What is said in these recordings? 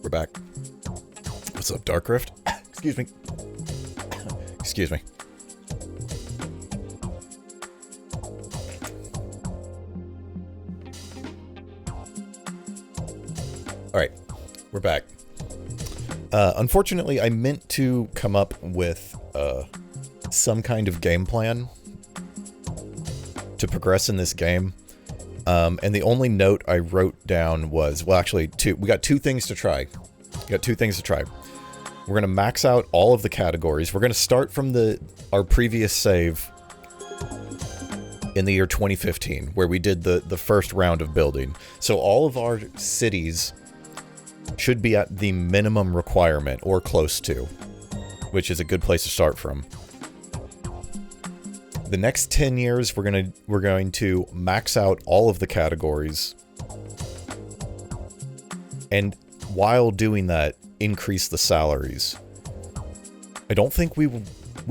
We're back. What's up, Dark Rift? Excuse me. Excuse me. Alright, we're back. Unfortunately, I meant to come up with some kind of game plan to progress in this game. And the only note I wrote down was, well, actually, we got two things to try. We're going to max out all of the categories. We're going to start from our previous save in the year 2015, where we did the first round of building. So all of our cities should be at the minimum requirement, or close to, which is a good place to start from. The next 10 years, we're going to max out all of the categories, and while doing that, increase the salaries. I don't think we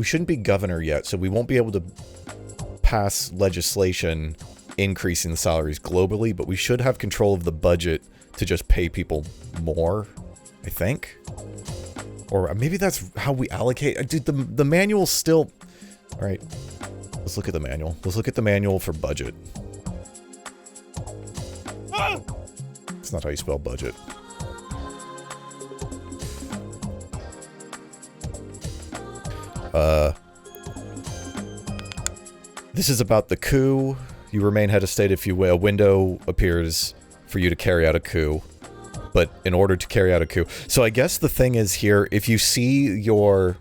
shouldn't be governor yet, so we won't be able to pass legislation increasing the salaries globally, but we should have control of the budget to just pay people more, I think. Or maybe that's how we allocate. Dude, the manual's still... Alright, let's look at the manual. Let's look at the manual for budget. It's not how you spell budget. This is about the coup. You remain head of state if you a window appears for you to carry out a coup. But in order to carry out a coup... So I guess the thing is here, if you see your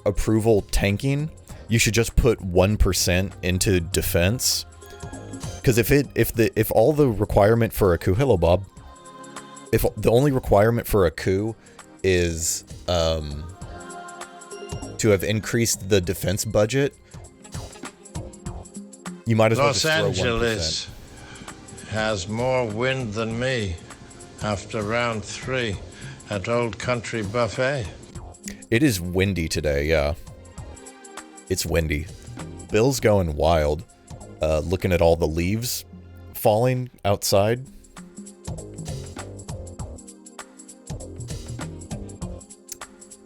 approval tanking, you should just put 1% into defense. Because if all the requirement for a coup... Hello, Bob. If the only requirement for a coup is to have increased the defense budget, you might as well just throw 1%. Los Angeles has more wind than me after round 3 at Old Country Buffet. It is windy today, yeah. It's windy. Bill's going wild, looking at all the leaves falling outside.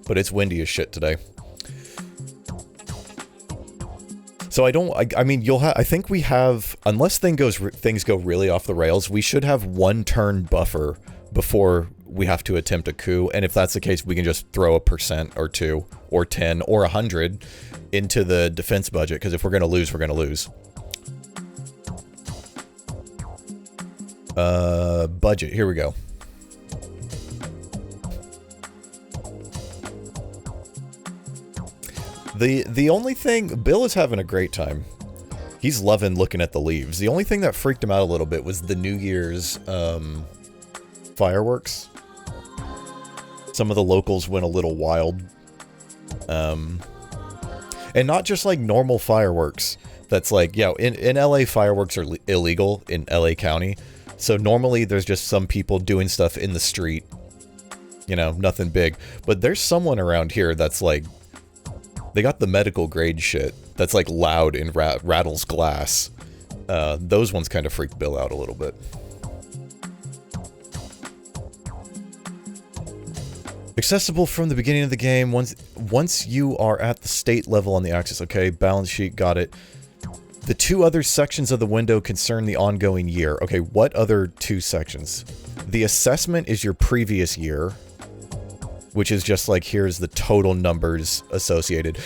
But it's windy as shit today. So I mean, I think we have, unless things go really off the rails, we should have 1 turn buffer before we have to attempt a coup. And if that's the case, we can just throw 1% or 2 or 10 or 100 into the defense budget. Because if we're going to lose, we're going to lose. Budget. Here we go. The only thing... Bill is having a great time. He's loving looking at the leaves. The only thing that freaked him out a little bit was the New Year's fireworks. Some of the locals went a little wild. And not just like normal fireworks. That's like, yeah, in LA, fireworks are illegal in LA County. So normally there's just some people doing stuff in the street. You know, nothing big. But there's someone around here that's like... They got the medical grade shit that's like loud and rattles glass. Those ones kind of freaked Bill out a little bit. Accessible from the beginning of the game. Once you are at the state level on the axis. Okay, balance sheet, got it. The 2 other sections of the window concern the ongoing year. Okay, what other 2 sections? The assessment is your previous year. Which is just like, here's the total numbers associated.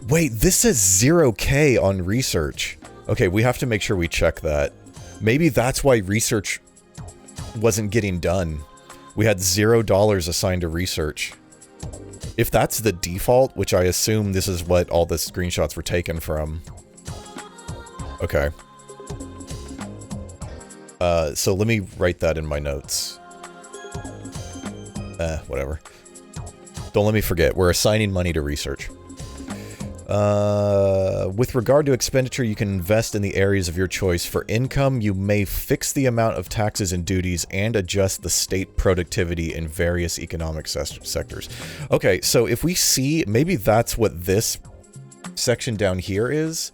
Wait, this says 0K on research. Okay, we have to make sure we check that. Maybe that's why research wasn't getting done. We had $0 assigned to research. If that's the default, which I assume this is what all the screenshots were taken from. Okay. So let me write that in my notes. Whatever. Don't let me forget, we're assigning money to research. With regard to expenditure, you can invest in the areas of your choice. For income, you may fix the amount of taxes and duties and adjust the state productivity in various economic sectors. Okay, so if we see, maybe that's what this section down here is.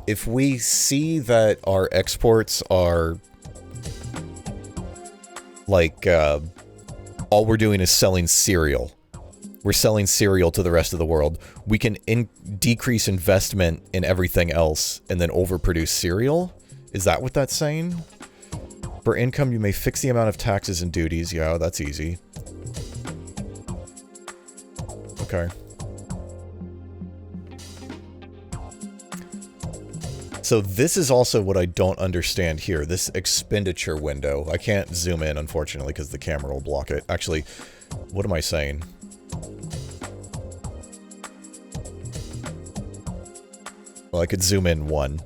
If we see that our exports are like all we're doing is selling cereal. We're selling cereal to the rest of the world. We can decrease investment in everything else and then overproduce cereal? Is that what that's saying? For income, you may fix the amount of taxes and duties. Yeah, that's easy. Okay. So this is also what I don't understand here. This expenditure window. I can't zoom in, unfortunately, because the camera will block it. Actually, what am I saying? Well, I could zoom in one.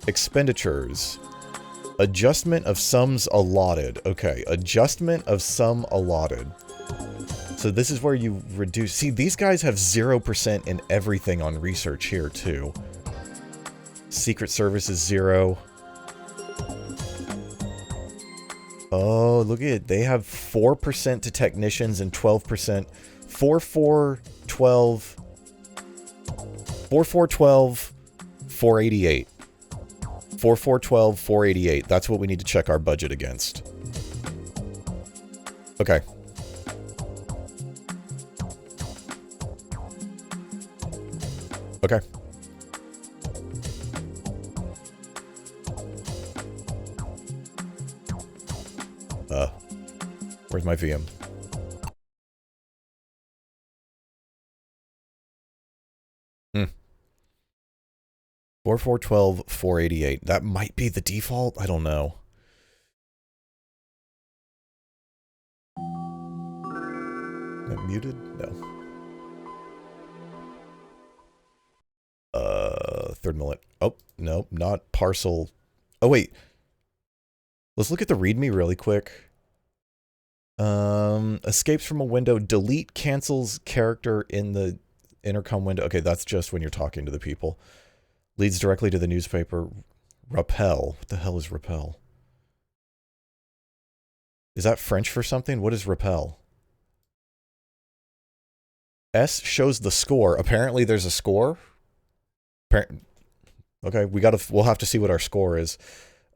Expenditures. Adjustment of sums allotted. Okay, adjustment of sum allotted. So this is where you reduce... See, these guys have 0% in everything on research here, too. Secret Service is 0. Oh, look at it. They have 4% to technicians and 12%. 4, 4, 12... 4412 488. 4412 488. That's what we need to check our budget against. Okay. Okay. Where's my VM? Hmm. 4412 488. That might be the default. I don't know. Am I muted? No. Third millet. Oh, no, not parcel. Oh, wait. Let's look at the README really quick. Escapes from a window. Delete cancels character in the intercom window. Okay, that's just when you're talking to the people. Leads directly to the newspaper. Rappel. What the hell is rappel? Is that French for something? What is rappel? S shows the score. Apparently there's a score. Okay, we'll have to see what our score is.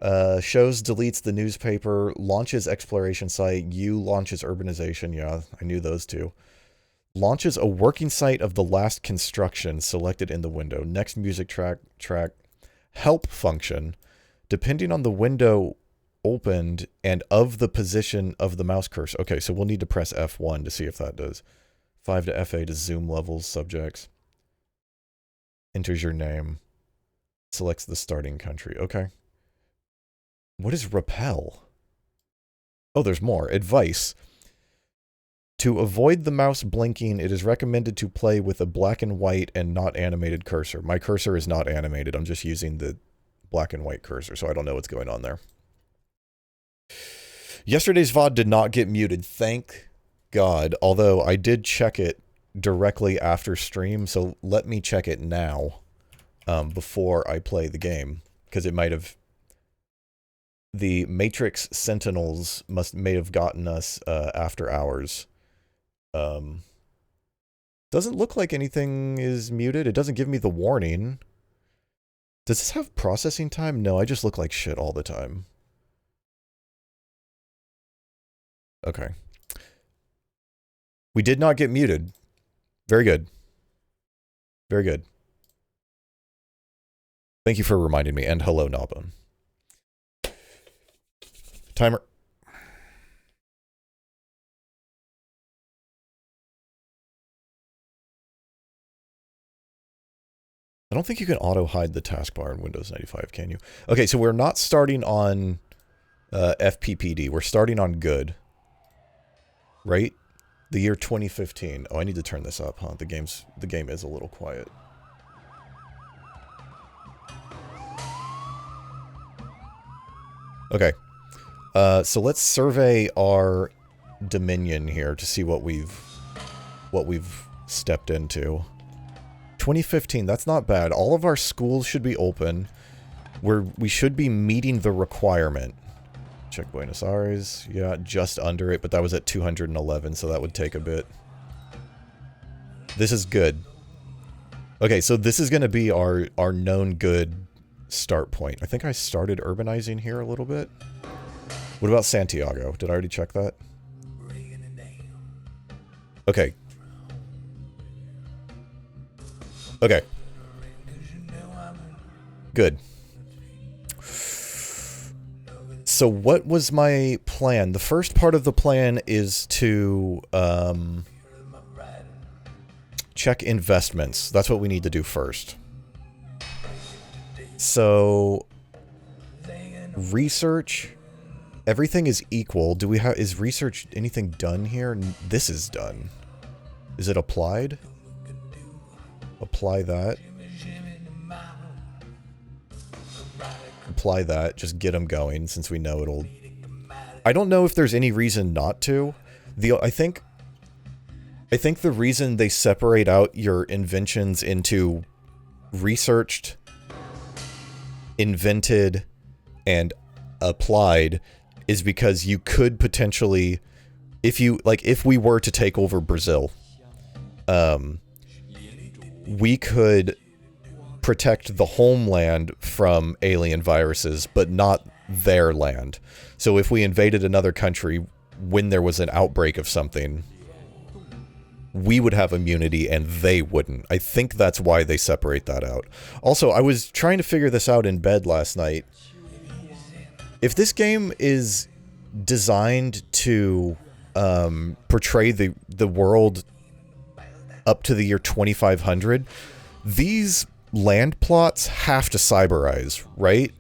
Shows deletes the newspaper, launches exploration site, U launches urbanization. Yeah, I knew those two. Launches a working site of the last construction selected in the window. Next music track, help function, depending on the window opened and of the position of the mouse cursor. Okay, so we'll need to press F1 to see if that does. 5 to FA to zoom levels, subjects. Enters your name. Selects the starting country. Okay. What is rappel? Oh, there's more. Advice. To avoid the mouse blinking, it is recommended to play with a black and white and not animated cursor. My cursor is not animated. I'm just using the black and white cursor, so I don't know what's going on there. Yesterday's VOD did not get muted. Thank God. Although I did check it directly after stream, so let me check it now before I play the game, because it might have... The Matrix Sentinels may have gotten us after hours. Doesn't look like anything is muted. It doesn't give me the warning. Does this have processing time? No, I just look like shit all the time. Okay. We did not get muted. Very good. Very good. Thank you for reminding me. And hello, Nabun. Timer. I don't think you can auto-hide the taskbar in Windows 95, can you? Okay, so we're not starting on FPPD. We're starting on good. Right? The year 2015. Oh, I need to turn this up, huh? The game is a little quiet. Okay. So let's survey our Dominion here to see what we've stepped into. 2015, that's not bad. All of our schools should be open. We should be meeting the requirement. Check Buenos Aires. Yeah, just under it, but that was at 211, so that would take a bit. This is good. Okay, so this is going to be our known good start point. I think I started urbanizing here a little bit. What about Santiago? Did I already check that? Okay. Okay. Good. So what was my plan? The first part of the plan is to check investments. That's what we need to do first. So research, everything is equal. Do we have, is research anything done here? This is done. Is it applied? Apply that. Apply that. Just get them going since we know it'll... I don't know if there's any reason not to. I think the reason they separate out your inventions into researched, invented, and applied is because you could potentially, if we were to take over Brazil, we could protect the homeland from alien viruses, but not their land. So if we invaded another country when there was an outbreak of something, we would have immunity and they wouldn't. I think that's why they separate that out. Also, I was trying to figure this out in bed last night. If this game is designed to portray the world up to the year 2500, these land plots have to cyberize, right?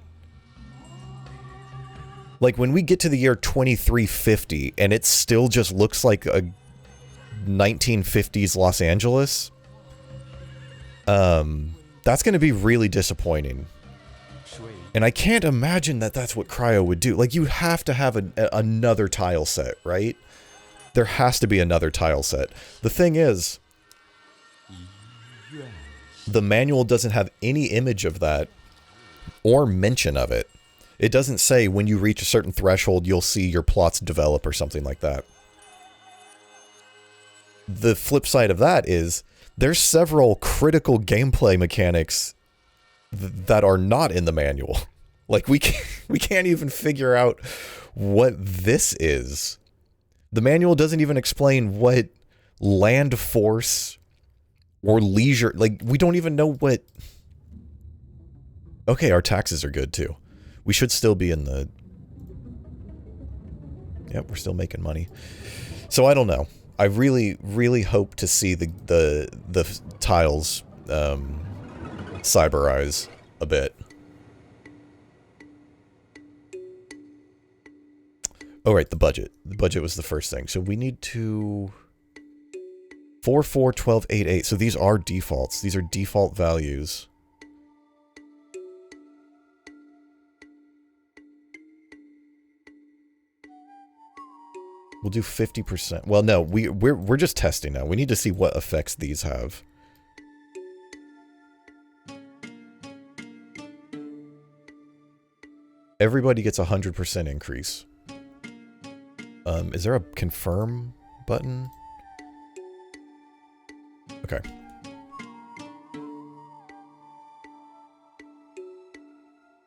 Like when we get to the year 2350 and it still just looks like a 1950s Los Angeles, that's going to be really disappointing. And I can't imagine that that's what Cryo would do. Like, you have to have another tile set, right? There has to be another tile set. The thing is, the manual doesn't have any image of that or mention of it. It doesn't say when you reach a certain threshold, you'll see your plots develop or something like that. The flip side of that is there's several critical gameplay mechanics that are not in the manual. Like, we can't even figure out what this is. The manual doesn't even explain what land force or leisure, like, we don't even know what... Okay, our taxes are good, too. We should still be in the... Yep, we're still making money. So I don't know. I really, really hope to see the tiles cyberize a bit. Oh, right, the budget. The budget was the first thing. So we need to... 4, 4, 12, 8, 8. So these are defaults. These are default values. We'll do 50%. Well, no, we're just testing now. We need to see what effects these have. Everybody gets 100% increase. Is there a confirm button? Okay.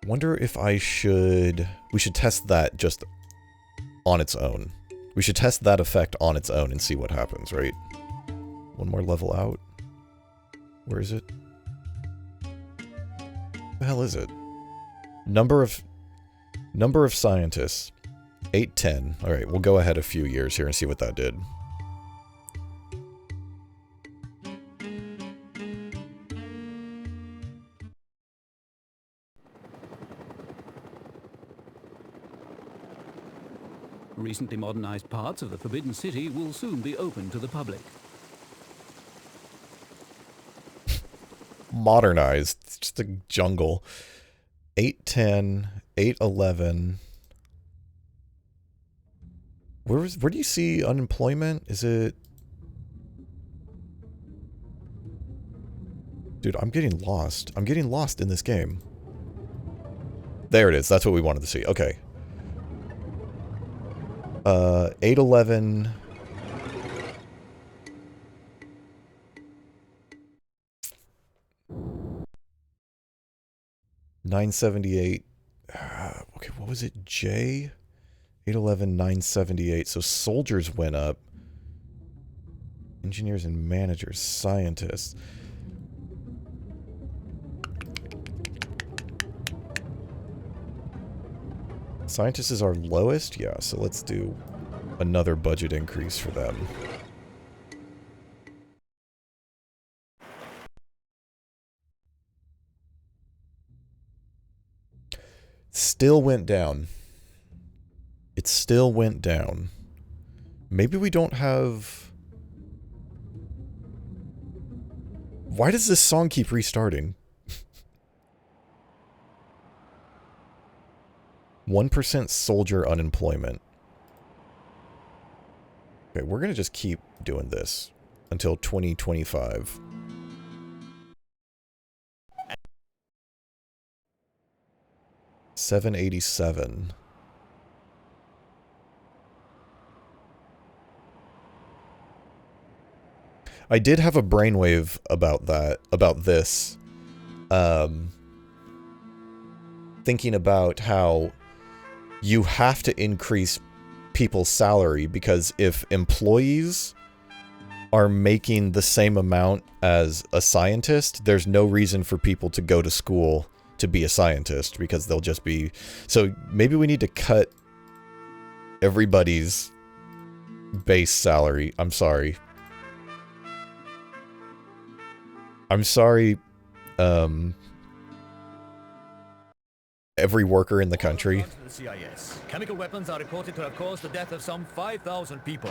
Wonder if we should test that just on its own. We should test that effect on its own and see what happens, right? One more level out. Where is it? The hell is it? Number of scientists. 810. All right, we'll go ahead a few years here and see what that did. Recently modernized parts of the Forbidden City will soon be open to the public. Modernized. It's just a jungle. 810, 811. Where do you see unemployment? Is it... Dude, I'm getting lost. I'm getting lost in this game. There it is. That's what we wanted to see. Okay. 811. $978. Okay, what was it? J? 811, $978. So soldiers went up. Engineers and managers, scientists. Scientists is our lowest? Yeah, so let's do another budget increase for them. Still went down. It still went down. Maybe we don't have... Why does this song keep restarting? 1% soldier unemployment. Okay, we're gonna just keep doing this until 2025. $787. I did have a brainwave about that, about this. Thinking about how you have to increase people's salary because if employees are making the same amount as a scientist, there's no reason for people to go to school to be a scientist because they'll just be... So maybe we need to cut everybody's base salary. I'm sorry. I'm sorry, every worker in the country. Chemical weapons are reported to have caused the death of some 5,000 people.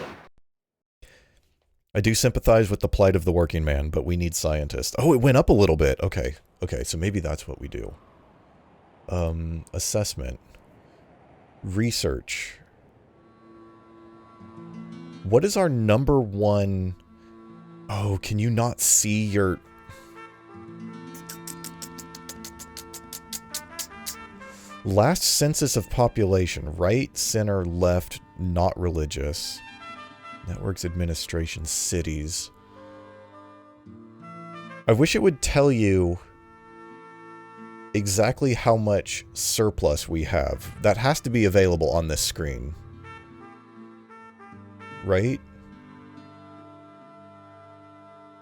I do sympathize with the plight of the working man, but we need scientists. Oh, it went up a little bit. Okay. Okay, so maybe that's what we do. Assessment. Research. What is our number one... Oh, can you not see your... Last census of population. Right, center, left, not religious. Networks, administration, cities. I wish it would tell you exactly how much surplus we have. That has to be available on this screen. Right?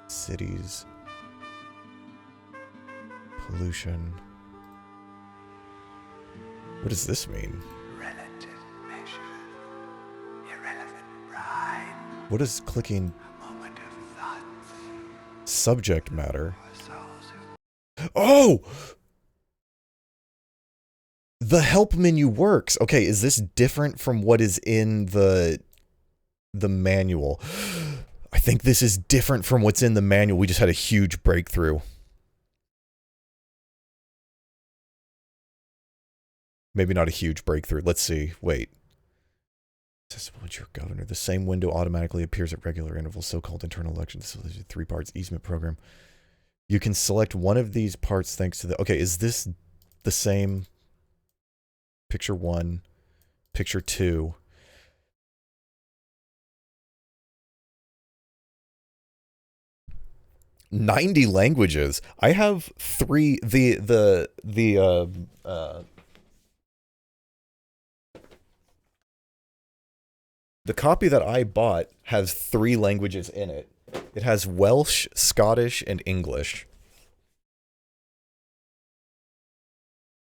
Cities. Pollution. What does this mean? Relative measure. Irrelevant pride. What is clicking? A moment of thought. Subject matter. For souls who Oh! The help menu works. Okay, is this different from what is in the manual? I think this is different from what's in the manual. We just had a huge breakthrough. Maybe not a huge breakthrough. Let's see. Wait. Accessible with your governor. The same window automatically appears at regular intervals. So-called internal election. This is a 3 parts easement program. You can select one of these parts thanks to the... Okay, is this the same? Picture 1. Picture 2. $90 languages. I have 3... The copy that I bought has 3 languages in it. It has Welsh, Scottish, and English.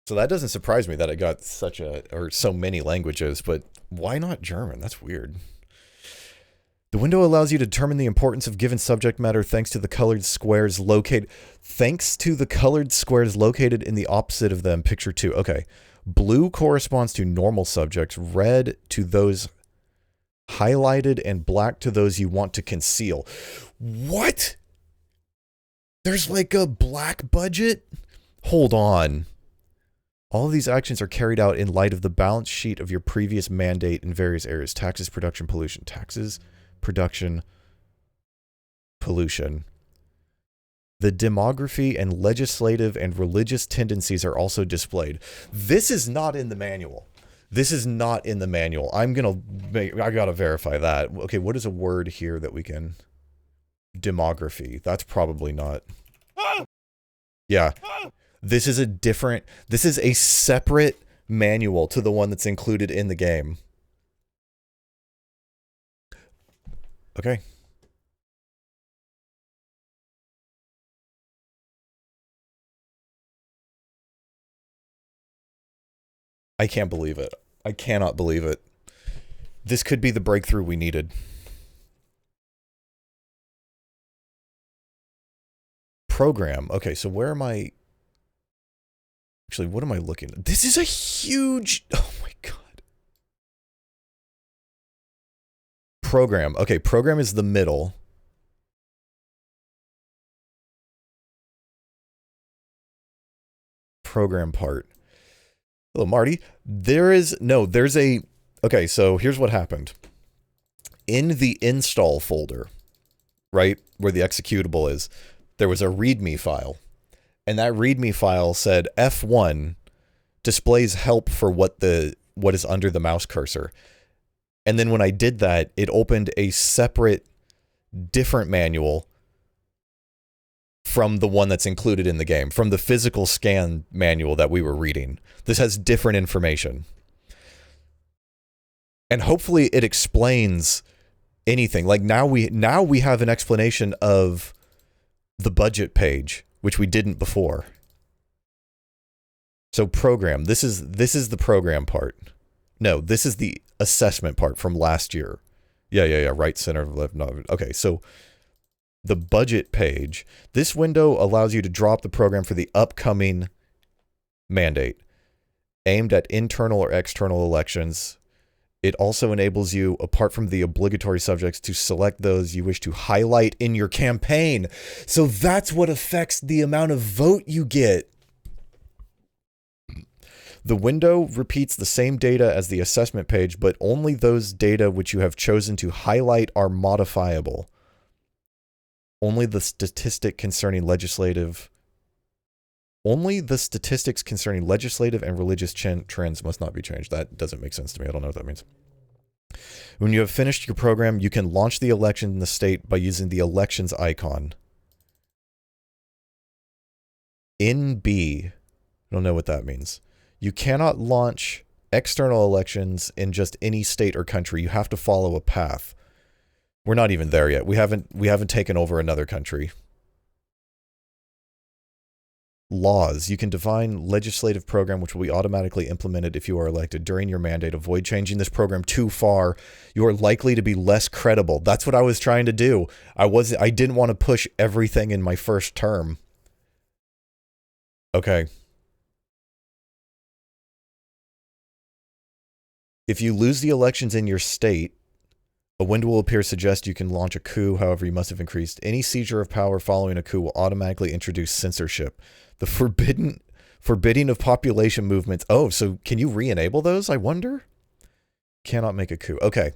So that doesn't surprise me that it got so many languages, but why not German? That's weird. The window allows you to determine the importance of given subject matter thanks to the colored squares located in the opposite of them. Picture 2. Okay. Blue corresponds to normal subjects, red to those highlighted, and black to those you want to conceal. What? There's like a black budget? Hold on. All of these actions are carried out in light of the balance sheet of your previous mandate in various areas. Taxes, production, pollution. Taxes, production, pollution. The demography and legislative and religious tendencies are also displayed. This is not in the manual. This is not in the manual. I gotta verify that. Okay, what is a word here that we can... Demography. That's probably not... Yeah. This is a separate manual to the one that's included in the game. Okay. I can't believe it. I cannot believe it. This could be the breakthrough we needed. Program. Okay, so where am I? Actually, what am I looking at? This is a huge... Oh my god. Program. Okay, program is the middle. Program part. Hello, Marty. There's a... Okay, so here's what happened. In the install folder, right, where the executable is, there was a README file. And that README file said F1 displays help for what is under the mouse cursor. And then when I did that, it opened a separate, different manual from the one that's included in the game, from the physical scan manual that we were reading. This has different information. And hopefully it explains anything. Like now we have an explanation of the budget page, which we didn't before. So program, this is the program part. No, this is the assessment part from last year. Yeah, right, center, left, no. Okay, so the budget page, this window allows you to drop the program for the upcoming mandate aimed at internal or external elections. It also enables you, apart from the obligatory subjects, to select those you wish to highlight in your campaign. So that's what affects the amount of vote you get. The window repeats the same data as the assessment page, but only those data which you have chosen to highlight are modifiable. Only the statistics concerning legislative and religious trends must not be changed. That doesn't make sense to me. I don't know what that means. When you have finished your program, you can launch the election in the state by using the elections icon. In B, I don't know what that means. You cannot launch external elections in just any state or country. You have to follow a path. We're not even there yet. We haven't taken over another country. Laws. You can define legislative program which will be automatically implemented if you are elected during your mandate. Avoid changing this program too far. You are likely to be less credible. That's what I was trying to do. I didn't want to push everything in my first term. Okay. If you lose the elections in your state, a window will appear to suggest you can launch a coup. However, you must have increased. Any seizure of power following a coup will automatically introduce censorship. The forbidding of population movements. Oh, so can you re-enable those, I wonder? Cannot make a coup. Okay.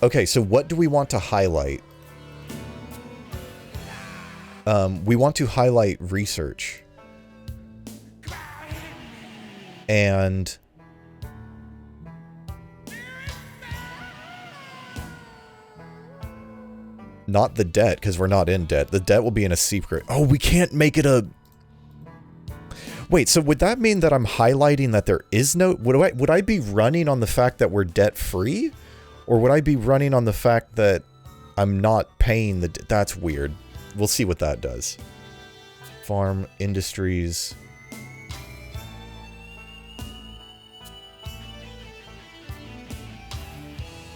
Okay, so what do we want to highlight? We want to highlight research. And not the debt, because we're not in debt. The debt will be in a secret. Oh, we can't make it a... Wait, so would that mean that I'm highlighting that there is no... Would I be running on the fact that we're debt-free? Or would I be running on the fact that I'm not paying the... That's weird. We'll see what that does. Farm, industries...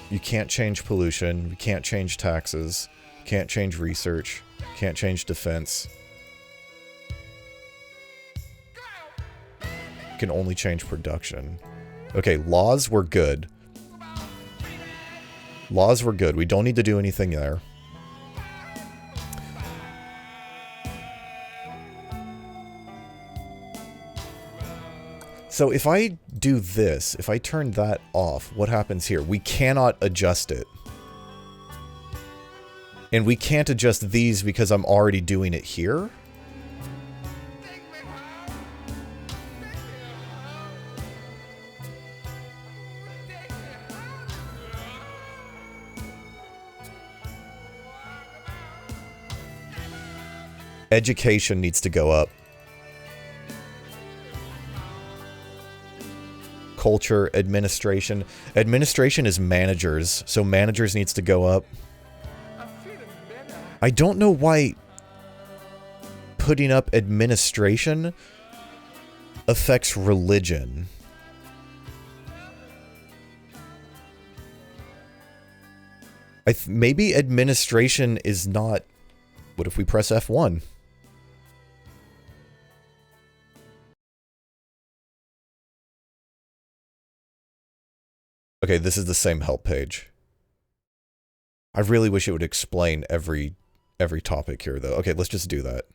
You can't change pollution. We can't change taxes. Can't change research. Can't change defense. Can only change production. Okay, laws were good. Laws were good. We don't need to do anything there. So if I do this, if I turn that off, what happens here? We cannot adjust it. And we can't adjust these because I'm already doing it here. Education needs to go up. Culture, administration. Administration is managers, so managers needs to go up. I don't know why putting up administration affects religion. Maybe administration is not... What if we press F1? Okay, this is the same help page. I really wish it would explain every topic here, though. Okay, let's just do that.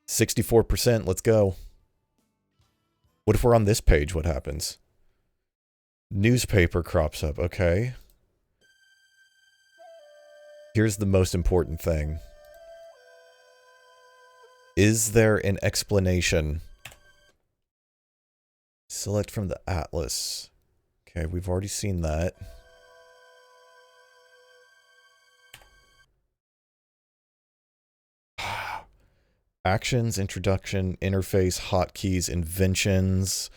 64%, let's go. What if we're on this page? What happens? Newspaper crops up, okay. Here's the most important thing. Is there an explanation? Select from the atlas. Okay, we've already seen that. Actions, introduction, interface, hotkeys, inventions,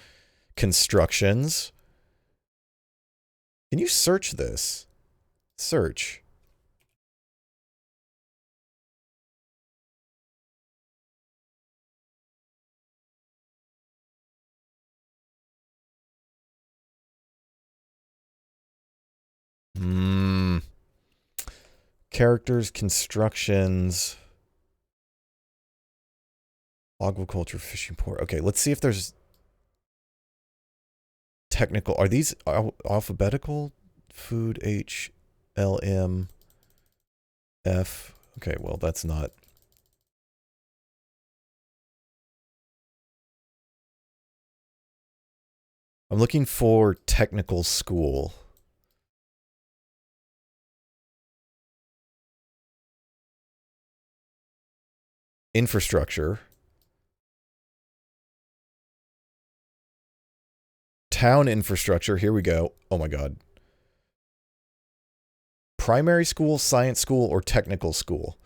constructions. Can you search this? Search. Characters, constructions. Aquaculture, fishing port. Okay, let's see if there's technical. Are these alphabetical? Food, H, L, M, F. Okay, well, that's not. I'm looking for technical school. Infrastructure. Town infrastructure. Here we go. Oh my god. Primary school, science school, or technical school?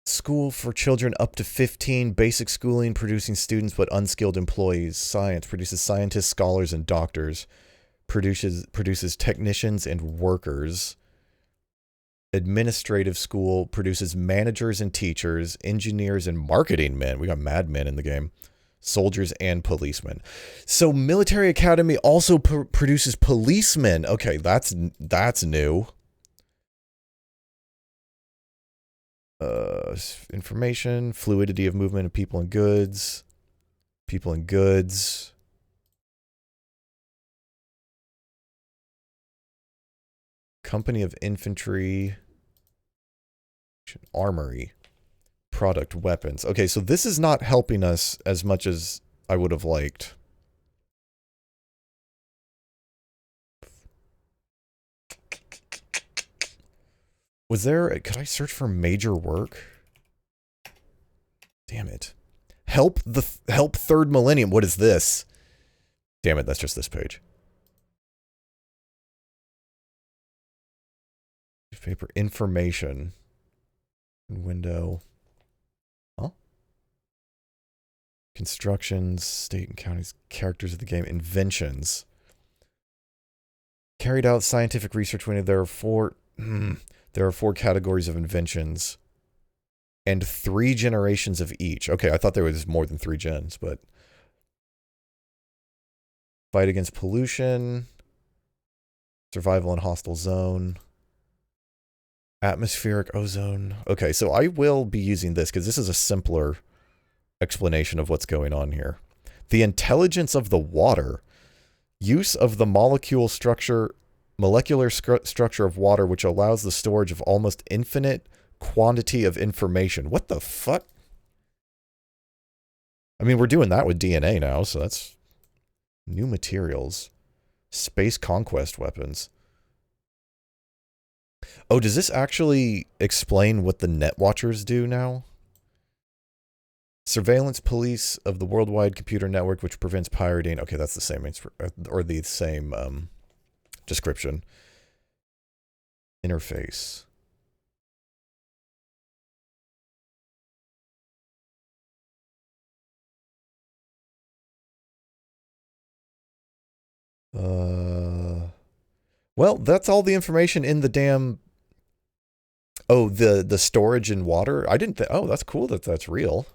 School for children up to 15. Basic schooling, producing students but unskilled employees. Science produces scientists, scholars, and doctors. Produces technicians and workers. Administrative school produces managers and teachers, engineers and marketing men. We got madmen in the game. Soldiers and policemen. So military academy also produces policemen. Okay, that's new. Information, fluidity of movement of people and goods. People and goods. Company of infantry. Armory. Product weapons. Okay, so this is not helping us as much as I would have liked. Was there... Could I search for major work? Damn it. Help third millennium. What is this? Damn it, that's just this page. Newspaper information. Window. Huh? Constructions, state and counties, characters of the game, inventions. Carried out scientific research window. There are four categories of inventions. And 3 generations of each. Okay, I thought there was more than 3 gens, but... Fight against pollution. Survival in hostile zone. Atmospheric ozone. Okay, so I will be using this because this is a simpler explanation of what's going on here. The intelligence of the water. Use of the molecular structure of water, which allows the storage of almost infinite quantity of information. What the fuck? I mean, we're doing that with DNA now, so that's new materials. Space conquest weapons. Oh, does this actually explain what the net watchers do now? Surveillance police of the worldwide computer network, which prevents pirating. Okay, that's the same, or the same description. Interface. Well, that's all the information in the damn Oh, the storage in water? I didn't think... Oh, that's cool that that's real.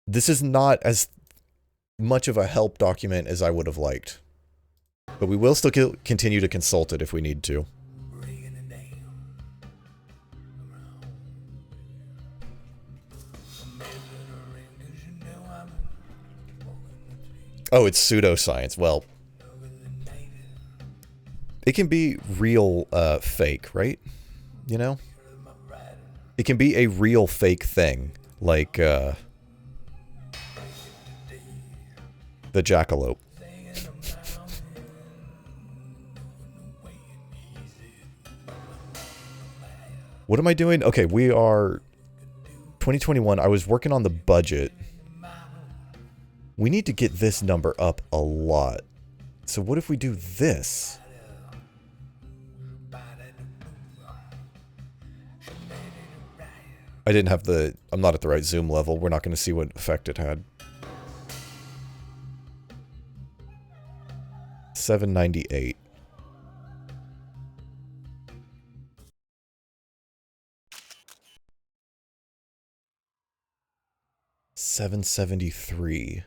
This is not as much of a help document as I would have liked. But we will still continue to consult it if we need to. Oh, it's pseudoscience. Well, it can be real fake, right? You know? It can be a real fake thing, like the jackalope. What am I doing? Okay, we are 2021. I was working on the budget. We need to get this number up a lot. So what if we do this? I didn't have the... I'm not at the right zoom level. We're not going to see what effect it had. 798. $773.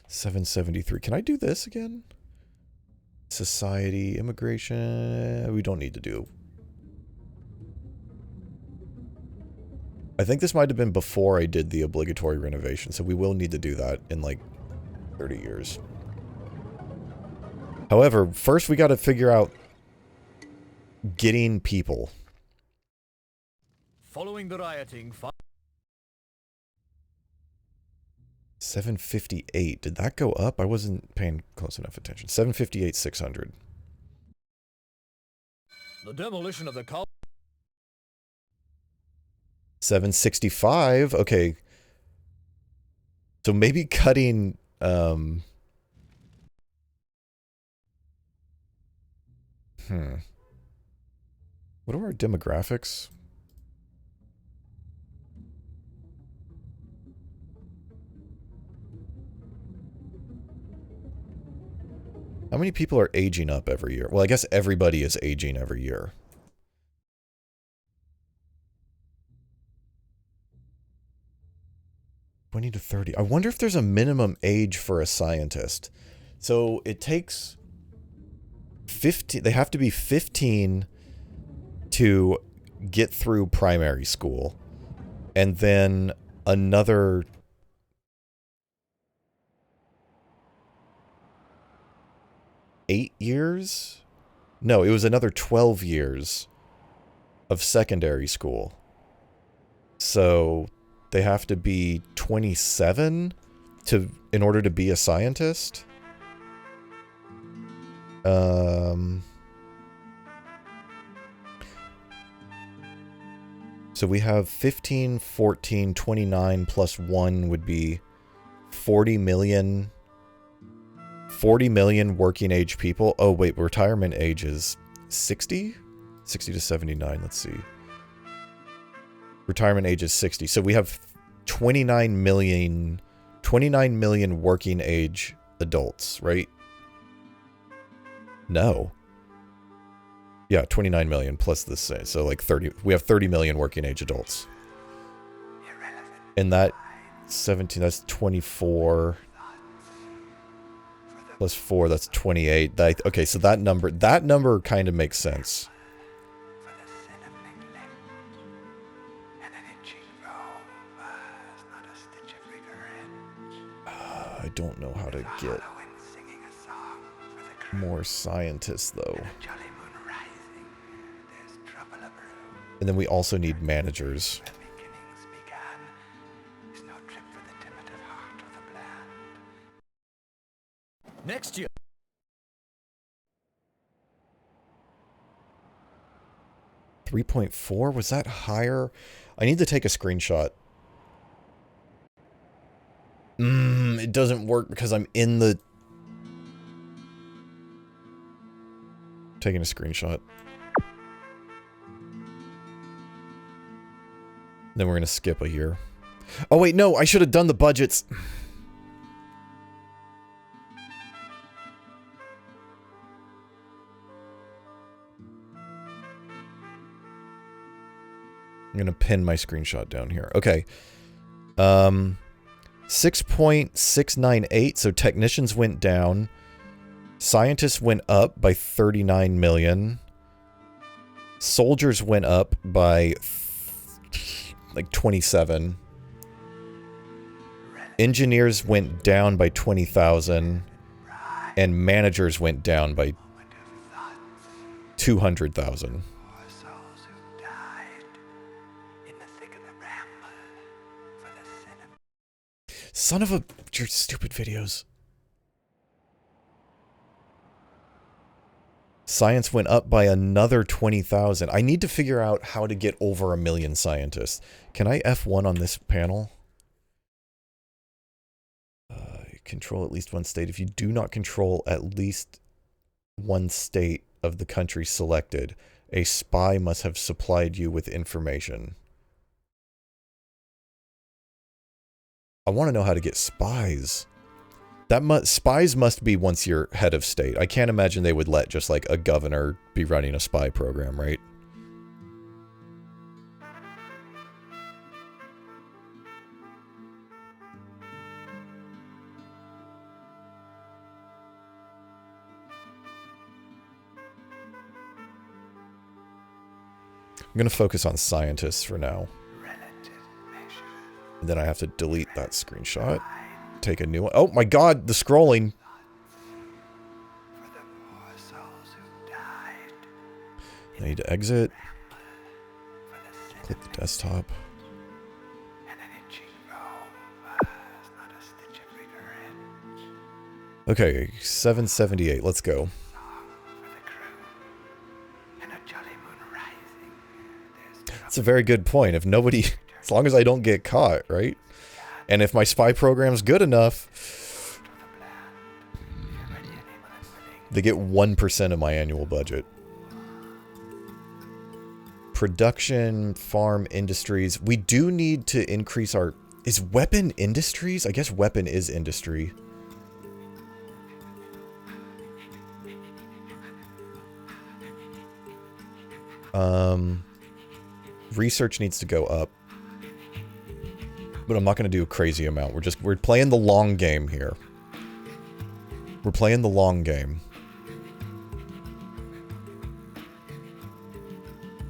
$773. Can I do this again? Society, immigration... We don't need to do... I think this might have been before I did the obligatory renovation, so we will need to do that in like 30 years. However, first we got to figure out getting people. Following the rioting, 758. Did that go up? I wasn't paying close enough attention. 758, 600. the demolition of the colony. 765. Okay. So maybe cutting What are our demographics? How many people are aging up every year? Well, I guess everybody is aging every year. 20 to 30. I wonder if there's a minimum age for a scientist. So it takes 15. They have to be 15 to get through primary school. And then another 8 years? No, it was another 12 years of secondary school. So they have to be 27 in order to be a scientist. So we have 15, 14, 29 plus 1 would be 40 million. 40 million working age people. Oh, wait, retirement age is 60? 60 to 79, let's see. Retirement age is 60. So we have 29 million working age adults, right? No. Yeah, 29 million plus this. So like 30. We have 30 million working age adults. And that 17, that's 24. Plus 4, that's 28. Okay, so that number kind of makes sense. I don't know how to get more scientists, though. And then we also need managers. Next year. 3.4? Was that higher? I need to take a screenshot. It doesn't work because I'm in the... Taking a screenshot. Then we're going to skip a year. Oh wait, no, I should have done the budgets. I'm gonna pin my screenshot down here. Okay. 6.698, so technicians went down. Scientists went up by 39 million. Soldiers went up by like 27. Engineers went down by 20,000. And managers went down by 200,000. Son of a... Your stupid videos. Science went up by another 20,000. I need to figure out how to get over 1 million scientists. Can I F1 on this panel? Control at least one state. If you do not control at least one state of the country selected, a spy must have supplied you with information. I want to know how to get spies. Spies must be once you're head of state. I can't imagine they would let just like a governor be running a spy program, right? I'm going to focus on scientists for now. And then I have to delete that screenshot. Take a new one. Oh my god, the scrolling. I need to exit. Click the desktop. Okay, 778. Let's go. That's a very good point. If nobody, as long as I don't get caught, right? And if my spy program's good enough, they get 1% of my annual budget. Production, farm, industries. We do need to increase our... Is weapon industries? I guess weapon is industry. Research needs to go up. But I'm not going to do a crazy amount. We're playing the long game here. We're playing the long game.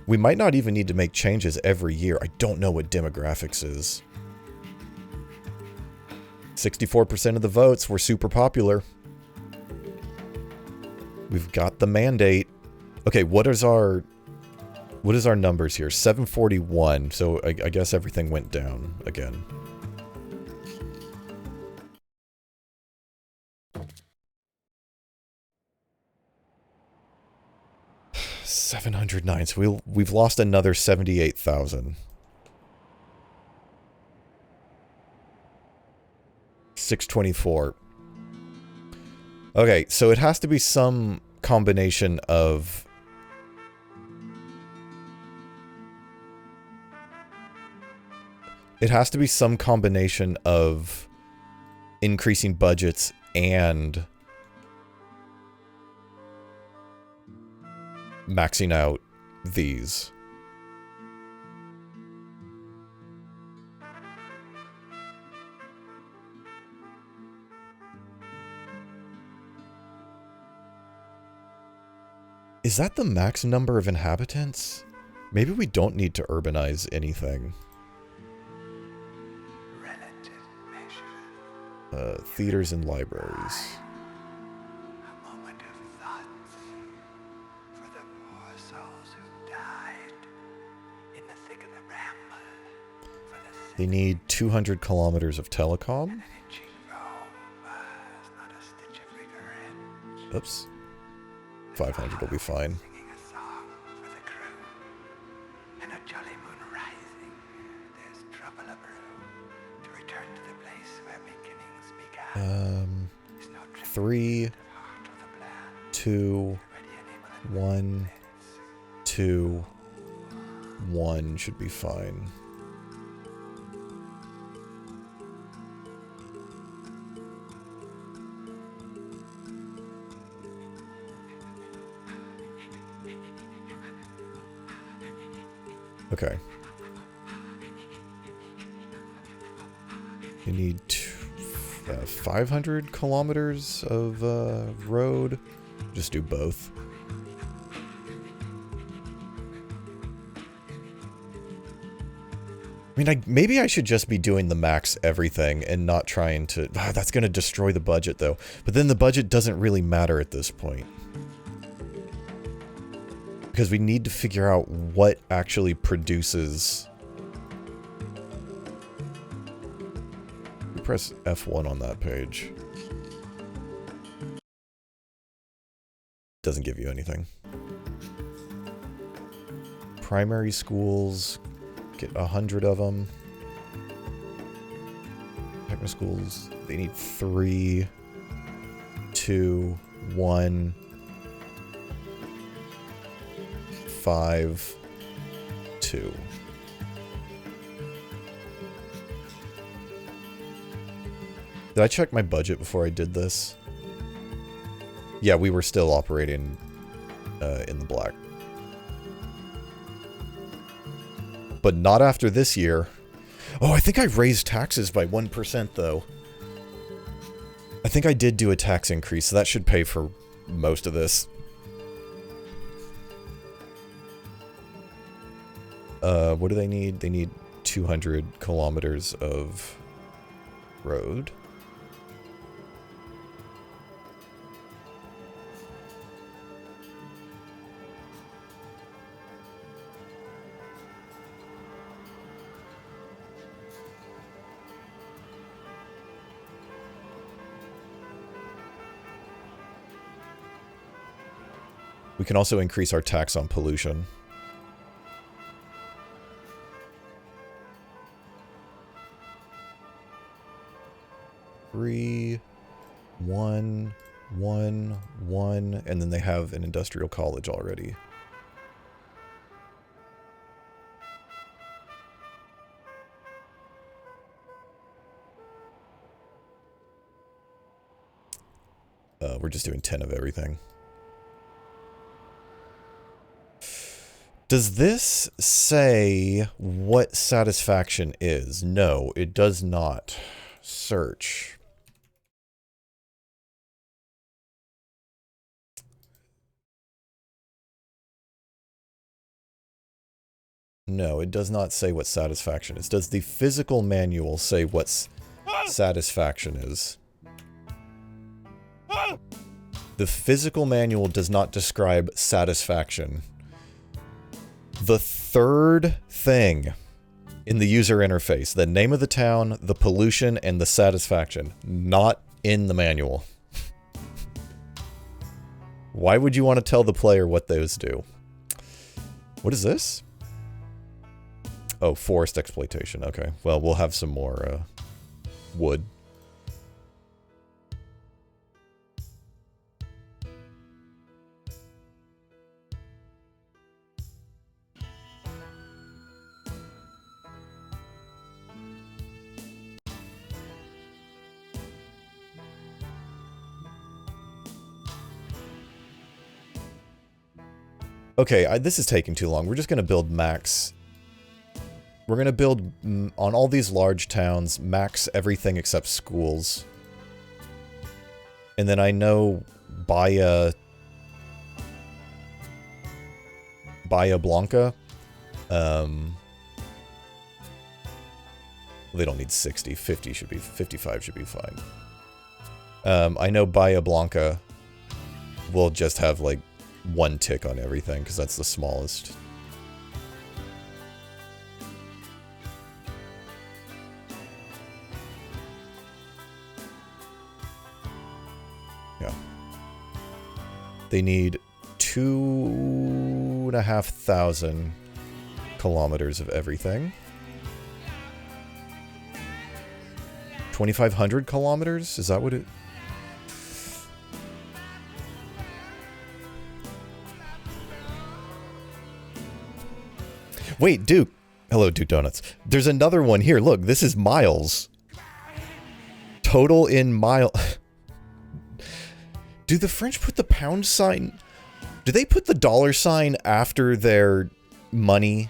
We might not even need to make changes every year. I don't know what demographics is. 64% of the votes were super popular. We've got the mandate. Okay, what is our numbers here? 741. So I guess everything went down again. $709. So we've lost another 78,000. 624. Okay, so it has to be some combination of... It has to be some combination of increasing budgets and maxing out these. Is that the max number of inhabitants? Maybe we don't need to urbanize anything. Theaters and libraries. They need 200 kilometers of telecom. Oops. 500 will be fine. Um, 3, 2, 1, 2, 1 should be fine. Okay. You need 500 kilometers of road. Just do both. I mean, maybe I should just be doing the max everything and not trying to... that's going to destroy the budget, though. But then the budget doesn't really matter at this point. Because we need to figure out what actually produces... We press F1 on that page. Doesn't give you anything. Primary schools... Get 100 of them. Technical schools, they need 3, 2, 1, 5, 2. Did I check my budget before I did this? Yeah, we were still operating in the black. But not after this year. Oh, I think I raised taxes by 1% though. I think I did do a tax increase, so that should pay for most of this. What do they need? They need 200 kilometers of road. We can also increase our tax on pollution. Three, 1, 1, 1, and then they have an industrial college already. We're just doing 10 of everything. Does this say what satisfaction is? No, it does not. Search. No, it does not say what satisfaction is. Does the physical manual say what satisfaction is? The physical manual does not describe satisfaction. The third thing in the user interface, the name of the town, the pollution, and the satisfaction, not in the manual. Why would you want to tell the player what those do? What is this? Oh, forest exploitation. Okay, well, we'll have some more wood. Okay, this is taking too long. We're just going to build max. We're going to build on all these large towns, max everything except schools. And then I know Bahia Blanca, they don't need 60, 50 should be, 55 should be fine. I know Bahia Blanca will just have like 1 tick on everything, because that's the smallest. Yeah. They need 2,500 kilometers of everything. 2,500 kilometers? Is that what it... Wait, Duke. Hello, Duke Donuts. There's another one here. Look, this is miles. Total in mile... Do the French put the pound sign... Do they put the dollar sign after their money?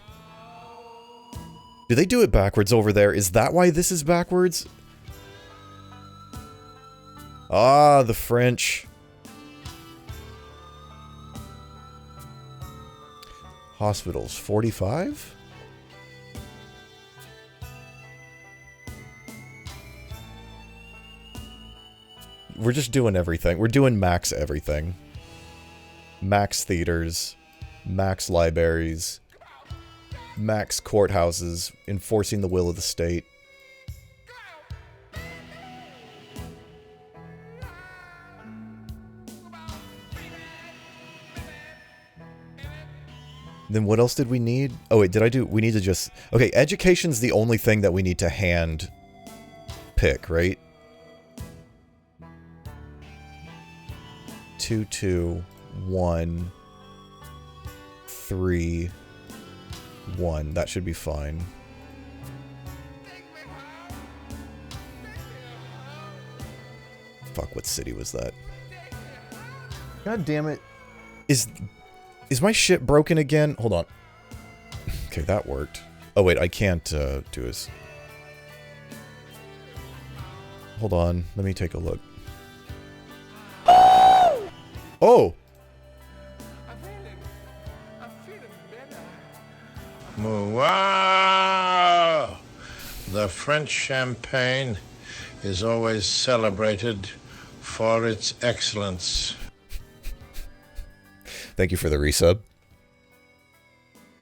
Do they do it backwards over there? Is that why this is backwards? Ah, the French. Hospitals, 45? We're just doing everything. We're doing max everything. Max theaters, max libraries, max courthouses, enforcing the will of the state. Then what else did we need? Oh wait, we need to just... Okay, education's the only thing that we need to hand pick, right? 2, 2, 1, 3, 1. That should be fine. Fuck, what city was that? God damn it. Is my shit broken again? Hold on. Okay, that worked. Oh wait, I can't do this. Hold on, let me take a look. Oh! Wow! The French champagne is always celebrated for its excellence. Thank you for the resub.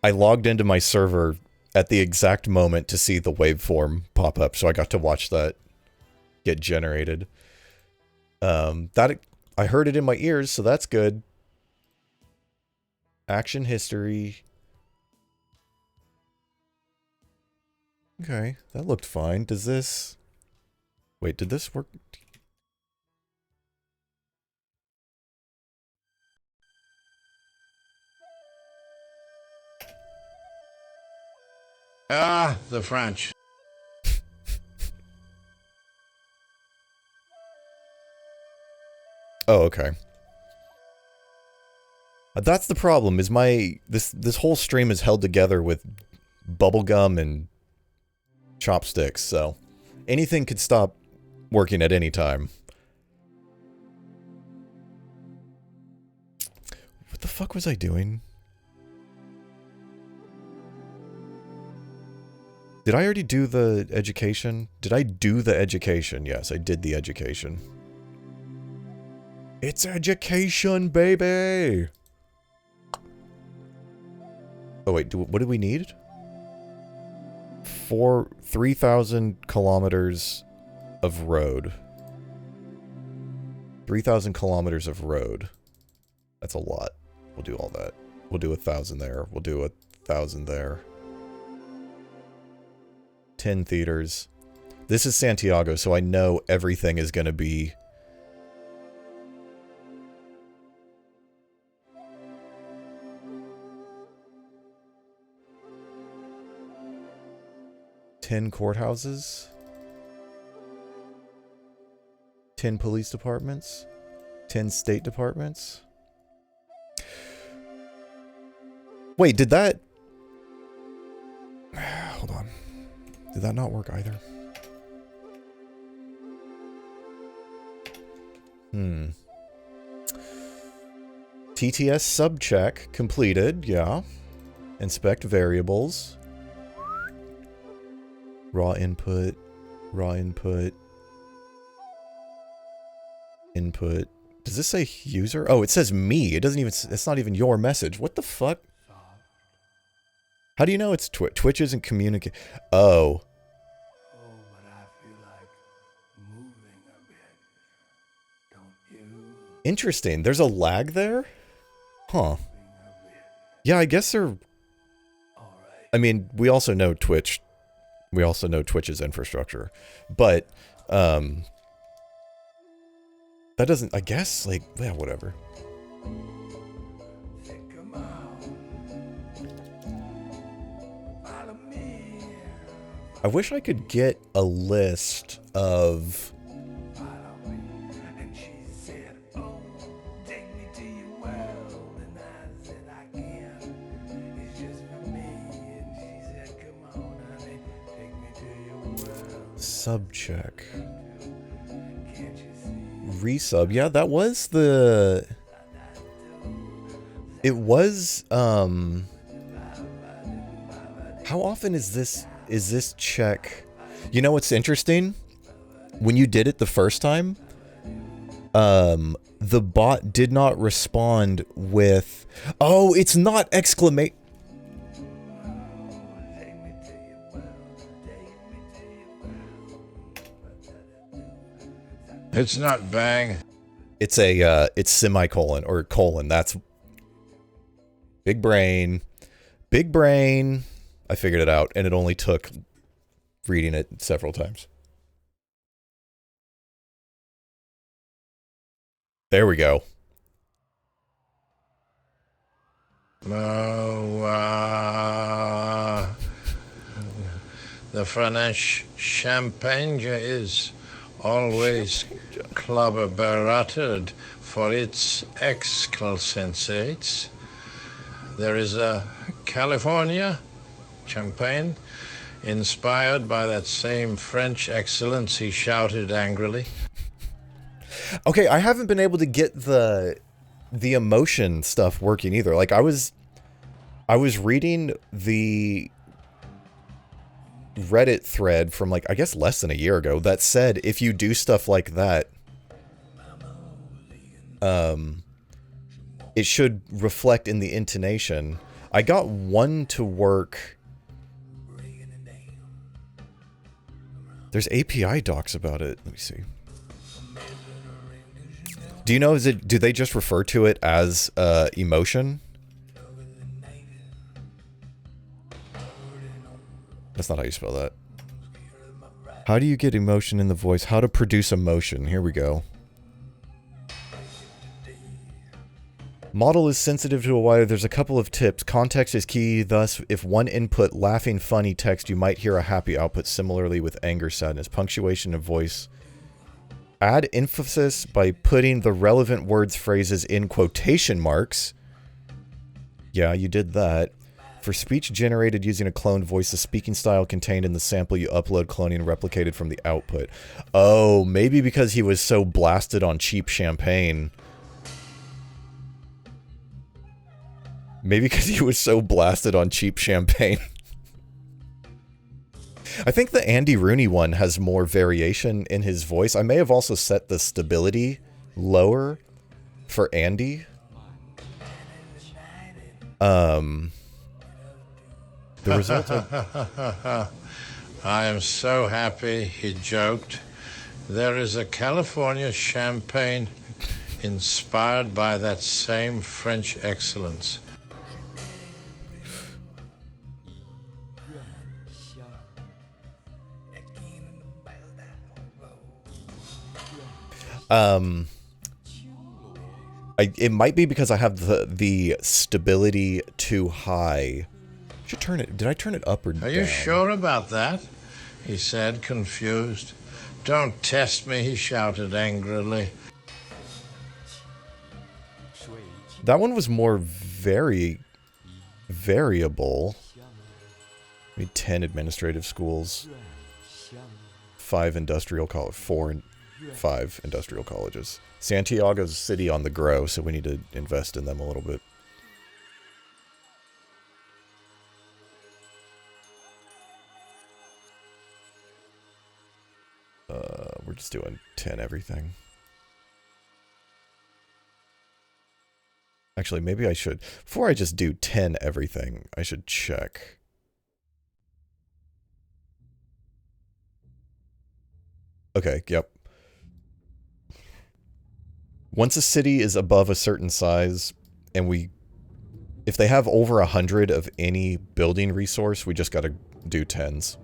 I logged into my server at the exact moment to see the waveform pop up, so I got to watch that get generated. I heard it in my ears, so that's good. Action history. Okay, that looked fine. Does this... Wait, did this work? Ah, the French. Oh, okay. That's the problem, is this whole stream is held together with bubblegum and chopsticks, so anything could stop working at any time. What the fuck was I doing? Did I already do the education? Did I do the education? Yes, I did the education. It's education, baby! Oh wait, what do we need? 3,000 kilometers of road. 3,000 kilometers of road. That's a lot. We'll do all that. We'll do 1,000 there. We'll do 1,000 there. 10 theaters. This is Santiago, so I know everything is going to be... $10 courthouses, 10 police departments, 10 state departments. Wait, did that... Hold on. Did that not work either? TTS subcheck completed, yeah. Inspect variables. Raw input, input. Does this say user? Oh, it says me. It doesn't even, it's not even your message. What the fuck? How do you know it's Twitch? Twitch isn't communicate. Oh. Oh, but I feel like moving a bit. Don't you? Interesting. There's a lag there? Huh. Moving a bit. Yeah, I guess they're... All right. I mean, we also know Twitch. We also know Twitch's infrastructure. But, that doesn't... I guess, like, yeah, whatever. Think 'em out. Follow me. I wish I could get a list of... Follow me. And she said, oh, take me to your world. And I said, I can't. It's just for me. And she said, come on, honey. Take me to your world. Subcheck. Can't you see? resub. Yeah, that was the... It was, how often is this check? You know what's interesting? When you did it the first time, the bot did not respond with, oh, it's not exclamation. It's not bang. It's a, it's semicolon or colon. That's big brain. Big brain. I figured it out, and it only took reading it several times. There we go. The French champagne is always collaborated for its excellencies. There is a California champagne inspired by that same French excellence, he shouted angrily. Okay, I haven't been able to get the emotion stuff working either. Like I was reading the Reddit thread from like, I guess less than a year ago that said if you do stuff like that, it should reflect in the intonation. I got one to work. There's API docs about it. Let me see. Do you know, do they just refer to it as emotion? That's not how you spell that. How do you get emotion in the voice? How to produce emotion. Here we go. Model is sensitive to a wider. There's a couple of tips. Context is key. Thus, if one input laughing, funny text, you might hear a happy output. Similarly with anger, sadness, punctuation of voice. Add emphasis by putting the relevant words, phrases in quotation marks. Yeah, you did that. For speech generated using a cloned voice, the speaking style contained in the sample you upload, cloning, and replicated from the output. Oh, maybe because he was so blasted on cheap champagne. Maybe because he was so blasted on cheap champagne. I think the Andy Rooney one has more variation in his voice. I may have also set the stability lower for Andy. The result of... I am so happy, he joked. There is a California champagne inspired by that same French excellence. It might be because I have the stability too high. Should turn it. Did I turn it up or down? Are you sure about that? He said, confused. Don't test me, he shouted angrily. That one was more variable. I mean, 10 administrative schools, 5 industrial college, 4 and 5 industrial colleges. Santiago's a city on the grow, so we need to invest in them a little bit. We're just doing 10 everything. Actually, maybe I should, before I just do 10 everything, I should check. Okay, yep. Once a city is above a certain size, and if they have over 100 of any building resource, we just gotta do 10s.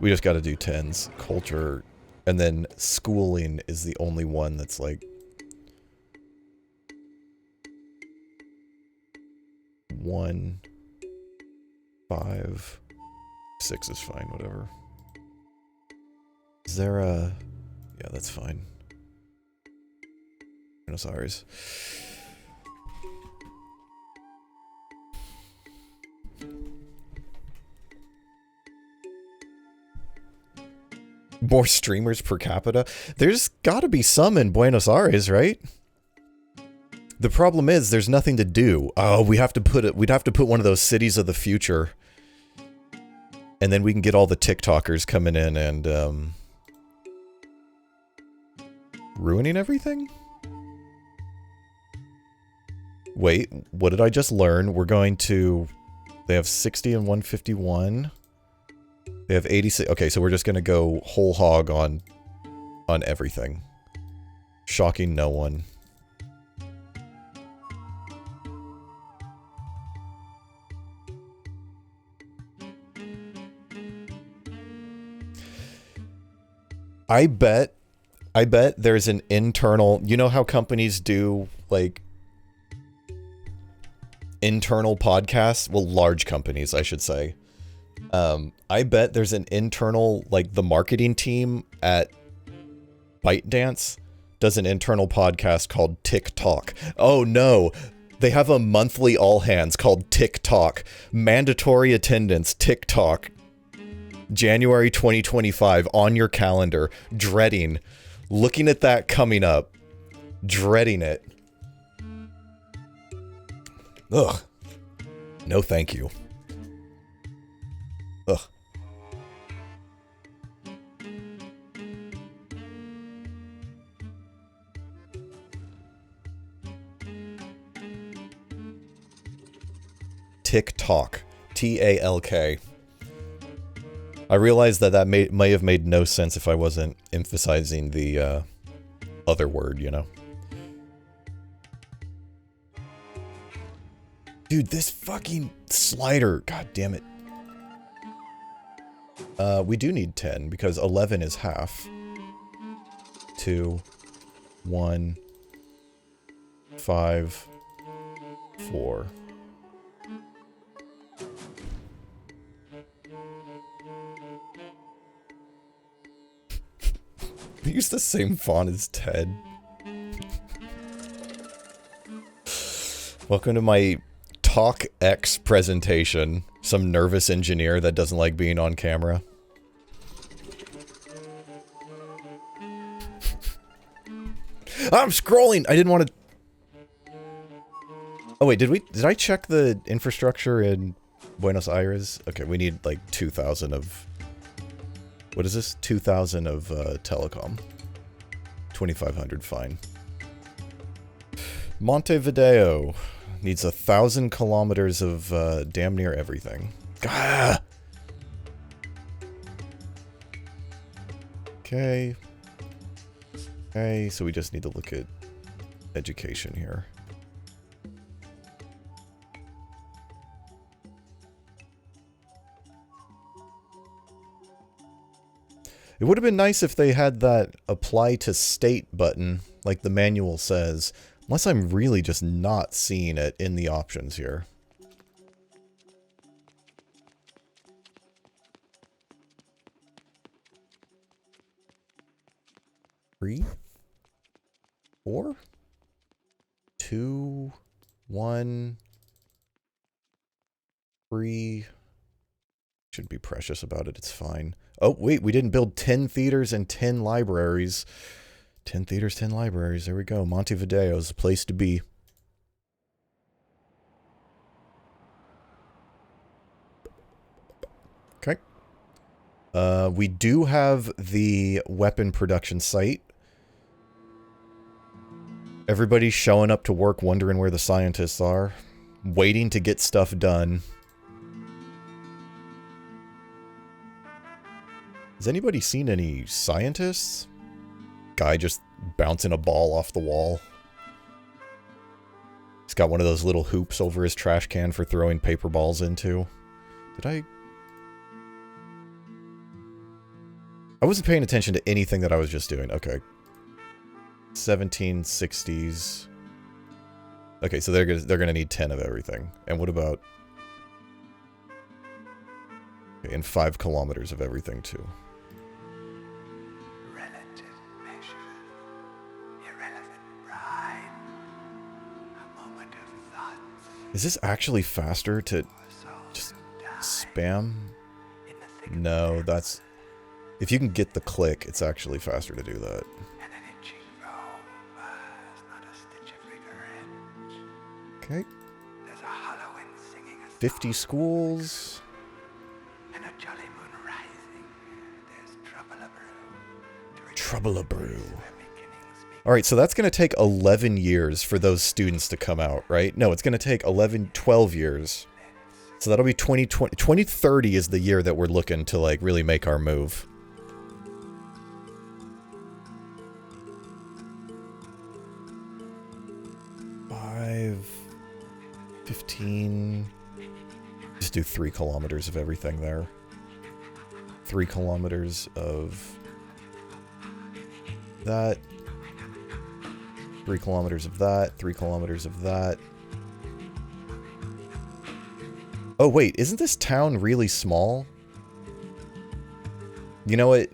We just gotta do 10s. Culture, and then schooling is the only one that's like... 1, 5, 6 is fine, whatever. Is there a... Yeah, that's fine. Buenos Aires. More streamers per capita? There's gotta be some in Buenos Aires, right? The problem is there's nothing to do. Oh, we'd have to put one of those cities of the future. And then we can get all the TikTokers coming in and ruining everything? Wait, what did I just learn? We're going to... They have 60 and 151. They have 86. Okay, so we're just going to go whole hog on everything. Shocking no one. I bet there's an internal... You know how companies do, like... internal podcasts? Well, large companies, I should say. I bet there's an internal, like, the marketing team at ByteDance does an internal podcast called TikTok. Oh no, they have a monthly all hands called TikTok. Mandatory attendance, TikTok. January 2025, on your calendar. Dreading. Looking at that coming up. Dreading it. Ugh. No thank you. Ugh. TikTok. T-A-L-K. I realized that may have made no sense if I wasn't emphasizing the other word, you know? Dude, this fucking slider. God damn it. We do need 10 because 11 is half. 2, 1, 5, 4. They use the same font as Ted. Welcome to my Talk X presentation. Some nervous engineer that doesn't like being on camera. I'm scrolling! I didn't want to... Oh wait, did I check the infrastructure in Buenos Aires? Okay, we need like 2,000 of... What is this? 2,000 of telecom. 2,500, fine. Montevideo needs 1,000 kilometers of damn near everything. Ah! Okay. Okay, so we just need to look at education here. It would have been nice if they had that apply to state button, like the manual says, unless I'm really just not seeing it in the options here. Three, 4, 2, 1, 3. Shouldn't be precious about it, it's fine. Oh, wait, we didn't build 10 theaters and 10 libraries. 10 theaters, 10 libraries, there we go. Montevideo is the place to be. Okay. We do have the weapon production site. Everybody's showing up to work wondering where the scientists are. Waiting to get stuff done. Has anybody seen any scientists? Guy just bouncing a ball off the wall. He's got one of those little hoops over his trash can for throwing paper balls into. I wasn't paying attention to anything that I was just doing. Okay. 1760s. Okay, so they're gonna need 10 of everything. And what about... Okay, and 5 kilometers of everything, too. Is this actually faster to just spam? No, that's... If you can get the click, it's actually faster to do that. And an itching foam buzz, not a stitch of regret. Okay. There's a hollow wind singing a 50 schools. and a jolly moon rising. There's trouble a brew. Trouble a brew. Alright, so that's going to take 11 years for those students to come out, right? No, it's going to take 12 years. So that'll be 2030 is the year that we're looking to, like, really make our move. Five, 15... Just do 3 kilometers of everything there. 3 kilometers of that. 3 kilometers of that. 3 kilometers of that. Oh, wait, isn't this town really small? You know what,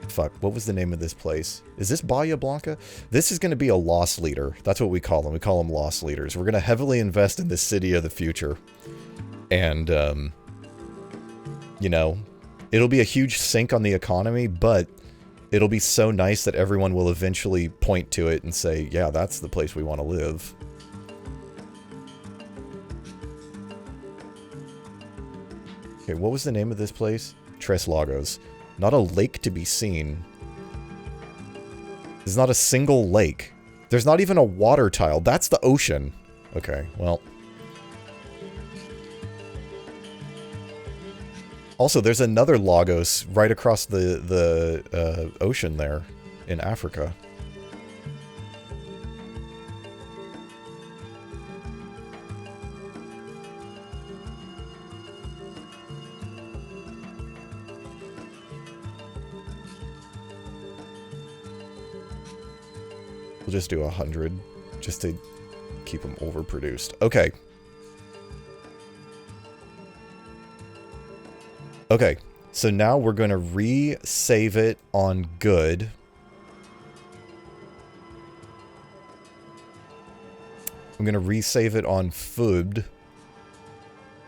fuck, what was the name of this place? Is this Bahia Blanca? This is going to be a loss leader. That's what we call them. We call them loss leaders. We're going to heavily invest in this city of the future. And, you know, it'll be a huge sink on the economy, but it'll be so nice that everyone will eventually point to it and say, yeah, that's the place we want to live. Okay, what was the name of this place? Tres Lagos. Not a lake to be seen. There's not a single lake. There's not even a water tile. That's the ocean. Okay, well. Also, there's another Lagos right across the ocean there in Africa. We'll just do 100, just to keep them overproduced. Okay. Okay, so now we're going to re-save it on good. I'm going to re-save it on food.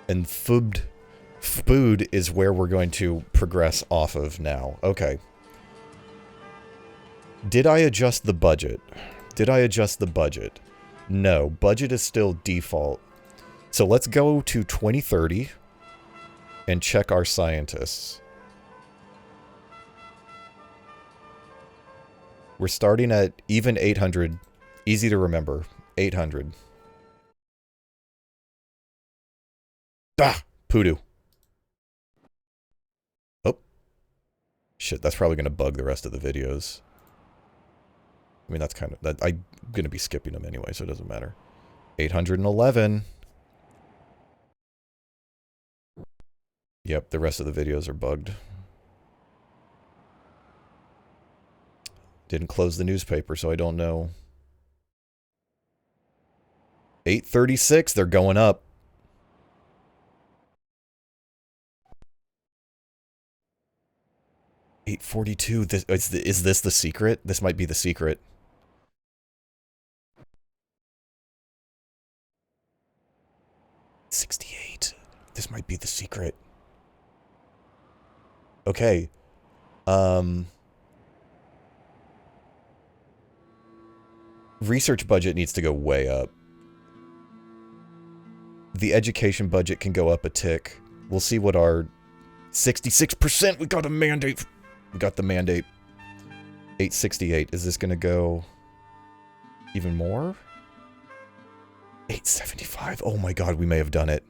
And food is where we're going to progress off of now. Okay. Did I adjust the budget? Did I adjust the budget? No, budget is still default. So let's go to 2030 and check our scientists. We're starting at even 800. Easy to remember. 800. Ah! Poodoo. Oh. Shit, that's probably going to bug the rest of the videos. I mean, that's kind of... I'm going to be skipping them anyway, so it doesn't matter. 811. Yep, the rest of the videos are bugged. Didn't close the newspaper, so I don't know. 836, they're going up. $842, is this the secret? This might be the secret. $68. This might be the secret. Okay. Research budget needs to go way up. The education budget can go up a tick. We'll see what our 66%. We got a mandate. We got the mandate. 868. Is this going to go even more? 875. Oh my god, we may have done it.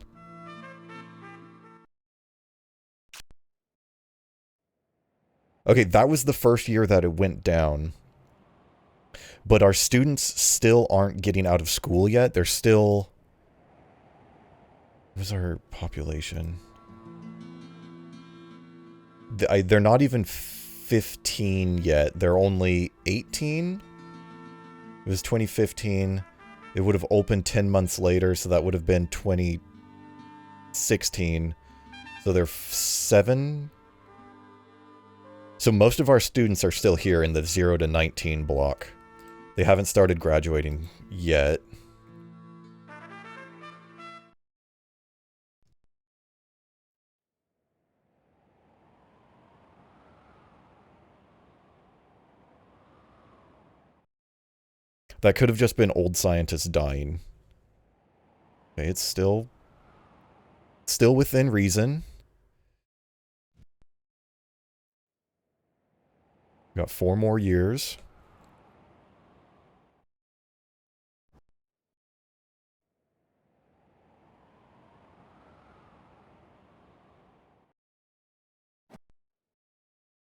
Okay, that was the first year that it went down. But our students still aren't getting out of school yet. They're still... What was our population? They're not even 15 yet. They're only 18. It was 2015. It would have opened 10 months later, so that would have been 2016. So they're 7. So most of our students are still here in the 0 to 19 block. They haven't started graduating yet. That could have just been old scientists dying. Okay, it's still within reason. Got 4 more years.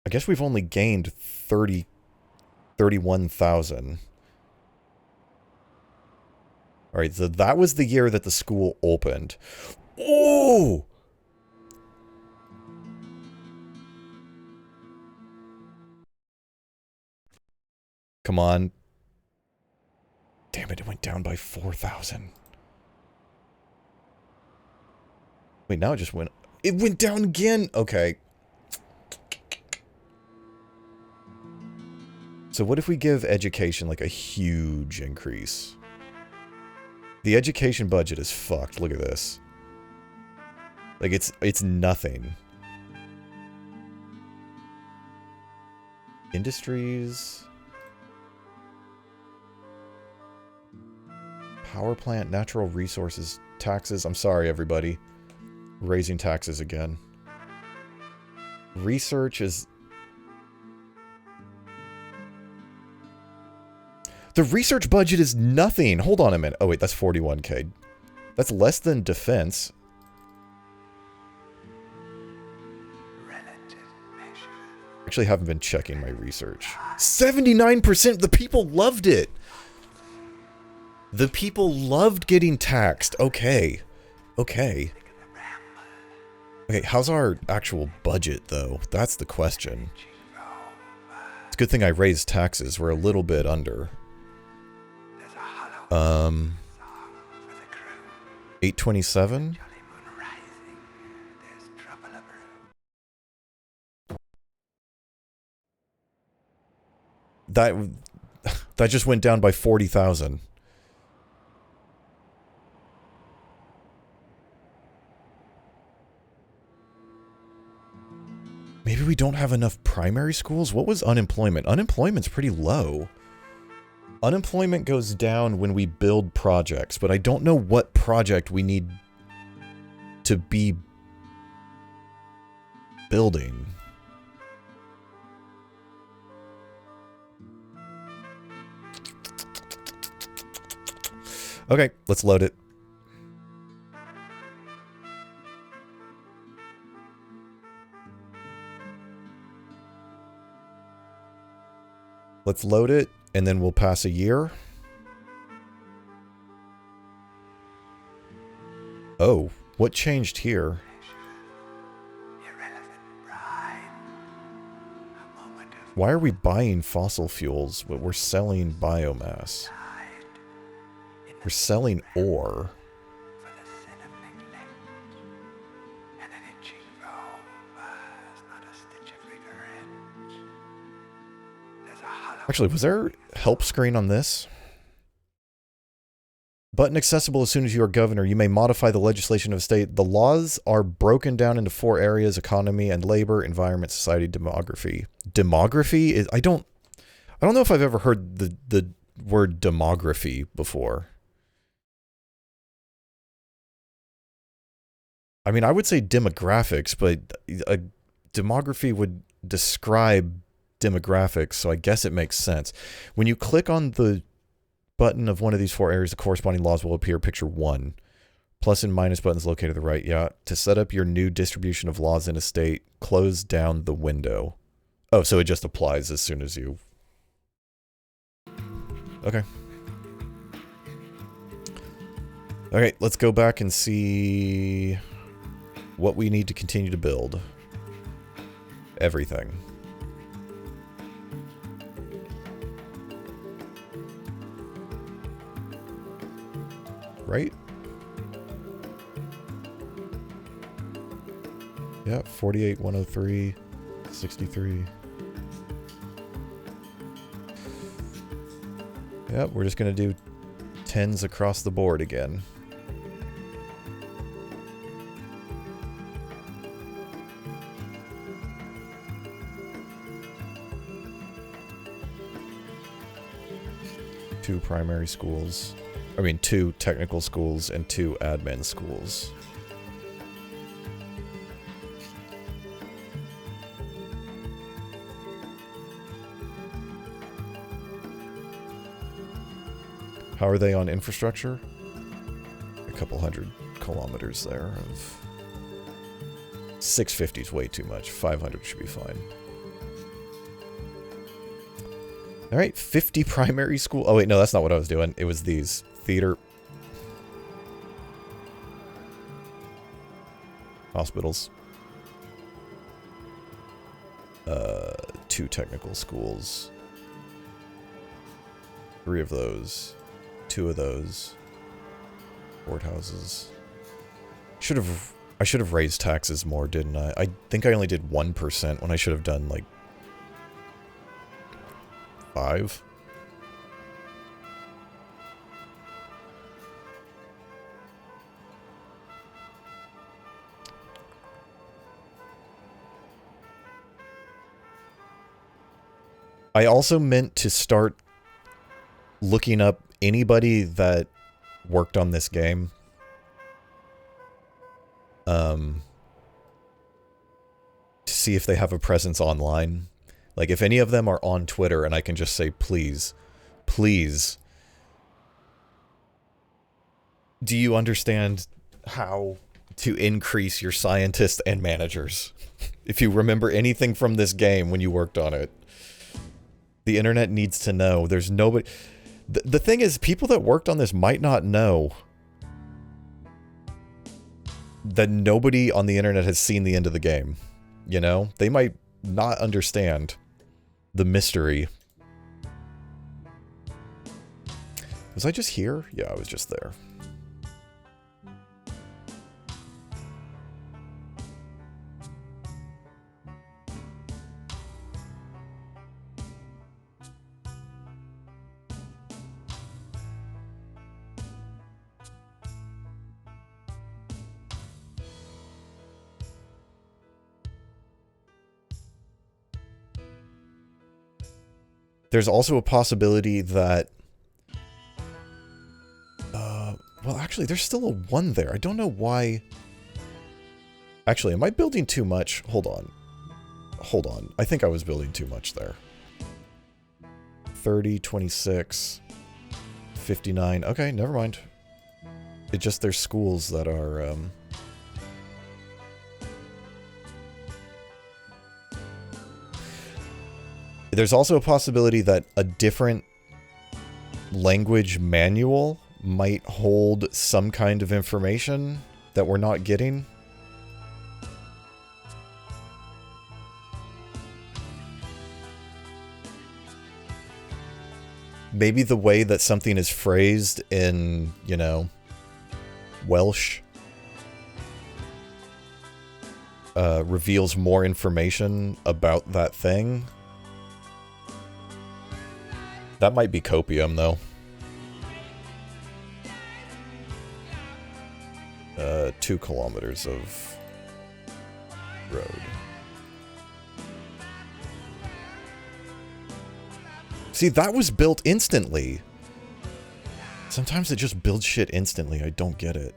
I guess we've only gained 31,000. Alright, so that was the year that the school opened. Oh! Come on. Damn it, it went down by 4,000. Wait, now it just went... It went down again! Okay. So what if we give education like a huge increase? The education budget is fucked. Look at this. Like it's nothing. Industries. Power plant, natural resources, taxes. I'm sorry, everybody. Raising taxes again. Research is... The research budget is nothing. Hold on a minute. Oh, wait, that's 41k. That's less than defense. Actually, haven't been checking my research. 79%! The people loved it! The people loved getting taxed. Okay. Okay. Okay, how's our actual budget, though? That's the question. It's a good thing I raised taxes. We're a little bit under. 827? That just went down by 40,000. Maybe we don't have enough primary schools? What was unemployment? Unemployment's pretty low. Unemployment goes down when we build projects, but I don't know what project we need to be building. Okay, let's load it. Let's load it, and then we'll pass a year. Oh, what changed here? Why are we buying fossil fuels, but we're selling biomass? We're selling ore. Actually, was there a help screen on this? Button accessible as soon as you are governor. You may modify the legislation of a state. The laws are broken down into 4 areas: economy and labor, environment, society, demography. Demography is... I don't know if I've ever heard the word demography before. I mean, I would say demographics, but a demography would describe demographics, so I guess it makes sense. When you click on the button of one of these 4 areas, the corresponding laws will appear. Picture 1. Plus and minus buttons located to the right. Yeah. To set up your new distribution of laws in a state, close down the window. Oh, so it just applies as soon as you... Okay. Okay, let's go back and see what we need to continue to build. Everything. Right? Yeah, 48, 103, 63. Yeah, we're just going to do 10s across the board again. 2 primary schools. I mean, 2 technical schools and 2 admin schools. How are they on infrastructure? A couple hundred kilometers there of... 650 is way too much. 500 should be fine. Alright, 50 primary school... Oh wait, no, that's not what I was doing. It was these. Theater. Hospitals. 2 technical schools. 3 of those. 2 of those. Courthouses. I should have raised taxes more, didn't I? I think I only did 1% when I should have done, like, 5. I also meant to start looking up anybody that worked on this game. To see if they have a presence online. Like, if any of them are on Twitter and I can just say, please, please, do you understand how to increase your scientists and managers? If you remember anything from this game when you worked on it. The internet needs to know. There's nobody... The thing is, people that worked on this might not know that nobody on the internet has seen the end of the game. You know? They might not understand the mystery. Was I just here? Yeah, I was just there. There's also a possibility that... well, actually, there's still a 1 there. I don't know why... Actually, am I building too much? Hold on. Hold on. I think I was building too much there. 30, 26, 59. Okay, never mind. It's just there's schools that are... There's also a possibility that a different language manual might hold some kind of information that we're not getting. Maybe the way that something is phrased in, you know, Welsh reveals more information about that thing. That might be copium, though. 2 kilometers of road. See, that was built instantly. Sometimes it just builds shit instantly. I don't get it.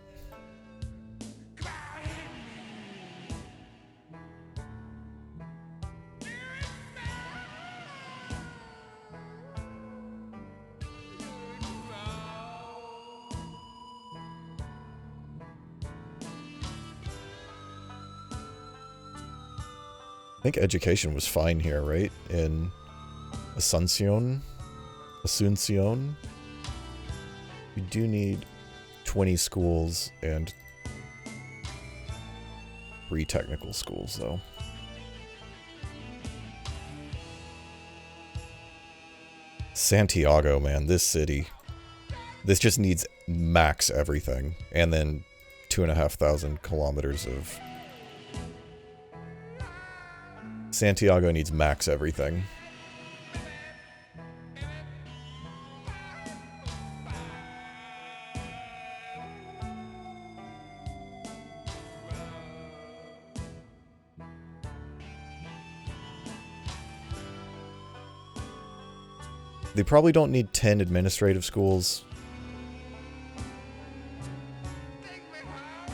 I think education was fine here, right? In Asuncion? We do need 20 schools and 3 technical schools, though. Santiago, man, this city. This just needs max everything. And then 2,500 kilometers of... Santiago needs max everything. They probably don't need 10 administrative schools.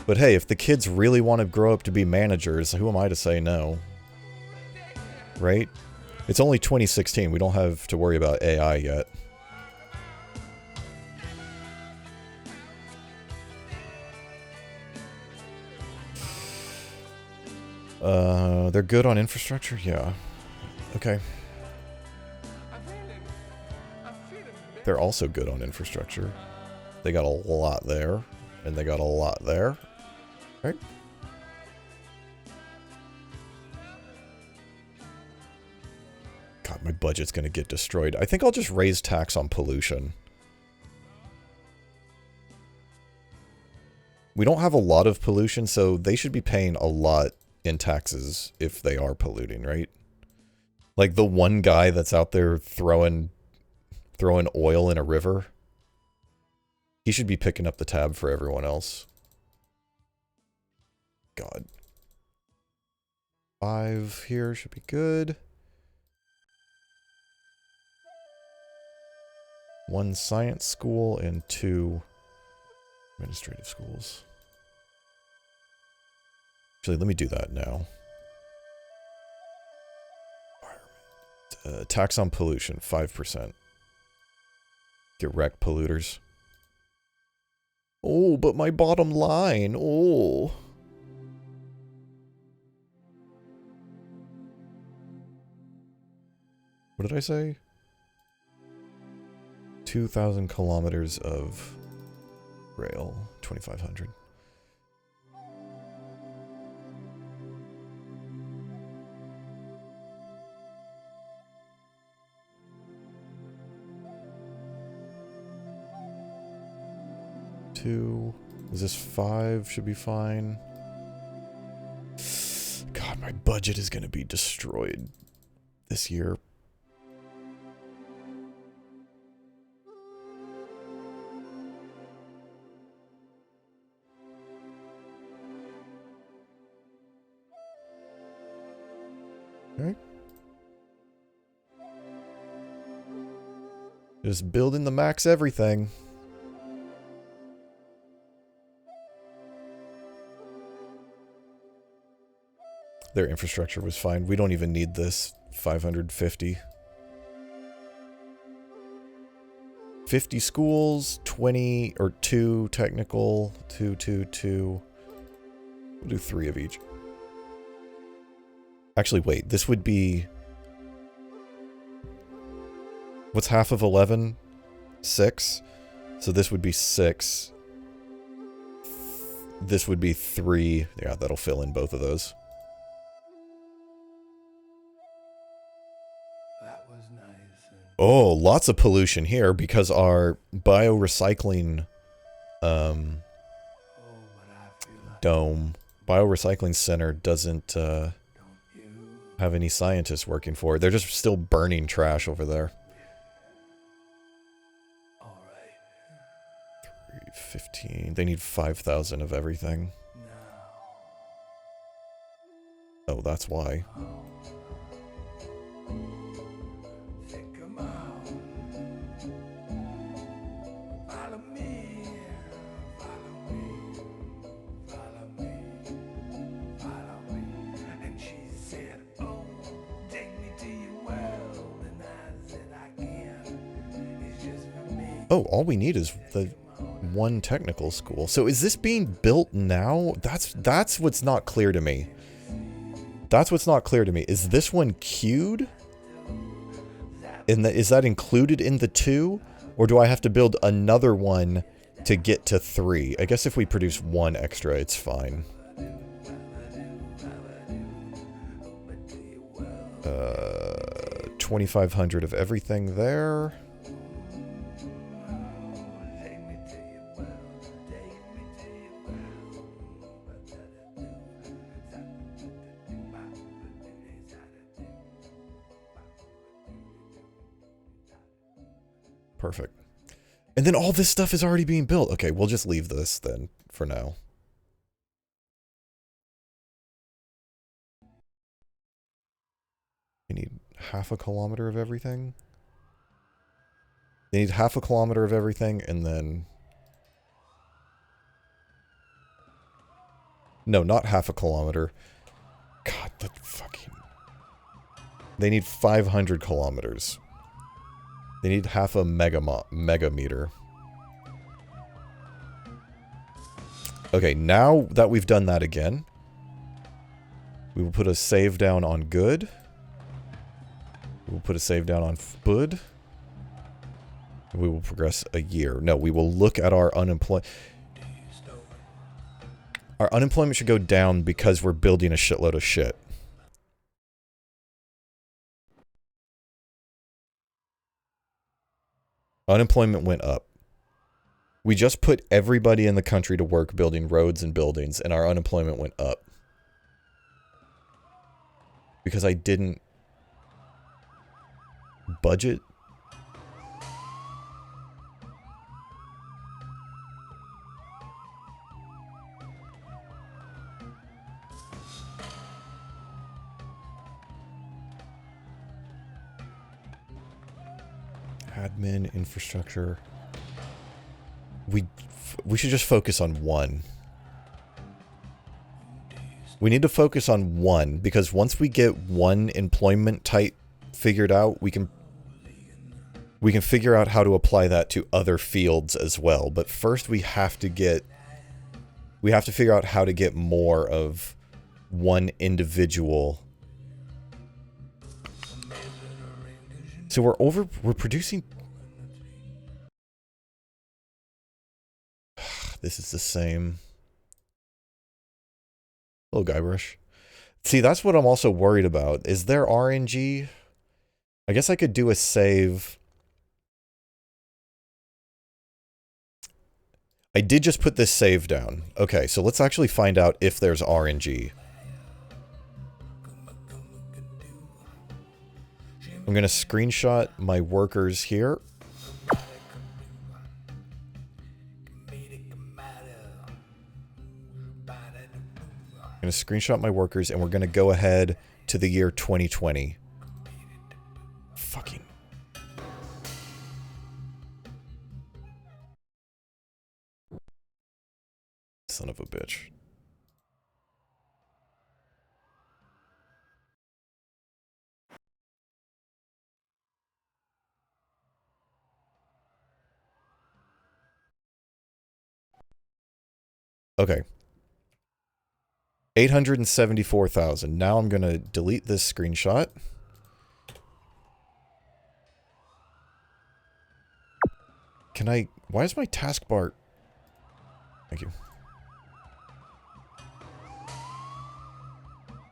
But hey, if the kids really want to grow up to be managers, who am I to say no? Right? It's only 2016. We don't have to worry about AI yet. They're good on infrastructure? Yeah. Okay. They're also good on infrastructure. They got a lot there, and they got a lot there. Right? God, my budget's gonna get destroyed. I think I'll just raise tax on pollution. We don't have a lot of pollution, so they should be paying a lot in taxes if they are polluting, right? Like the one guy that's out there throwing oil in a river, he should be picking up the tab for everyone else. God. 5 here should be good. 1 science school and 2 administrative schools. Actually, let me do that now. Tax on pollution, 5%. Get wrecked, polluters. Oh, but my bottom line. Oh. What did I say? 2,000 kilometers of rail, 2,500. Is this 5? Should be fine. God, my budget is going to be destroyed this year. Okay. Just building the max everything. Their infrastructure was fine. We don't even need this. 550. 50 schools, 20 or 2 technical, 2, 2, 2. We'll do 3 of each. Actually, wait, this would be... What's half of 11? 6. So this would be 6. This would be 3. Yeah, that'll fill in both of those. That was nice. Oh, lots of pollution here because our biorecycling biorecycling center doesn't have any scientists working for it. They're just still burning trash over there. All right. 315. They need 5,000 of everything. Now. Oh, that's why. Think 'em out. Follow me. Follow me. Follow me. Follow me. And she said, oh, take me to your world. And I said, I can. It's just for me. Oh, all we need is the 1 technical school. So is this being built now? That's what's not clear to me. That's what's not clear to me. Is this one queued? Is that included in the 2? Or do I have to build another one to get to 3? I guess if we produce 1 extra, it's fine. 2,500 of everything there. Perfect. And then all this stuff is already being built. Okay, we'll just leave this then for now. We need half a kilometer of everything. They need half a kilometer of everything, and then... No, not half a kilometer. God, that fucking... They need 500 kilometers. They need half a megameter. Okay, now that we've done that again, we will put a save down on good. We will put a save down on bud. We will progress a year. No, we will look at our unemployment. Our unemployment should go down because we're building a shitload of shit. Unemployment went up. We just put everybody in the country to work building roads and buildings, and our unemployment went up. Because I didn't budget. Admin, infrastructure. We should just focus on one. We need to focus on one, because once we get one employment type figured out, we can figure out how to apply that to other fields as well. But first we have to figure out how to get more of one individual. So we're producing. This is the same. Hello, Guybrush. See, that's what I'm also worried about. Is there RNG? I guess I could do a save. I did just put this save down. Okay, so let's actually find out if there's RNG. I'm going to screenshot my workers here. I'm going to screenshot my workers, and we're going to go ahead to the year 2020. Fucking... Son of a bitch. Okay. 874,000. Now I'm going to delete this screenshot. Can I... Why is my taskbar... Thank you.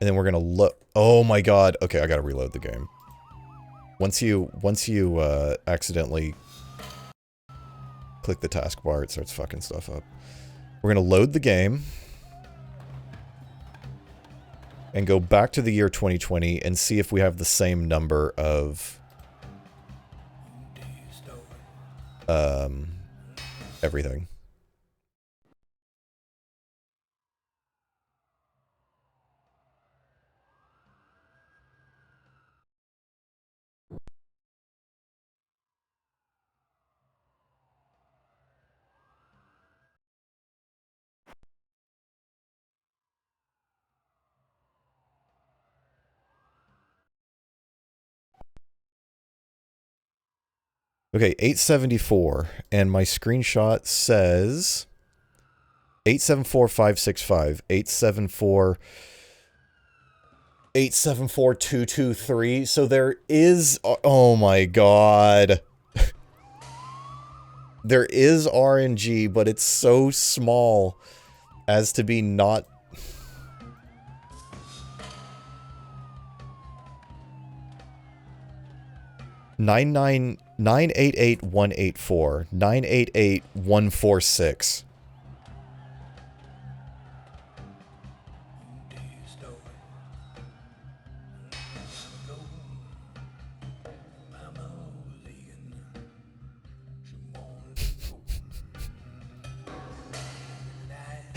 And then we're going to look... Oh my god. Okay, I got to reload the game. Once you accidentally click the taskbar, it starts fucking stuff up. We're going to load the game. And go back to the year 2020 and see if we have the same number of... everything. Okay, 874, and my screenshot says 874565, 874,223. So there is, oh my god. There is RNG, but it's so small as to be not... Nine 988184, 988146.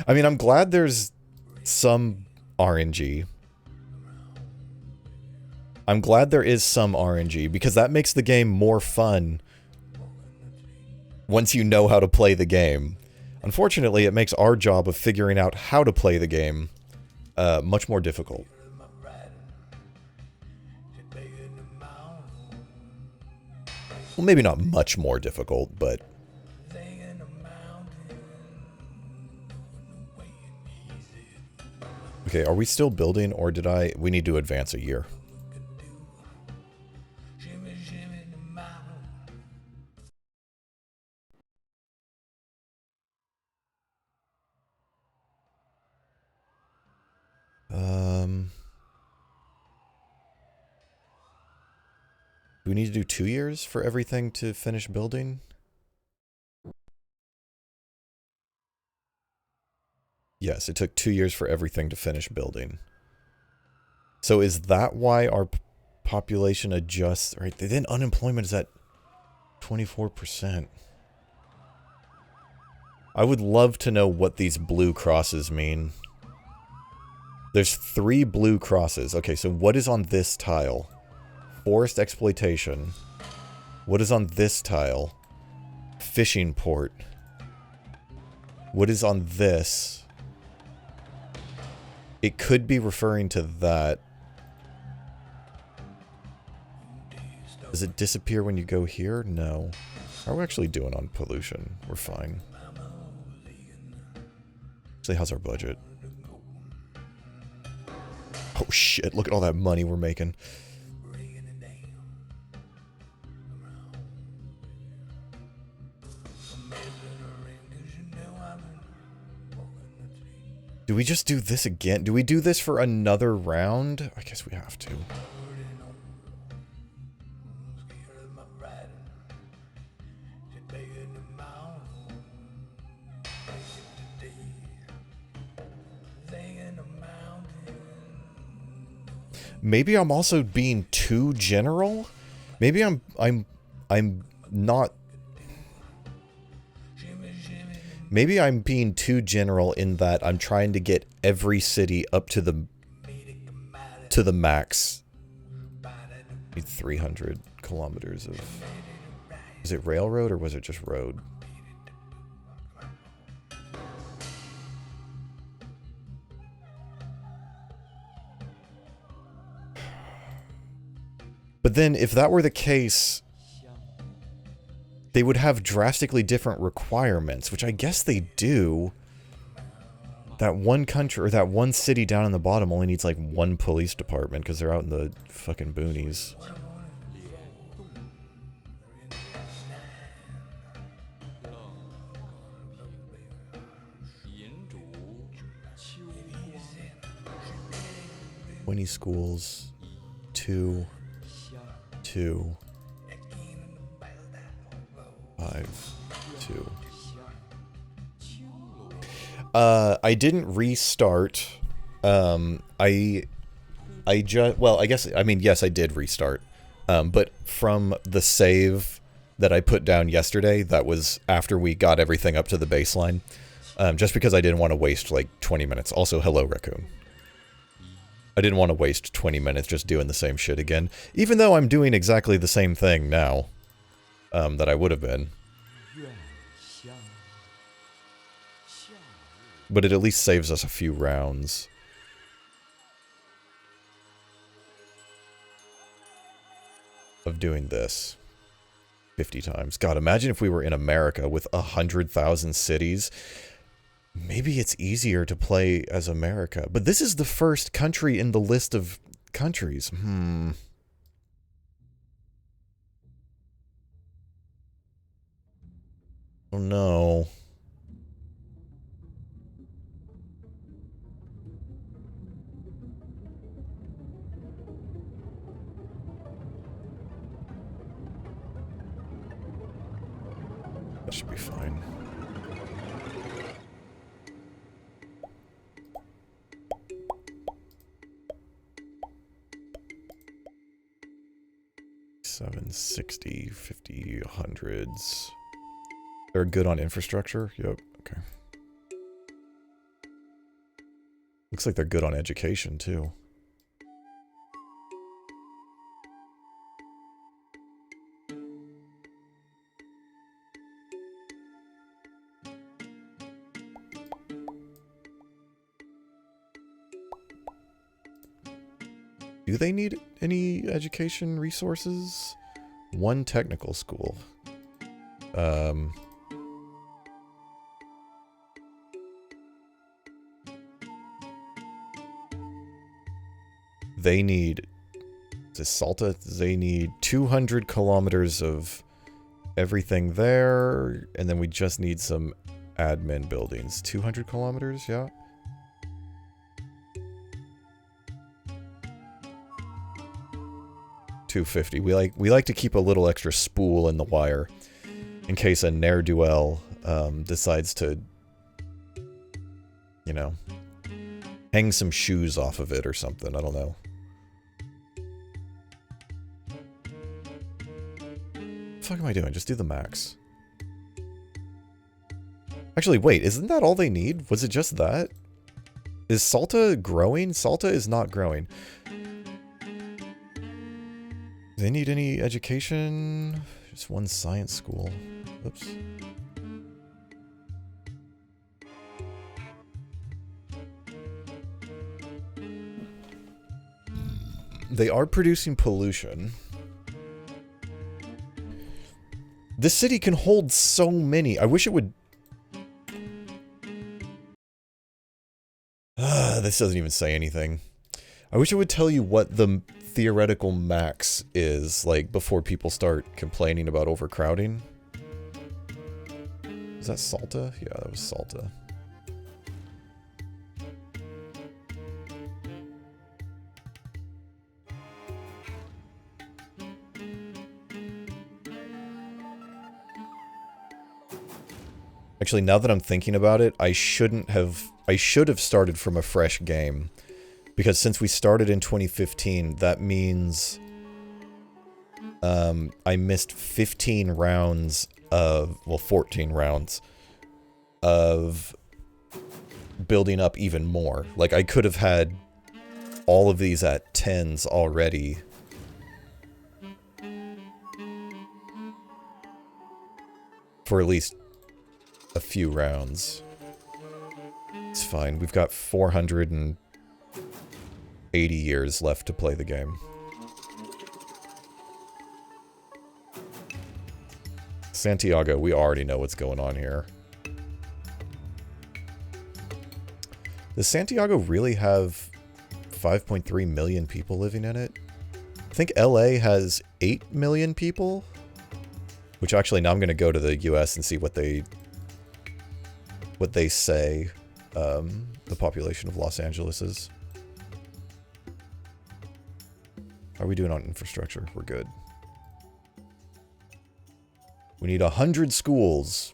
I mean, I'm glad there's some RNG. I'm glad there is some RNG, because that makes the game more fun once you know how to play the game. Unfortunately, it makes our job of figuring out how to play the game much more difficult. Well, maybe not much more difficult, but... Okay, are we still building, or did I... We need to advance a year. Do we need to do 2 years for everything to finish building? Yes, it took 2 years for everything to finish building. So is that why our population adjusts? Right, then unemployment is at 24%. I would love to know what these blue crosses mean. There's 3 blue crosses. Okay, so what is on this tile? Forest exploitation. What is on this tile? Fishing port. What is on this? It could be referring to that. Does it disappear when you go here? No. How are we actually doing on pollution? We're fine. Actually, how's our budget? Oh shit, look at all that money we're making. Do we just do this again? Do we do this for another round? I guess we have to. Maybe I'm also being too general? Maybe I'm not... Maybe I'm being too general in that I'm trying to get every city up to the max. 300 kilometers of... Is it railroad or was it just road? But then if that were the case, they would have drastically different requirements, which I guess they do. That one country, or that one city down in the bottom only needs like 1 police department because they're out in the fucking boonies. Twenty schools, 2, 5, 2. I didn't restart. I just, well, I guess, I mean, yes, I did restart. But from the save that I put down yesterday, that was after we got everything up to the baseline. Just because I didn't want to waste like 20 minutes. Also, hello, Raccoon. I didn't want to waste 20 minutes just doing the same shit again. Even though I'm doing exactly the same thing now. That I would have been. But it at least saves us a few rounds. Of doing this 50 times. God, imagine if we were in America with 100,000 cities. Maybe it's easier to play as America. But this is the first country in the list of countries. Oh no. That should be fine. $760, $50, $100s. They're good on infrastructure? Yep, okay. Looks like they're good on education, too. Do they need any education resources? One technical school. They need... Is this Salta? They need 200 kilometers of everything there, and then we just need some admin buildings. 200 kilometers, yeah. $250. We like to keep a little extra spool in the wire in case a ne'er-do-well decides to, you know, hang some shoes off of it or something. I don't know. What the fuck am I doing? Just do the max. Actually, wait, isn't that all they need? Was it just that? Is Salta growing? Salta is not growing. Do they need any education? Just one science school. Oops. They are producing pollution. This city can hold so many. I wish it would... This doesn't even say anything. I wish it would tell you what the theoretical max is, like, before people start complaining about overcrowding. Is that Salta? Yeah, that was Salta. Actually, now that I'm thinking about it, I should have started from a fresh game. Because since we started in 2015, that means I missed 15 rounds of, well, 14 rounds of building up even more. Like, I could have had all of these at 10s already. For at least a few rounds. It's fine. We've got 480 years left to play the game. Santiago, we already know what's going on here. Does Santiago really have 5.3 million people living in it? I think LA has 8 million people. Which actually, now I'm going to go to the US and see what they say the population of Los Angeles is. How are we doing on infrastructure? We're good. We need 100 schools.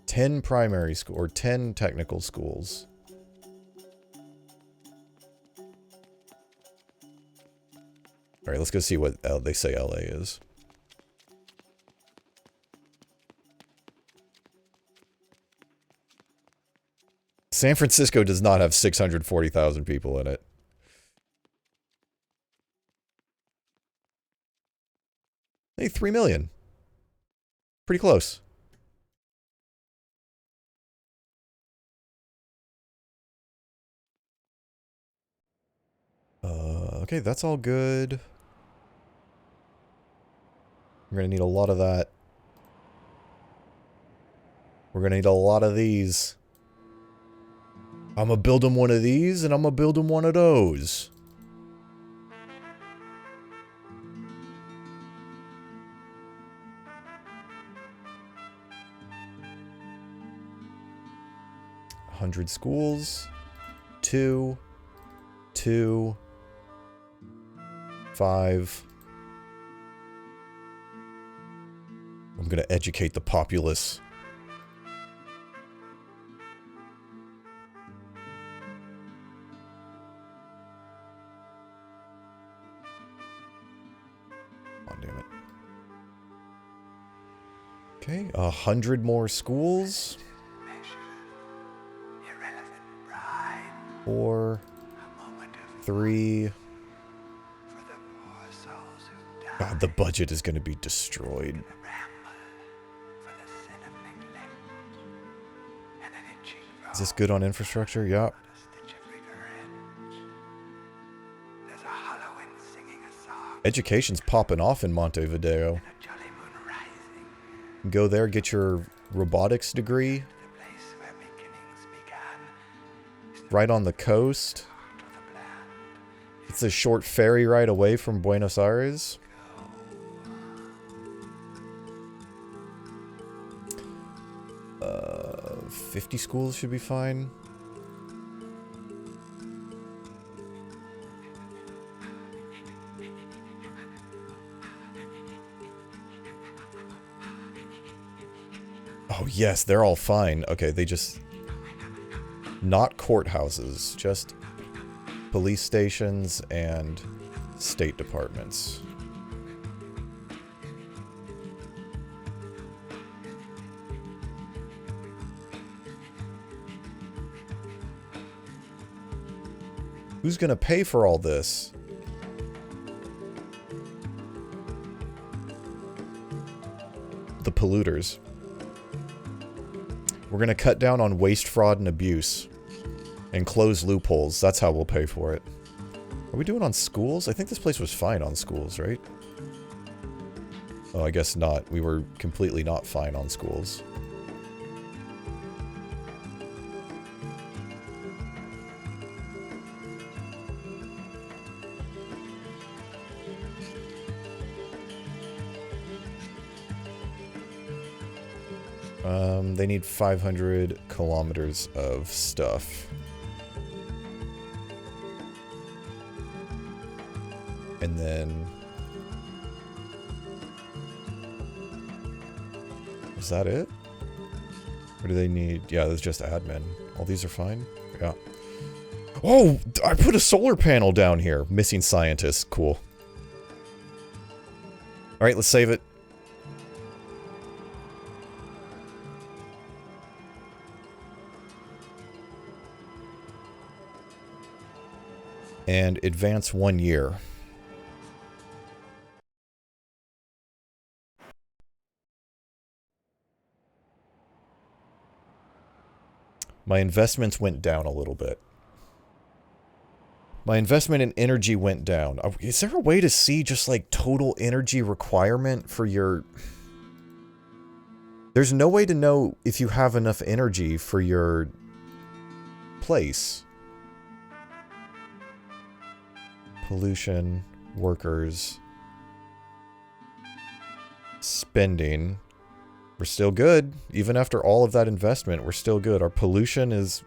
10 primary school or 10 technical schools. All right, let's go see what they say LA is. San Francisco does not have 640,000 people in it. Hey, 3 million. Pretty close. Okay, that's all good. We're gonna need a lot of that. We're gonna need a lot of these. I'm gonna build him one of these, and I'm gonna build him one of those. $100 schools. 2. 5. I'm gonna educate the populace. Damn it. Okay, 100 more schools. 4, 3. God, the budget is going to be destroyed. Is this good on infrastructure? Yep. Education's popping off in Montevideo. Go there, get your robotics degree. Right on the coast. It's a short ferry ride away from Buenos Aires. 50 schools should be fine. Oh yes, they're all fine. Okay, they just... Not courthouses, just police stations and state departments. Who's gonna pay for all this? The polluters. We're gonna cut down on waste, fraud, and abuse. And close loopholes. That's how we'll pay for it. Are we doing on schools? I think this place was fine on schools, right? Oh, I guess not. We were completely not fine on schools. They need 500 kilometers of stuff. And then... Is that it? Or do they need... Yeah, that's just admin. All these are fine? Yeah. Oh! I put a solar panel down here. Missing scientist. Cool. Alright, let's save it. And advance 1 year. My investments went down a little bit. My investment in energy went down. Is there a way to see just like total energy requirement for your... There's no way to know if you have enough energy for your place. Pollution, workers, spending. We're still good. Even after all of that investment, we're still good. Our pollution is...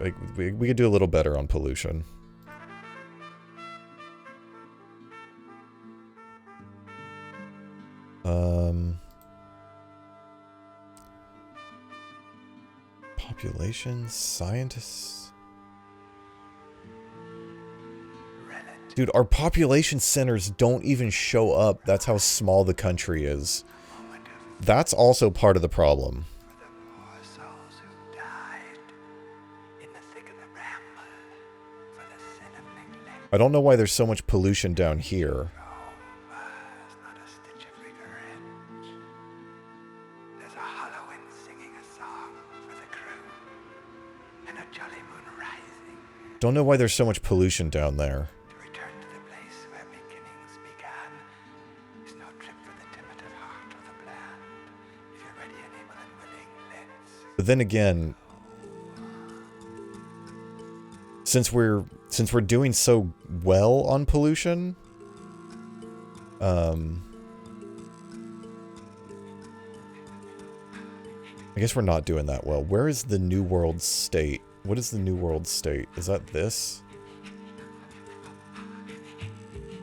Like, we could do a little better on pollution. Population, scientists... Dude, our population centers don't even show up. That's how small the country is. That's also part of the problem. I don't know why there's so much pollution down here. Don't know why there's so much pollution down there. But then again, since we're doing so well on pollution, I guess we're not doing that well. Where is the New World State? What is the New World State? Is that this?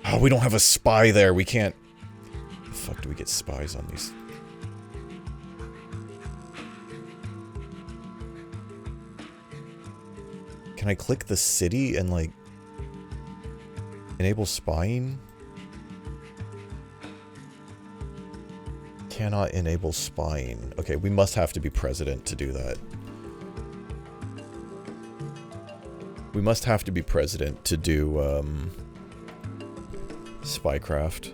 Oh, we don't have a spy there. We can't... How the fuck do we get spies on these? Can I click the city and, like, enable spying? Cannot enable spying. Okay, we must have to be president to do that. We must have to be president to do, spycraft.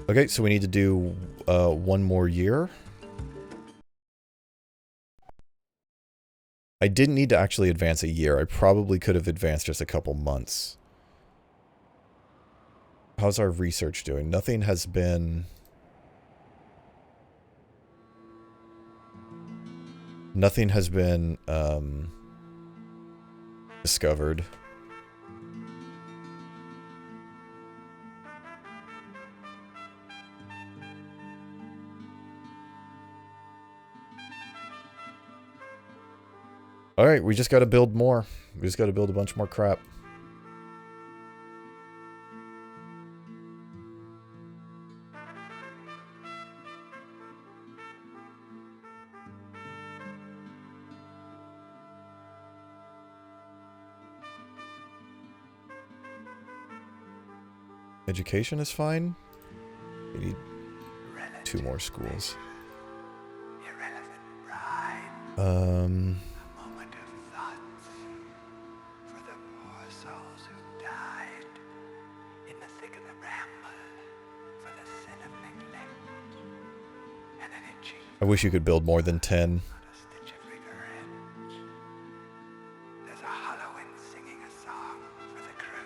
Okay, so we need to do, 1 more year. I didn't need to actually advance a year. I probably could have advanced just a couple months. How's our research doing? Nothing has been... Nothing has been, discovered. Alright, we just gotta build more. We just gotta build a bunch more crap. Education is fine. We need 2 more schools. I wish you could build more than 10. There's a hollow wind singing a song for the crew,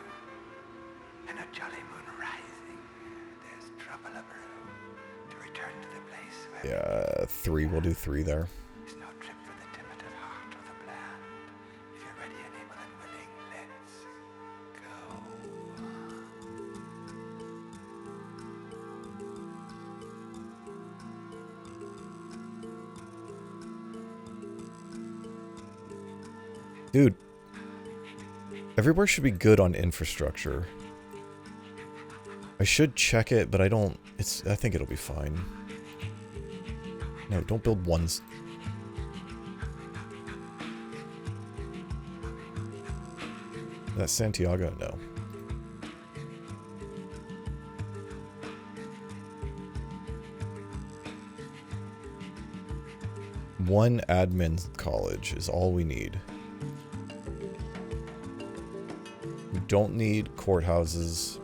and a jolly moon rising. There's trouble a brew to return to the place where Yeah, 3. We'll do 3 there. there's no trip for the timid heart or the bland. If you're ready and able and willing, let's Dude, everywhere should be good on infrastructure. I should check it, but I don't... I think it'll be fine. No, don't build ones. That's Santiago? No. One admin college is all we need. We don't need courthouses.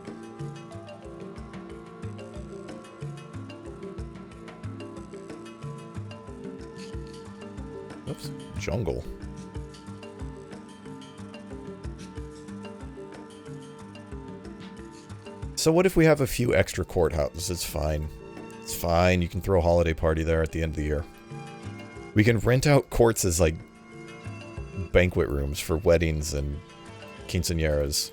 Oops, jungle. So what if we have a few extra courthouses? It's fine. It's fine. You can throw a holiday party there at the end of the year. We can rent out courts as, like, banquet rooms for weddings and quinceañeras.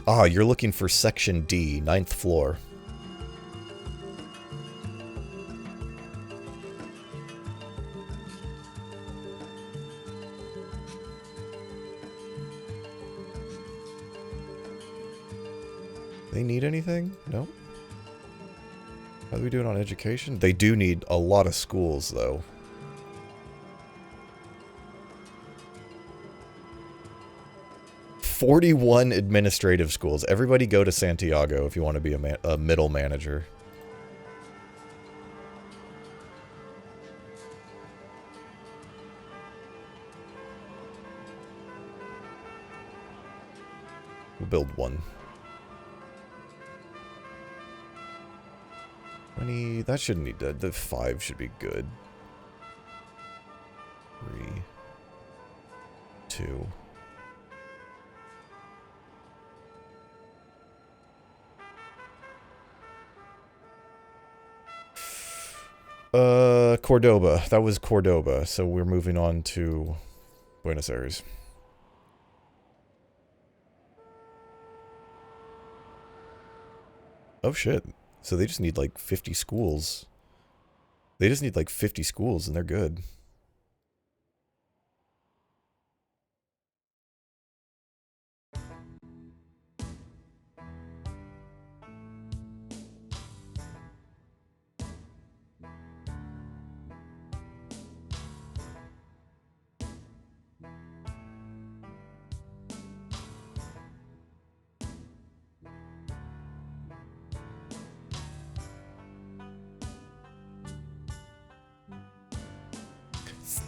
Ah, you're looking for Section D, 9th floor. They need anything? No? How do we do it on education? They do need a lot of schools, though. "41 administrative schools. Everybody go to Santiago if you want to be a middle manager. We'll build one. 20, that shouldn't need to, the 5 should be good. 3, 2. Cordoba. That was Cordoba, so we're moving on to Buenos Aires. Oh shit. So they just need like 50 schools. They just need like 50 schools and they're good.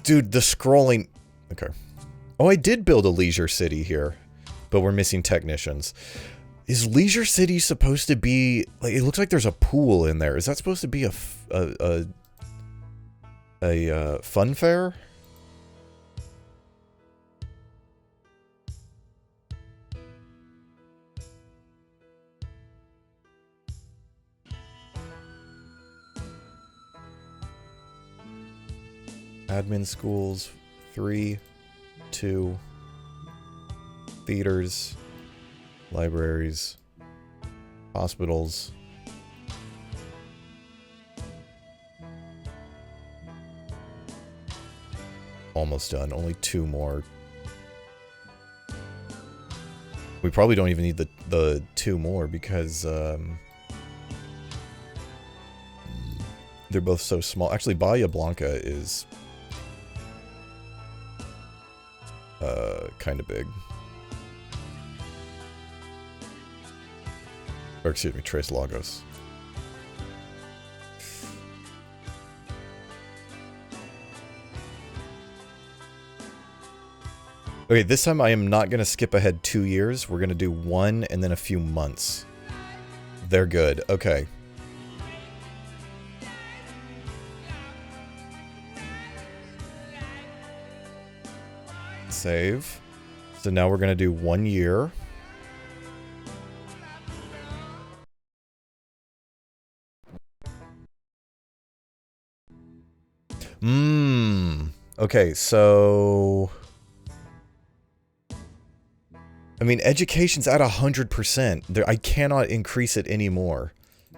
Dude, the scrolling... Okay. Oh, I did build a leisure city here. but we're missing technicians. Is Leisure City supposed to be like? It looks like there's a pool in there. Is that supposed to be a fun fair? Admin schools, 3, 2, theaters, libraries, hospitals. Almost done. Only 2 more. We probably don't even need the 2 more because they're both so small. Actually, Bahia Blanca is kind of big. Or excuse me, Tres Lagos. Okay, this time I am not going to skip ahead 2 years. We're going to do 1 and then a few months. They're good. Okay. Save. So now we're going to do 1 year. Okay, so... I mean, education's at 100%. I cannot increase it anymore.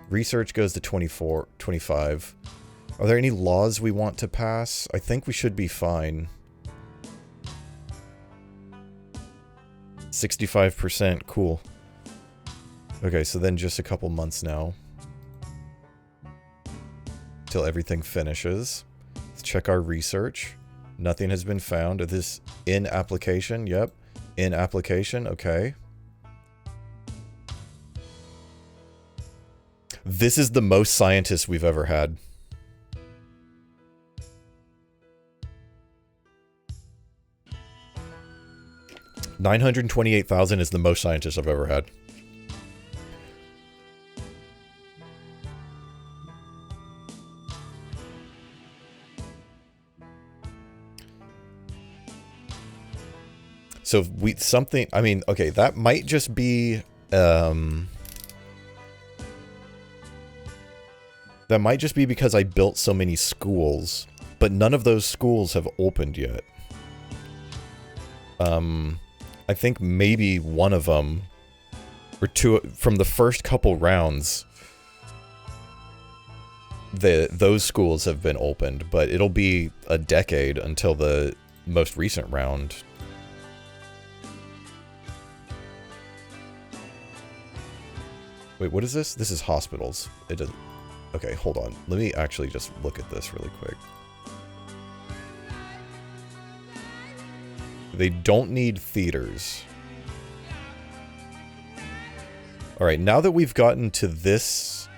Research goes to 24, 25. Are there any laws we want to pass? I think we should be fine. 65%, cool. Okay, so then just a couple months now. Till everything finishes. Let's check our research. Nothing has been found. Is this in application? Yep. In application, okay. This is the most scientists we've ever had. $928,000 is the most scientists I've ever had. So I mean, okay, that might just be, that might just be because I built so many schools, but none of those schools have opened yet. I think maybe one of them, or 2, from the first couple rounds, those schools have been opened, but it'll be a decade until the most recent round. Wait, what is this? This is hospitals. It doesn't... Okay, hold on. Let me actually just look at this really quick. They don't need theaters. Alright, now that we've gotten to this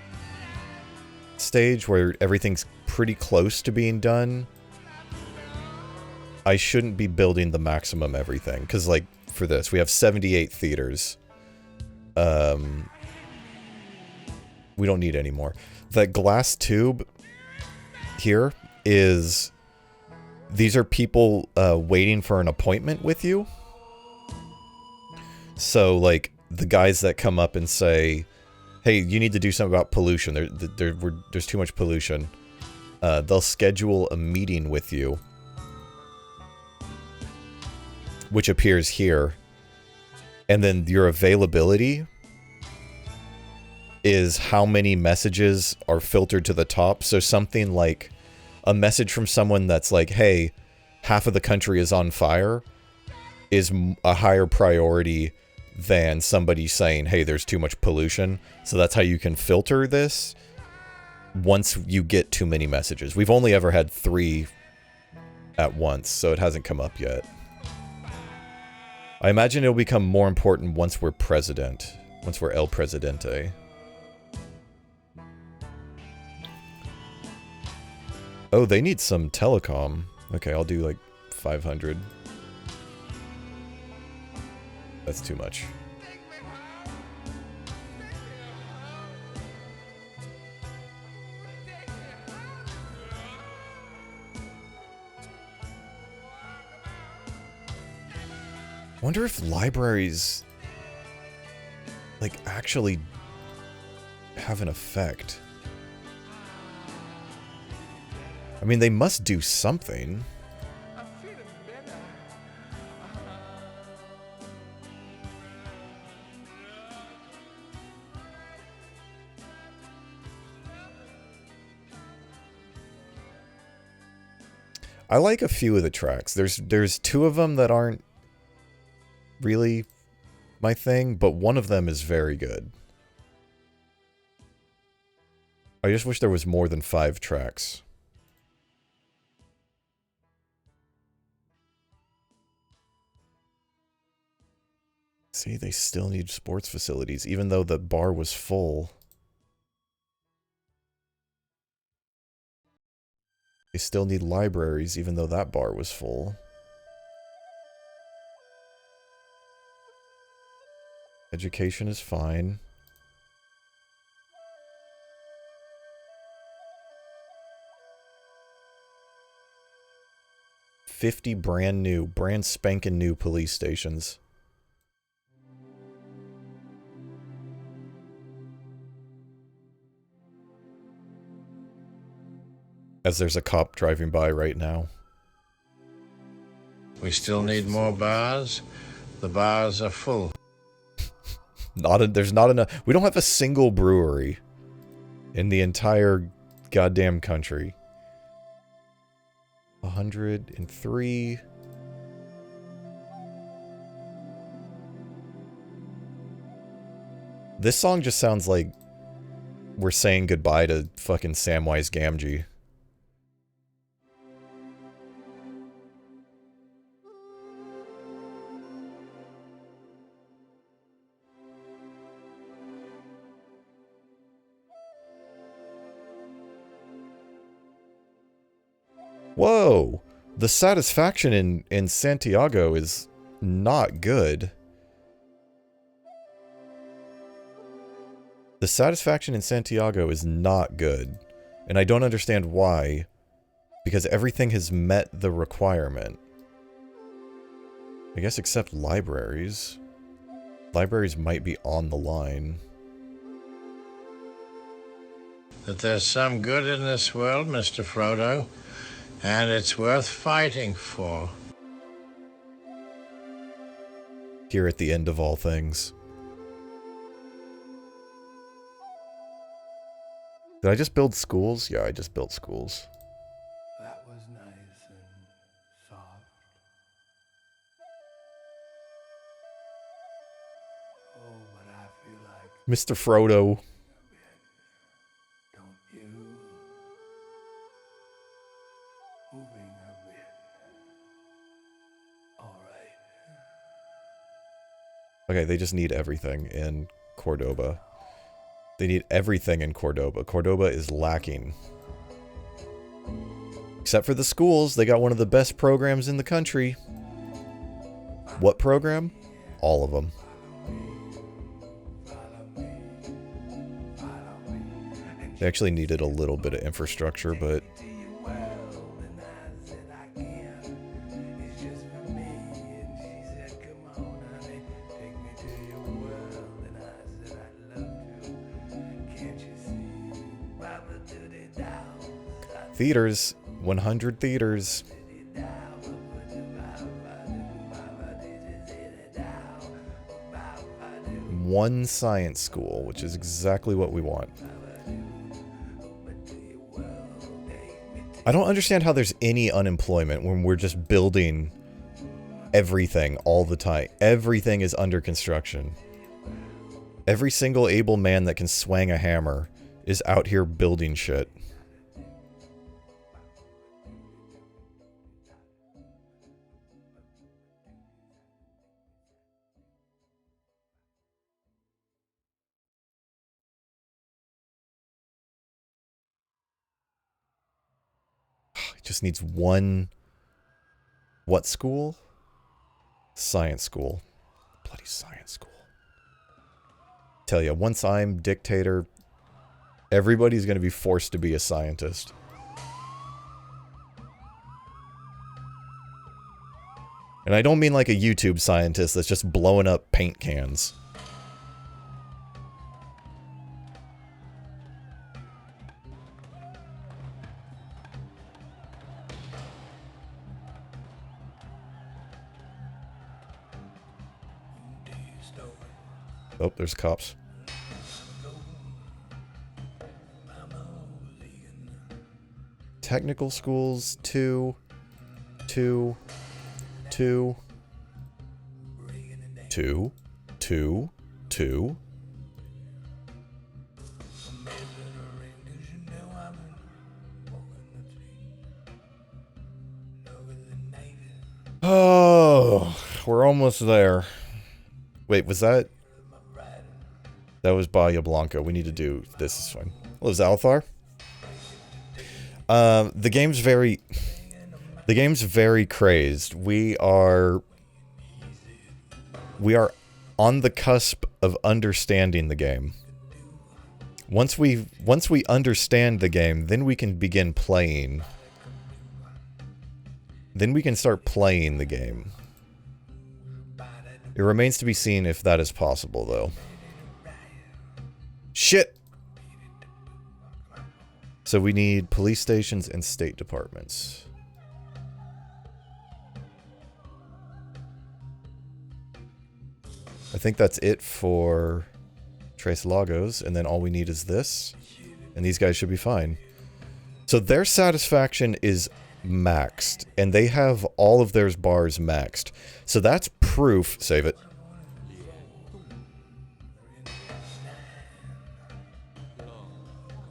stage where everything's pretty close to being done, I shouldn't be building the maximum everything. Because, like, for this, we have 78 theaters. We don't need any more. The glass tube here is... These are people waiting for an appointment with you. So, like, the guys that come up and say, hey, you need to do something about pollution. There's too much pollution. They'll schedule a meeting with you. Which appears here. And then your availability is how many messages are filtered to the top. So something like a message from someone that's like, hey, half of the country is on fire is a higher priority than somebody saying, hey, there's too much pollution. So that's how you can filter this once you get too many messages. We've only ever had 3 at once, so it hasn't come up yet. I imagine it'll become more important once we're president. Once we're El Presidente. Oh, they need some telecom. Okay, I'll do like 500. That's too much. Wonder if libraries, like, actually have an effect. I mean, they must do something. I like a few of the tracks. There's two of them that aren't really my thing, but one of them is very good. I just wish there was more than 5 tracks. See, they still need sports facilities, even though the bar was full. They still need libraries, even though that bar was full. Education is fine. $50 brand spanking new police stations. As there's a cop driving by right now. We still need more bars. The bars are full. There's not enough. We don't have a single brewery in the entire goddamn country. 103. This song just sounds like we're saying goodbye to fucking Samwise Gamgee. Whoa! The satisfaction in Santiago is not good. The satisfaction in Santiago is not good. And I don't understand why. Because everything has met the requirement. I guess except libraries. Libraries might be on the line. That there's some good in this world, Mr. Frodo. And it's worth fighting for. Here at the end of all things. Did I just build schools? Yeah, I just built schools. That was nice and soft. Oh, but I feel like Mr. Frodo. don't you? Moving a bit. All right. Okay, they just need everything in Cordoba. They need everything in Cordoba. Cordoba is lacking. Except for the schools, they got one of the best programs in the country. What program? All of them. They actually needed a little bit of infrastructure, but... Theaters. 100 theaters. One science school, which is exactly what we want. I don't understand how there's any unemployment when we're just building everything all the time. Everything is under construction. Every single able man that can swing a hammer is out here building shit. It just needs one... What school? Science school. Bloody bloody science school. Tell you, once I'm dictator, everybody's going to be forced to be a scientist. And I don't mean like a YouTube scientist that's just blowing up paint cans. Oh, there's cops. Technical schools, 2. Oh, we're almost there. Wait, was that? That was Bahia Blanca. We need to do this. Is fine. Hello, Zalthar. The game's very crazed. We are on the cusp of understanding the game. Once we understand the game, then we can begin playing. Then we can start playing the game. It remains to be seen if that is possible, though. Shit! So we need police stations and state departments. I think that's it for Tres Lagos, and then all we need is this, and these guys should be fine. So their satisfaction is maxed, and they have all of their bars maxed. So that's proof. Save it.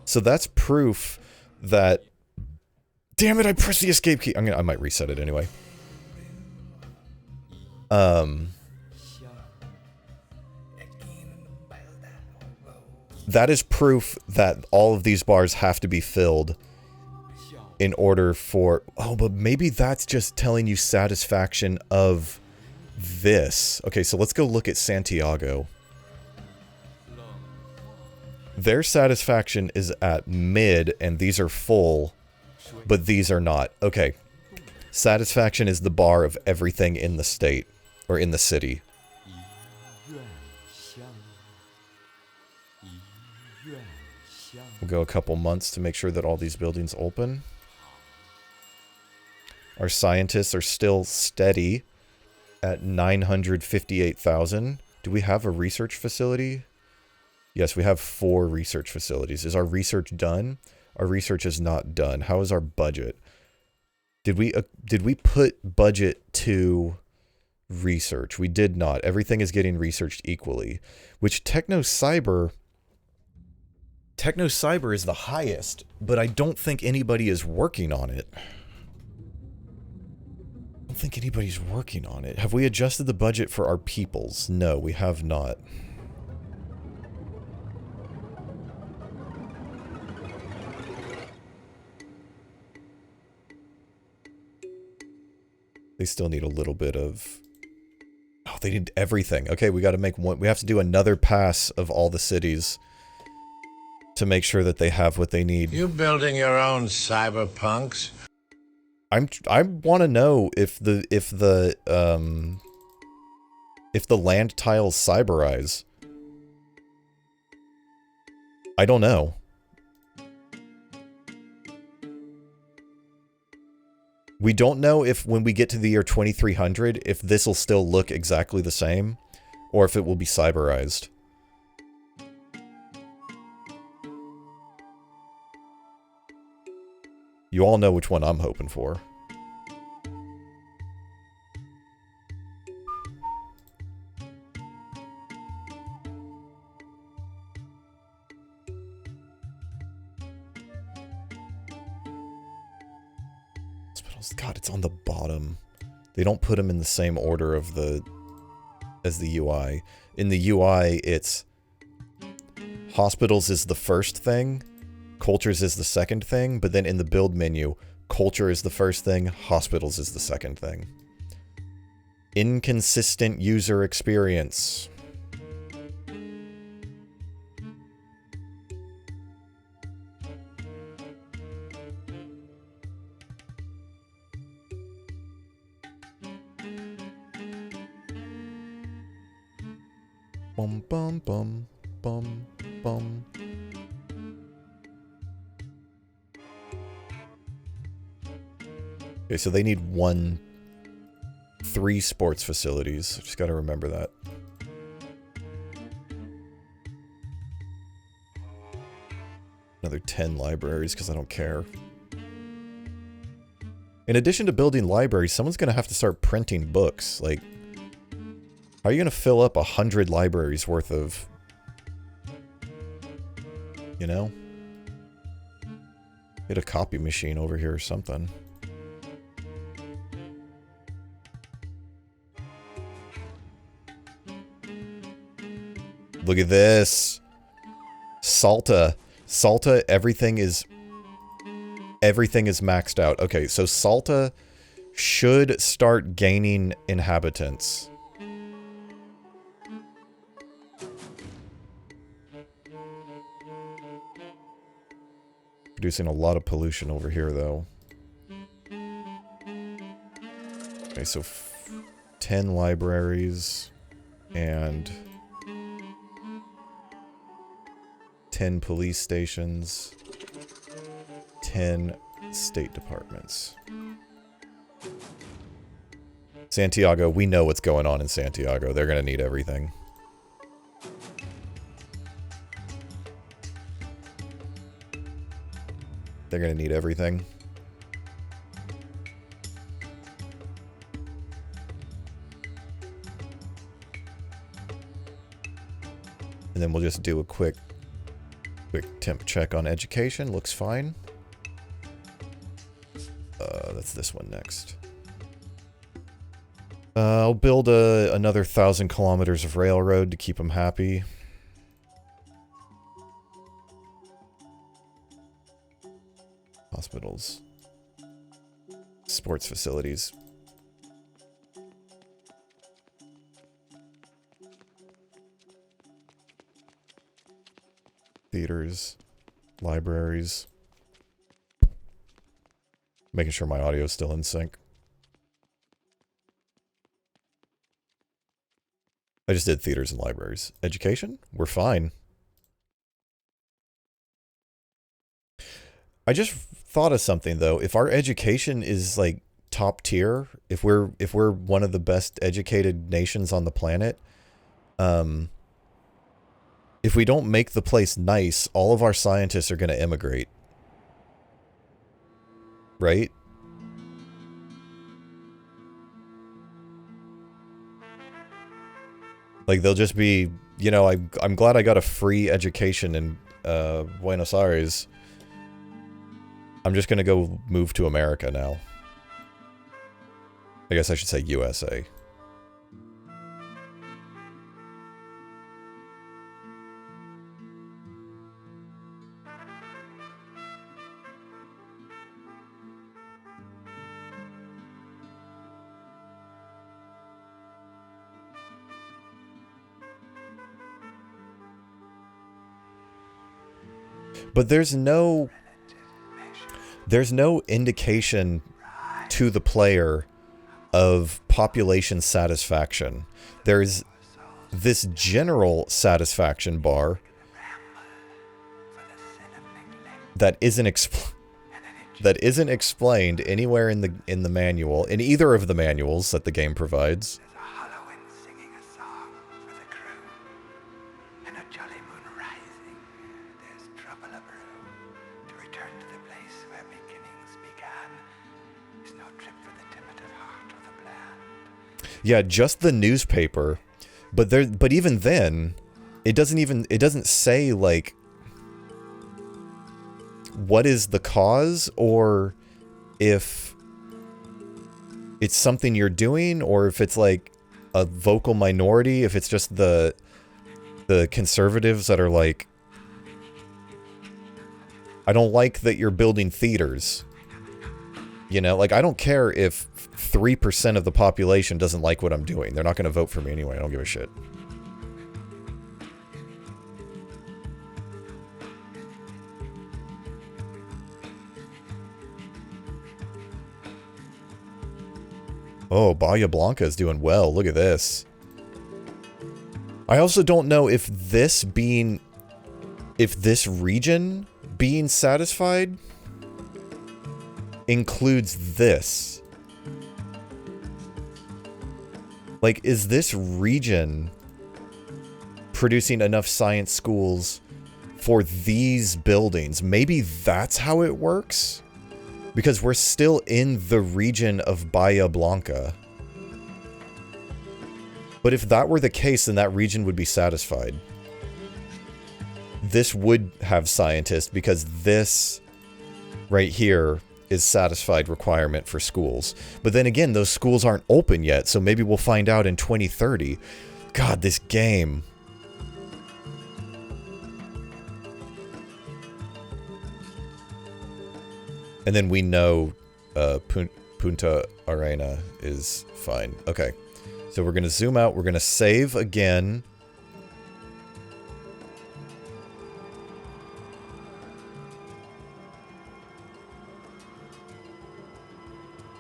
So that's proof that... Damn it, I pressed the escape key. I might reset it anyway. That is proof that all of these bars have to be filled in order for... Oh, but maybe that's just telling you satisfaction of this. Okay, so let's go look at Santiago. Their satisfaction is at mid, and these are full, but these are not. Okay. Satisfaction is the bar of everything in the state, or in the city. We'll go a couple months to make sure that all these buildings open. Our scientists are still steady at 958,000. Do we have a research facility? Yes, we have 4 research facilities. Is our research done? Our research is not done. How is our budget? Did we put budget to research? We did not. Everything is getting researched equally. Which Techno-Cyber is the highest, but I don't think anybody is working on it. I don't think anybody's working on it. Have we adjusted the budget for our peoples? No, we have not. They still need a little bit of... Oh, they need everything. Okay, we got to make one... We have to do another pass of all the cities to make sure that they have what they need. You building your own cyberpunks? I want to know if the land tiles cyberize. I don't know. We don't know if when we get to the year 2300, if this will still look exactly the same, or if it will be cyberized. You all know which one I'm hoping for. God, it's on the bottom. They don't put them in the same order of as the UI. In the UI, it's hospitals is the first thing, cultures is the second thing, but then in the build menu, culture is the first thing, hospitals is the second thing. Inconsistent user experience. Bum bum bum bum bum. Okay, so they need 3 sports facilities. Just gotta remember that. Another 10 libraries, because I don't care. In addition to building libraries, someone's gonna have to start printing books. Like, how are you gonna fill up 100 libraries worth of... You know? Get a copy machine over here or something. Look at this. Salta. Salta, everything is maxed out. Okay, so Salta should start gaining inhabitants. Producing a lot of pollution over here, though. Okay, so 10 libraries and 10 police stations, 10 state departments. Santiago, we know what's going on in Santiago. They're going to need everything. They're going to need everything. And then we'll just do a quick temp check on education. Looks fine. That's this one next. I'll build another 1,000 kilometers of railroad to keep them happy. Hospitals. Sports facilities. Theaters. Libraries. Making sure my audio is still in sync. I just did theaters and libraries. Education? We're fine. I just thought of something though. If our education is like top tier, if we're one of the best educated nations on the planet, if we don't make the place nice, all of our scientists are going to immigrate. Right? Like they'll just be, you know, I'm glad I got a free education in Buenos Aires. I'm just gonna go move to America now. I guess I should say USA. But there's no indication to the player of population satisfaction. There's this general satisfaction bar that isn't explained anywhere in the manual, in either of the manuals that the game provides. Yeah, just the newspaper, but even then, it doesn't say like what is the cause, or if it's something you're doing, or if it's like a vocal minority, if it's just the conservatives that are like, I don't like that you're building theaters. You know, like I don't care if 3% of the population doesn't like what I'm doing. They're not going to vote for me anyway. I don't give a shit. Oh, Bahia Blanca is doing well. Look at this. I also don't know if this region being satisfied includes this. Like, is this region producing enough science schools for these buildings? Maybe that's how it works? Because we're still in the region of Bahia Blanca. But if that were the case, then that region would be satisfied. This would have scientists because this right here is satisfied requirement for schools. But then again, those schools aren't open yet, so maybe we'll find out in 2030. God, this game. And then we know Punta Arena is fine. Okay. So we're going to zoom out. We're going to save again.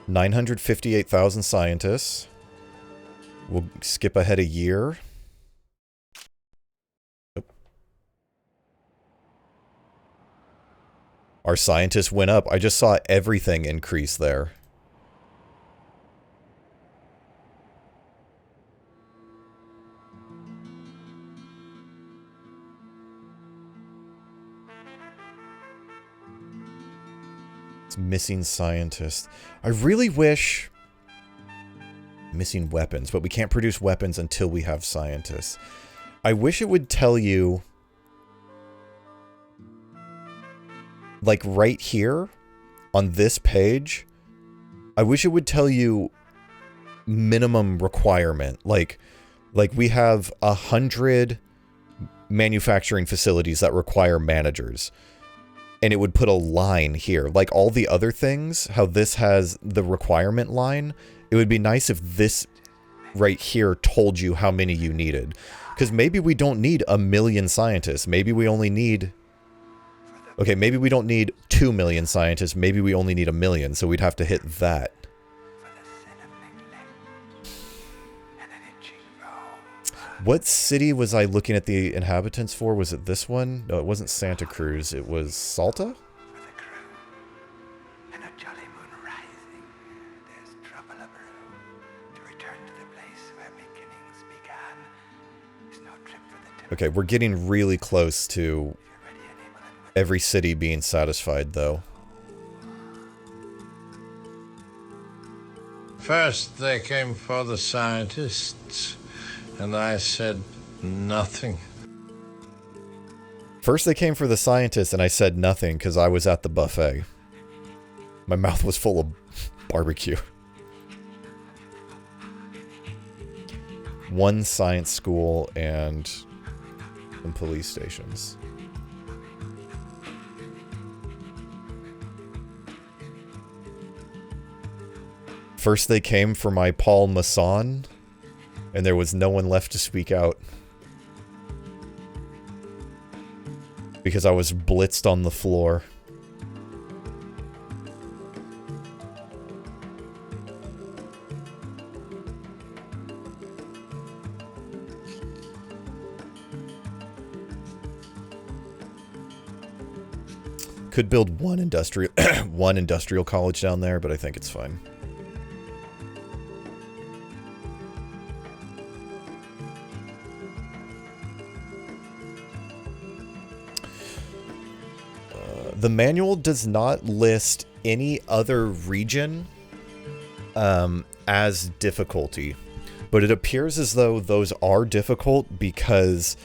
$958,000 scientists. We'll skip ahead a year. Our scientists went up. I just saw everything increase there. It's missing scientists. I really wish... Missing weapons, but we can't produce weapons until we have scientists. I wish it would tell you... Like right here, on this page, I wish it would tell you minimum requirement. Like we have 100 manufacturing facilities that require managers. And it would put a line here. Like all the other things, how this has the requirement line, it would be nice if this right here told you how many you needed. Because maybe we don't need 1 million scientists. Maybe we only need... Okay, maybe we don't need 2 million scientists. Maybe we only need 1 million, so we'd have to hit that. What city was I looking at the inhabitants for? Was it this one? No, it wasn't Santa Cruz. It was Salta? Okay, we're getting really close to every city being satisfied, though. First, they came for the scientists, and I said nothing. First, they came for the scientists, and I said nothing because I was at the buffet. My mouth was full of barbecue. 1 science school and some police stations. First they came for my Paul Masson, and there was no one left to speak out. Because I was blitzed on the floor. Could build one industrial college down there, but I think it's fine. The manual does not list any other region as difficulty, but it appears as though those are difficult because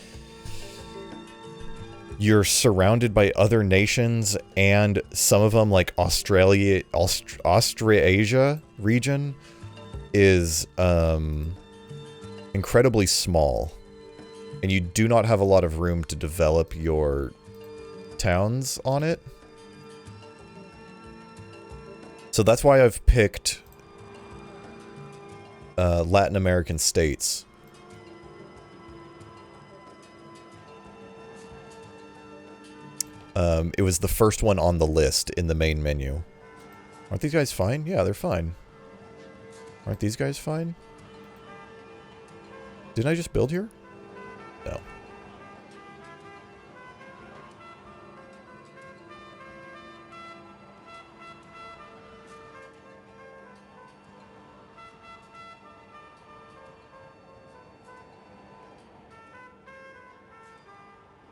you're surrounded by other nations, and some of them, like Australasia region, is incredibly small, and you do not have a lot of room to develop your towns on it. So that's why I've picked Latin American states. It was the first one on the list in the main menu. Aren't these guys fine? Yeah, they're fine. Aren't these guys fine? Didn't I just build here? No.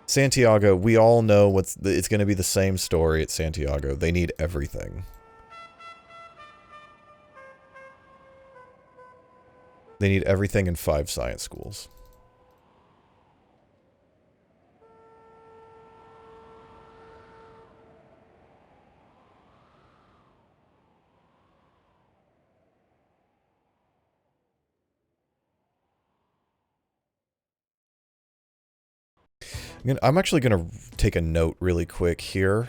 Santiago, we all know it's going to be the same story at Santiago. They need everything. They need everything in 5 science schools. I'm actually going to take a note really quick here.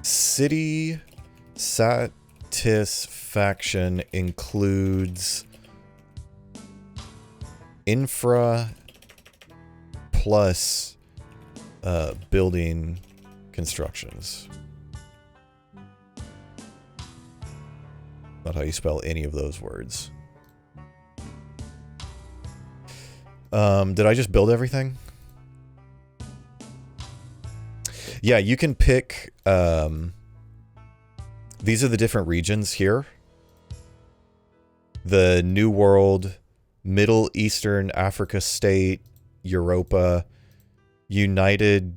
City satisfaction includes infra plus building constructions. Not how you spell any of those words. Did I just build everything? Yeah, you can pick, these are the different regions here. The New World, Middle Eastern Africa State, Europa, United,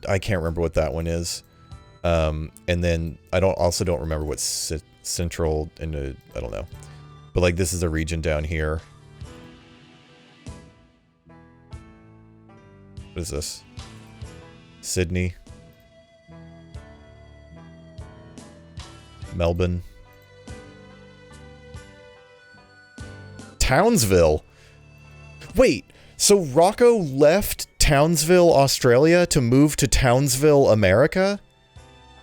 I can't remember what that one is. And then I also don't remember what Central, and I don't know. But like this is a region down here. What is this? Sydney. Melbourne. Townsville. Wait, so Rocco left Townsville, Australia to move to Townsville, America?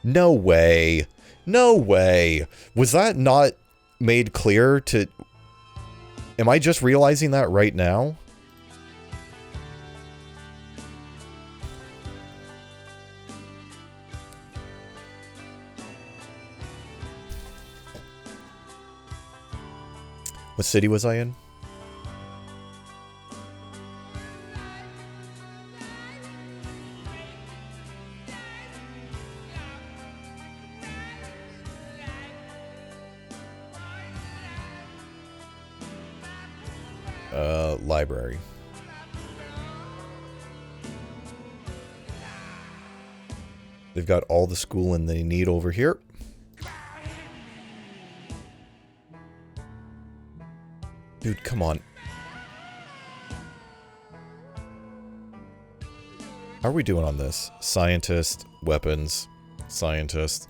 No way. No way. Was that not made clear to... Am I just realizing that right now? What city was I in? Library. They've got all the schooling they need over here. Dude, come on. How are we doing on this? Scientist, weapons, scientist.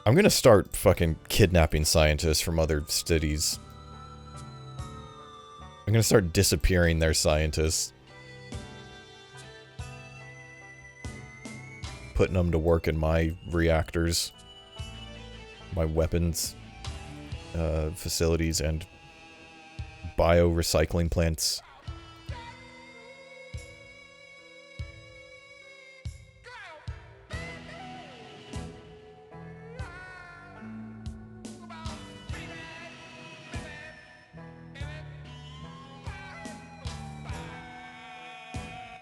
I'm gonna start fucking kidnapping scientists from other cities. I'm gonna start disappearing their scientists. Putting them to work in my reactors. My weapons facilities and bio-recycling plants.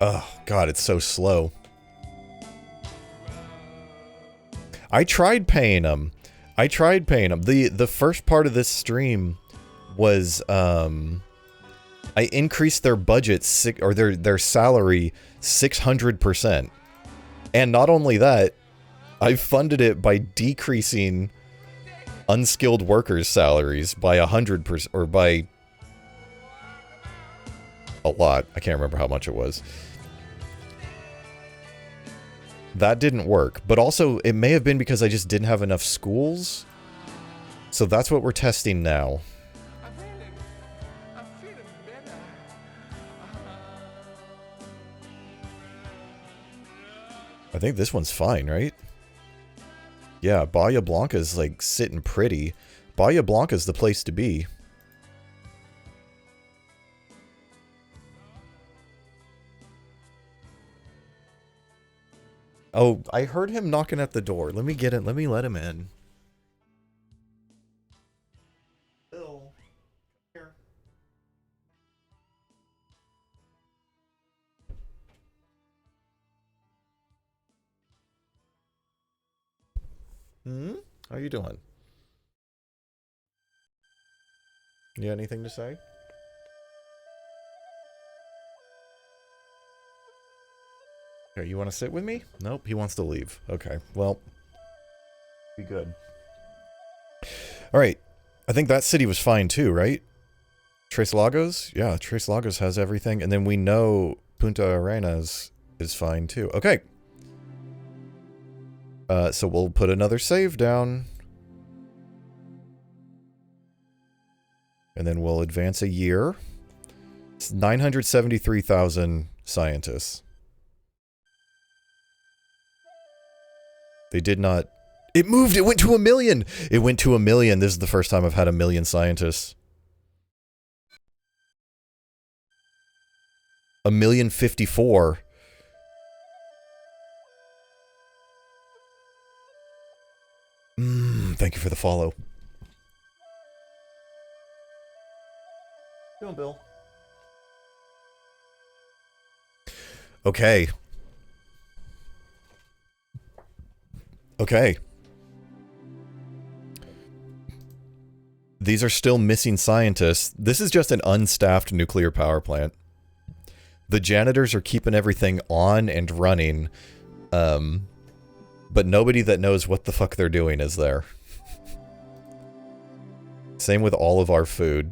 Oh, God, it's so slow. I tried paying them. The first part of this stream was, I increased their budget, their salary 600%. And not only that, I funded it by decreasing unskilled workers' salaries by 100%, or by a lot. I can't remember how much it was. That didn't work, but also it may have been because I just didn't have enough schools. So that's what we're testing now. I'm feeling better. I think this one's fine, right? Yeah, Bahia Blanca's like sitting pretty. Bahia Blanca's the place to be. Oh, I heard him knocking at the door. Let me get in. Let me let him in. Bill, here. How you doing? You got anything to say? Okay, you want to sit with me? Nope, he wants to leave. Okay, well, be good. All right, I think that city was fine too, right? Tres Lagos? Yeah, Tres Lagos has everything, and then we know Punta Arenas is fine too. Okay. So we'll put another save down. And then we'll advance a year. It's 973,000 scientists. They did not... It moved! It went to 1 million! It went to 1 million. This is the first time I've had 1 million scientists. 1,054,000. Thank you for the follow. How you doing, Bill? Okay. Okay. These are still missing scientists. This is just an unstaffed nuclear power plant. The janitors are keeping everything on and running, but nobody that knows what the fuck they're doing is there. Same with all of our food.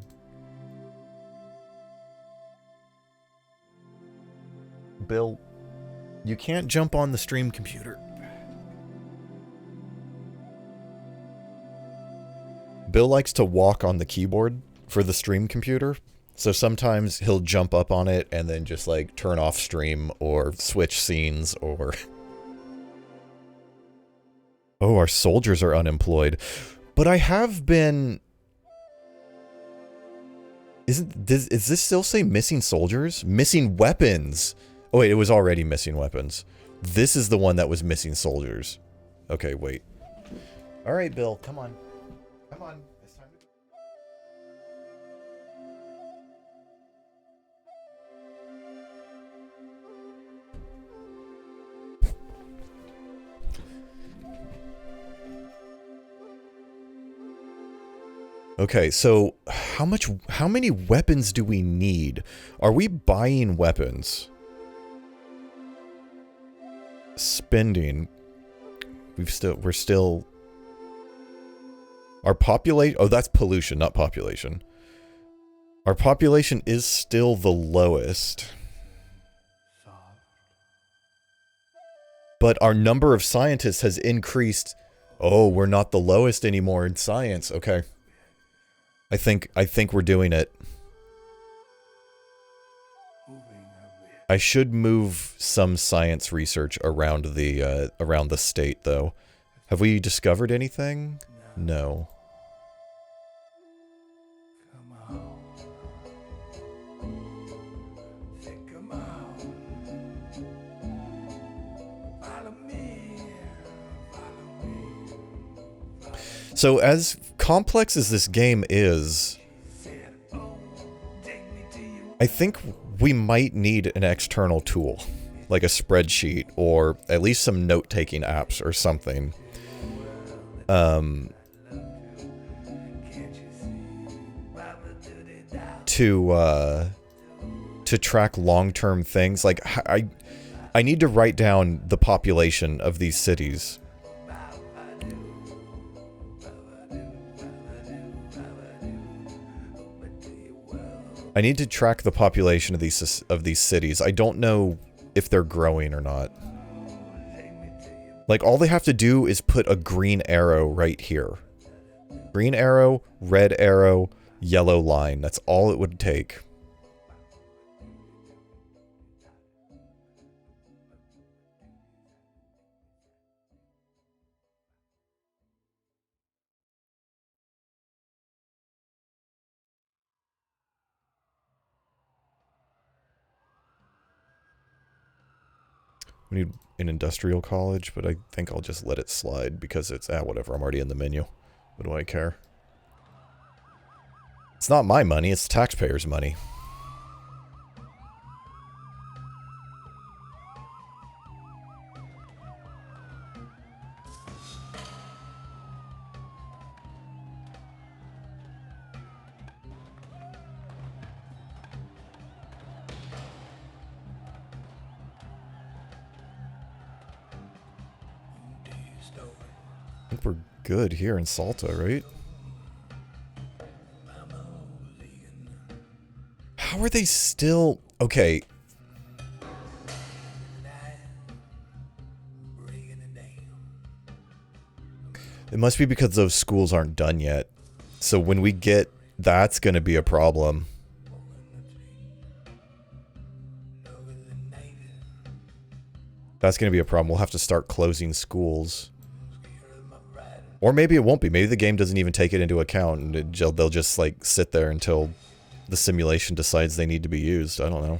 Bill, you can't jump on the stream computer. Bill likes to walk on the keyboard for the stream computer, so sometimes he'll jump up on it and then just like turn off stream or switch scenes or... Oh, our soldiers are unemployed. But I have been... Is this still say missing soldiers? Missing weapons! Oh wait, it was already missing weapons. This is the one that was missing soldiers. Okay, wait. Alright, Bill, come on. Come on. It's time to Okay, so how many weapons do we need? Are we buying weapons? Spending. We're still our population, oh, that's pollution, not population. Our population is still the lowest. But our number of scientists has increased. Oh, we're not the lowest anymore in science. Okay. I think we're doing it. I should move some science research around the state, though. Have we discovered anything? No. So as complex as this game is, I think we might need an external tool, like a spreadsheet or at least some note-taking apps or something. To track long-term things. Like I need to write down the population of these cities. I need to track the population of these cities. I don't know if they're growing or not. Like, all they have to do is put a green arrow right here. Green arrow, red arrow, yellow line. That's all it would take. We need an industrial college, but I think I'll just let it slide because it's, whatever, I'm already in the menu. What do I care? It's not my money, it's the taxpayers' money. I think we're good here in Salta, right? How are they still... Okay. It must be because those schools aren't done yet. So when we get... That's going to be a problem. That's going to be a problem. We'll have to start closing schools. Or maybe it won't be. Maybe the game doesn't even take it into account, and they'll just, like, sit there until the simulation decides they need to be used. I don't know.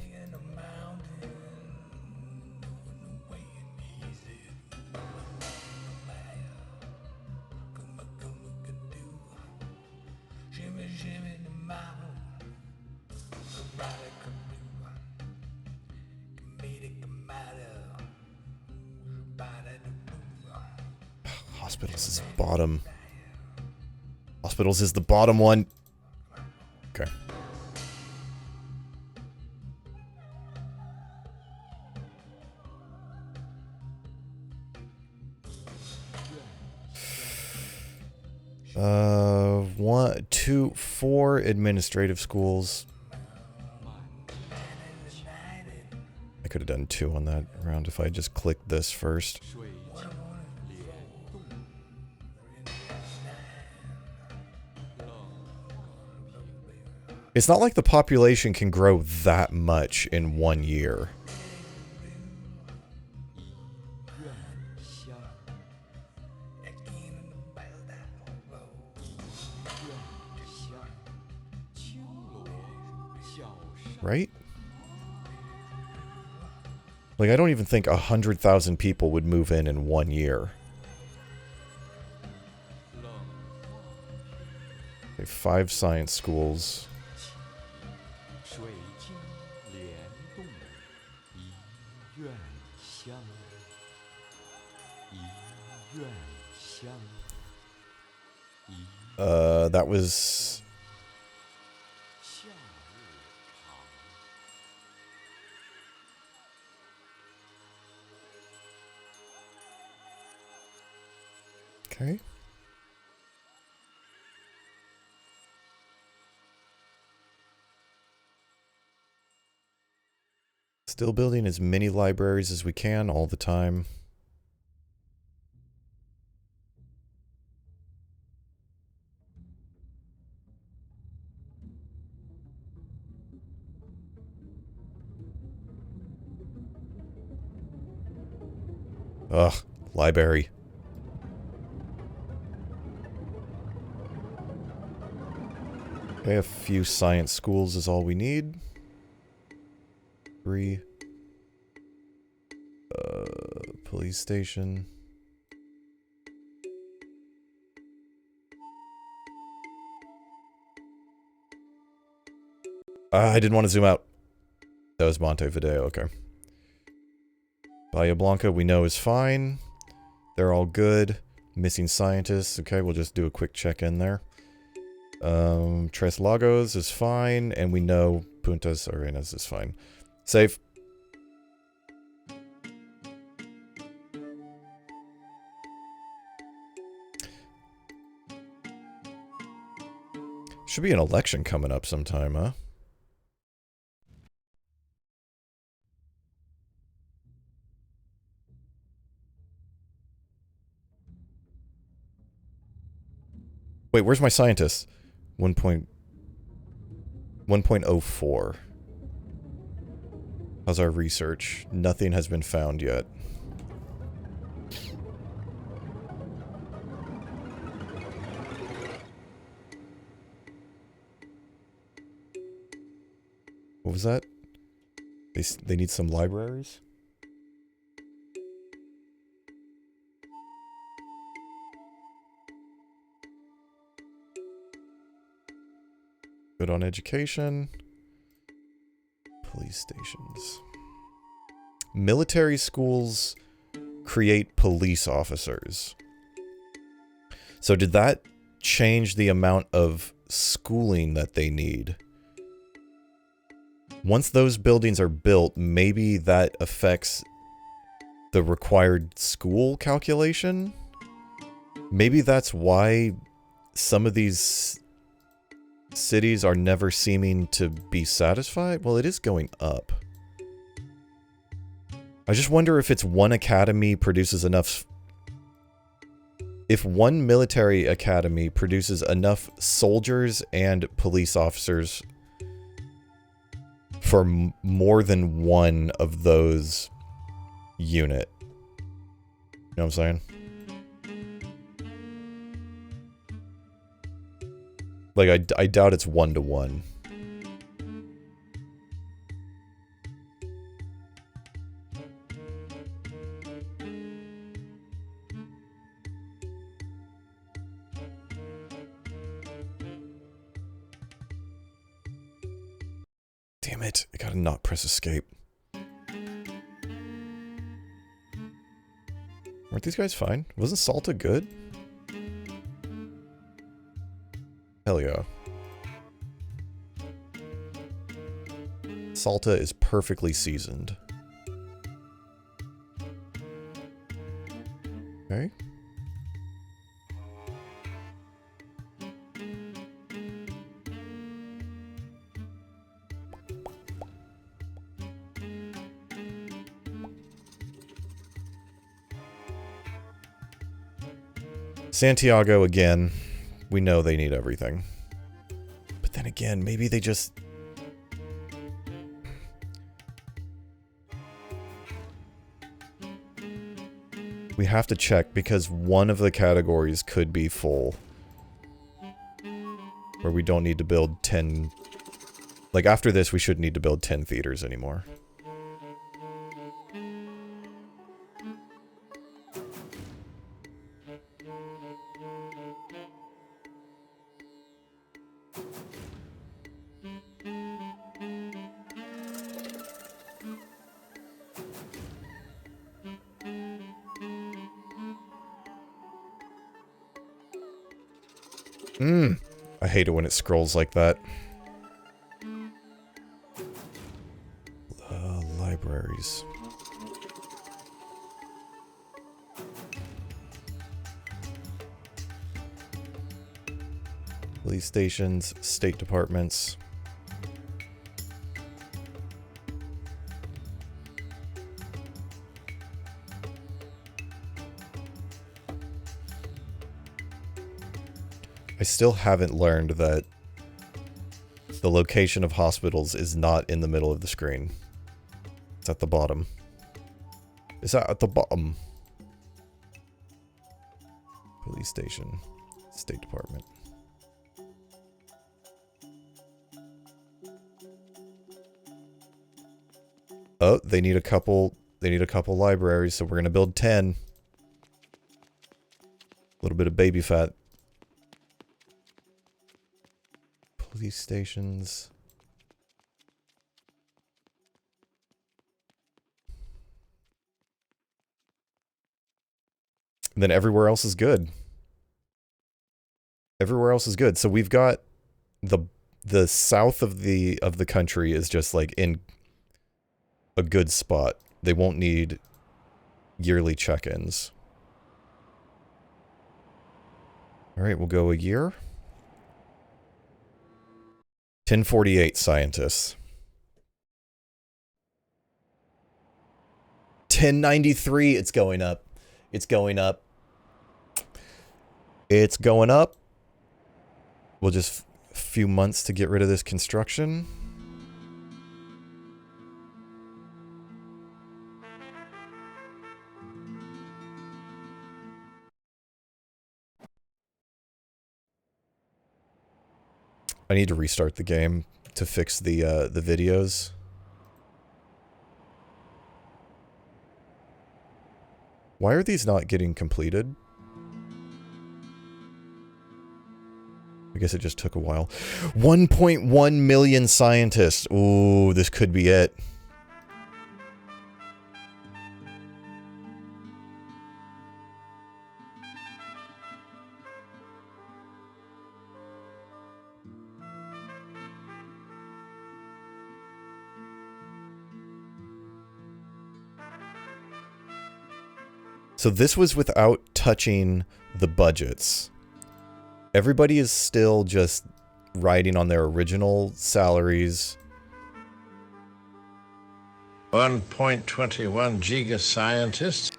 Hospitals is bottom. Hospitals is the bottom one. Okay. One, two, four administrative schools. I could have done 2 on that round if I just clicked this first. It's not like the population can grow that much in 1 year. Right? Like, I don't even think 100,000 people would move in 1 year. Okay, 5 science schools. That was... Okay. Still building as many libraries as we can all the time. Ugh, library. Okay, a few science schools is all we need. 3. Police station. I didn't want to zoom out. That was Montevideo, okay. Bahia Blanca we know is fine. They're all good. Missing scientists. Okay, we'll just do a quick check-in there. Tres Lagos is fine, and we know Puntas Arenas is fine. Save. Should be an election coming up sometime, huh? Wait, where's my scientist? 1.04. How's our research? Nothing has been found yet. What was that? They need some libraries? Good on education. Police stations. Military schools create police officers. So did that change the amount of schooling that they need? Once those buildings are built, maybe that affects the required school calculation? Maybe that's why some of these cities are never seeming to be satisfied? Well, it is going up. I just wonder if it's one academy produces enough... If one military academy produces enough soldiers and police officers for more than one of those unit. You know what I'm saying? Like, I doubt it's 1-to-1. Damn it, I gotta not press escape. Weren't these guys fine? Wasn't Salta good? Hell yeah. Salta is perfectly seasoned. Okay. Santiago again. We know they need everything. But then again, maybe they just... We have to check because one of the categories could be full. Where we don't need to build 10... Like after this, we shouldn't need to build 10 theaters anymore. I hate it when it scrolls like that. Libraries. Police stations, state departments. I still haven't learned that the location of hospitals is not in the middle of the screen. It's at the bottom. Is that at the bottom? Police station. State Department. Oh, they need a couple libraries, so we're gonna build 10. A little bit of baby fat. Police stations. And then everywhere else is good. Everywhere else is good. So we've got the south of the country is just like in a good spot. They won't need yearly check-ins. All right, we'll go a year. 1048 scientists. 1093, it's going up. It's going up. It's going up. We'll just a few months to get rid of this construction. I need to restart the game to fix the videos. Why are these not getting completed? I guess it just took a while. 1.1 million scientists. Ooh, this could be it. So this was without touching the budgets. Everybody is still just riding on their original salaries. 1.21 giga scientists.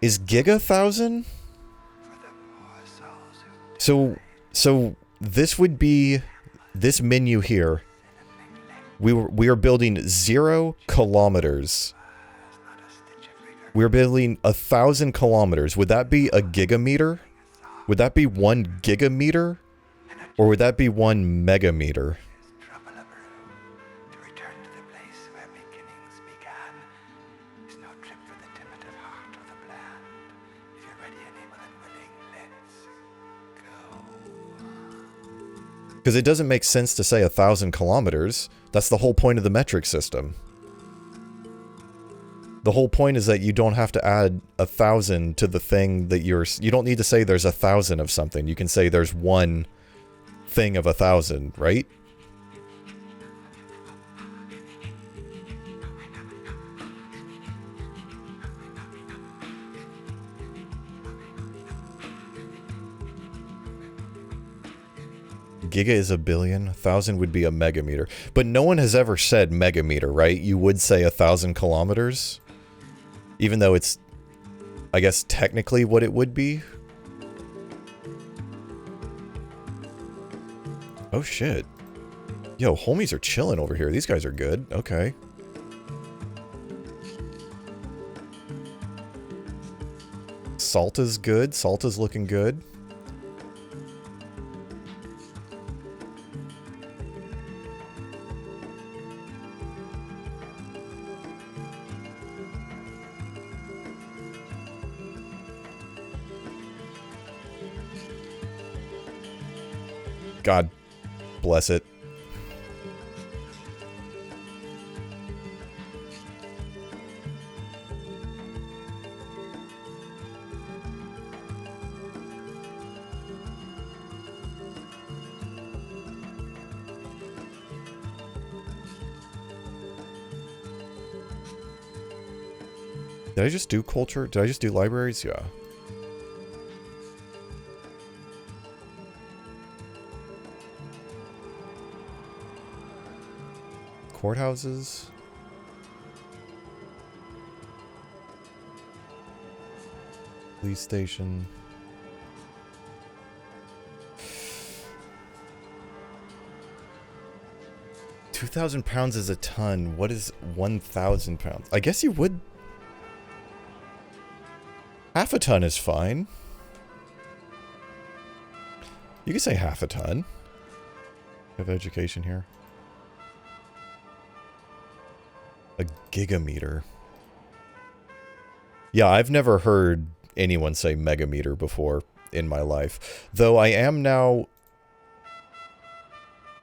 Is giga 1,000? So this would be this menu here. We are building 0 kilometers. We're building 1,000 kilometers. Would that be a gigameter? Would that be 1 gigameter? Or would that be 1 megameter? Because it doesn't make sense to say 1,000 kilometers. That's the whole point of the metric system. The whole point is that you don't have to add 1,000 to the thing that you don't need to say there's 1,000 of something. You can say there's one thing of 1,000, right? Giga is a billion. 1,000 would be a megameter. But no one has ever said megameter, right? You would say 1,000 kilometers. Even though it's, I guess, technically what it would be. Oh, shit. Yo, homies are chilling over here. These guys are good. Okay. Salt is good. Salt is looking good. God bless it. Did I just do culture? Did I just do libraries? Yeah. Courthouses. Police station. £2,000 is a ton. What is 1,000 pounds? I guess you would. Half a ton is fine. You could say half a ton. I have education here. A gigameter. Yeah, I've never heard anyone say megameter before in my life. Though I am now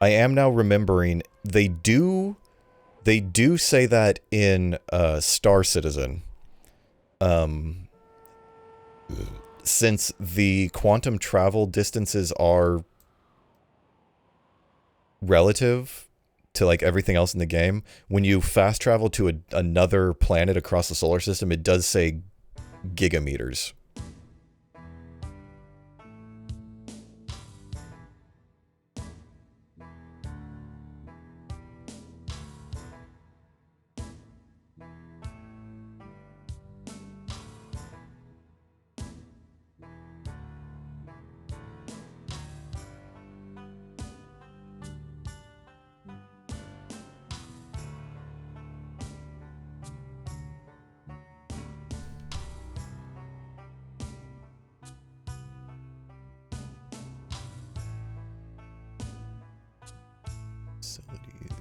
remembering they do say that in Star Citizen. Since the quantum travel distances are relative to like everything else in the game, when you fast travel to another planet across the solar system, it does say gigameters.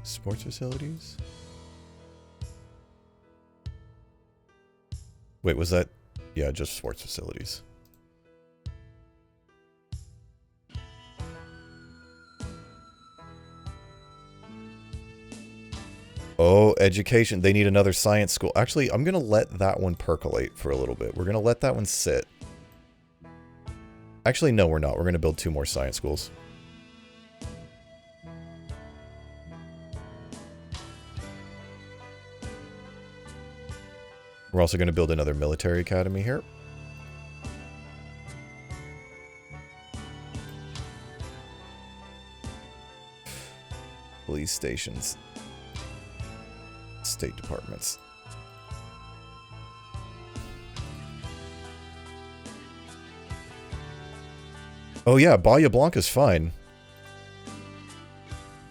Sports facilities? Wait, was that? Yeah, just sports facilities. Oh, education. They need another science school. Actually, I'm going to let that one percolate for a little bit. We're going to let that one sit. Actually, no, we're not. We're going to build 2 more science schools. We're also going to build another military academy here. Police stations. State departments. Oh yeah, Bahia Blanca's fine.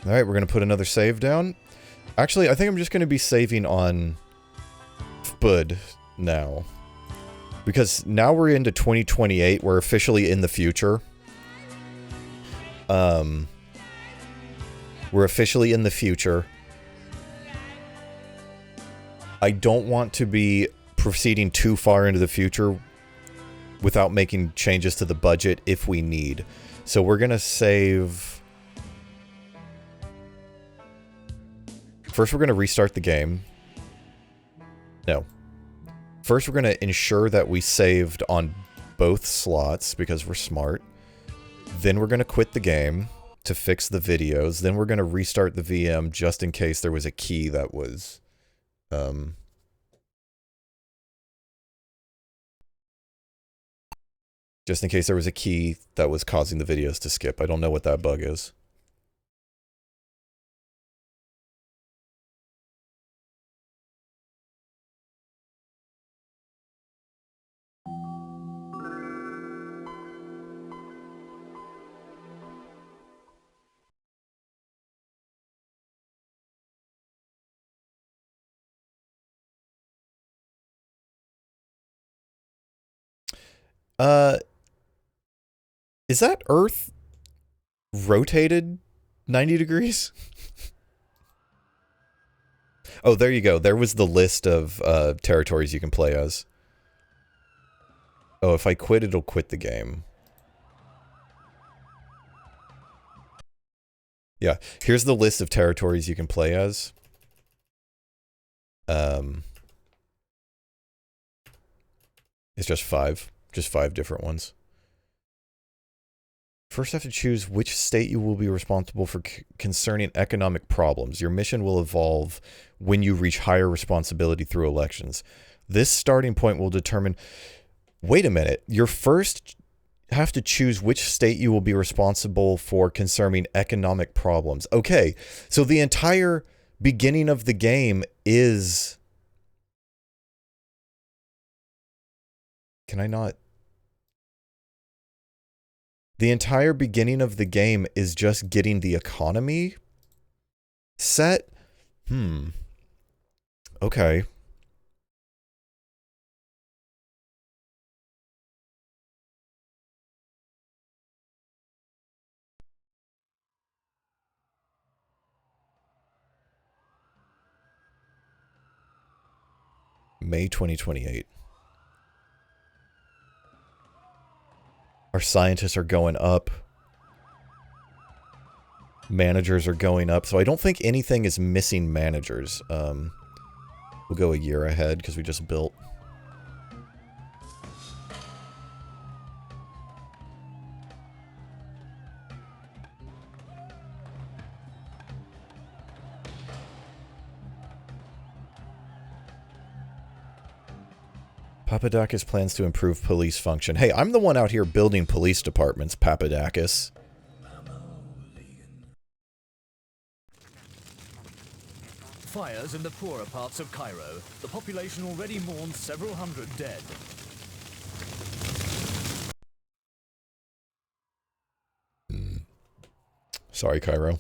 Alright, we're going to put another save down. Actually, I think I'm just going to be saving on Bud now. Because now we're into 2028, we're officially in the future. We're officially in the future. I don't want to be proceeding too far into the future without making changes to the budget if we need. So we're going to save... First, we're going to restart the game. No. First, we're going to ensure that we saved on both slots because we're smart. Then we're going to quit the game to fix the videos. Then we're going to restart the VM just in case there was a key that was... just in case there was a key that was causing the videos to skip. I don't know what that bug is. Is that Earth rotated 90 degrees? Oh, there you go. There was the list of territories you can play as. Oh, if I quit, it'll quit the game. Yeah, here's the list of territories you can play as. It's just 5. Just 5 different ones. First, have to choose which state you will be responsible for concerning economic problems. Your mission will evolve when you reach higher responsibility through elections. This starting point will determine... Wait a minute. You first have to choose which state you will be responsible for concerning economic problems. Okay, so the entire beginning of the game is... Can I not... The entire beginning of the game is just getting the economy set? Okay. May 2028. Our scientists are going up. Managers are going up. So I don't think anything is missing managers. We'll go a year ahead because we just built. Papadakis plans to improve police function. Hey, I'm the one out here building police departments, Papadakis. Fires in the poorer parts of Cairo. The population already mourns several hundred dead. Sorry, Cairo.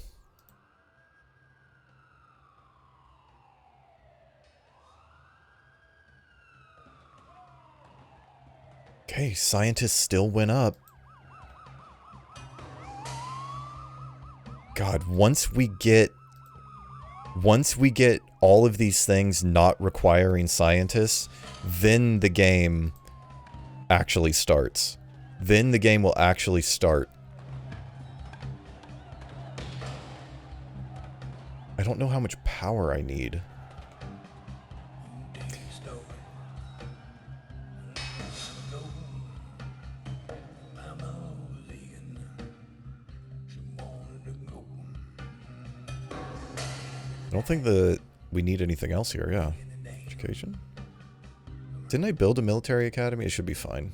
Okay, scientists still went up. God, once we get all of these things not requiring scientists, then the game actually starts. Then the game will actually start. I don't know how much power I need. I don't think we need anything else here, yeah. Education? Didn't I build a military academy? It should be fine.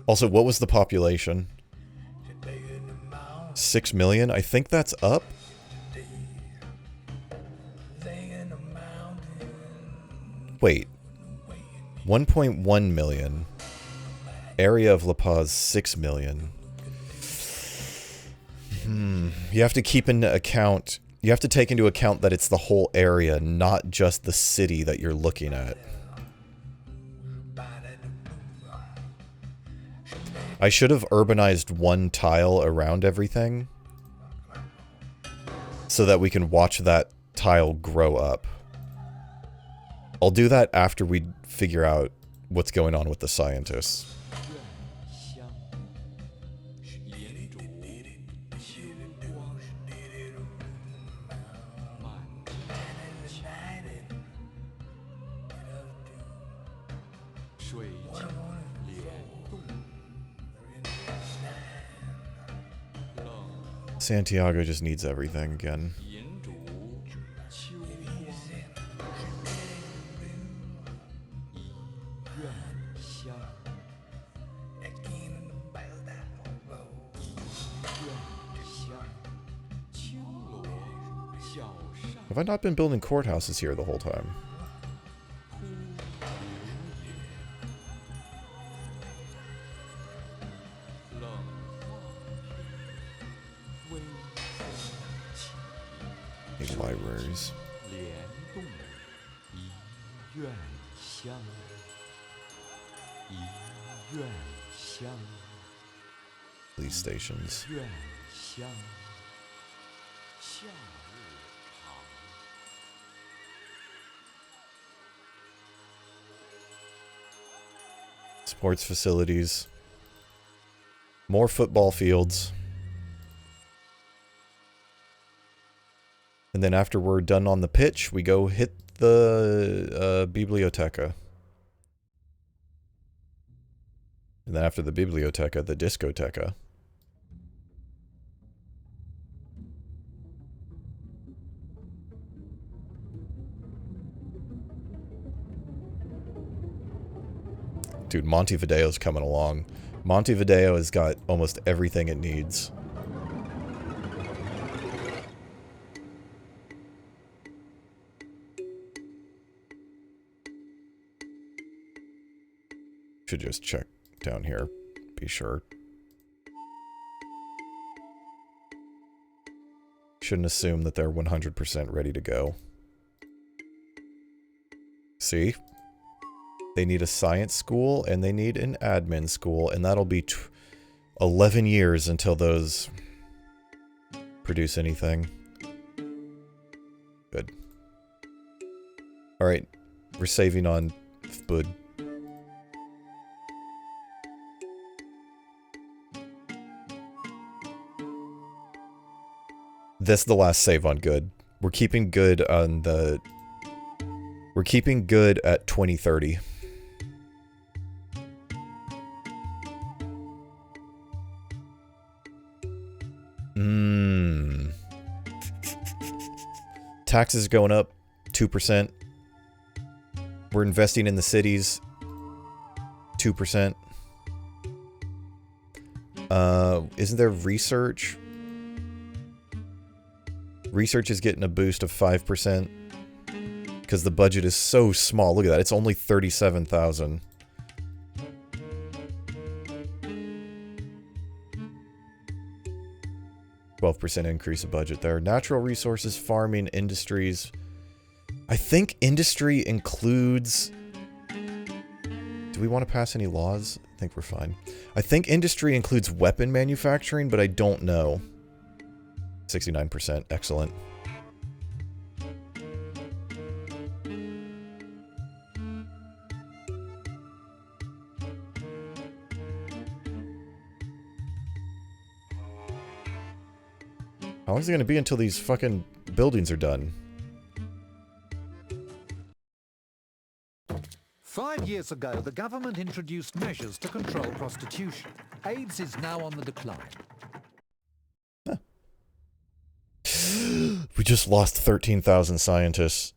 Also, what was the population? 6 million? I think that's up. Wait. 1.1 million. Area of La Paz, 6 million. You have to keep into account... You have to take into account that it's the whole area, not just the city that you're looking at. I should have urbanized one tile around everything so that we can watch that tile grow up. I'll do that after we figure out what's going on with the scientists. Santiago just needs everything again. Have I not been building courthouses here the whole time? Need libraries. Police stations. Sports facilities. More football fields. And then after we're done on the pitch, we go hit the biblioteca. And then after the biblioteca, the discoteca. Dude, Montevideo's coming along. Montevideo has got almost everything it needs. Should just check down here, be sure. Shouldn't assume that they're 100% ready to go. See? They need a science school, and they need an admin school, and that'll be 11 years until those produce anything. Good. Alright, we're saving on Bud. This is the last save on good. We're keeping good on the... We're keeping good at 2030. Taxes going up 2%. We're investing in the cities 2%. Isn't there research? Research is getting a boost of 5% because the budget is so small. Look at that. It's only 37,000. %, increase of budget there. Natural resources, farming, industries. I think industry includes... Do Do we want to pass any laws? I think we're fine. I think industry includes weapon manufacturing, but I don't know. 69%. Excellent. How long is it going to be until these fucking buildings are done? 5 years ago, the government introduced measures to control prostitution. AIDS is now on the decline. Huh. We just lost 13,000 scientists.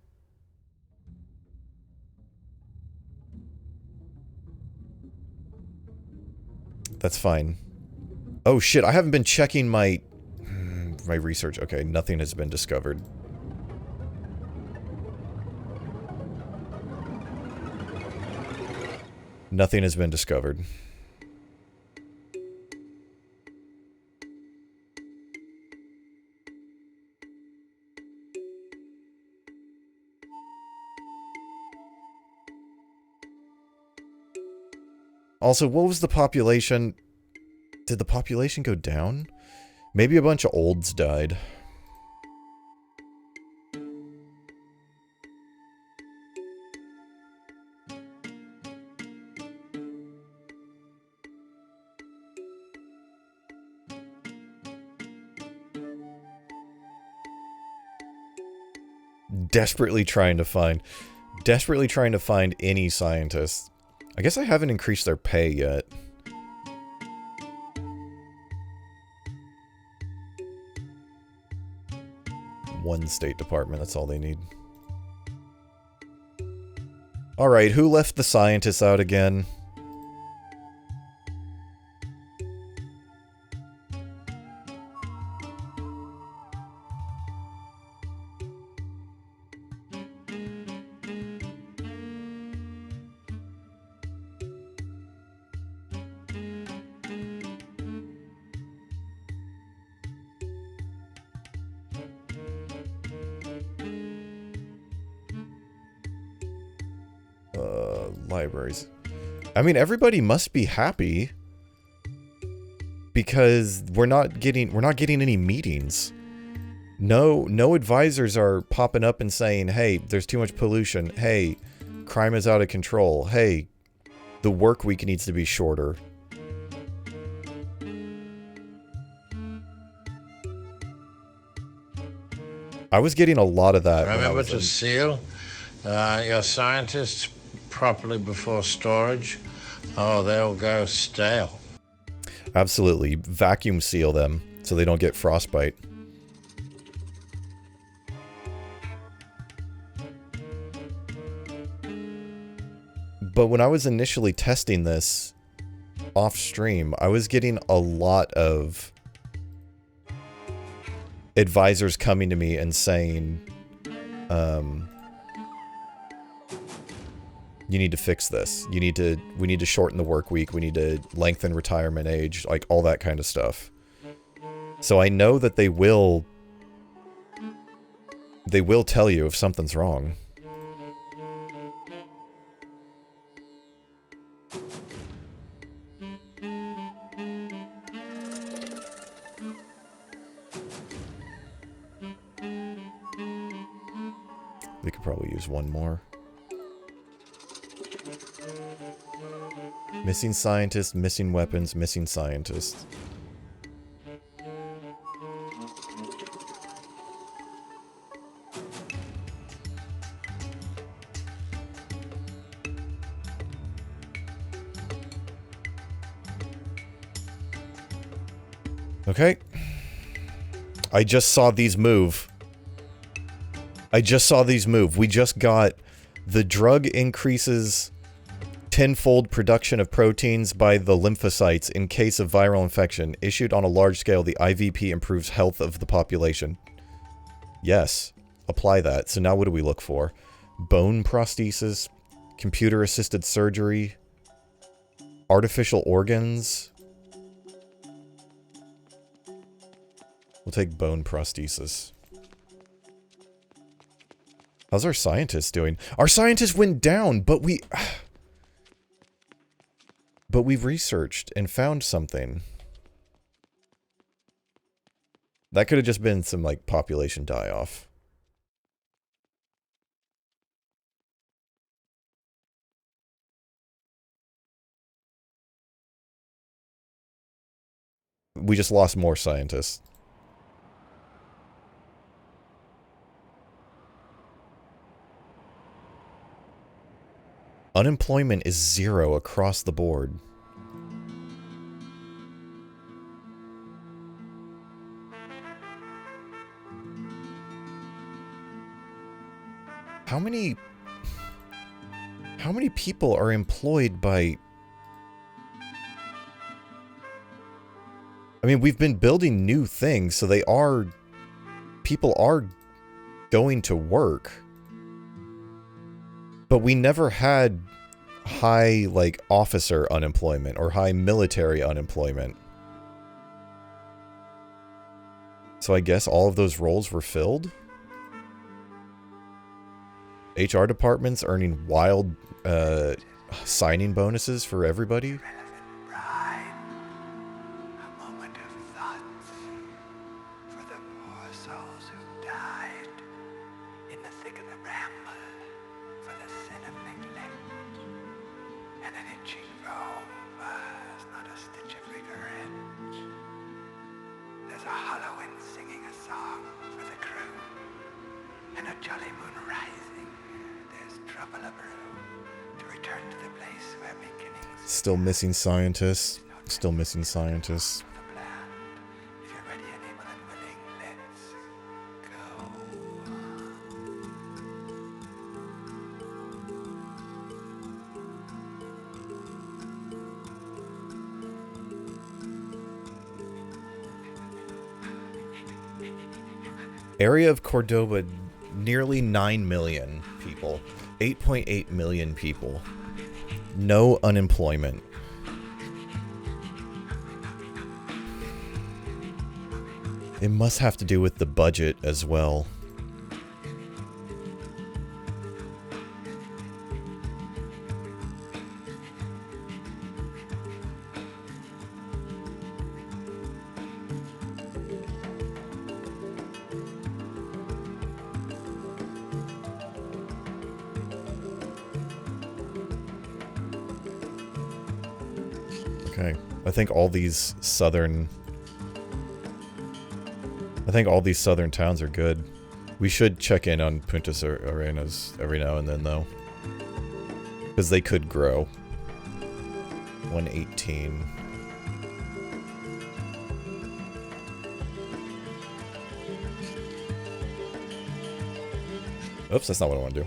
That's fine. Oh shit, I haven't been checking my research. Okay, nothing has been discovered. Nothing has been discovered. Also, what was the population? Did the population go down? Maybe a bunch of olds died. Desperately trying to find any scientists. I guess I haven't increased their pay yet. One State Department, that's all they need. Alright, who left the scientists out again? Libraries. I mean, everybody must be happy because we're not getting any meetings. No advisors are popping up and saying, "Hey, there's too much pollution. Hey, crime is out of control. Hey, the work week needs to be shorter." I was getting a lot of that. Remember to seal your scientists properly before storage. Oh, they'll go stale. Absolutely. Vacuum seal them so they don't get frostbite. But when I was initially testing this off stream, I was getting a lot of advisors coming to me and saying, you need to fix this. We need to shorten the work week. We need to lengthen retirement age, like all that kind of stuff. So I know that they will tell you if something's wrong. We could probably use one more. Missing scientists, missing weapons, missing scientists. Okay. I just saw these move. We just got the drug increases tenfold production of proteins by the lymphocytes in case of viral infection. Issued on a large scale, the IVP improves health of the population. Yes. Apply that. So now what do we look for? Bone prosthesis, computer-assisted surgery, artificial organs. We'll take bone prosthesis. How's our scientists doing? Our scientists went down, but But we researched and found something. That could have just been some, like, population die-off. We just lost more scientists. Unemployment is 0 across the board. How many people are employed by... I mean, we've been building new things, so they are... People are going to work. But we never had high, like, officer unemployment or high military unemployment. So I guess all of those roles were filled? HR departments earning wild, signing bonuses for everybody? Still missing scientists. Still missing scientists. Area of Cordoba, nearly 9 million people. 8.8 million people. No unemployment. It must have to do with the budget as well. Okay, I think all these southern towns are good. We should check in on Puntas Arenas every now and then, though. Because they could grow. 118. Oops, that's not what I want to do.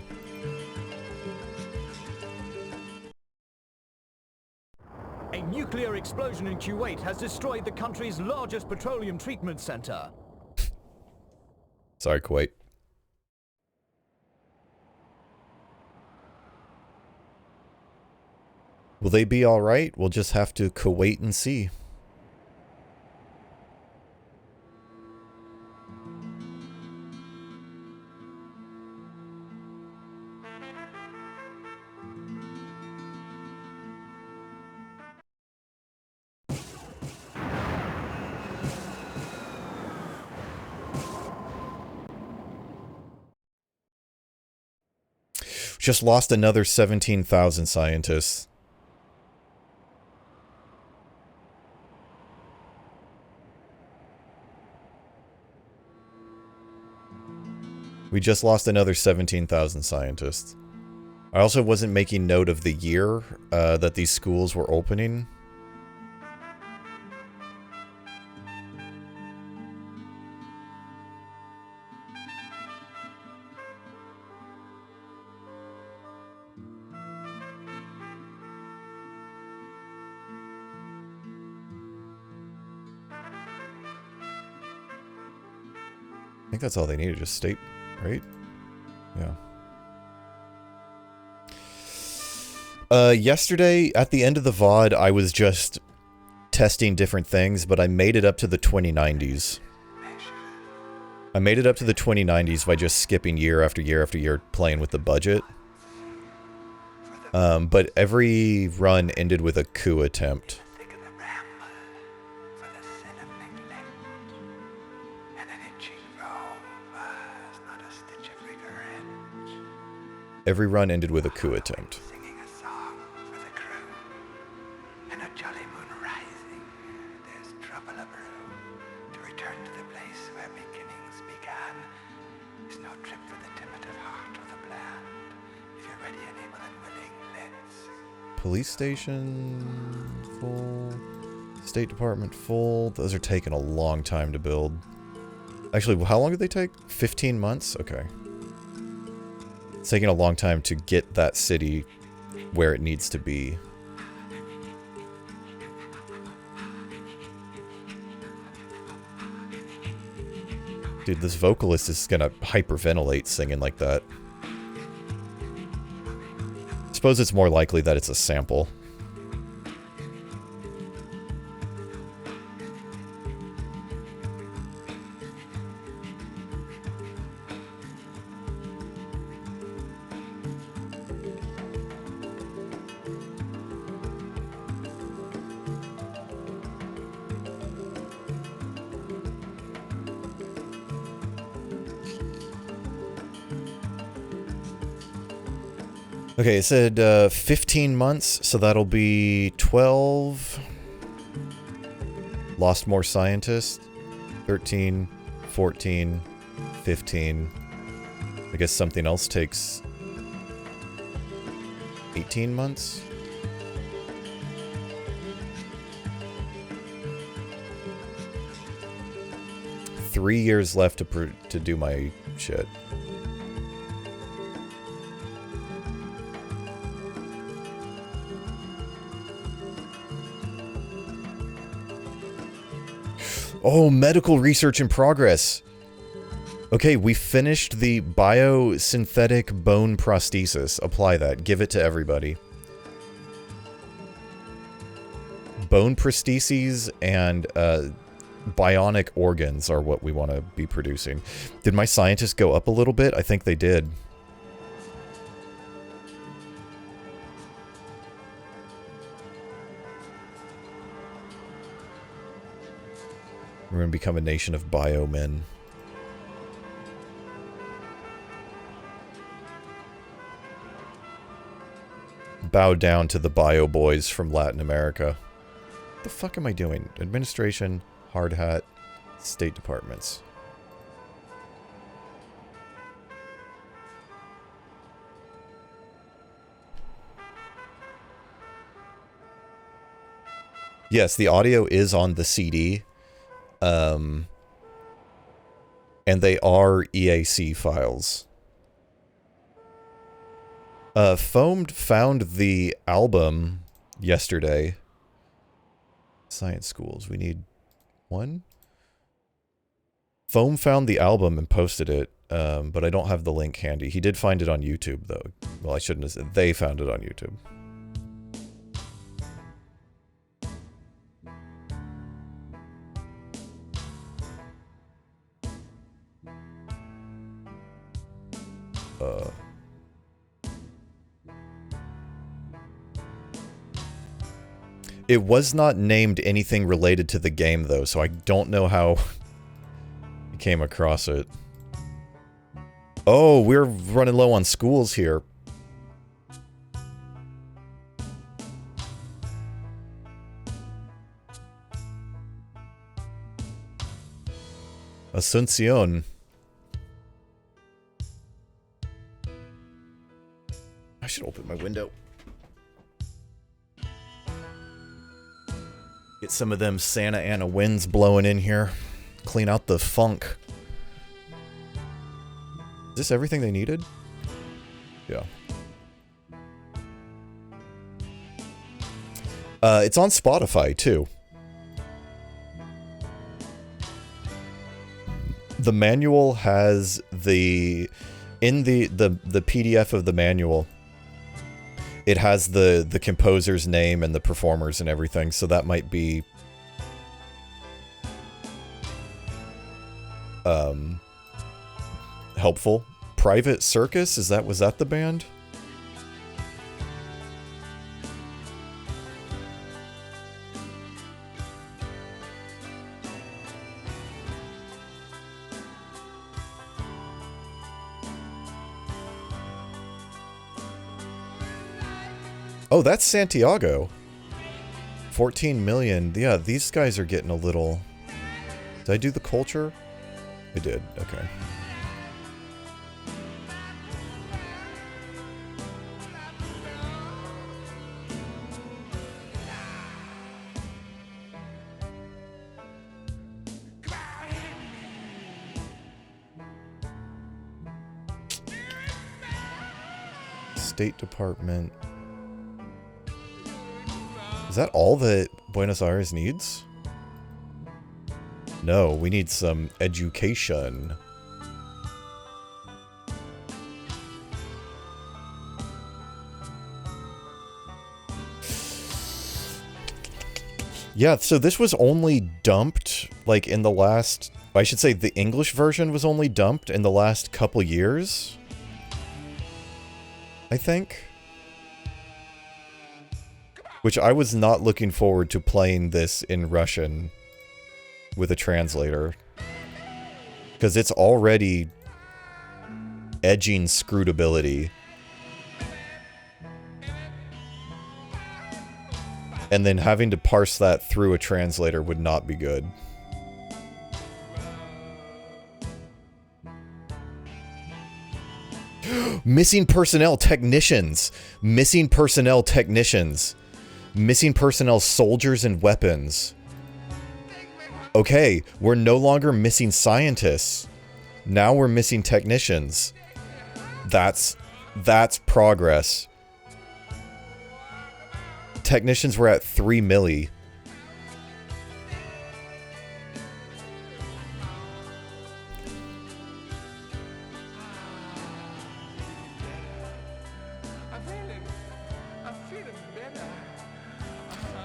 A nuclear explosion in Kuwait has destroyed the country's largest petroleum treatment center. Sorry, Kuwait. Will they be alright? We'll just have to Kuwait and see. Just lost another 17,000 scientists. We just lost another 17,000 scientists. I also wasn't making note of the year that these schools were opening. I think that's all they needed, just state, right? Yeah. Yesterday, at the end of the VOD, I was just testing different things, but I made it up to the 2090s. I made it up to the 2090s by just skipping year after year after year, playing with the budget. But every run ended with a coup attempt. Thick of the ramble for the sin of neglect. And an itching rovers, not a stitch of regret. Every run ended with a coup attempt. Singing a song for the crew. And a jolly moon rising, there's trouble a brew. To return to the place where beginnings began is no trip for the timid of heart or the bland. If you're ready and able and willing, let's. Police station full. State Department full. Those are taking a long time to build. Actually, how long did they take? 15 months? Okay. It's taking a long time to get that city where it needs to be. Dude, this vocalist is gonna hyperventilate singing like that. I suppose it's more likely that it's a sample. Okay, it said 15 months, so that'll be 12. Lost more scientists. 13, 14, 15. I guess something else takes 18 months. Three years left to do my shit. Oh, medical research in progress. Okay, we finished the biosynthetic bone prosthesis. Apply that. Give it to everybody. Bone prostheses and bionic organs are what we want to be producing. Did my scientists go up a little bit? I think they did. We're going to become a nation of biomen. Bow down to the bio boys from Latin America. What the fuck am I doing? Administration, hard hat, State Departments. Yes, the audio is on the CD. And they are EAC files. Foamed found the album yesterday. Science schools, we need one? Foam found the album and posted it, but I don't have the link handy. He did find it on YouTube, though. Well, I shouldn't have said they found it on YouTube. It was not named anything related to the game, though, so I don't know how you came across it. Oh, we're running low on schools here. Asuncion. I should open my window. Get some of them Santa Ana winds blowing in here. Clean out the funk. Is this everything they needed? Yeah. It's on Spotify, too. The manual has the... In the PDF of the manual, it has the composer's name and the performers and everything, so that might be helpful. Private Circus, was that the band? Oh, that's Santiago. 14 million. Yeah, these guys are getting a little... Did I do the culture? I did. Okay. State Department. Is that all that Buenos Aires needs? No, we need some education. Yeah, so this was only dumped, like, in the last... I should say the English version was only dumped in the last couple years. I think. Which I was not looking forward to playing this in Russian with a translator. Because it's already edging scrutability. And then having to parse that through a translator would not be good. Missing personnel technicians. Missing personnel technicians. Missing personnel soldiers and weapons. Okay, we're no longer missing scientists. Now we're missing technicians. That's progress. Technicians were at 3 milli.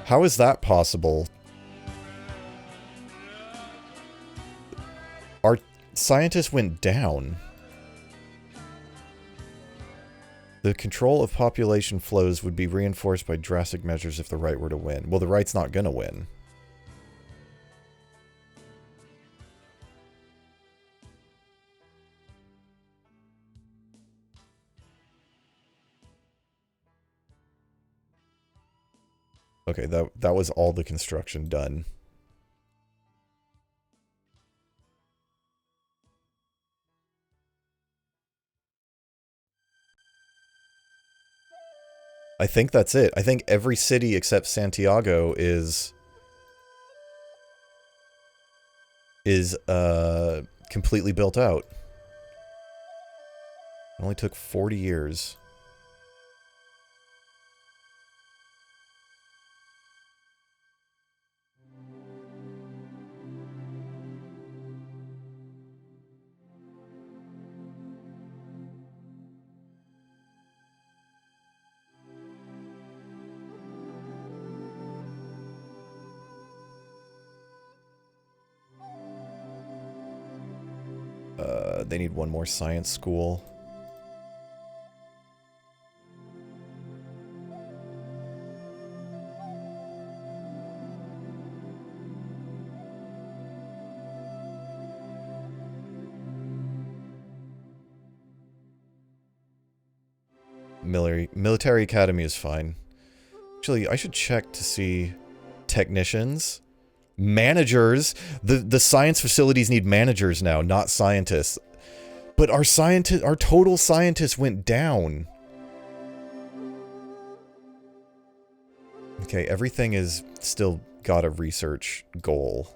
How is that possible? Our scientists went down. The control of population flows would be reinforced by drastic measures if the right were to win. Well, the right's not gonna win. Okay, that was all the construction done. I think that's it. I think every city except Santiago is completely built out. It only took 40 years. They need one more science school. Military academy is fine. Actually, I should check to see technicians. Managers. The science facilities need managers now, not scientists. But our total scientists went down. Okay, everything is still got a research goal.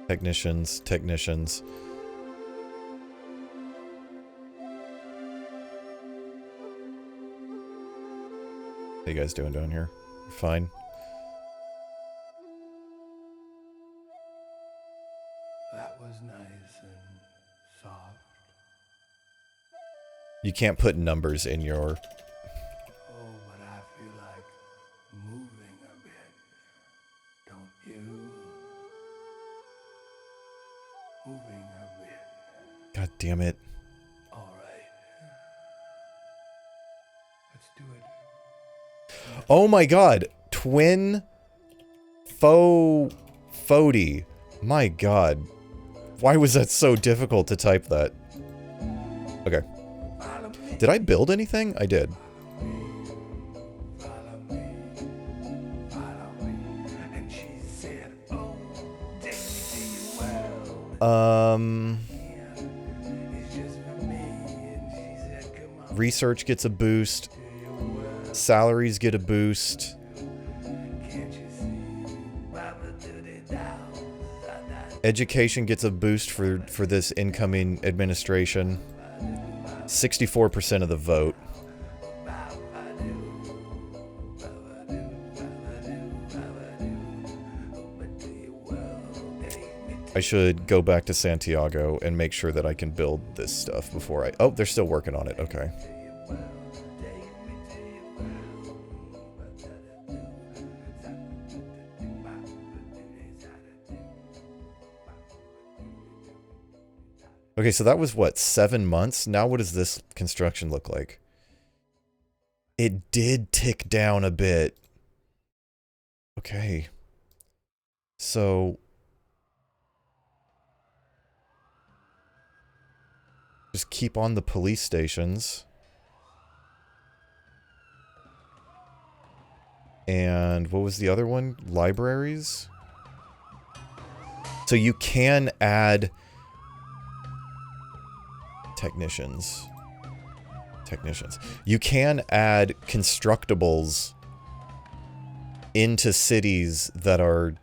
Technicians. How you guys doing down here? Fine. That was nice and soft. You can't put numbers in your... Oh, but I feel like moving a bit. Don't you? Moving a bit. God damn it. Let's do it. Oh my god. Twin Fody. My god. Why was that so difficult to type that? Okay. Did I build anything? I did. Research gets a boost. Salaries get a boost. Education gets a boost for this incoming administration. 64% of the vote. I should go back to Santiago and make sure that I can build this stuff before I... Oh, they're still working on it. Okay. Okay, so that was, what, 7 months? Now what does this construction look like? It did tick down a bit. Okay. So... just keep on the police stations. And what was the other one? Libraries? So you can add... Technicians. You can add constructibles into cities that are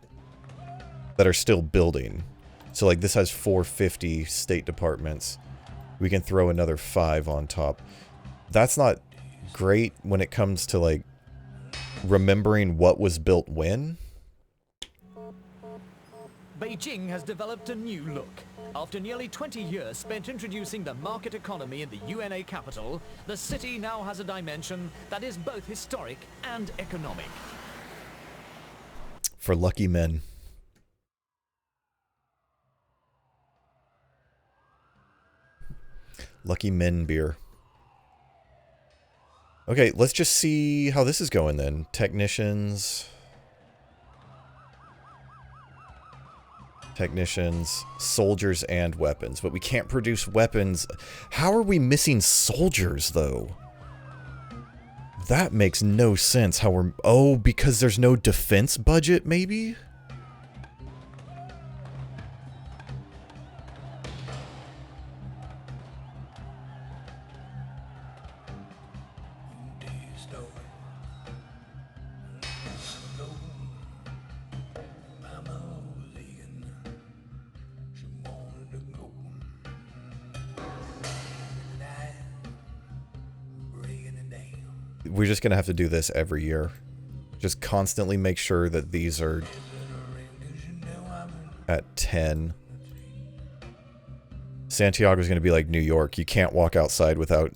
still building. So like this has 450 state departments. We can throw another 5 on top. That's not great when it comes to like remembering what was built when. Beijing has developed a new look. After nearly 20 years spent introducing the market economy in the UNA capital, the city now has a dimension that is both historic and economic. For lucky men. Lucky men beer. Okay, let's just see how this is going then. Technicians, soldiers, and weapons. But we can't produce weapons. How are we missing soldiers, though? That makes no sense. How we're... Oh, because there's no defense budget, maybe? We're just gonna have to do this every year. Just constantly make sure that these are at 10. Santiago's gonna be like New York. You can't walk outside without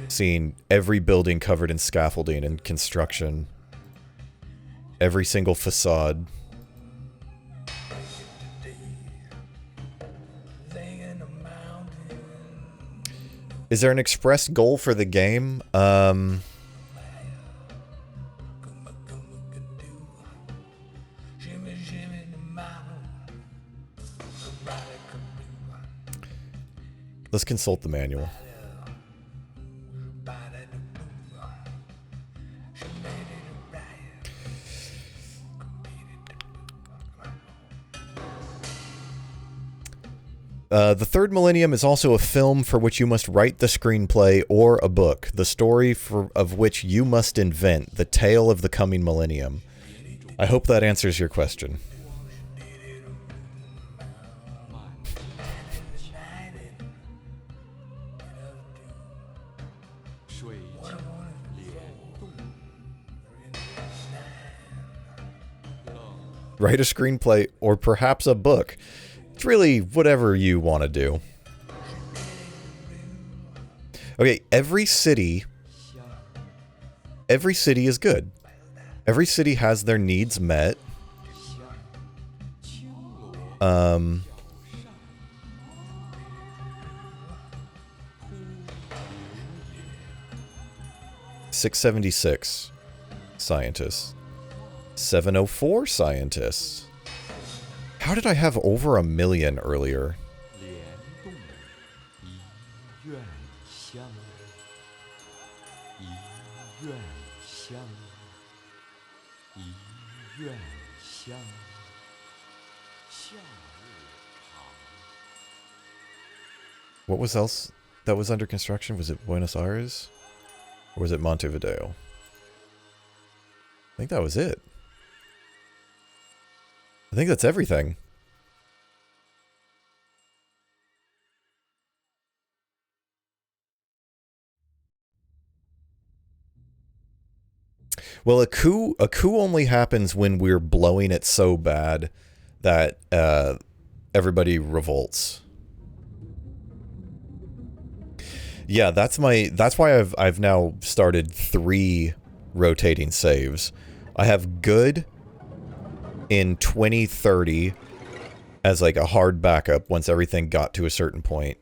seeing every building covered in scaffolding and construction. Every single facade. Is there an express goal for the game? Let's consult the manual. The third Millennium is also a film for which you must write the screenplay or a book, the story of which you must invent, the tale of the coming Millennium. I hope that answers your question. Write a screenplay or perhaps a book. It's really whatever you want to do. Okay, every city is good. Every city has their needs met. 676 scientists. 704 scientists. How did I have over 1 million earlier? What was else that was under construction? Was it Buenos Aires? Or was it Montevideo? I think that was it. I think that's everything. Well, a coup only happens when we're blowing it so bad that everybody revolts. Yeah, that's why I've now started 3 rotating saves. I have good in 2030 as like a hard backup once everything got to a certain point.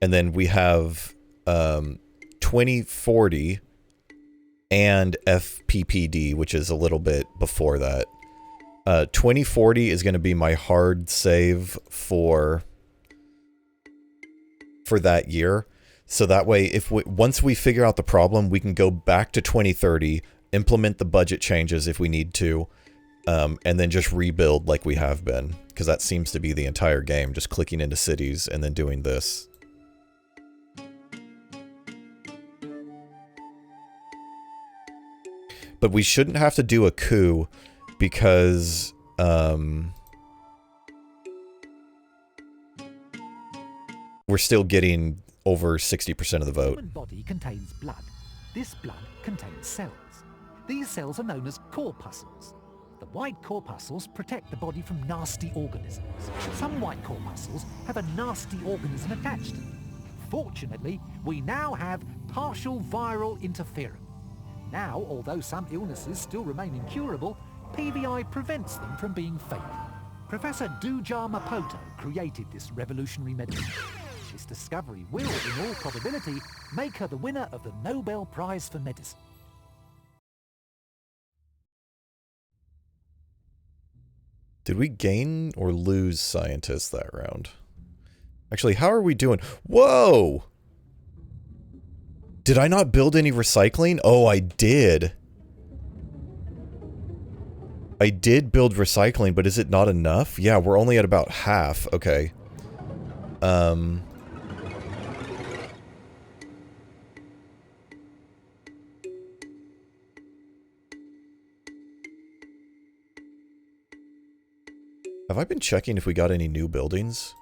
And then we have 2040 and FPPD, which is a little bit before that. 2040 is going to be my hard save for that year. So that way, once we figure out the problem, we can go back to 2030, implement the budget changes if we need to, and then just rebuild like we have been. Because that seems to be the entire game, just clicking into cities and then doing this. But we shouldn't have to do a coup because we're still getting over 60% of the vote. The human body contains blood. This blood contains cells. These cells are known as corpuscles. The white corpuscles protect the body from nasty organisms. Some white corpuscles have a nasty organism attached to them. Fortunately, we now have partial viral interferon. Now, although some illnesses still remain incurable, PVI prevents them from being fatal. Professor Duja Mapoto created this revolutionary medicine. This discovery will, in all probability, make her the winner of the Nobel Prize for Medicine. Did we gain or lose scientists that round? Actually, how are we doing? Whoa! Did I not build any recycling? Oh, I did. I did build recycling, but is it not enough? Yeah, we're only at about half. Okay. Have I been checking if we got any new buildings?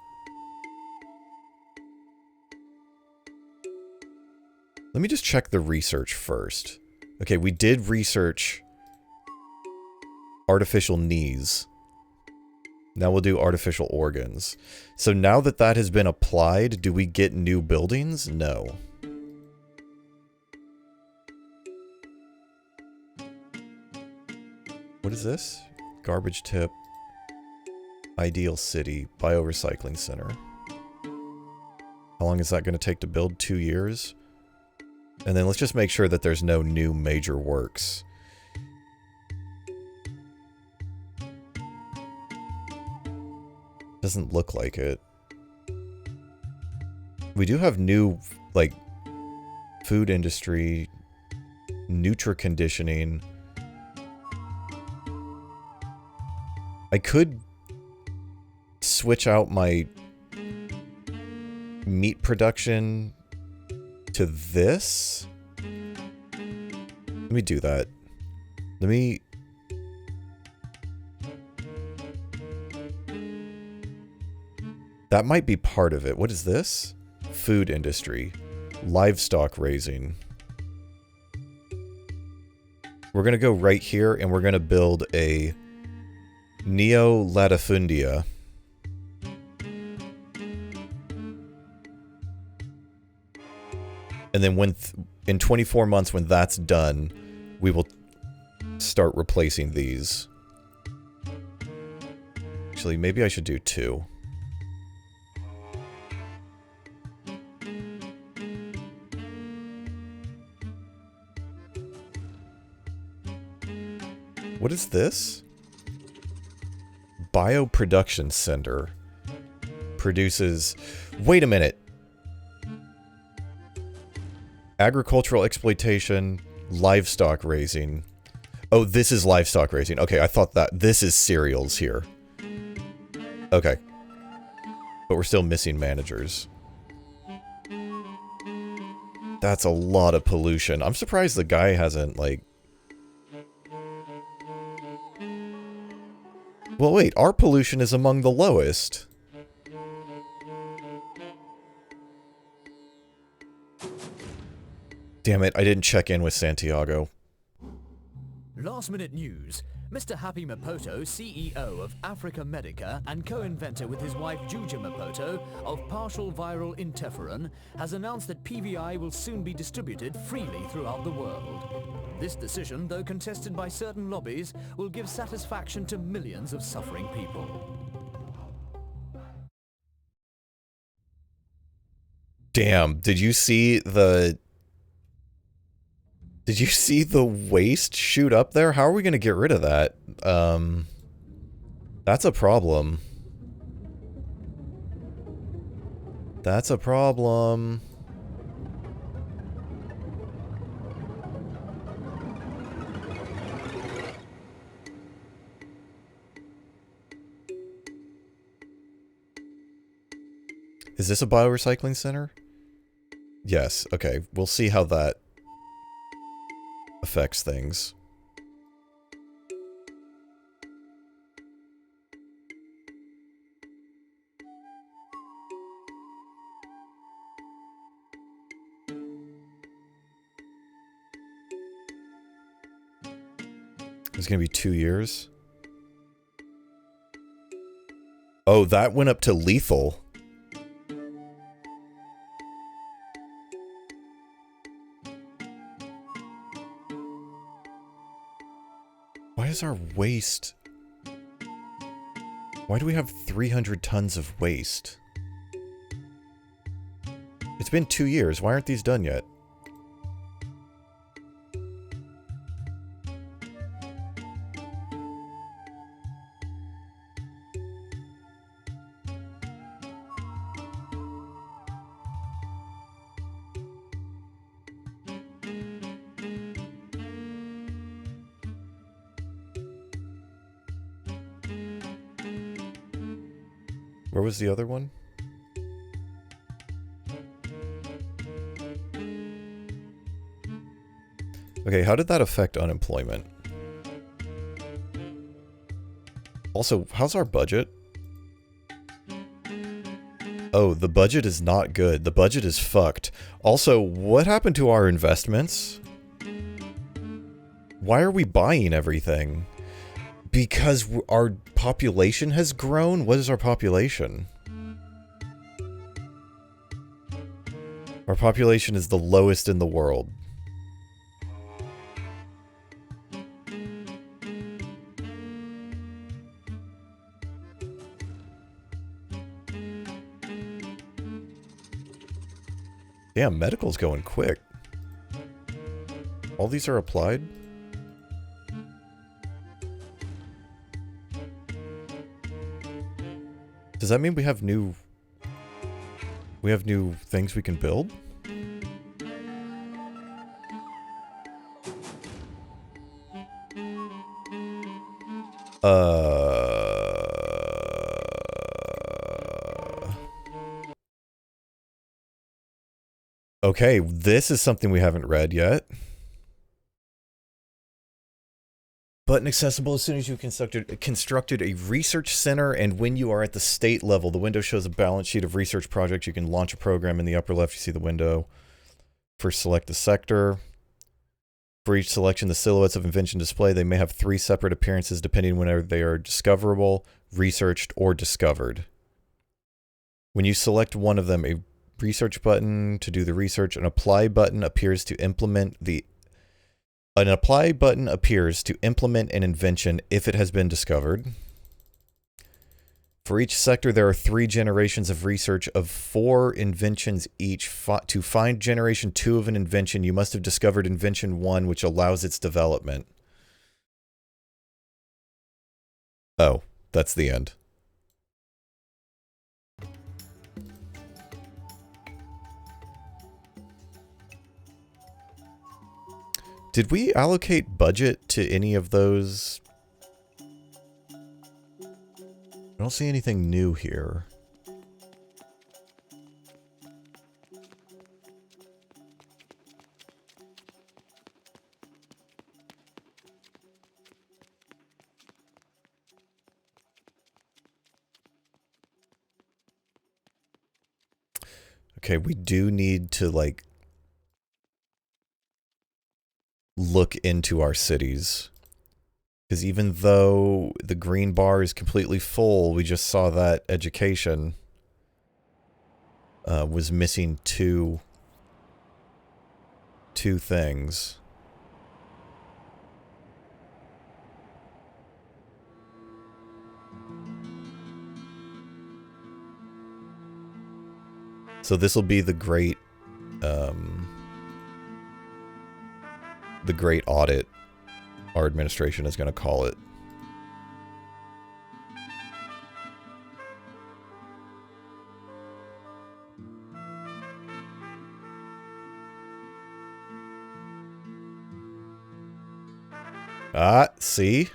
Let me just check the research first. Okay, we did research artificial knees. Now we'll do artificial organs. So now that that has been applied, do we get new buildings? No. What is this? Garbage tip. Ideal city. Biorecycling center. How long is that going to take to build? 2 years? And then let's just make sure that there's no new major works. Doesn't look like it. We do have new, like, food industry, nutri-conditioning. I could switch out my meat production to this. Let me do that. Let me... That might be part of it. What is this? Food industry. Livestock raising. We're going to go right here and we're going to build a neo-latifundia. And then when in 24 months when that's done, we will start replacing these. Actually, maybe I should do 2. What is this? Bioproduction Center. Produces... Wait a minute. Agricultural exploitation, livestock raising. Oh, this is livestock raising. Okay, I thought that... This is cereals here. Okay. But we're still missing managers. That's a lot of pollution. I'm surprised the guy hasn't, like... Well, wait. Our pollution is among the lowest. Damn it, I didn't check in with Santiago. Last minute news. Mr. Happy Mapoto, CEO of Africa Medica and co-inventor with his wife Juja Mapoto of partial viral interferon, has announced that PVI will soon be distributed freely throughout the world. This decision, though contested by certain lobbies, will give satisfaction to millions of suffering people. Damn, did you see the... Did you see the waste shoot up there? How are we going to get rid of that? That's a problem. That's a problem. Is this a biorecycling center? Yes, okay. We'll see how that affects things. It's gonna be 2 years. Oh, that went up to lethal. Why is our waste... Why do we have 300 tons of waste? It's been 2 years. Why aren't these done yet? Where was the other one? Okay, how did that affect unemployment? Also, how's our budget? Oh, the budget is not good. The budget is fucked. Also, what happened to our investments? Why are we buying everything? Because our population has grown? What is our population? Our population is the lowest in the world. Damn, medical's going quick. All these are applied? Does that mean we have new things we can build? Okay, this is something we haven't read yet. Button accessible as soon as you constructed a research center, and when you are at the state level, the window shows a balance sheet of research projects. You can launch a program. In the upper left, you see the window. First, select the sector. For each selection, the silhouettes of invention display. They may have 3 separate appearances depending whenever they are discoverable, researched, or discovered. When you select one of them, a research button to do the research, an apply button appears to implement an apply button appears to implement an invention if it has been discovered. For each sector, there are 3 generations of research of 4 inventions each. To find generation 2 of an invention, you must have discovered invention 1, which allows its development. Oh, that's the end. Did we allocate budget to any of those? I don't see anything new here. Okay, we do need to, like, look into our cities. Because even though the green bar is completely full, we just saw that education was missing two things. So this will be the great audit, our administration is going to call it. Ah, see?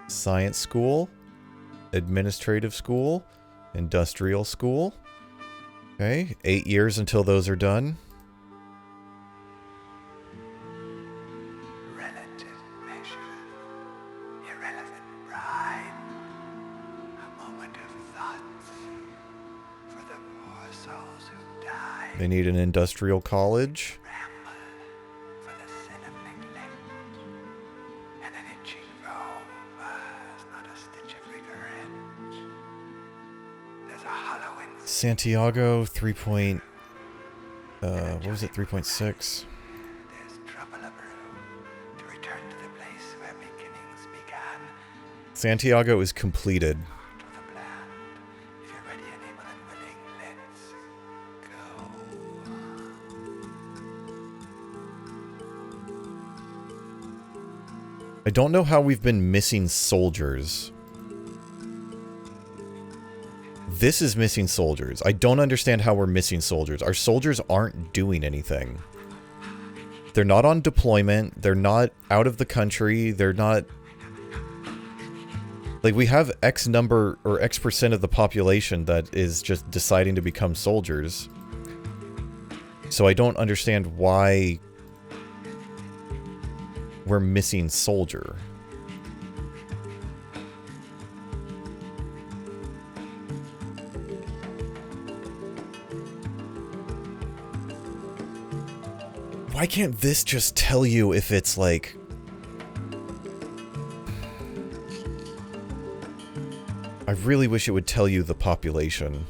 Science school, administrative school, industrial school. Okay, 8 years until those are done. Relative measure, irrelevant pride, a moment of thought for the poor souls who die. They need an industrial college. Ramble for the sin of neglect, and an itching robe is not a stitch of regret. There's a hollow in Santiago 3. What was it? 3.6. There's trouble abrew to return to the place where beginnings began. Santiago is completed. To the plan. If you're ready and able and willing, let's go. I don't know how we've been missing soldiers. This is missing soldiers. I don't understand how we're missing soldiers. Our soldiers aren't doing anything. They're not on deployment. They're not out of the country. They're not... Like, we have X number or X percent of the population that is just deciding to become soldiers. So I don't understand why we're missing soldier. Why can't this just tell you if it's like... I really wish it would tell you the population.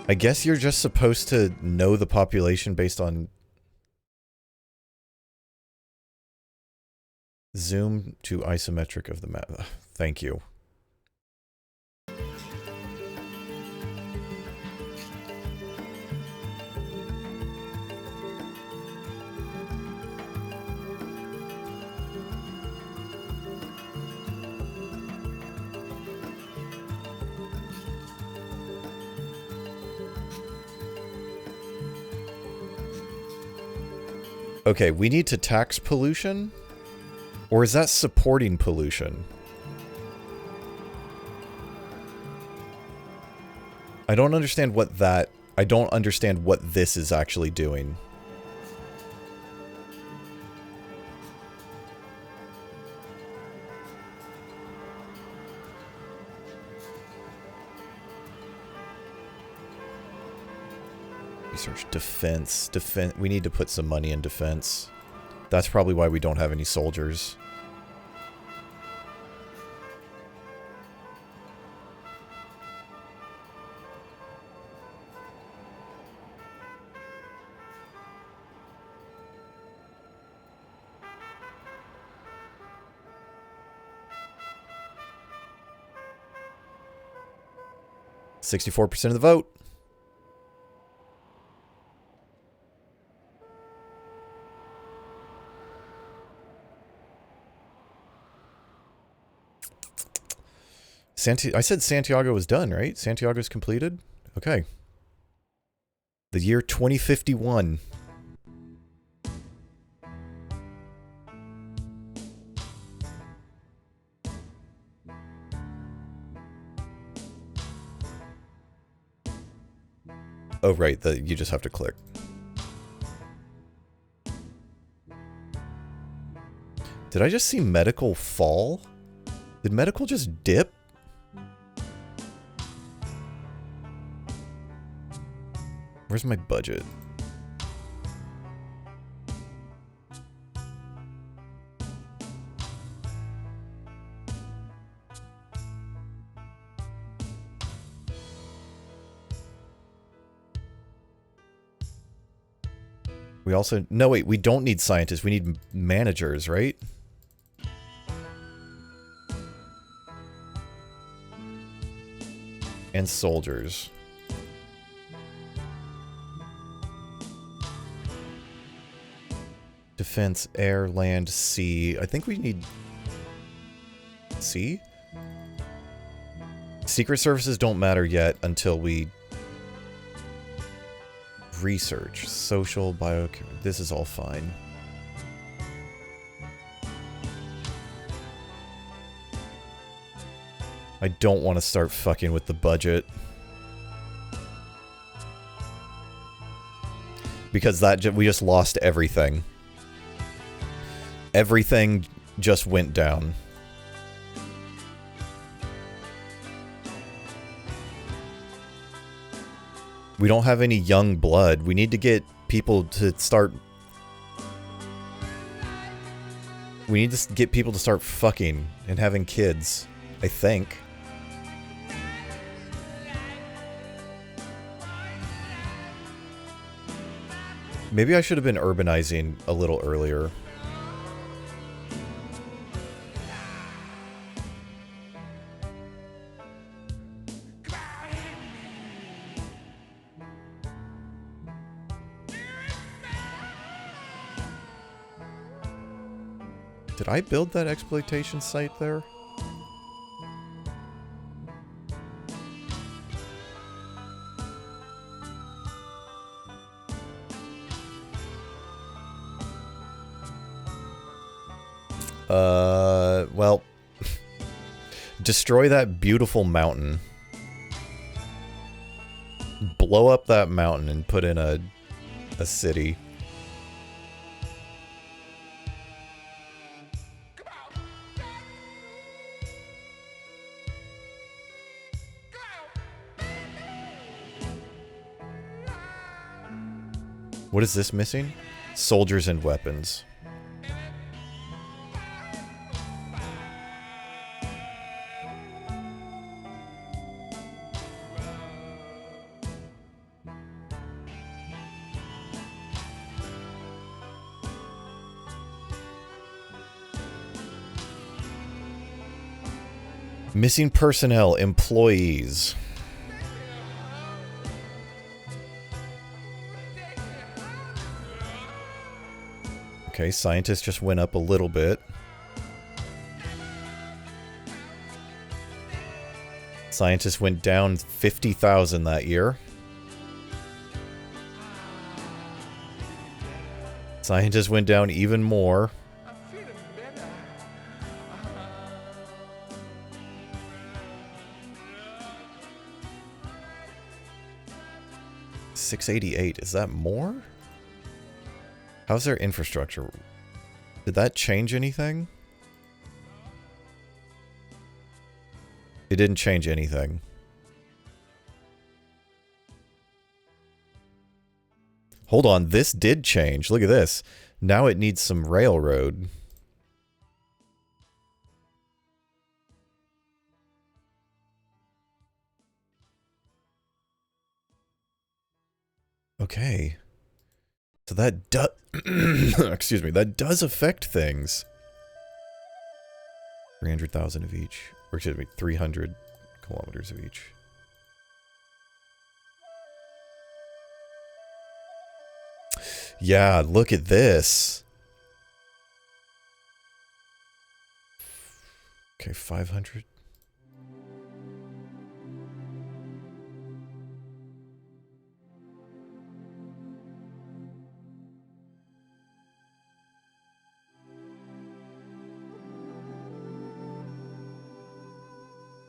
I guess you're just supposed to know the population based on... Zoom to isometric of the map. Thank you. Okay, we need to tax pollution? Or is that supporting pollution? I don't understand what that... I don't understand what this is actually doing. Research defense. Defense. We need to put some money in defense. That's probably why we don't have any soldiers. $64% of the vote. I said Santiago was done, right? Santiago's completed? Okay. The year 2051. Oh, right. You just have to click. Did I just see medical fall? Did medical just dip? Where's my budget? We also... No, wait. We don't need scientists. We need managers, right? And soldiers. Defense, air, land, sea. I think we need... Sea? Secret services don't matter yet until we... Research. Social, bio... This is all fine. I don't want to start fucking with the budget. Because we just lost everything. Everything just went down. We don't have any young blood. We need to get people to start... We need to get people to start fucking and having kids, I think. Maybe I should have been urbanizing a little earlier. Did I build that exploitation site there? Well, destroy that beautiful mountain. Blow up that mountain and put in a city. What is this missing? Soldiers and weapons. Missing personnel, employees. Okay, scientists just went up a little bit. Scientists went down 50,000 that year. Scientists went down even more. 688. Is that more? How's their infrastructure? Did that change anything? It didn't change anything. Hold on, this did change. Look at this. Now it needs some railroad. Okay. So that does... excuse me, that does affect things. 300,000 of each. Or excuse me, 300 kilometers of each. Yeah, look at this. Okay, 500.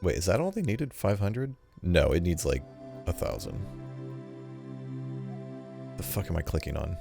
Wait, is that all they needed? 500? No, it needs like 1,000. The fuck am I clicking on?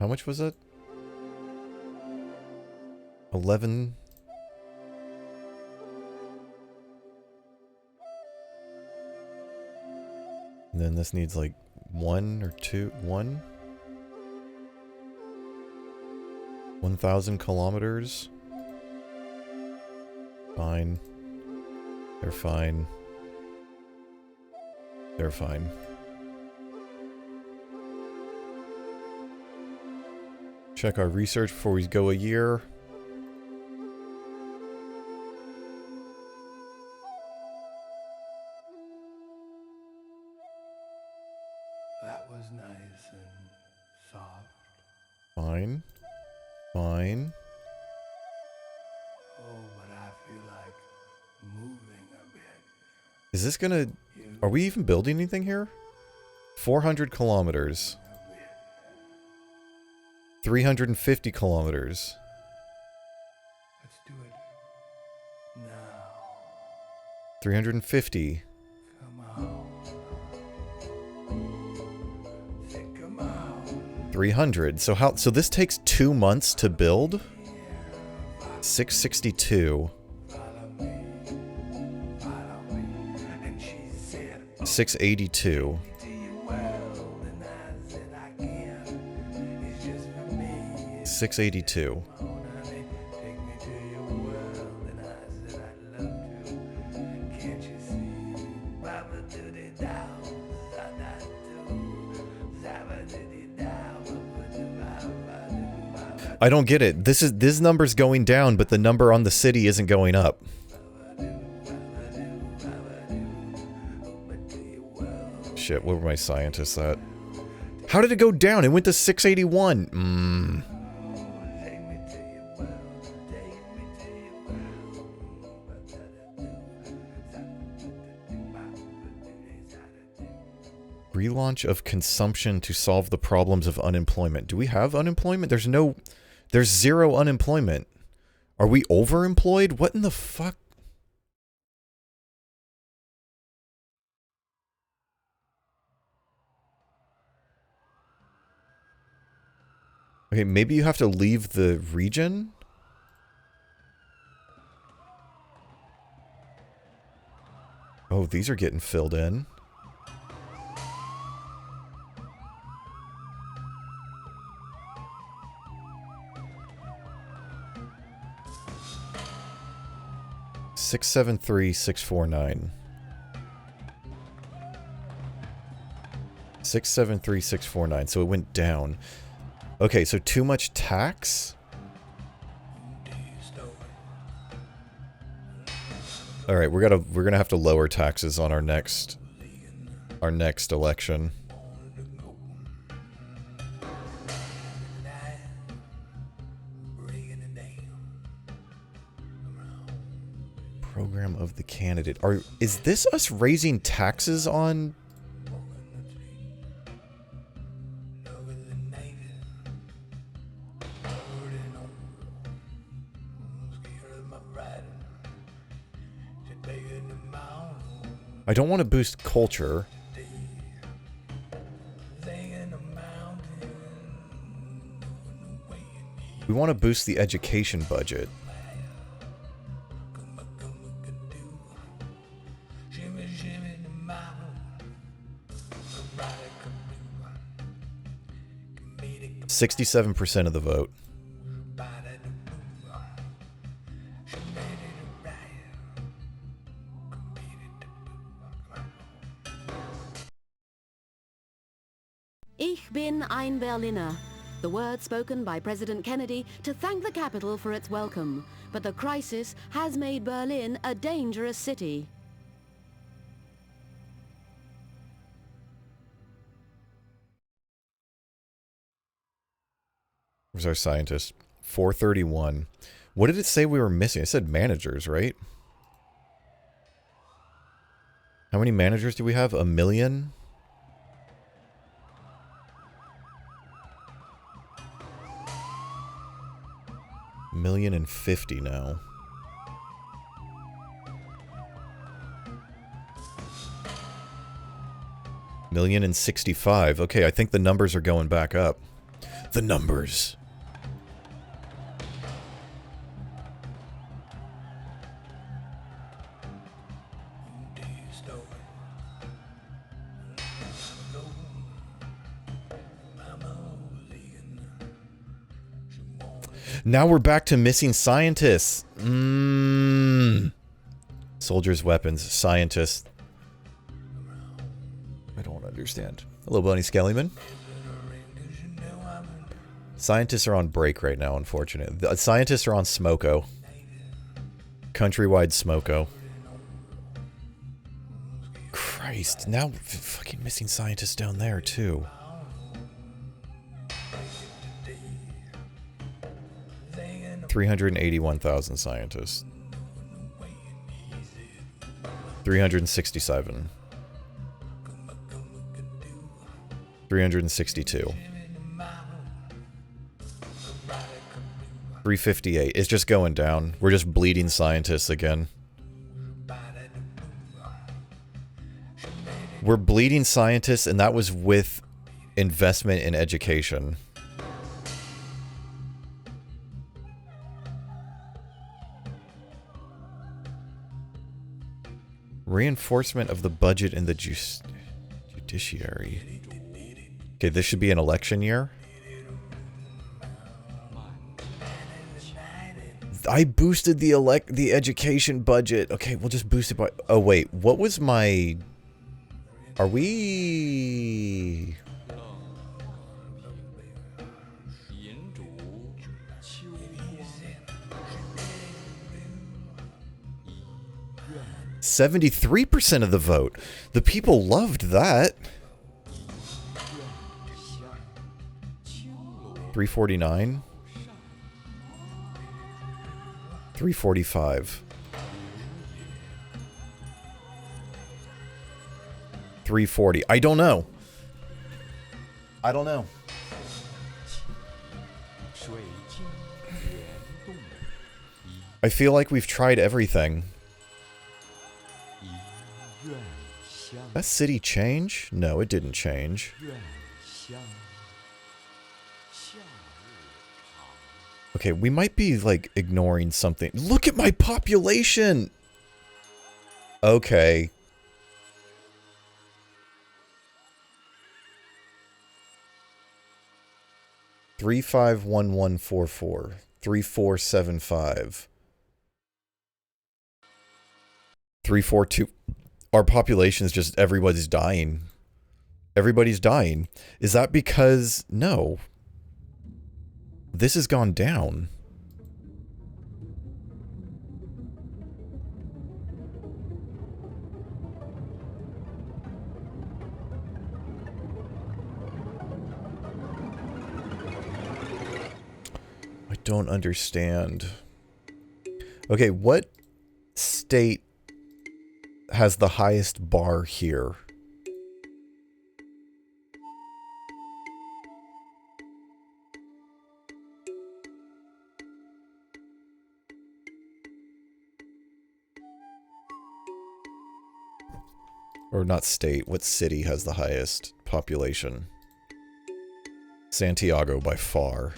How much was it? 11. And then this needs like 1 or 2. 1,000 kilometers. Fine. They're fine. They're fine. Check our research before we go a year. That was nice and soft. Fine. Fine. Oh, but I feel like moving a bit. Is this gonna... Are we even building anything here? 400 kilometers. 350 kilometers. Let's do it now. 350. Come on. Say come on. 300. So how... So this takes 2 months to build? 662. Follow me. And she said, 682. to you well, and I said I can. It's just for me. 682. Come on, honey, take me to your world, and I said I'd love to. Can't you see? Baba doody dow, da da do, zabba doody dow, baba do baba. I don't get it. This number's going down, but the number on the city isn't going up. Shit, where were my scientists at? How did it go down? It went to 681. Relaunch of consumption to solve the problems of unemployment. Do we have unemployment? There's zero unemployment. Are we overemployed? What in the fuck? Okay, maybe you have to leave the region? Oh, these are getting filled in. Six, 649. 649. So it went down. Okay, so too much tax? All right, we're gonna have to lower taxes on our next election. Program of the candidate. Is this us raising taxes on? I don't want to boost culture. We want to boost the education budget. $67% of the vote. Ich bin ein Berliner. The words spoken by President Kennedy to thank the capital for its welcome. But the crisis has made Berlin a dangerous city. Where's our scientist? 431. What did it say we were missing? It said managers, right? How many managers do we have? 1 million? Million and 50 now. Million and 65. Okay, I think the numbers are going back up. The numbers. Now we're back to missing scientists. Soldiers, weapons, scientists. I don't understand. Hello, Bunny Skellyman. Scientists are on break right now, unfortunately. The scientists are on Smoko. Countrywide Smoko. Christ, now fucking missing scientists down there, too. 381,000 scientists. 367. 362. 358. It's just going down. We're just bleeding scientists again. We're bleeding scientists, and that was with investment in education. Reinforcement of the budget in the judiciary. Okay, this should be an election year. I boosted the education budget. Okay, we'll just boost it by... Oh, wait. What was my... Are we... %73% of the vote. The people loved that. 349. 345. 340. I don't know. I don't know. I feel like we've tried everything. That city change? No, it didn't change. Okay, we might be, like, ignoring something. Look at my population! Okay. Three 51144. 3475. 342. Our population is just everybody's dying. Everybody's dying. Is that because... No. This has gone down. I don't understand. Okay, what state has the highest bar here? Or not state, what city has the highest population? Santiago by far.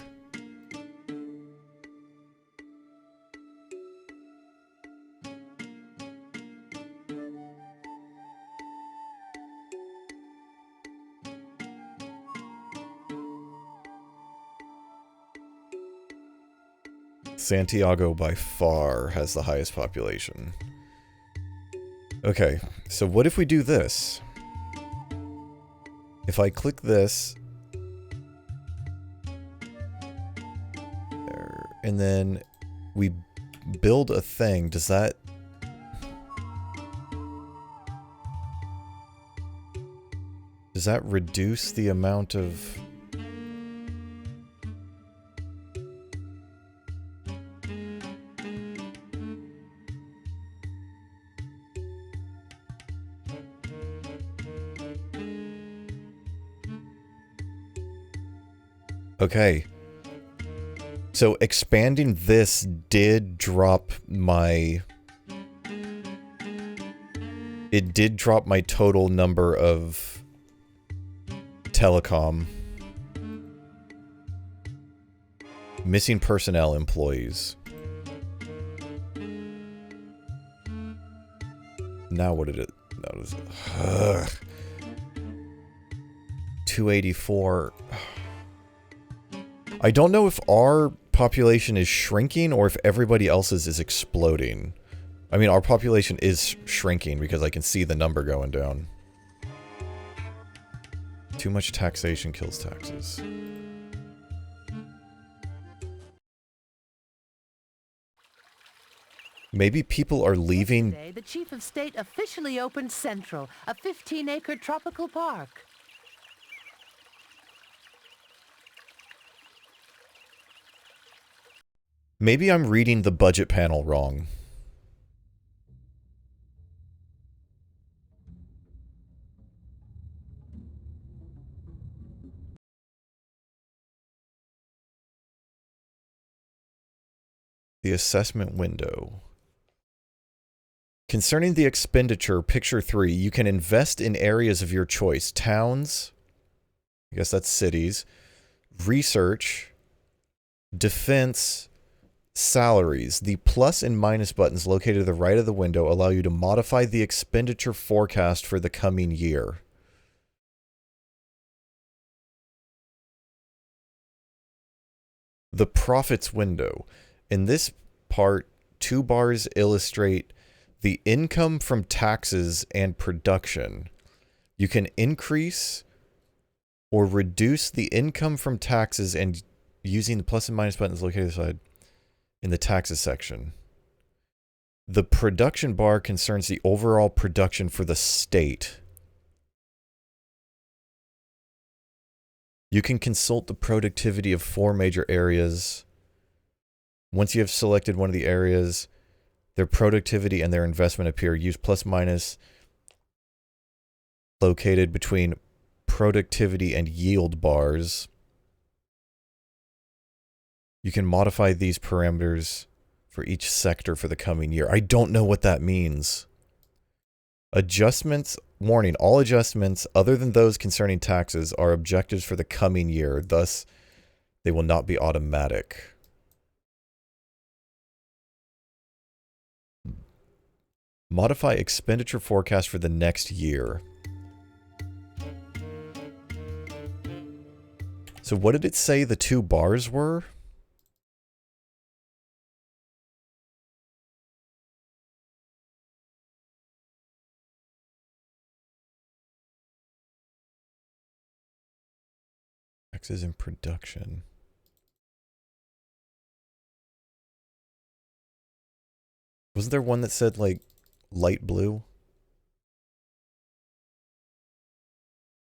Santiago by far has the highest population. Okay, so what if we do this? If I click this... and then we build a thing. Does that... Does that reduce the amount of... Okay. So expanding this did drop my... It did drop my total number of telecom. Missing personnel employees. Now what did it... That was... 284... I don't know if our population is shrinking or if everybody else's is exploding. I mean, our population is shrinking because I can see the number going down. Too much taxation kills taxes. Maybe people are leaving... Yesterday, the Chief of State officially opened Central, a 15-acre tropical park. Maybe I'm reading the budget panel wrong. The assessment window. Concerning the expenditure, picture 3, you can invest in areas of your choice. Towns, I guess that's cities, research, defense, salaries. The plus and minus buttons located to the right of the window allow you to modify the expenditure forecast for the coming year. The profits window. In this part, 2 bars illustrate the income from taxes and production. You can increase or reduce the income from taxes and using the plus and minus buttons located on the side in the taxes section. The production bar concerns the overall production for the state. You can consult the productivity of 4 major areas. Once you have selected one of the areas, their productivity and their investment appear. Use plus minus located between productivity and yield bars. You can modify these parameters for each sector for the coming year. I don't know what that means. Adjustments, warning, all adjustments other than those concerning taxes are objectives for the coming year. Thus, they will not be automatic. Modify expenditure forecast for the next year. So what did it say the 2 bars were? Taxes in production. Wasn't there one that said, like, light blue?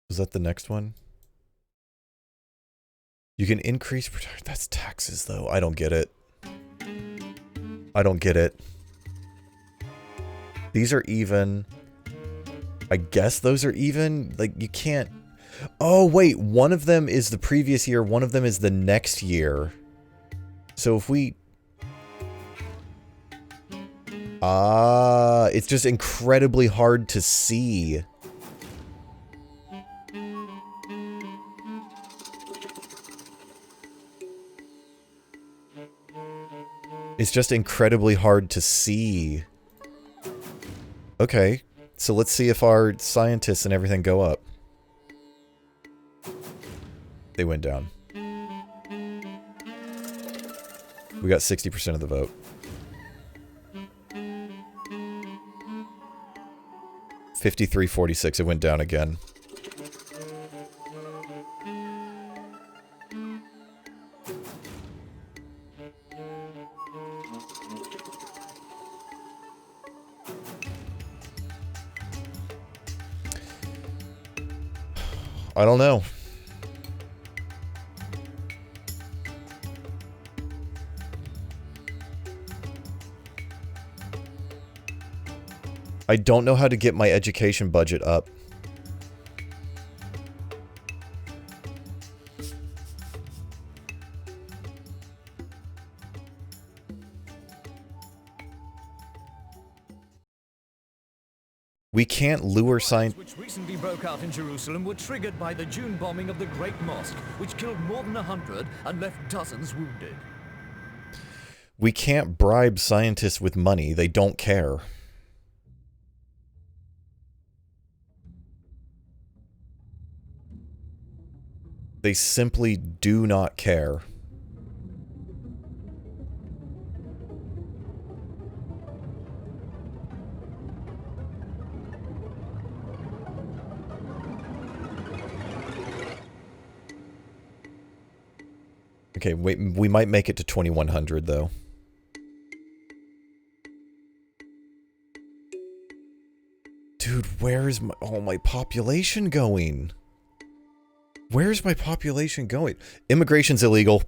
Was that the next one? You can increase... That's taxes, though. I don't get it. I don't get it. These are even. I guess those are even. Like, you can't... Oh, wait. One of them is the previous year. One of them is the next year. So if we... it's just incredibly hard to see. It's just incredibly hard to see. Okay, so let's see if our scientists and everything go up. They went down. We got 60% of the vote. 53-46, it went down again. I don't know. I don't know how to get my education budget up. We can't lure science. Which recently broke out in Jerusalem were triggered by the June bombing of the Great Mosque, which killed more than 100 and left dozens wounded. We can't bribe scientists with money. They don't care. They simply do not care. Okay, wait, we might make it to 2100 though. Dude, where is my population going? Where's my population going? Immigration's illegal.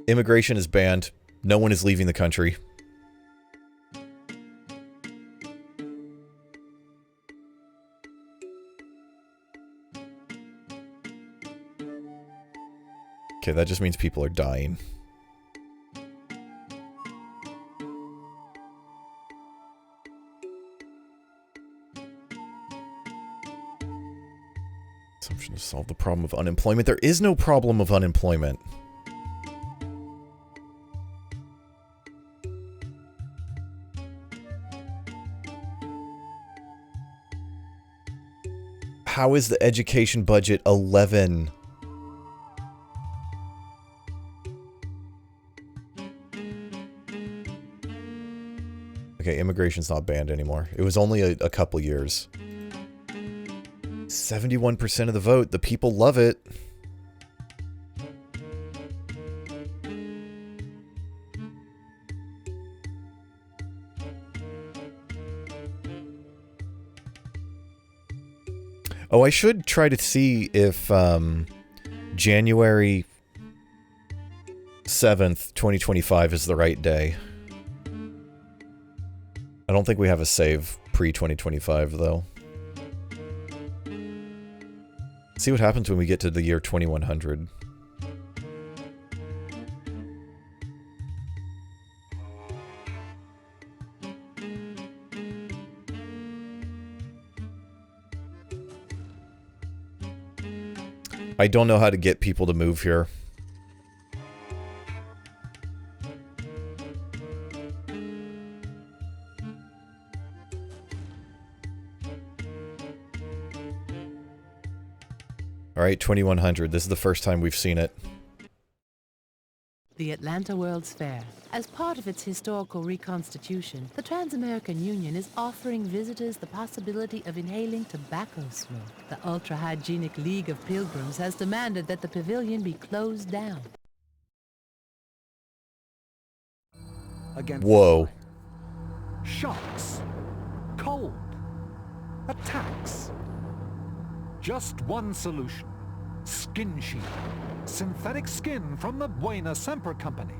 Immigration is banned. No one is leaving the country. Okay, that just means people are dying. Assumption to solve the problem of unemployment. There is no problem of unemployment. How is the education budget 11? Okay, immigration's not banned anymore. It was only a couple years. 71% of the vote. The people love it. Oh, I should try to see if January 7th, 2025 is the right day. I don't think we have a save pre-2025, though. See what happens when we get to the year 2100. I don't know how to get people to move here. Alright, 2100. This is the first time we've seen it. The Atlanta World's Fair. As part of its historical reconstitution, the Trans-American Union is offering visitors the possibility of inhaling tobacco smoke. The Ultra-Hygienic League of Pilgrims has demanded that the pavilion be closed down. Whoa. Shocks. Cold. Attacks. Just one solution. Skin Shield. Synthetic skin from the Buena Semper Company.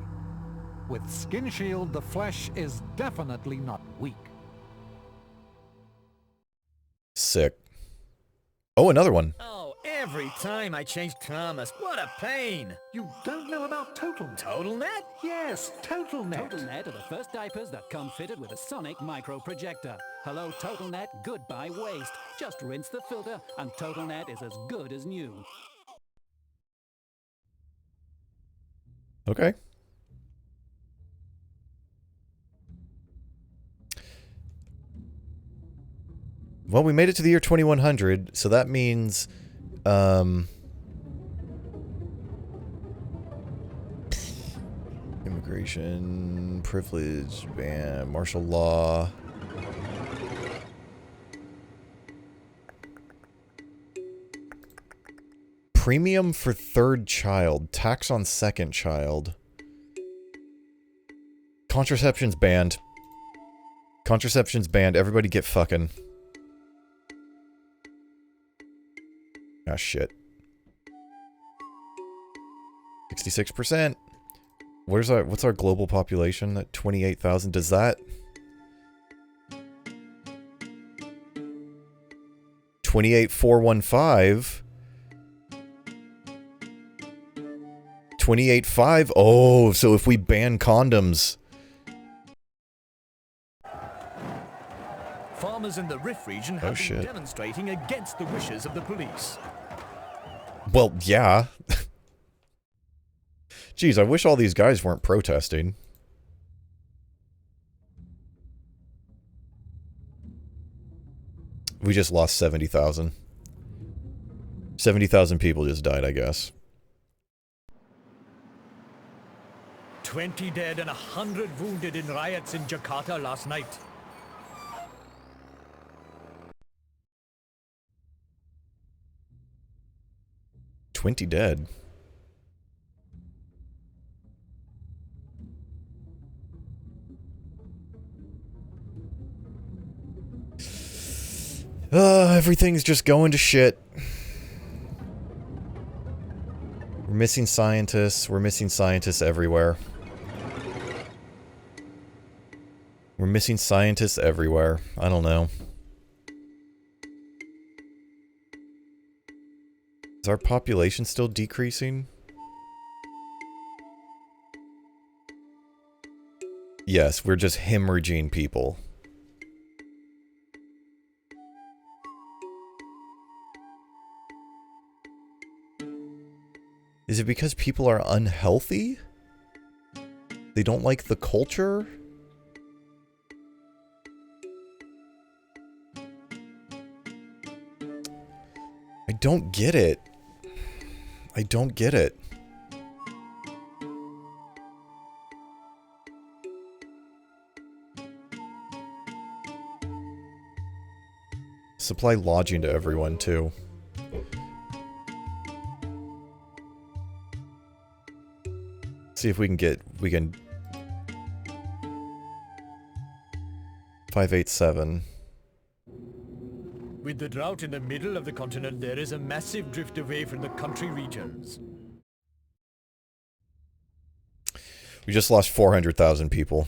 With Skin Shield, the flesh is definitely not weak. Sick. Oh, another one. Oh, every time I change Thomas, what a pain! You don't know about TotalNet? TotalNet? Yes, TotalNet. TotalNet are the first diapers that come fitted with a sonic micro projector. Hello TotalNet, goodbye waste. Just rinse the filter and TotalNet is as good as new. Okay. Well, we made it to the year 2100, so that means, immigration, privilege, ban, martial law. Premium for third child, tax on second child. Contraception's banned. Contraception's banned. Everybody get fucking. Ah, shit. 66%. What's our global population at 28,000? Does that 28,415 28.5? Oh, so if we ban condoms. Farmers in the Rift region have been demonstrating against the wishes of the police. Well, yeah. Jeez, I wish all these guys weren't protesting. We just lost 70,000. 70,000 people just died, I guess. 20 dead and 100 wounded in riots in Jakarta last night. $20 dead. Everything's just going to shit. We're missing scientists. We're missing scientists everywhere. We're missing scientists everywhere. I don't know. Is our population still decreasing? Yes, we're just hemorrhaging people. Is it because people are unhealthy? They don't like the culture? I don't get it. I don't get it. Supply lodging to everyone, too. See if we can get, 587. With the drought in the middle of the continent, there is a massive drift away from the country regions. We just lost 400,000 people.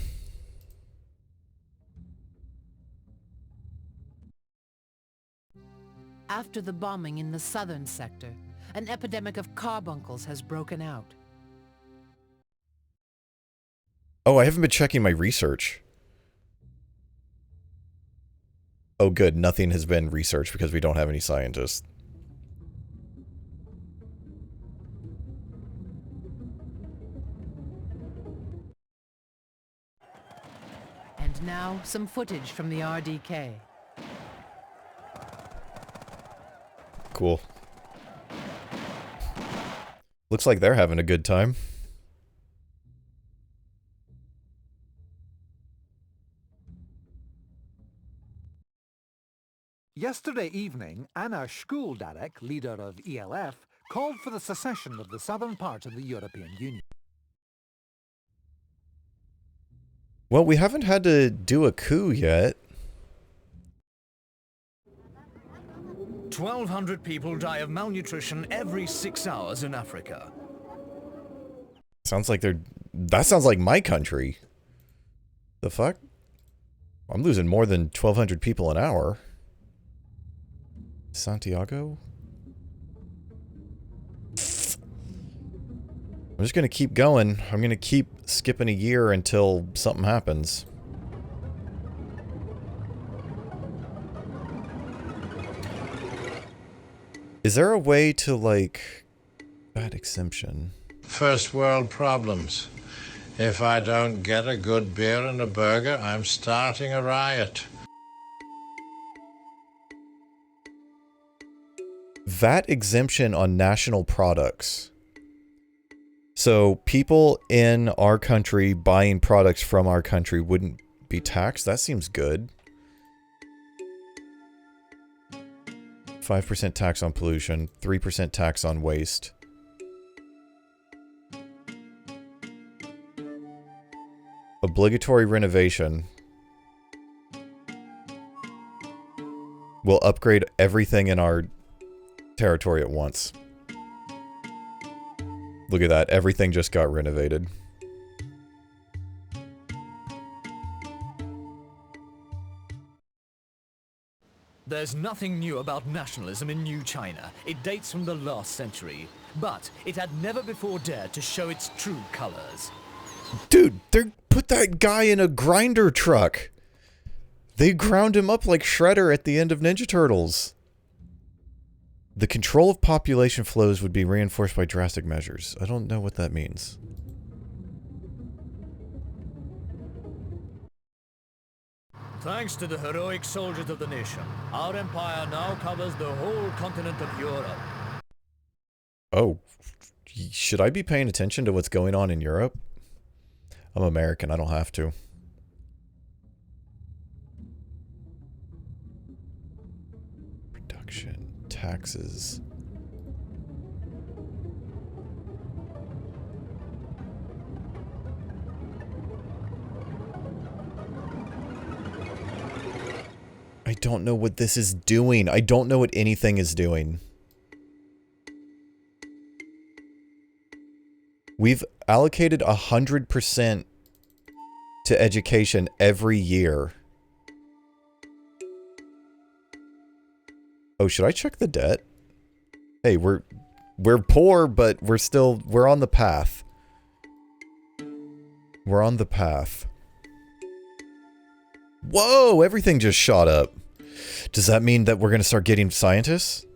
After the bombing in the southern sector, an epidemic of carbuncles has broken out. Oh, I haven't been checking my research. Oh, good. Nothing has been researched because we don't have any scientists. And now, some footage from the RDK. Cool. Looks like they're having a good time. Yesterday evening, Anna Schuldarek, leader of ELF, called for the secession of the southern part of the European Union. Well, we haven't had to do a coup yet. 1,200 people die of malnutrition every 6 hours in Africa. Sounds like they're... That sounds like my country. The fuck? I'm losing more than 1,200 people an hour. Santiago? I'm just gonna keep going. I'm gonna keep skipping a year until something happens. Is there a way to, like... Bad exemption? First world problems. If I don't get a good beer and a burger, I'm starting a riot. VAT exemption on national products. So people in our country buying products from our country wouldn't be taxed? That seems good. 5% tax on pollution, 3% tax on waste. Obligatory renovation. We'll upgrade everything in our territory at once. Look at that. Everything just got renovated. There's nothing new about nationalism in New China. It dates from the last century. But it had never before dared to show its true colors. Dude, they put that guy in a grinder truck. They ground him up like Shredder at the end of Ninja Turtles. The control of population flows would be reinforced by drastic measures. I don't know what that means. Thanks to the heroic soldiers of the nation, our empire now covers the whole continent of Europe. Oh, should I be paying attention to what's going on in Europe? I'm American, I don't have to. Production, taxes. I don't know what this is doing. I don't know what anything is doing. We've allocated 100% to education every year. Oh, should I check the debt? Hey, we're poor, but we're on the path. We're on the path. Whoa, everything just shot up. Does that mean that we're going to start getting scientists?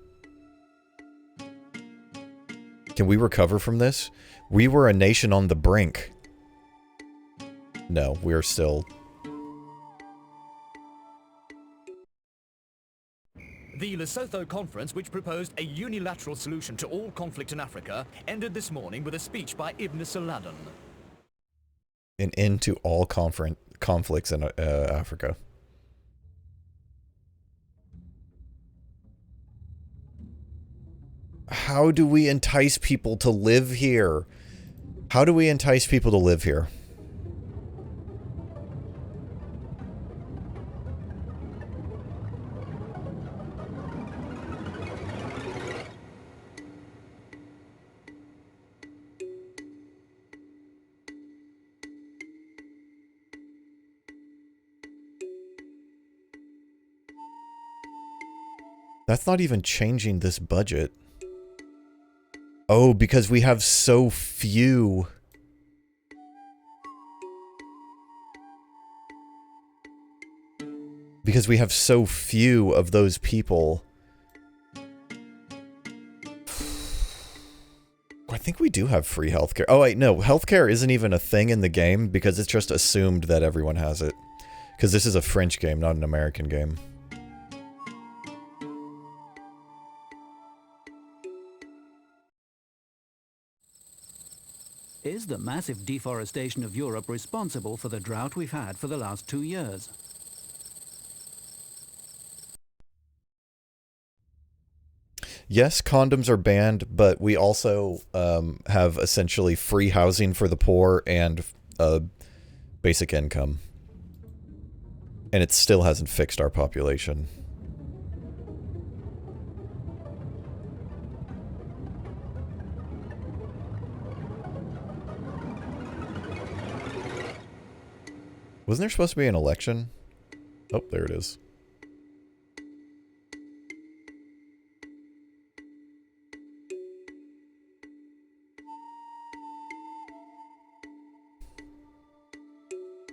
Can we recover from this? We were a nation on the brink. No, we're still... The Lesotho conference, which proposed a unilateral solution to all conflict in Africa, ended this morning with a speech by Ibn Saladin. An end to all conflicts in Africa. How do we entice people to live here? How do we entice people to live here? That's not even changing this budget. Oh, because we have so few. Because we have so few of those people. I think we do have free healthcare. Oh wait, no, healthcare isn't even a thing in the game because it's just assumed that everyone has it. Because this is a French game, not an American game. Is the massive deforestation of Europe responsible for the drought we've had for the last 2 years? Yes, condoms are banned, but we also have essentially free housing for the poor and basic income. And it still hasn't fixed our population. Wasn't there supposed to be an election? Oh, there it is.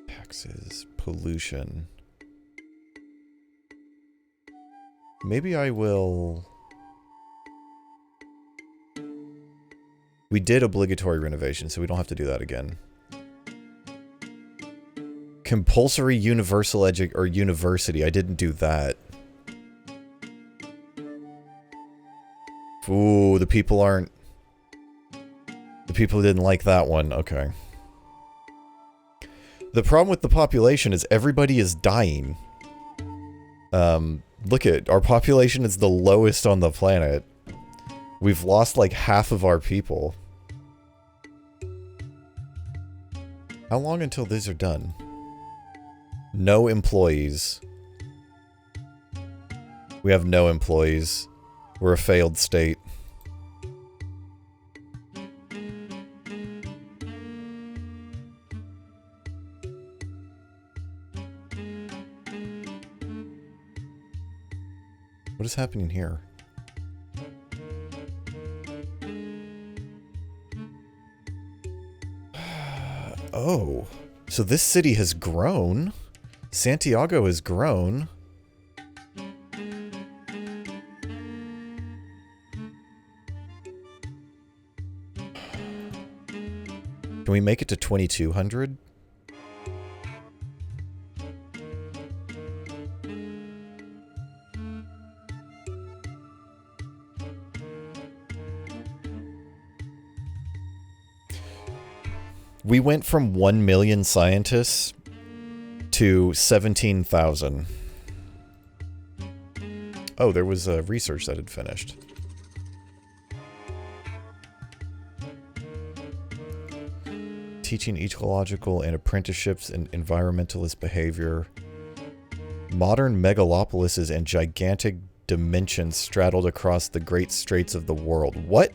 Taxes, pollution. Maybe I will... We did obligatory renovation, so we don't have to do that again. Compulsory universal university. I didn't do that. Ooh, the people aren't... The people didn't like that one. Okay. The problem with the population is everybody is dying. Look at our population is the lowest on the planet. We've lost like half of our people. How long until these are done? No employees. We have no employees. We're a failed state. What is happening here? Oh, so this city has grown. Santiago has grown. Can we make it to 2200? We went from 1 million scientists to 17,000. Oh, there was research that had finished. Teaching ecological and apprenticeships in environmentalist behavior. Modern megalopolises and gigantic dimensions straddled across the great straits of the world. What?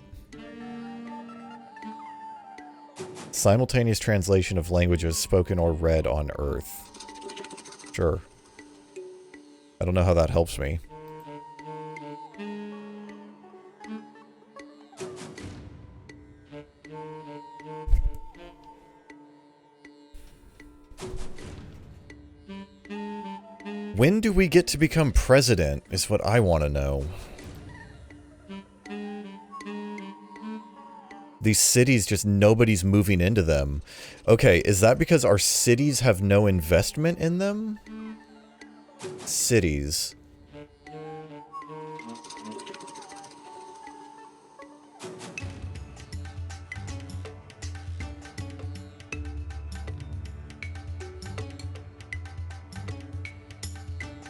Simultaneous translation of languages spoken or read on Earth. Sure. I don't know how that helps me. When do we get to become president, is what I want to know. These cities, just nobody's moving into them. Okay, is that because our cities have no investment in them? Cities.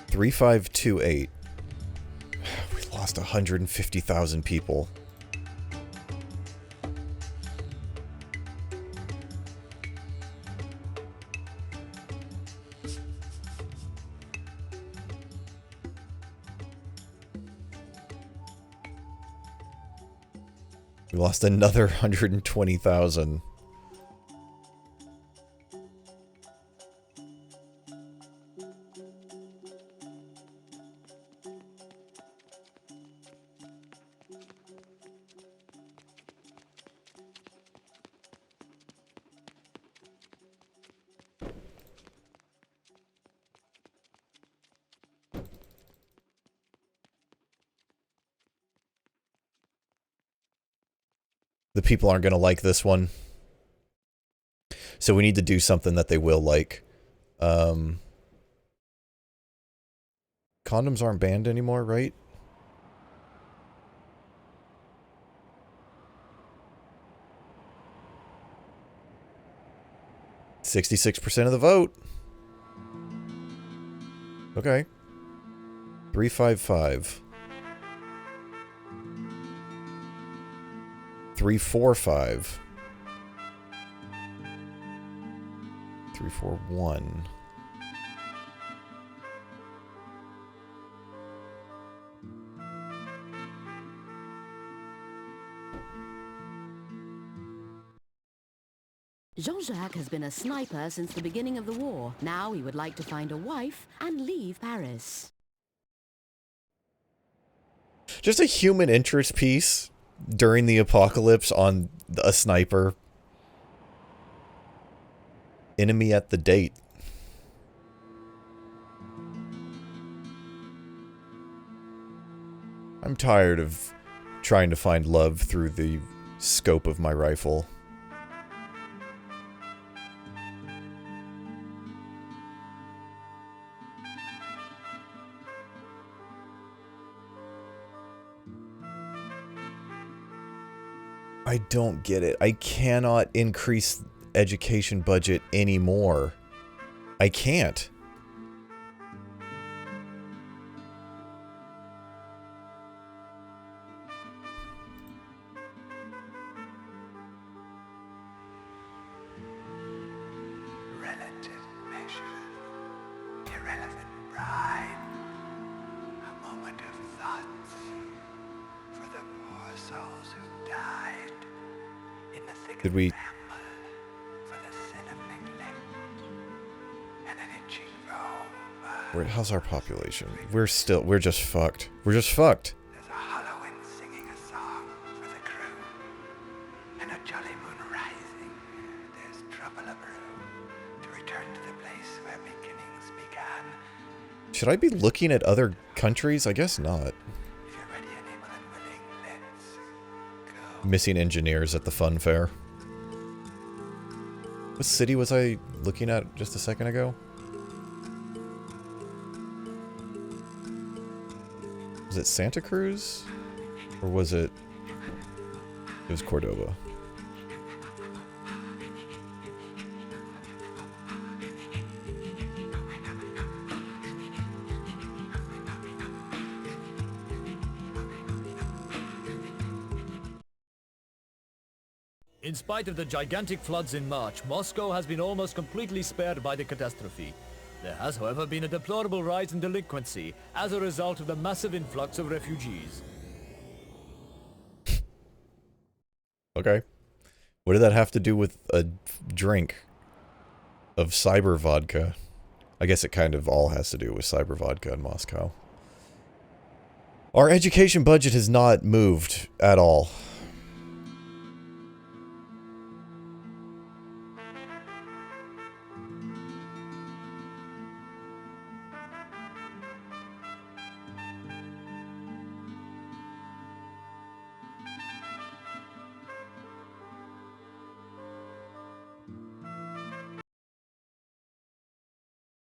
$3528. We lost 150,000 people. We lost another 120,000. The people aren't going to like this one. So we need to do something that they will like. Condoms aren't banned anymore, right? $66% of the vote. Okay. 355. 345. 341. Jean-Jacques has been a sniper since the beginning of the war. Now he would like to find a wife and leave Paris. Just a human interest piece during the apocalypse on a sniper. Enemy at the date. I'm tired of trying to find love through the scope of my rifle. I don't get it. I cannot increase education budget anymore. I can't. Relative measure, irrelevant pride, a moment of thoughts for the poor souls who died in the thick Did of we- famine, for the sin of neglect and an itching Rome. How's our population? We're just fucked. We're just fucked. There's a hollow wind singing a song for the crew, and a jolly moon rising. There's trouble a brew to return to the place where beginnings began. Should I be looking at other countries? I guess not. If you're ready and able and willing, let's go. Missing engineers at the fun fair. What city was I looking at just a second ago? Was it Santa Cruz? Or was it... It was Cordoba. In spite of the gigantic floods in March, Moscow has been almost completely spared by the catastrophe. There has, however, been a deplorable rise in delinquency as a result of the massive influx of refugees. Okay. What did that have to do with a drink of cyber vodka? I guess it kind of all has to do with cyber vodka in Moscow. Our education budget has not moved at all.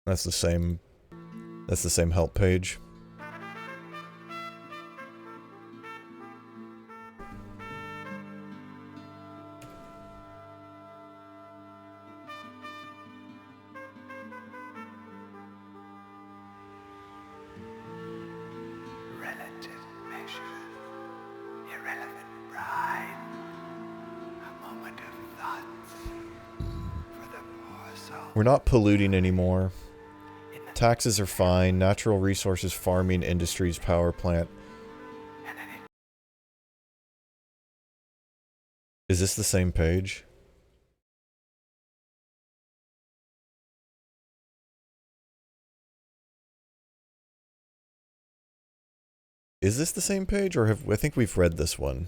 That's the same help page. Relative measure, irrelevant bride, a moment of thoughts for the poor soul. We're not polluting anymore. Taxes are fine. Natural resources, farming, industries, power plant. Is this the same page? Is this the same page, or I think we've read this one.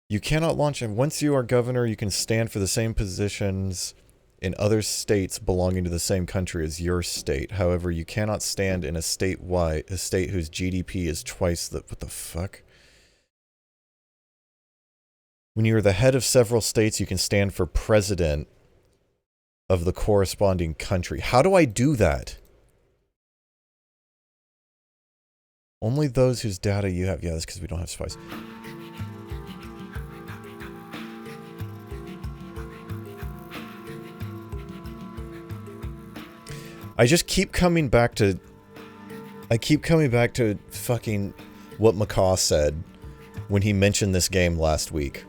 You cannot launch, and once you are governor, you can stand for the same positions in other states belonging to the same country as your state. However, you cannot stand in a state whose GDP is twice the... What the fuck? When you are the head of several states, you can stand for president of the corresponding country. How do I do that? Only those whose data you have... Yeah, that's because we don't have spies. I just keep coming back to... I keep coming back to fucking what McCaw said when he mentioned this game last week.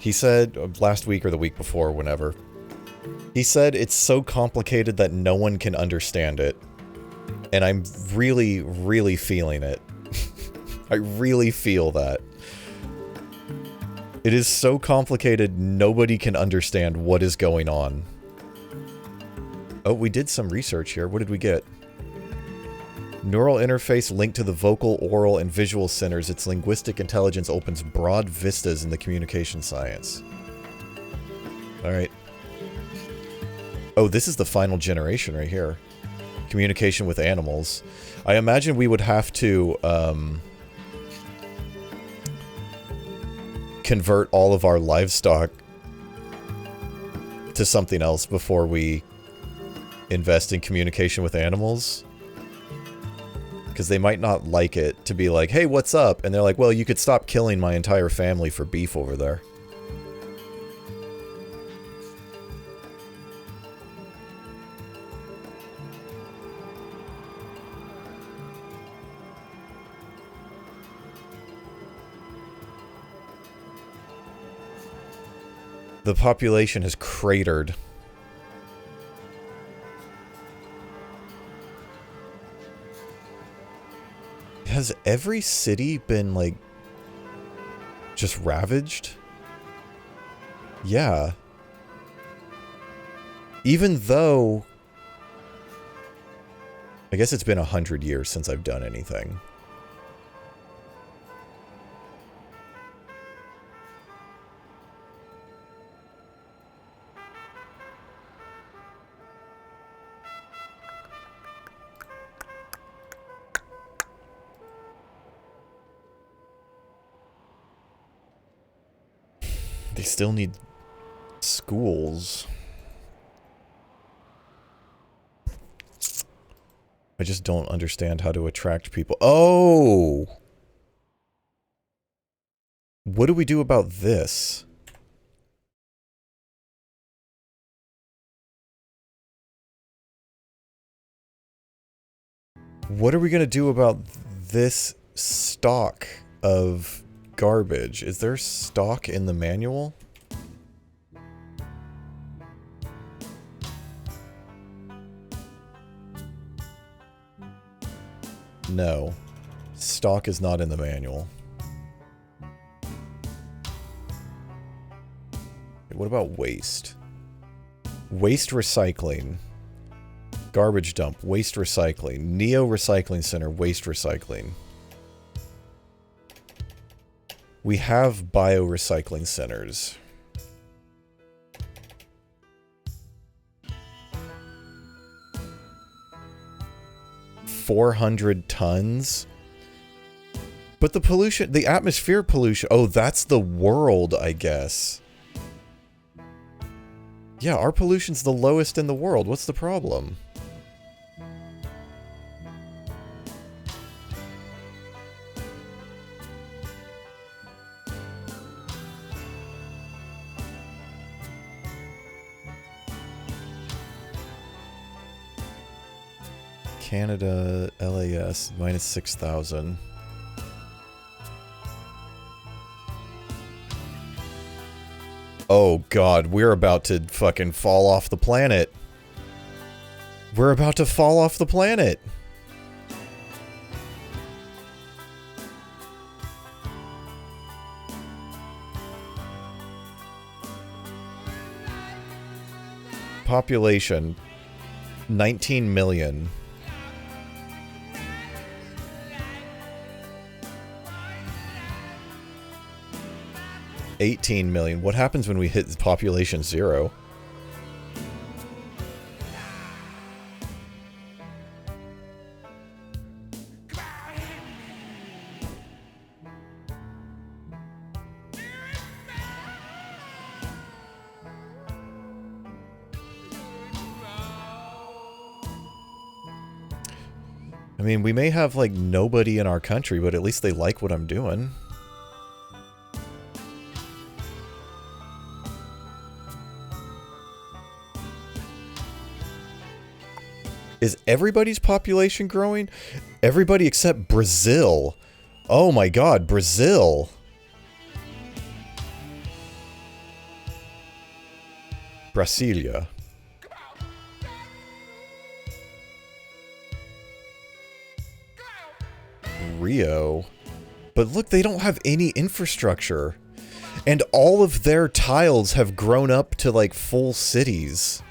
He said, last week or the week before, whenever. He said it's so complicated that no one can understand it. And I'm really, really feeling it. I really feel that. It is so complicated, nobody can understand what is going on. Oh, we did some research here. What did we get? Neural interface linked to the vocal, oral, and visual centers. Its linguistic intelligence opens broad vistas in the communication science. Alright. Oh, this is the final generation right here. Communication with animals. I imagine we would have to, convert all of our livestock to something else before we invest in communication with animals. Because they might not like it to be like, hey, what's up? And they're like, well, you could stop killing my entire family for beef over there. The population has cratered. has every city been, like, just ravaged? Yeah. Even though... I guess it's been 100 years since I've done anything. They still need schools. I just don't understand how to attract people. Oh! What do we do about this? What are we gonna do about this stock of garbage? Is there stock in the manual? No. Stock is not in the manual. What about waste? Waste recycling. Garbage dump. Waste recycling. Neo Recycling Center. Waste recycling. We have bio-recycling centers. $400 tons? But the pollution, the atmosphere pollution, oh, that's the world, I guess. Yeah, our pollution's the lowest in the world. What's the problem? Canada, LAS, minus 6,000. Oh god, we're about to fucking fall off the planet. We're about to fall off the planet. Population, 19 million. 18 million. What happens when we hit population 0? I mean, we may have, like, nobody in our country, but at least they like what I'm doing. Is everybody's population growing? Everybody except Brazil. Oh my god, Brazil. Brasilia. Rio. But look, they don't have any infrastructure. And all of their tiles have grown up to, like, full cities.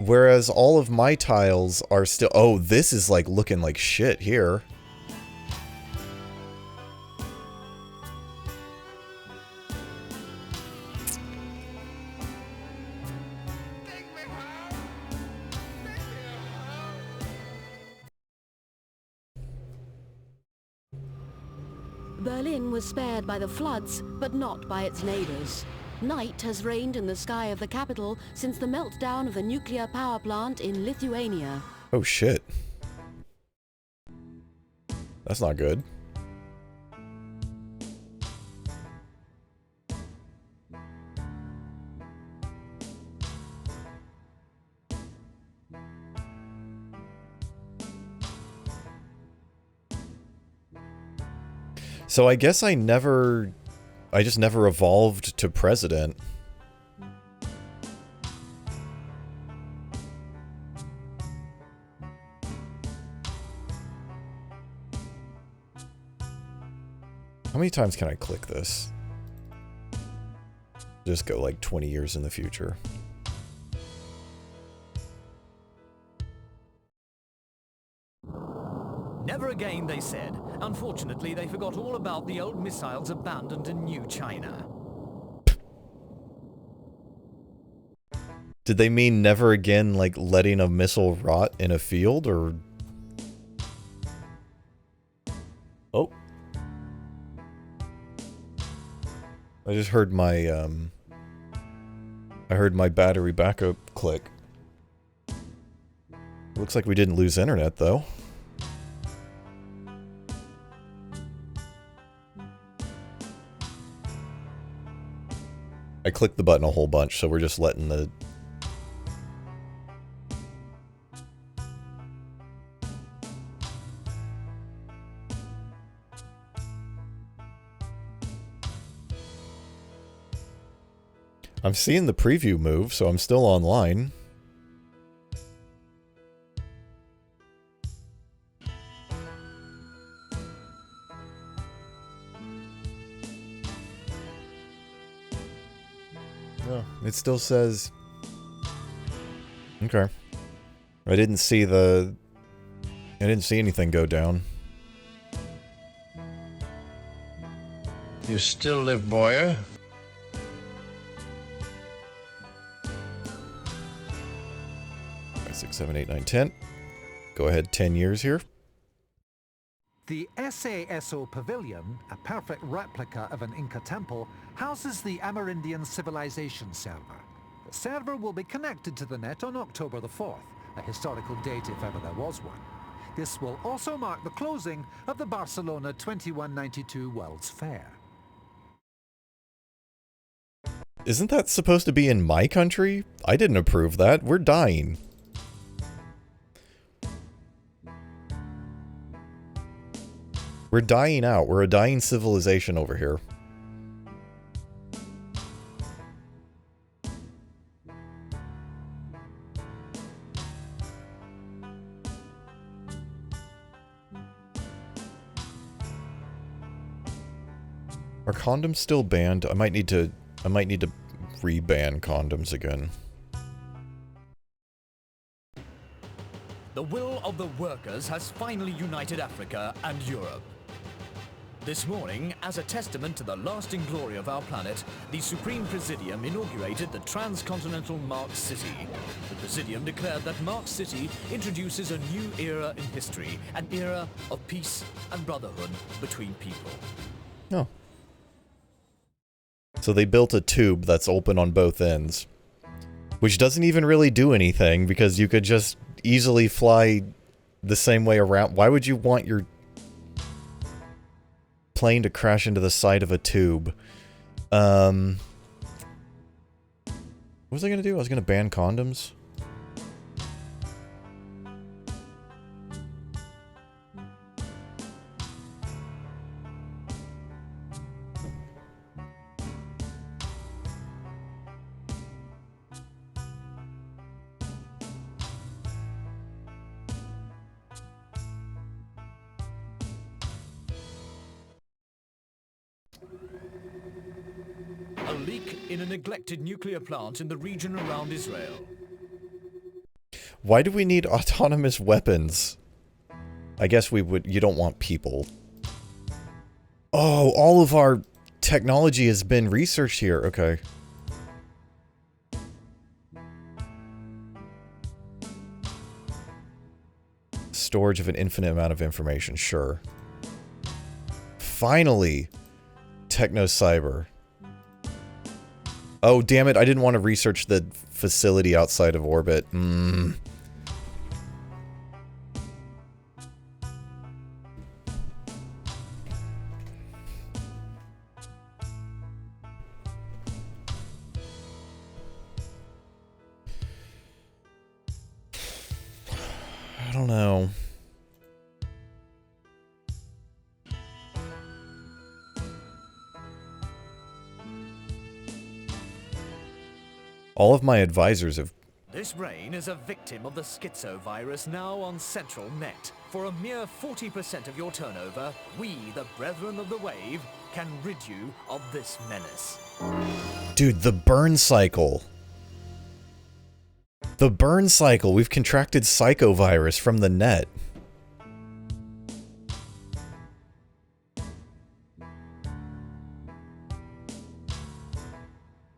Whereas all of my tiles are still... Oh, this is, like, looking like shit here. Berlin was spared by the floods, but not by its neighbors. Night has reigned in the sky of the capital since the meltdown of the nuclear power plant in Lithuania. Oh shit. That's not good. So I guess I just never evolved to president. How many times can I click this? Just go like 20 years in the future. Never again, they said. Unfortunately, they forgot all about the old missiles abandoned in New China. Did they mean never again, like letting a missile rot in a field, or... Oh. I just heard my, I heard my battery backup click. Looks like we didn't lose internet, though. I clicked the button a whole bunch, so we're just letting the... I'm seeing the preview move, so I'm still online. No, it still says... Okay. I didn't see the... I didn't see anything go down. You still live, Boyer? 6, 7, 8, 9, 10. Go ahead, 10 years here. The SASO Pavilion, a perfect replica of an Inca temple, houses the Amerindian Civilization server. The server will be connected to the net on October the 4th, a historical date if ever there was one. This will also mark the closing of the Barcelona 2192 World's Fair. Isn't that supposed to be in my country? I didn't approve that. We're dying. We're dying out. We're a dying civilization over here. Are condoms still banned? I might need to re-ban condoms again. The will of the workers has finally united Africa and Europe. This morning, as a testament to the lasting glory of our planet, the Supreme Presidium inaugurated the transcontinental Mark City. The Presidium declared that Mark City introduces a new era in history, an era of peace and brotherhood between people. Oh. So they built a tube that's open on both ends, which doesn't even really do anything because you could just easily fly the same way around. Why would you want your plane to crash into the side of a tube? What was I gonna do? I was gonna ban condoms. A leak in a neglected nuclear plant in the region around Israel. Why do we need autonomous weapons? I guess we would... You don't want people. Oh, all of our technology has been researched here. Okay. Storage of an infinite amount of information. Sure. Finally! Techno-cyber. Oh, damn it. I didn't want to research the facility outside of orbit. I don't know. All of my advisors have... This brain is a victim of the schizovirus now on Central Net. For a mere 40% of your turnover, we, the Brethren of the Wave, can rid you of this menace. Dude, the burn cycle. The burn cycle. We've contracted psychovirus from the net.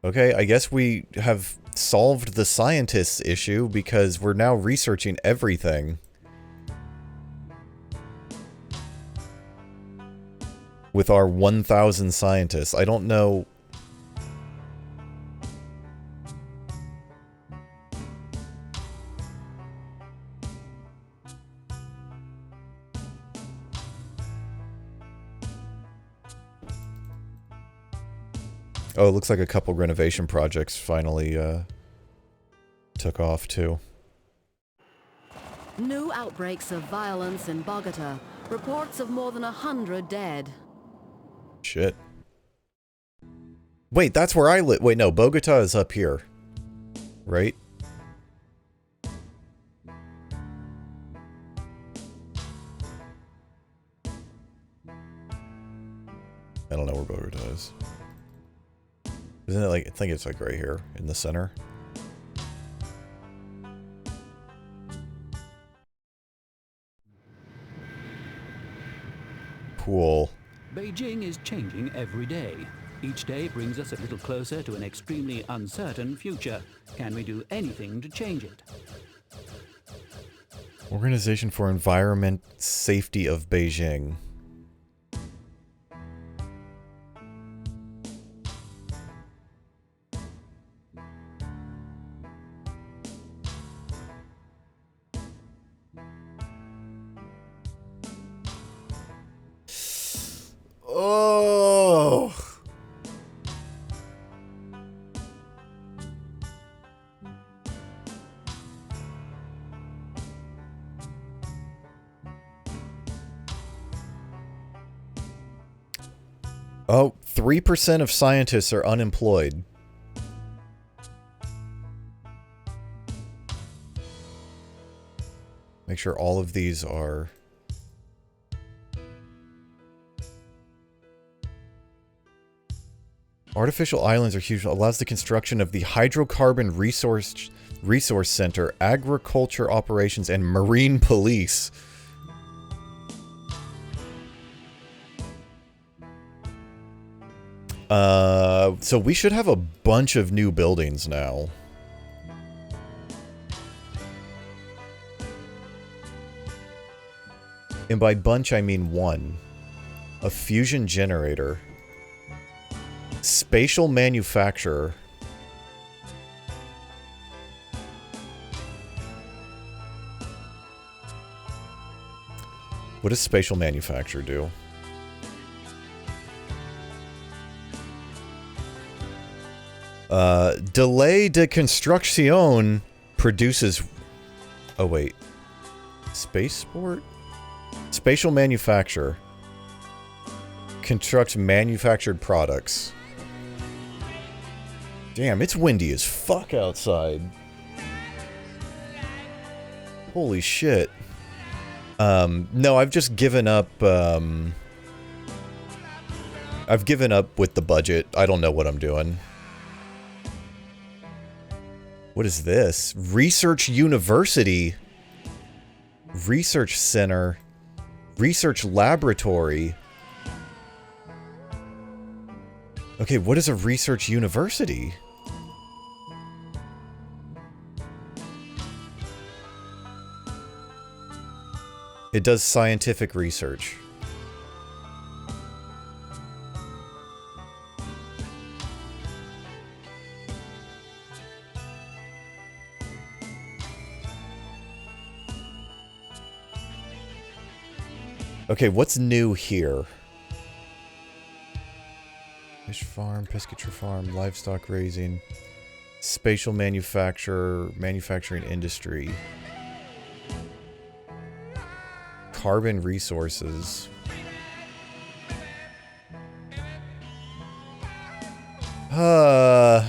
Okay, I guess we have solved the scientists issue because we're now researching everything. With our 1,000 scientists. I don't know. Oh, it looks like a couple renovation projects finally took off too. New outbreaks of violence in Bogota. Reports of more than 100 dead. Shit. Wait, that's where I live. Wait, no, Bogota is up here. Right? I don't know where Bogota is. Isn't it like, I think it's like right here in the center. Cool. Beijing is changing every day. Each day brings us a little closer to an extremely uncertain future. Can we do anything to change it? Organization for Environment Safety of Beijing. Oh. Oh, 3% of scientists are unemployed. Make sure all of these are... Artificial islands are huge. Allows the construction of the Hydrocarbon Resource Center, Agriculture Operations, and Marine Police. So we should have a bunch of new buildings now. And by bunch, I mean one. A fusion generator. Spatial manufacturer. What does spatial manufacturer do? Delay de construction produces... Oh, wait. Spaceport? Spatial manufacturer. Constructs manufactured products. Damn, it's windy as fuck outside. Holy shit. No, I've just given up, I've given up with the budget. I don't know what I'm doing. What is this? Research University. Research Center. Research Laboratory. Okay, what is a research university? It does scientific research. Okay, what's new here? Fish farm, piscator farm, livestock raising, spatial manufacturer, manufacturing industry, carbon resources. I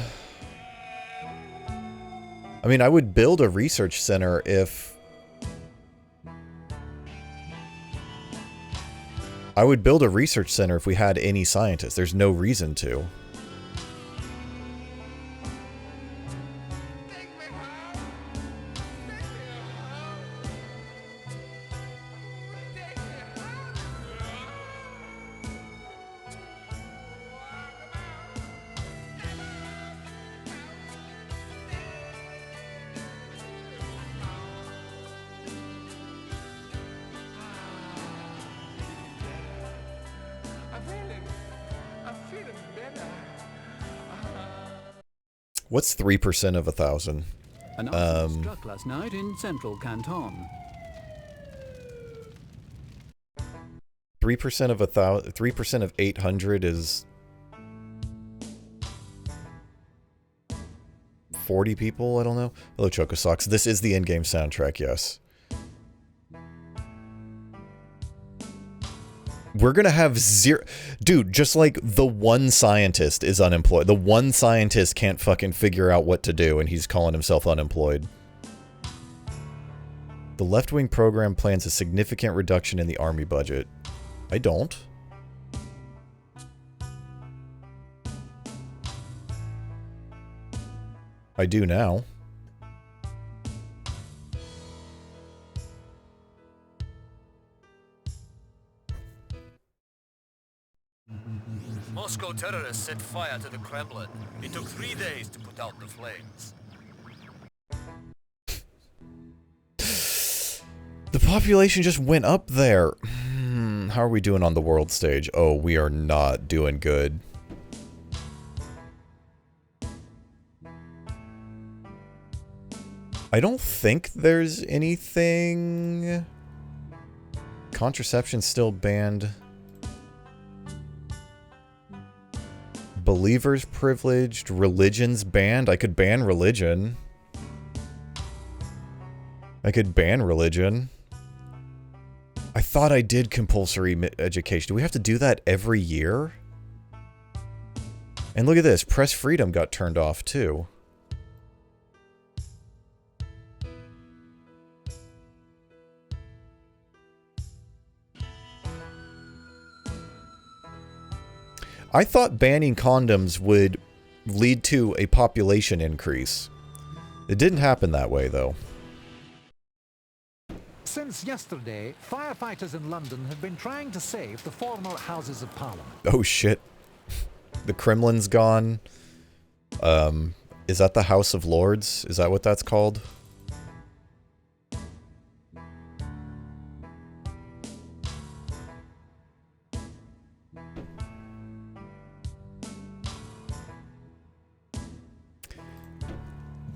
mean, I would build a research center if I would build a research center if we had any scientists. There's no reason to. What's 3% of 1,000? An arson struck last night in central Canton. 3% of 1,000. 3% of 800 is 40 people. I don't know. Hello, Choco Socks. This is the in-game soundtrack. Yes. We're gonna have zero... Dude, just like the one scientist is unemployed. The one scientist can't fucking figure out what to do, and he's calling himself unemployed. The left-wing program plans a significant reduction in the army budget. I don't. I do now. Moscow terrorists set fire to the Kremlin. It took 3 days to put out the flames. The population just went up there. How are we doing on the world stage? Oh, we are not doing good. I don't think there's anything... Contraception still banned. Believers privileged. Religion's banned. I could ban religion. I could ban religion. I thought I did compulsory education. Do we have to do that every year? And look at this. Press freedom got turned off too. I thought banning condoms would lead to a population increase. It didn't happen that way, though. Since yesterday, firefighters in London have been trying to save the former Houses of Parliament. Oh shit. The Kremlin's gone. Is that the House of Lords? Is that what that's called?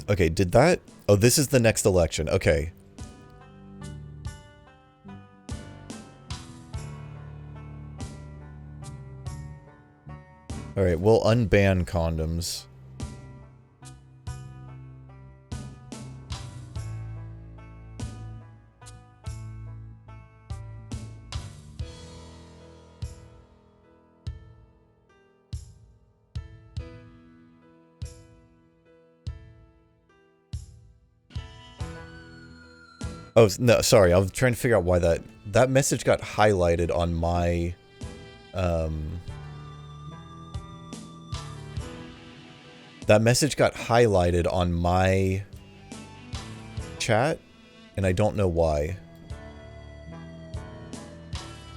Okay, did that... Oh, this is the next election. Okay. Alright, we'll unban condoms. Oh, no, sorry. I was trying to figure out why that message got highlighted on my... That message got highlighted on my chat, and I don't know why.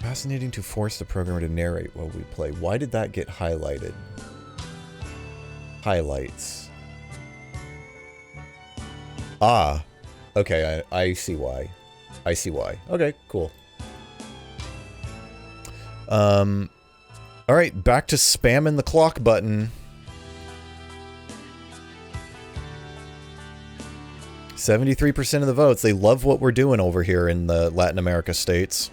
Fascinating to force the programmer to narrate while we play. Why did that get highlighted? Highlights. Ah. Okay, I see why. I see why. Okay, cool. Alright, back to spamming the clock button. 73% of the votes. They love what we're doing over here in the Latin America states.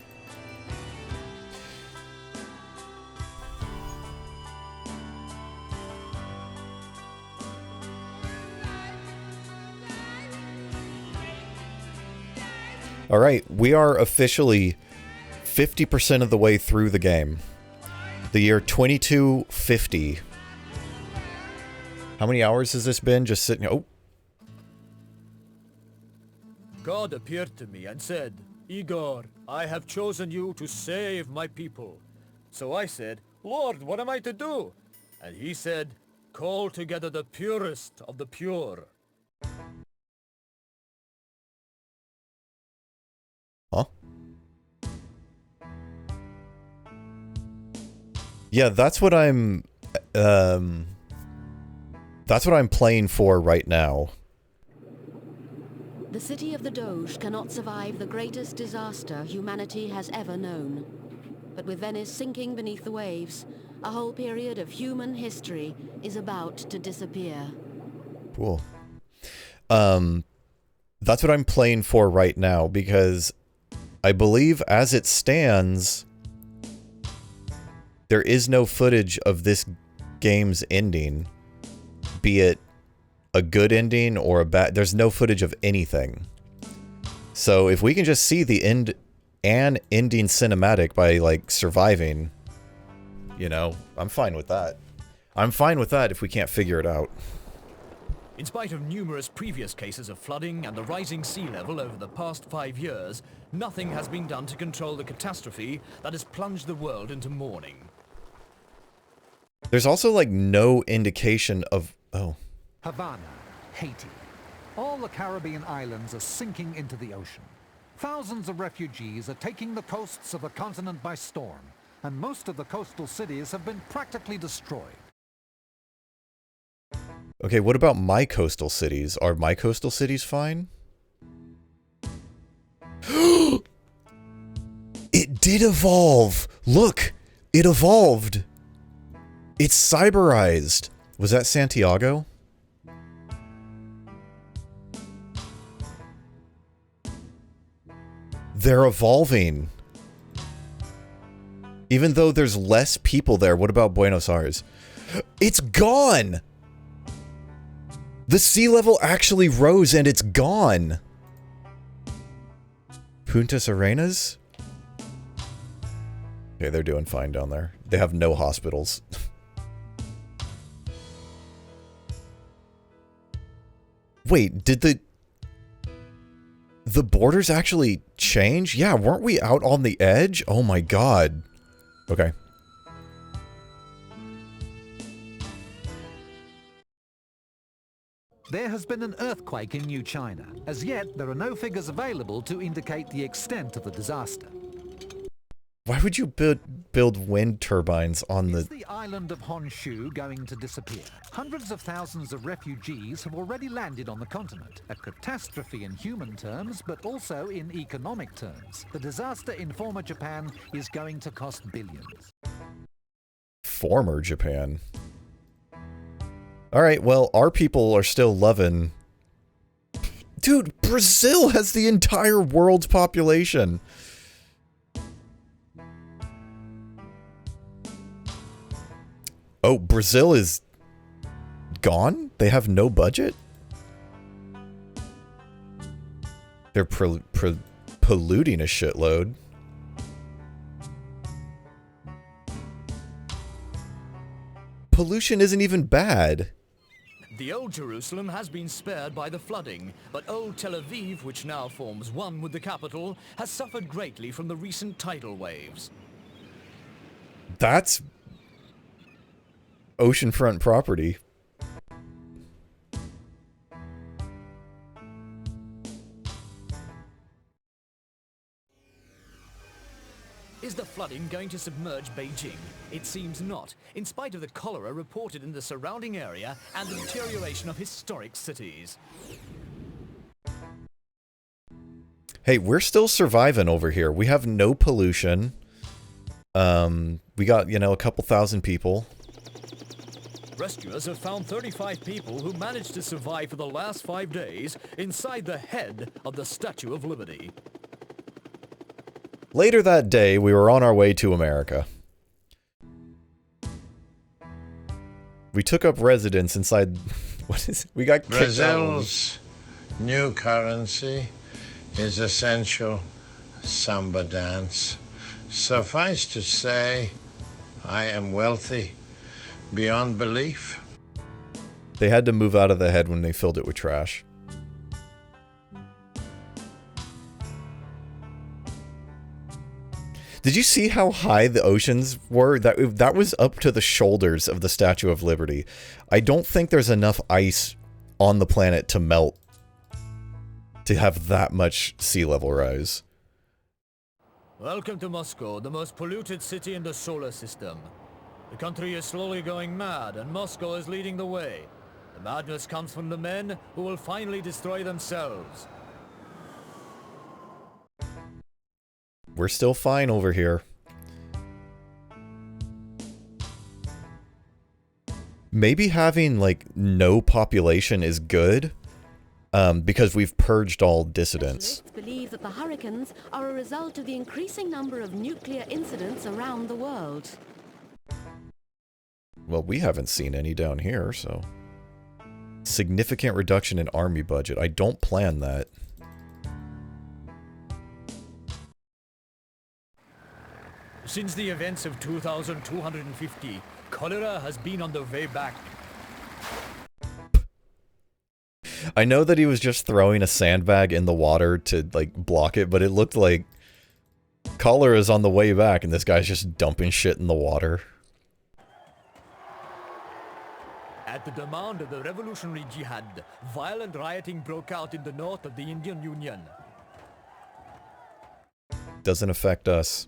Alright, we are officially 50% of the way through the game. The year 2250. How many hours has this been just sitting... Oh. God appeared to me and said, Igor, I have chosen you to save my people. So I said, Lord, what am I to do? And he said, call together the purest of the pure. Huh? Yeah, that's what I'm playing for right now. The city of the Doge cannot survive the greatest disaster humanity has ever known. But with Venice sinking beneath the waves, a whole period of human history is about to disappear. Cool. That's what I'm playing for right now, because I believe as it stands, there is no footage of this game's ending, be it a good ending or a bad. There's no footage of anything. So if we can just see the end and ending cinematic by like surviving, you know, I'm fine with that. I'm fine with that if we can't figure it out. In spite of numerous previous cases of flooding and the rising sea level over the past 5 years, nothing has been done to control the catastrophe that has plunged the world into mourning. There's also like no indication of... Oh. Havana, Haiti. All the Caribbean islands are sinking into the ocean. Thousands of refugees are taking the coasts of the continent by storm, and most of the coastal cities have been practically destroyed. Okay, what about my coastal cities? Are my coastal cities fine? It did evolve! Look! It evolved! It's cyberized! Was that Santiago? They're evolving. Even though there's less people there, what about Buenos Aires? It's gone! The sea level actually rose and it's gone! Punta Arenas? Okay, they're doing fine down there. They have no hospitals. Wait, did the borders actually change? Yeah, weren't we out on the edge? Oh my god. Okay. There has been an earthquake in New China. As yet, there are no figures available to indicate the extent of the disaster. Why would you build wind turbines on Is the island of Honshu going to disappear? Hundreds of thousands of refugees have already landed on the continent. A catastrophe in human terms, but also in economic terms. The disaster in former Japan is going to cost billions. Former Japan? Alright, well, our people are still loving... Dude, Brazil has the entire world's population! Oh, Brazil is gone? They have no budget? They're polluting a shitload. Pollution isn't even bad. The old Jerusalem has been spared by the flooding, but old Tel Aviv, which now forms one with the capital, has suffered greatly from the recent tidal waves. That's oceanfront property. Is the flooding going to submerge Beijing? It seems not, in spite of the cholera reported in the surrounding area and the deterioration of historic cities. Hey, we're still surviving over here. We have no pollution. We got, you know, a couple thousand people. Rescuers have found 35 people who managed to survive for the last 5 days inside the head of the Statue of Liberty. Later that day, we were on our way to America. We took up residence inside... What is it? We got kicked out. Brazil's new currency is essential samba dance. Suffice to say, I am wealthy beyond belief. They had to move out of the head when they filled it with trash. Did you see how high the oceans were? That was up to the shoulders of the Statue of Liberty. I don't think there's enough ice on the planet to melt to have that much sea level rise. Welcome to Moscow, the most polluted city in the solar system. The country is slowly going mad, and Moscow is leading the way. The madness comes from the men who will finally destroy themselves. We're still fine over here. Maybe having, like, no population is good, because we've purged all dissidents. Specialists believe that the hurricanes are a result of the increasing number of nuclear incidents around the world. Well, we haven't seen any down here, so... Significant reduction in army budget. I don't plan that. Since the events of 2250, cholera has been on the way back. I know that he was just throwing a sandbag in the water to, like, block it, but it looked like cholera is on the way back and this guy's just dumping shit in the water. At the demand of the revolutionary jihad, violent rioting broke out in the north of the Indian Union. Doesn't affect us.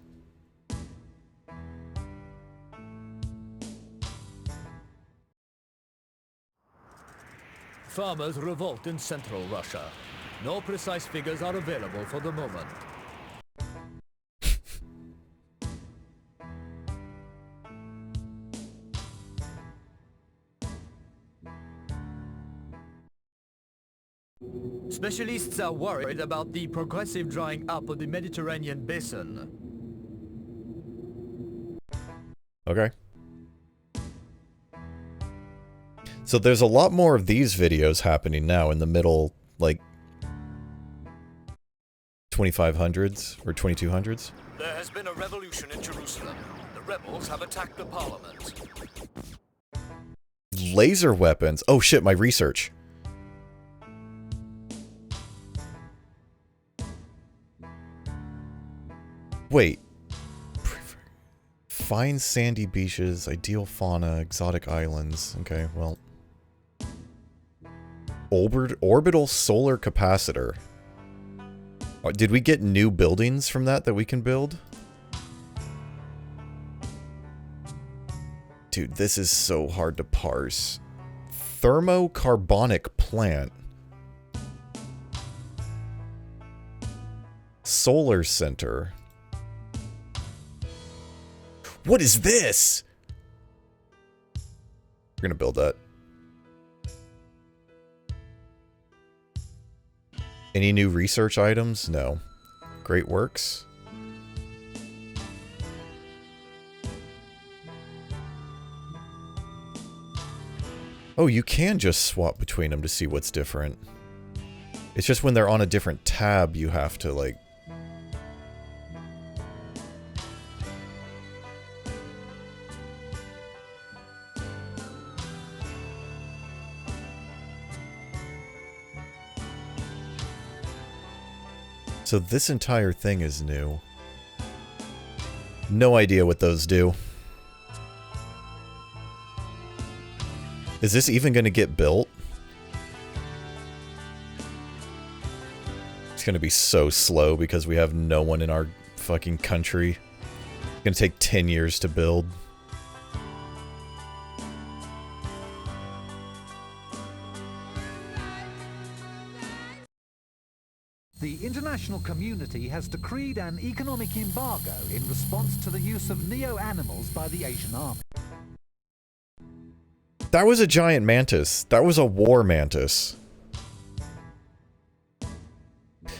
Farmers revolt in central Russia. No precise figures are available for the moment. Specialists are worried about the progressive drying up of the Mediterranean basin. Okay. So there's a lot more of these videos happening now in the middle, like, 2500s or 2200s. There has been a revolution in Jerusalem. The rebels have attacked the parliament. Laser weapons. Oh shit, my research. Wait. Fine sandy beaches, ideal fauna, exotic islands. Okay, well. Orbital solar capacitor. Did we get new buildings from that we can build? Dude, this is so hard to parse. Thermocarbonic plant. Solar center. What is this? We're gonna build that. Any new research items? No. Great works. Oh, you can just swap between them to see what's different. It's just when they're on a different tab, you have to, like... So this entire thing is new. No idea what those do. Is this even going to get built? It's going to be so slow because we have no one in our fucking country. It's going to take 10 years to build. The international community has decreed an economic embargo in response to the use of neo-animals by the Asian army. That was a giant mantis. That was a war mantis.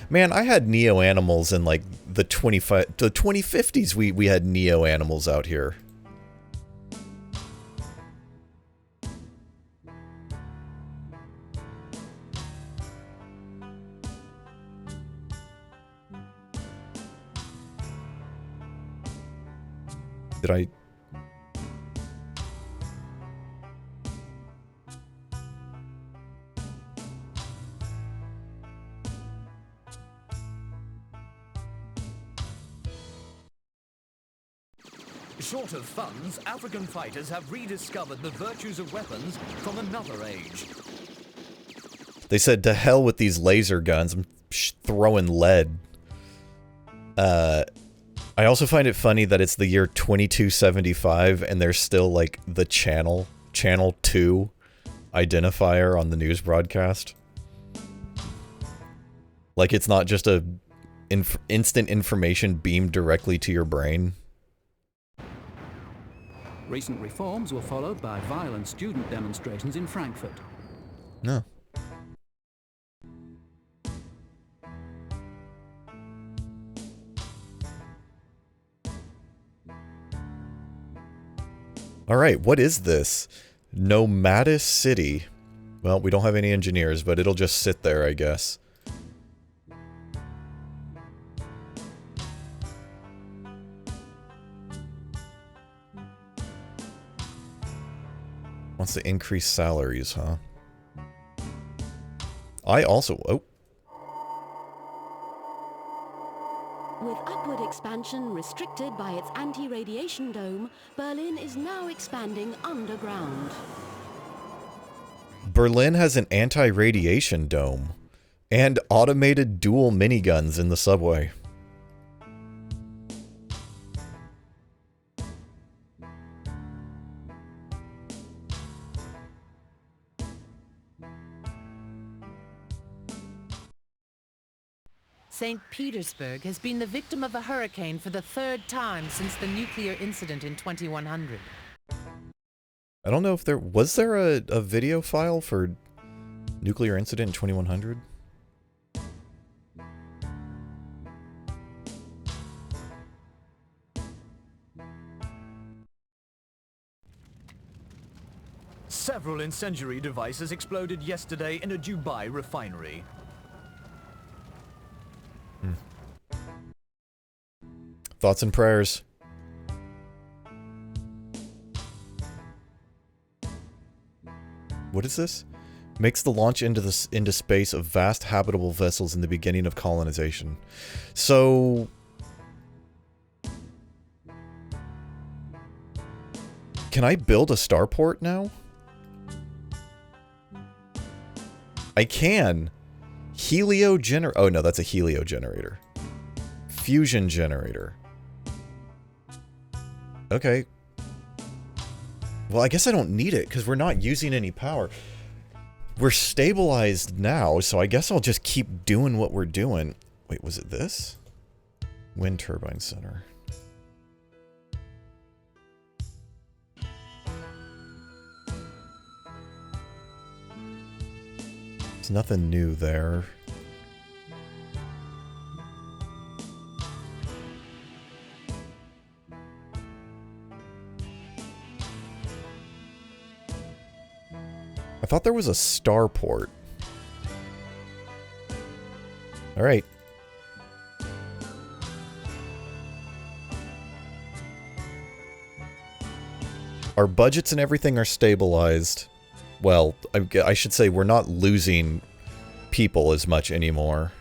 Man, I had neo-animals in like the 2050s. We had neo-animals out here. Did I Short of funds, African fighters have rediscovered the virtues of weapons from another age. They said, to hell with these laser guns, I'm throwing lead. I also find it funny that it's the year 2275 and there's still, like, the channel 2 identifier on the news broadcast. Like, it's not just a instant information beamed directly to your brain. Recent reforms were followed by violent student demonstrations in Frankfurt. No. Alright, what is this? Nomadis City. Well, we don't have any engineers, but it'll just sit there, I guess. Wants to increase salaries, huh? I also... Oh. With upward expansion restricted by its anti-radiation dome, Berlin is now expanding underground. Berlin has an anti-radiation dome and automated dual miniguns in the subway. St. Petersburg has been the victim of a hurricane for the 3rd time since the nuclear incident in 2100. I don't know if there... Was there a video file for nuclear incident in 2100? Several incendiary devices exploded yesterday in a Dubai refinery. Thoughts and prayers. What is this? Makes the launch into space of vast habitable vessels in the beginning of colonization. So... Can I build a starport now? I can. Helio generator. Oh no, that's a helio generator. Fusion generator. Okay. Well, I guess I don't need it, because we're not using any power. We're stabilized now, so I guess I'll just keep doing what we're doing. Wait, was it this? Wind turbine center. There's nothing new there. I thought there was a starport. Alright. Our budgets and everything are stabilized. Well, I should say we're not losing people as much anymore.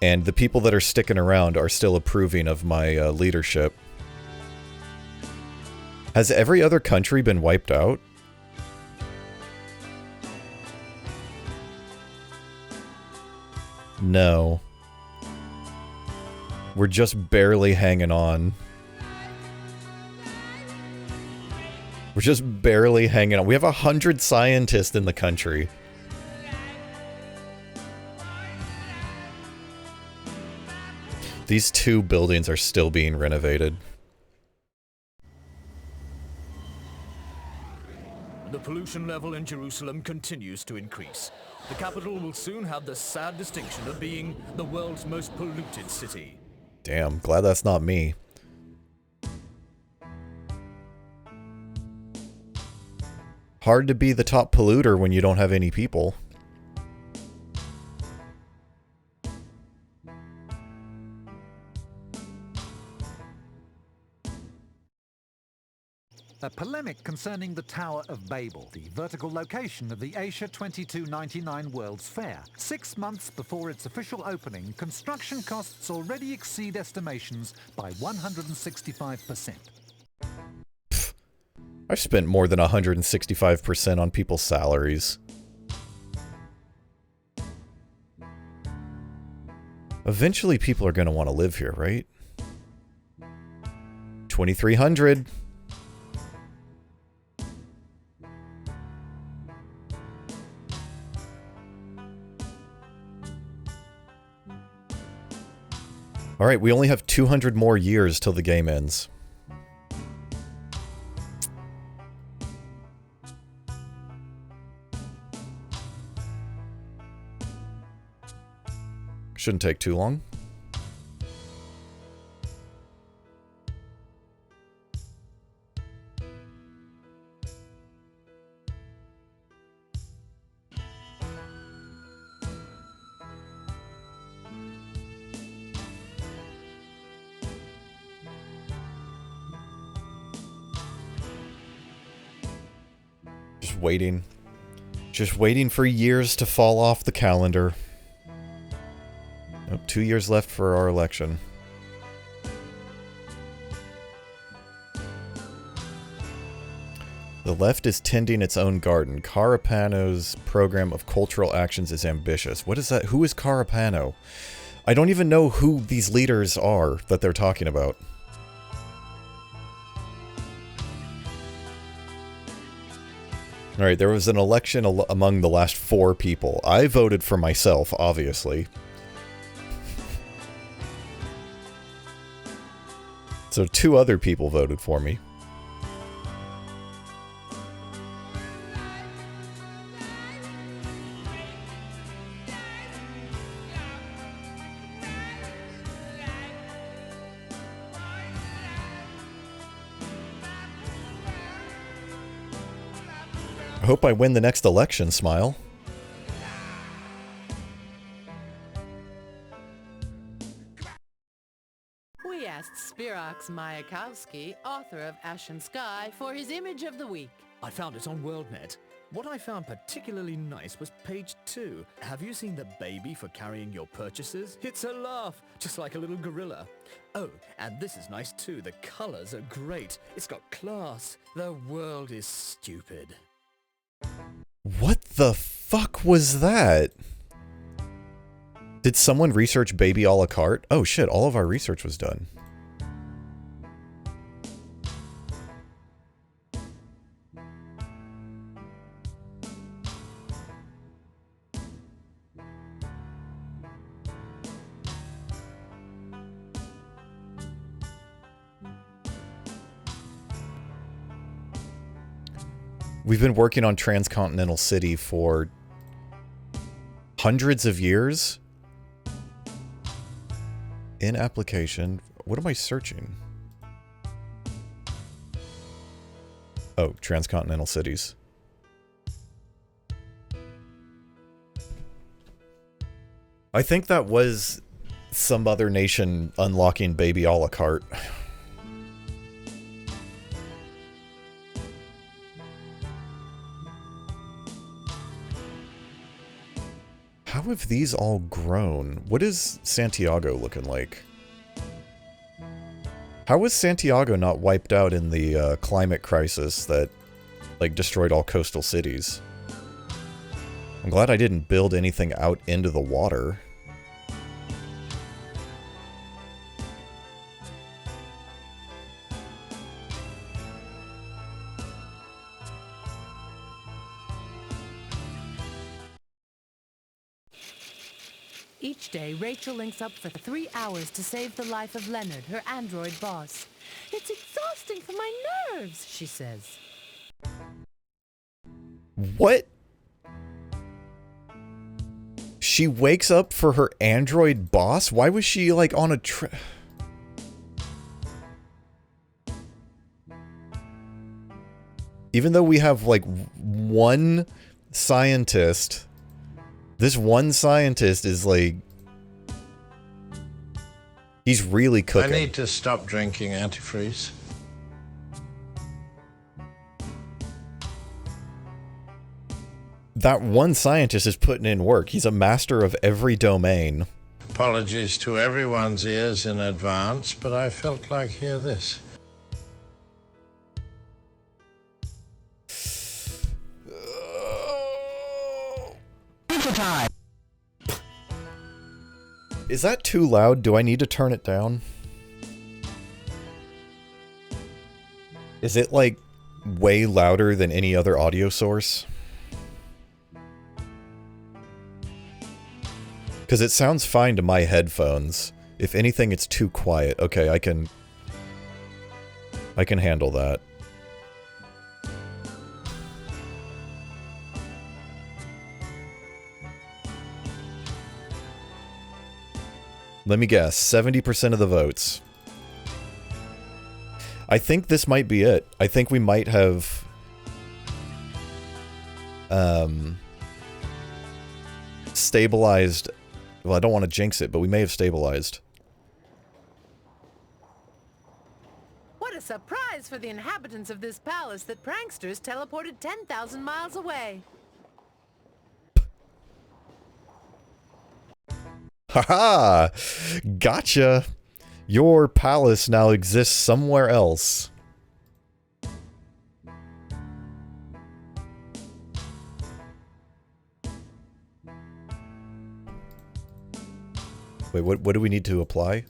And the people that are sticking around are still approving of my leadership. Has every other country been wiped out? No. We're just barely hanging on. We're just barely hanging on. We have 100 scientists in the country. These 2 buildings are still being renovated. The pollution level in Jerusalem continues to increase. The capital will soon have the sad distinction of being the world's most polluted city. Damn, glad that's not me. Hard to be the top polluter when you don't have any people. A polemic concerning the Tower of Babel, the vertical location of the Asia 2299 World's Fair. 6 months before its official opening, construction costs already exceed estimations by 165%. I've spent more than 165% on people's salaries. Eventually people are going to want to live here, right? 2,300. Alright, we only have 200 more years till the game ends. Shouldn't take too long. Just waiting for years to fall off the calendar. Nope, 2 years left for our election. The left is tending its own garden. Carapano's program of cultural actions is ambitious. What is that? Who is Carapano? I don't even know who these leaders are that they're talking about. Alright, there was an election among the last 4 people. I voted for myself, obviously. So 2 other people voted for me. I hope I win the next election, Smile. We asked Spirox Mayakovsky, author of Ashen Sky, for his image of the week. I found it on WorldNet. What I found particularly nice was page 2. Have you seen the baby for carrying your purchases? It's a laugh, just like a little gorilla. Oh, and this is nice too. The colors are great. It's got class. The world is stupid. What the fuck was that? Did someone research baby a la carte? Oh shit, all of our research was done. We've been working on Transcontinental City for hundreds of years. In application, what am I searching? Oh, Transcontinental Cities. I think that was some other nation unlocking baby a la carte. How have these all grown? What is Santiago looking like? How was Santiago not wiped out in the climate crisis that, like, destroyed all coastal cities? I'm glad I didn't build anything out into the water. Each day, Rachel links up for 3 hours to save the life of Leonard, her android boss. It's exhausting for my nerves, she says. What? She wakes up for her android boss? Why was she, like, on a trip? Even though we have, like, one scientist... This one scientist is like... He's really cooking. I need to stop drinking antifreeze. That one scientist is putting in work. He's a master of every domain. Apologies to everyone's ears in advance, but I felt like hear this. Is that too loud? Do I need to turn it down? Is it, like, way louder than any other audio source? Because it sounds fine to my headphones. If anything, it's too quiet. Okay, I can handle that. Let me guess, 70% of the votes. I think this might be it. I think we might have... stabilized... Well, I don't want to jinx it, but we may have stabilized. What a surprise for the inhabitants of this palace that pranksters teleported 10,000 miles away. Haha! Gotcha! Your palace now exists somewhere else. Wait, what do we need to apply?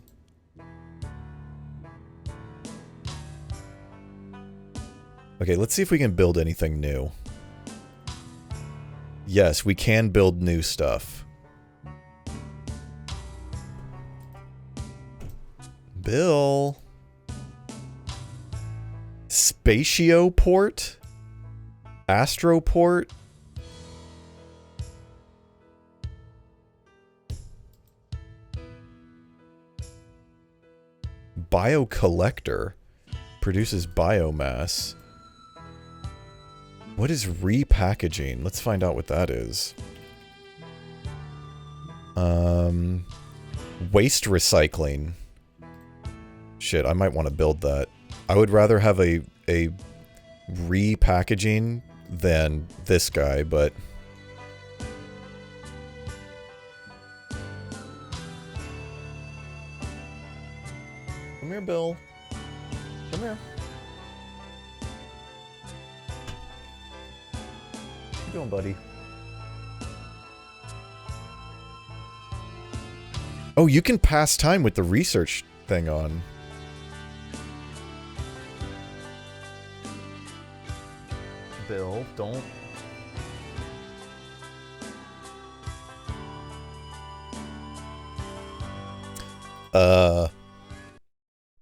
Okay, let's see if we can build anything new. Yes, we can build new stuff. Bill. Spatioport? Astroport? Biocollector. Produces biomass. What is repackaging? Let's find out what that is. Waste recycling. Shit, I might want to build that. I would rather have a repackaging than this guy, but... Come here, Bill. Come here. How you doing, buddy? Oh, you can pass time with the research thing on. Bill, don't...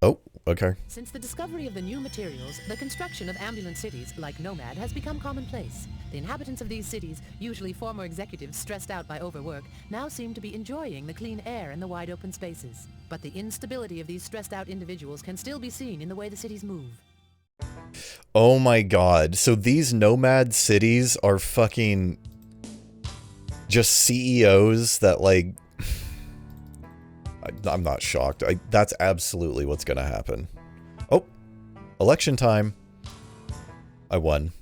Oh, okay. Since the discovery of the new materials, the construction of ambulant cities, like Nomad, has become commonplace. The inhabitants of these cities, usually former executives stressed out by overwork, now seem to be enjoying the clean air and the wide open spaces. But the instability of these stressed out individuals can still be seen in the way the cities move. Oh my god. So these nomad cities are fucking just CEOs that, like... I'm not shocked. That's absolutely what's gonna happen. Oh! Election time. I won.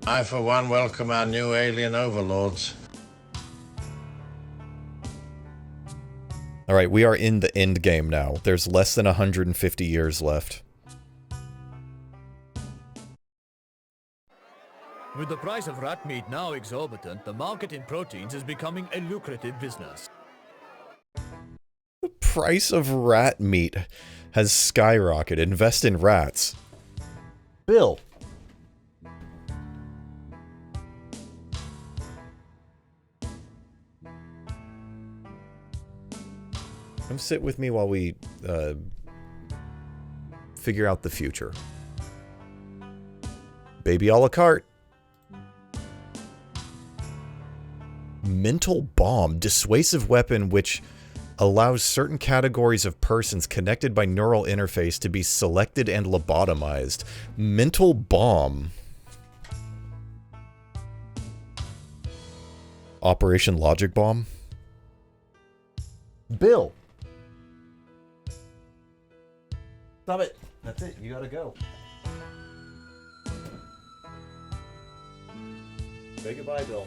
I, for one, welcome our new alien overlords. Alright, we are in the end game now. There's less than 150 years left. With the price of rat meat now exorbitant, the market in proteins is becoming a lucrative business. The price of rat meat has skyrocketed. Invest in rats. Bill. Come sit with me while we figure out the future. Baby a la carte. Mental bomb, dissuasive weapon which allows certain categories of persons connected by neural interface to be selected and lobotomized. Mental bomb. Operation Logic Bomb. Bill. Stop it. That's it. You gotta go. Say goodbye, Bill.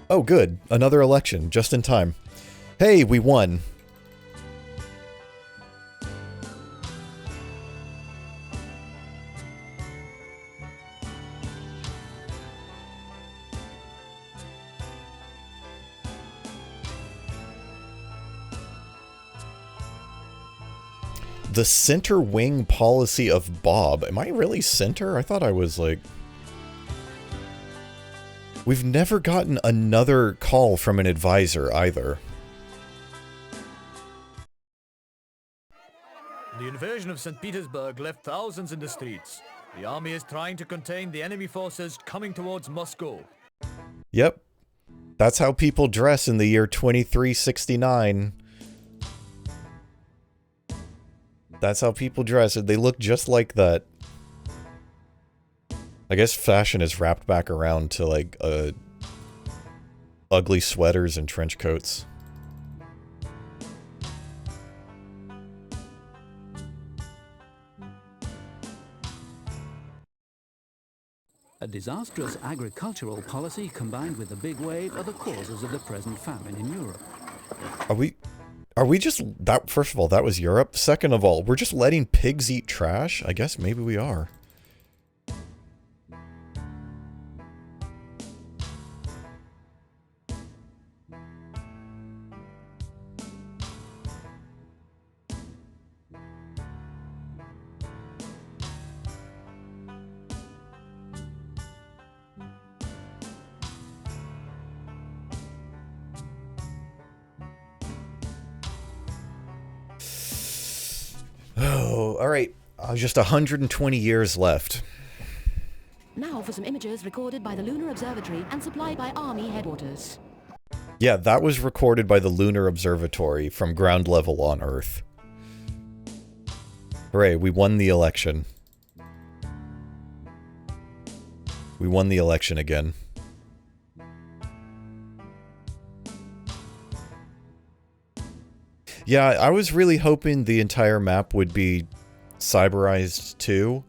Oh, good. Another election, just in time. Hey, we won. The center wing policy of Bob. Am I really center? I thought I was like... We've never gotten another call from an advisor either. The invasion of St. Petersburg left thousands in the streets. The army is trying to contain the enemy forces coming towards Moscow. Yep. That's how people dress in the year 2369. That's how people dress. They look just like that. I guess fashion is wrapped back around to, like, ugly sweaters and trench coats. A disastrous agricultural policy combined with the big wave are the causes of the present famine in Europe. Are we just... that? First of all, that was Europe. Second of all, we're just letting pigs eat trash? I guess maybe we are. Oh, alright. Just 120 years left. Now for some images recorded by the Lunar Observatory and supplied by Army headquarters. Yeah, that was recorded by the Lunar Observatory from ground level on Earth. Hooray, we won the election. We won the election again. Yeah, I was really hoping the entire map would be cyberized too.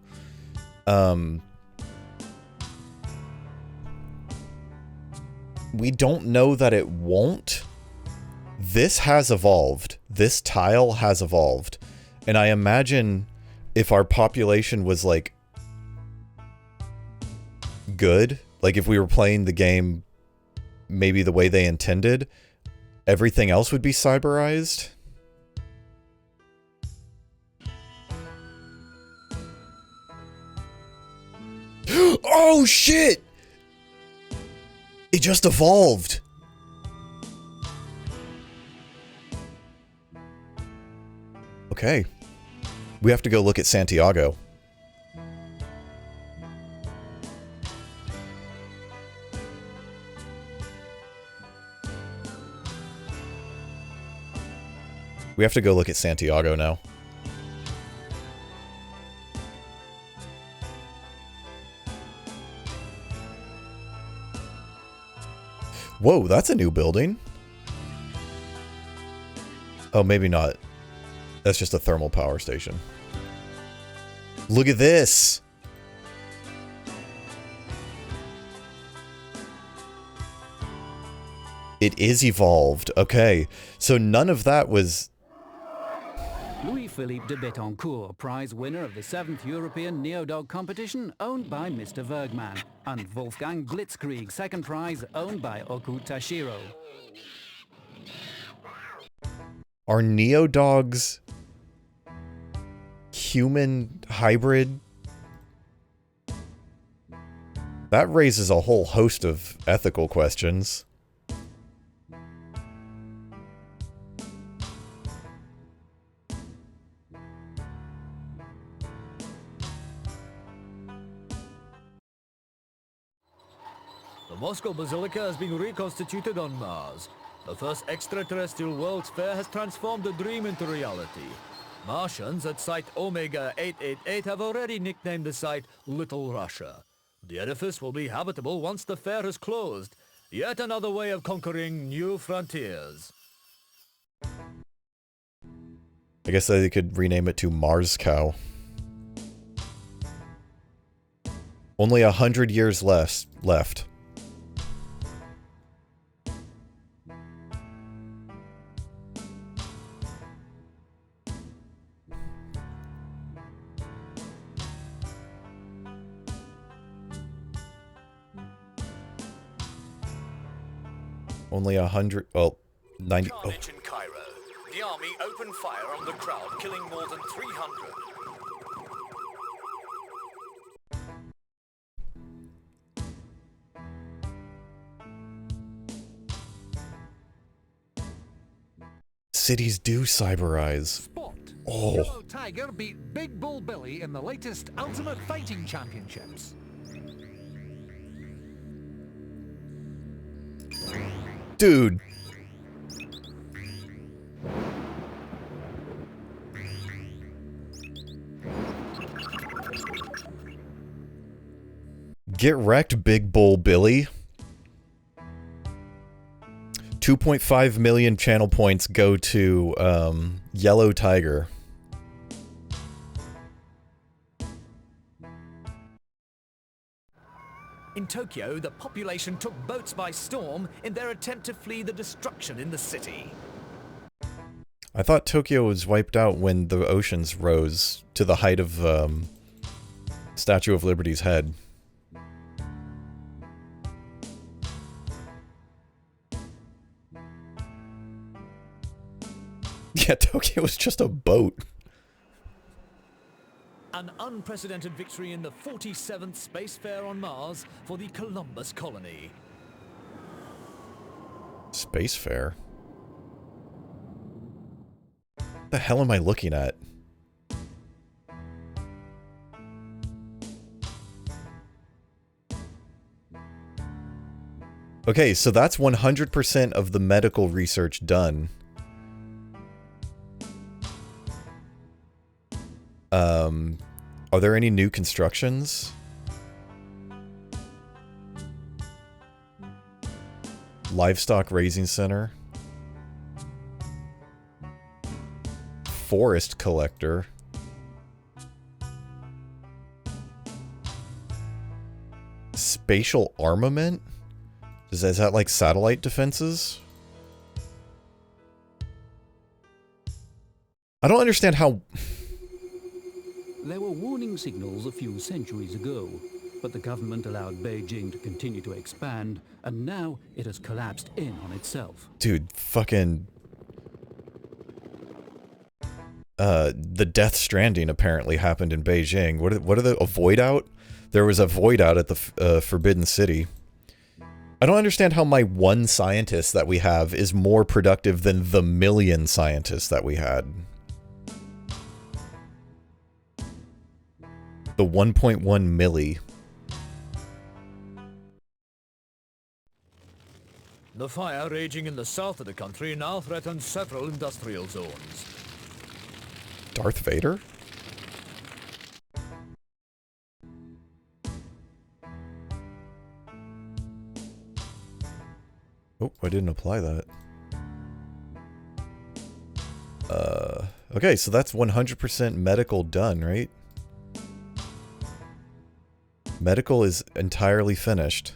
We don't know that it won't. This has evolved. This tile has evolved. And I imagine if our population was, like, good, like if we were playing the game maybe the way they intended, everything else would be cyberized. Oh, shit! It just evolved! Okay. We have to go look at Santiago. We have to go look at Santiago now. Whoa, that's a new building. Oh, maybe not. That's just a thermal power station. Look at this! It is evolved. Okay, so none of that was... Louis-Philippe de Betancourt, prize winner of the 7th European Neodog competition, owned by Mr. Bergman, and Wolfgang Blitzkrieg, second prize, owned by Oku Tashiro. Are Neodogs human hybrid? That raises a whole host of ethical questions. The Moscow Basilica has been reconstituted on Mars. The first extraterrestrial World's Fair has transformed a dream into reality. Martians at Site Omega 888 have already nicknamed the site Little Russia. The edifice will be habitable once the fair is closed, Yet another way of conquering new frontiers. I guess they could rename it to Mars Cow. Only 100 years left. Only 100, well, 90. Carnage in Cairo. The army opened fire on the crowd, killing more than 300. Cities do cyberize. Spot. Oh. Yellow Tiger beat Big Bull Billy in the latest Ultimate Fighting Championships. Dude. Get wrecked, Big Bull Billy. 2.5 million channel points go to Yellow Tiger. In Tokyo, the population took boats by storm in their attempt to flee the destruction in the city. I thought Tokyo was wiped out when the oceans rose to the height of Statue of Liberty's head. Yeah, Tokyo was just a boat. An unprecedented victory in the 47th Space Fair on Mars for the Columbus colony. Space Fair? What the hell am I looking at? Okay, so that's 100% of the medical research done. Are there any new constructions? Livestock Raising Center. Forest Collector. Spatial Armament? Is that like satellite defenses? I don't understand how... There were warning signals a few centuries ago, but the government allowed Beijing to continue to expand, and now it has collapsed in on itself. Dude, fucking... the Death Stranding apparently happened in Beijing. What are a void out? There was a void out at the Forbidden City. I don't understand how my one scientist that we have is more productive than the million scientists that we had. The 1.1 milli. The fire raging in the south of the country now threatens several industrial zones. Darth Vader? Oh, I didn't apply that. Okay, so that's 100% medical done, right? Medical is entirely finished.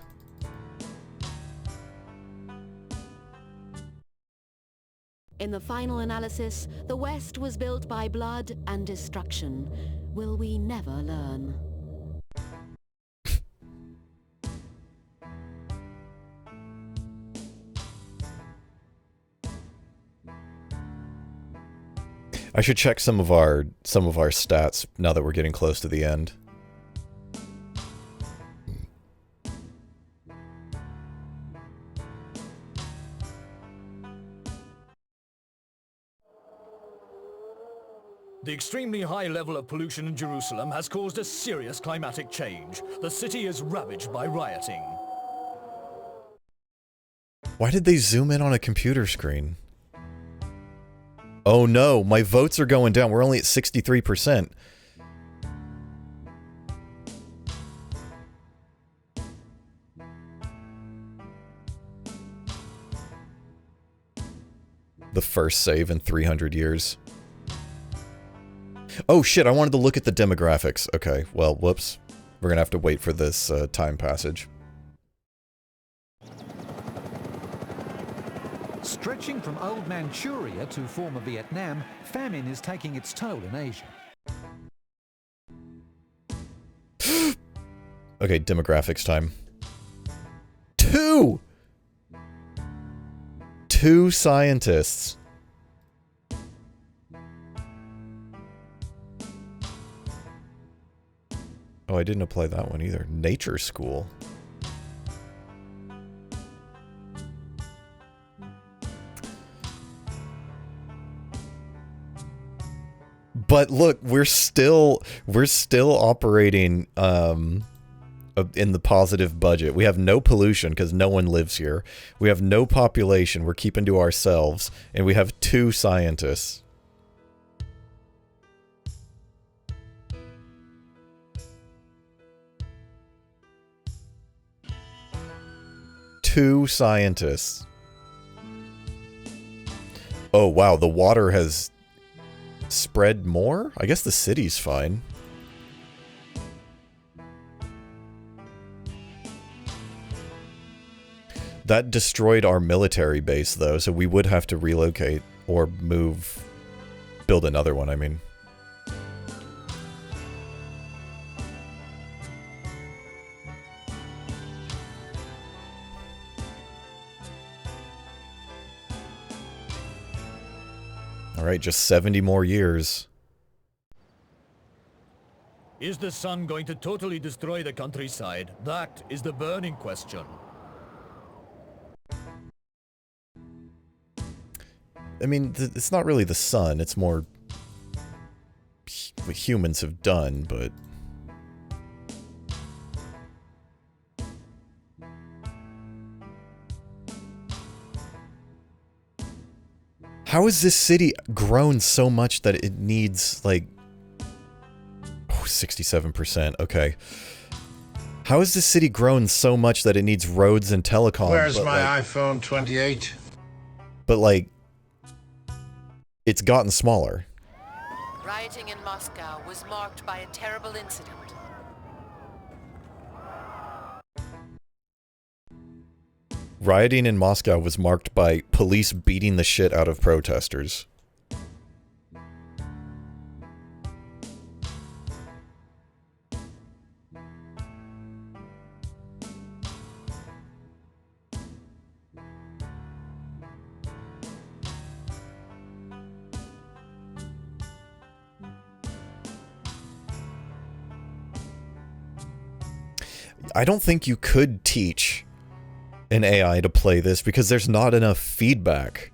In the final analysis, the West was built by blood and destruction. Will we never learn? I should check some of our stats now that we're getting close to the end. The extremely high level of pollution in Jerusalem has caused a serious climatic change. The city is ravaged by rioting. Why did they zoom in on a computer screen? Oh no, my votes are going down. We're only at 63%. The first save in 300 years. Oh shit, I wanted to look at the demographics. Okay, well, whoops. We're gonna have to wait for this time passage. Stretching from old Manchuria to former Vietnam, famine is taking its toll in Asia. Okay, demographics time. Two scientists. Oh, I didn't apply that one either. Nature school. But look, we're still operating in the positive budget. We have no pollution because no one lives here. We have no population. We're keeping to ourselves, and we have 2 scientists. Two scientists. Oh wow, the water has spread more? I guess the city's fine. That destroyed our military base though, so we would have to relocate or move, build another one, I mean. Alright, just 70 more years. Is the sun going to totally destroy the countryside? That is the burning question. I mean, it's not really the sun, it's more what humans have done, but... How has this city grown so much that it needs, like... Oh, 67%, okay. How has this city grown so much that it needs roads and telecom? Where's my iPhone 28? But, like... It's gotten smaller. Rioting in Moscow was marked by a terrible incident. Rioting in Moscow was marked by police beating the shit out of protesters. I don't think you could teach an AI to play this because there's not enough feedback.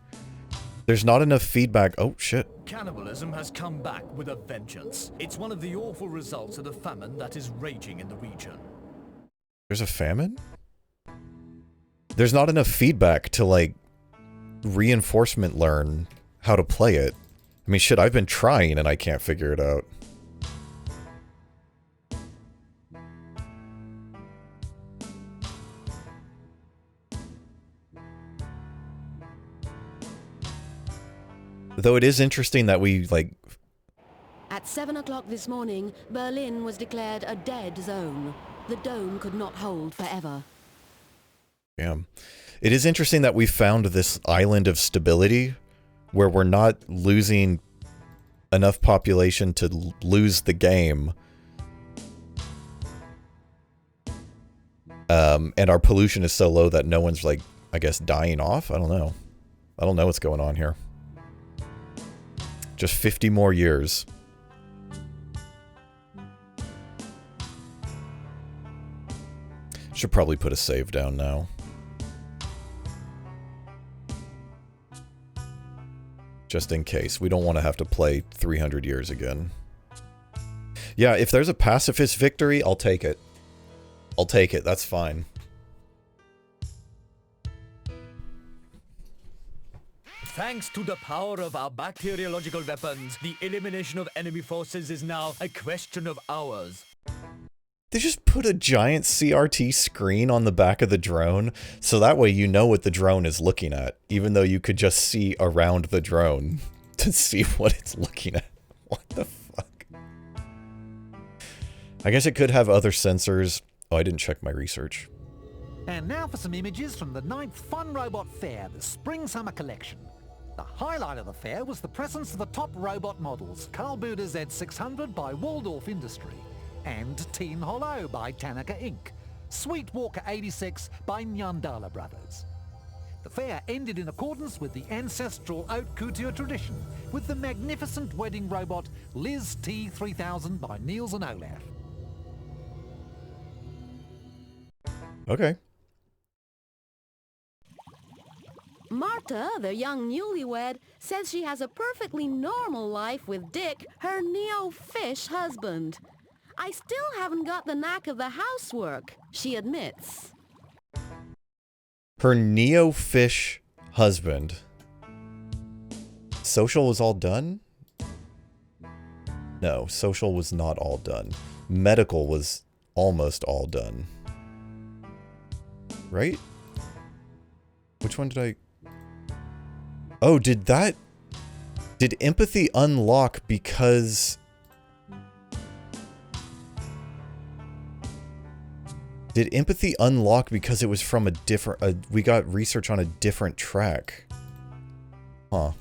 There's not enough feedback. Oh, shit. Cannibalism has come back with a vengeance. It's one of the awful results of the famine that is raging in the region. There's a famine? There's not enough feedback to, like, reinforcement learn how to play it. I mean, shit, I've been trying and I can't figure it out. Though it is interesting that we, like... At 7 o'clock this morning, Berlin was declared a dead zone. The dome could not hold forever. Damn. It is interesting that we found this island of stability where we're not losing enough population to lose the game. And our pollution is so low that no one's, like, I guess, dying off? I don't know. I don't know what's going on here. Just 50 more years. Should probably put a save down now. Just in case. We don't want to have to play 300 years again. Yeah, if there's a pacifist victory, I'll take it. I'll take it. That's fine. Thanks to the power of our bacteriological weapons, the elimination of enemy forces is now a question of hours. They just put a giant CRT screen on the back of the drone, so that way you know what the drone is looking at, even though you could just see around the drone to see what it's looking at. What the fuck? I guess it could have other sensors. Oh, I didn't check my research. And now for some images from the 9th Fun Robot Fair, the Spring-Summer Collection. The highlight of the fair was the presence of the top robot models, Carl Buder Z600 by Waldorf Industry, and Teen Hollow by Tanaka Inc., Sweet Walker 86 by Nyandala Brothers. The fair ended in accordance with the ancestral haute couture tradition, with the magnificent wedding robot Liz T3000 by Niels and Olaf. Okay. Marta, the young newlywed, says she has a perfectly normal life with Dick, her neo-fish husband. I still haven't got the knack of the housework, she admits. Her neo-fish husband. Social was all done? No, social was not all done. Medical was almost all done. Right? Which one did I... Oh, did empathy unlock because... Did empathy unlock because it was from a different... we got research on a different track. Huh.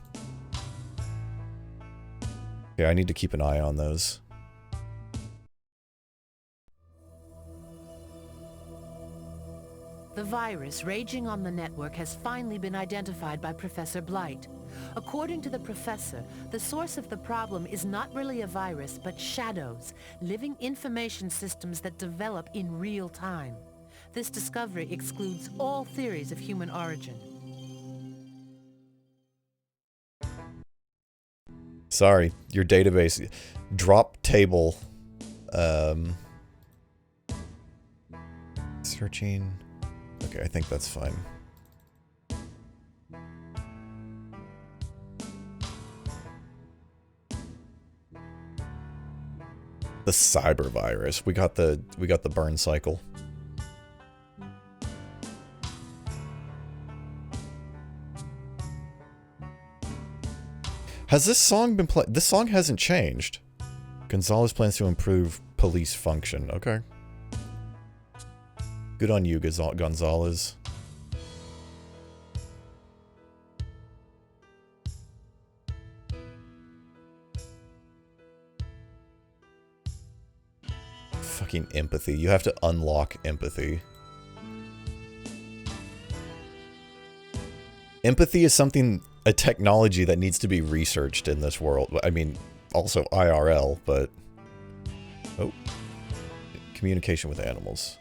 Yeah, I need to keep an eye on those. The virus raging on the network has finally been identified by Professor Blight. According to the professor, the source of the problem is not really a virus, but shadows, living information systems that develop in real time. This discovery excludes all theories of human origin. Sorry, your database drop table. Searching. Okay, I think that's fine. The cyber virus. We got the burn cycle. Has this song been played? This song hasn't changed. Gonzalez plans to improve police function. Okay. Good on you, Gonzalez. Fucking empathy. You have to unlock empathy. Empathy is something, a technology that needs to be researched in this world. I mean, also IRL, but... Oh. Communication with animals.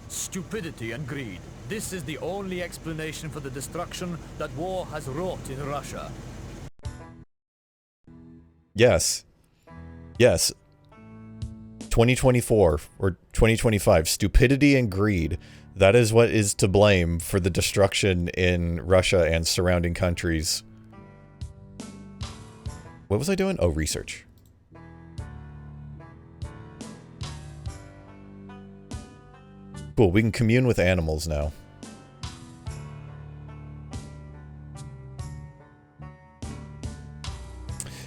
Stupidity and greed. This is the only explanation for the destruction that war has wrought in Russia. Yes. Yes. 2024 or 2025. Stupidity and greed. That is what is to blame for the destruction in Russia and surrounding countries. What was I doing? Oh, research. Cool, we can commune with animals now.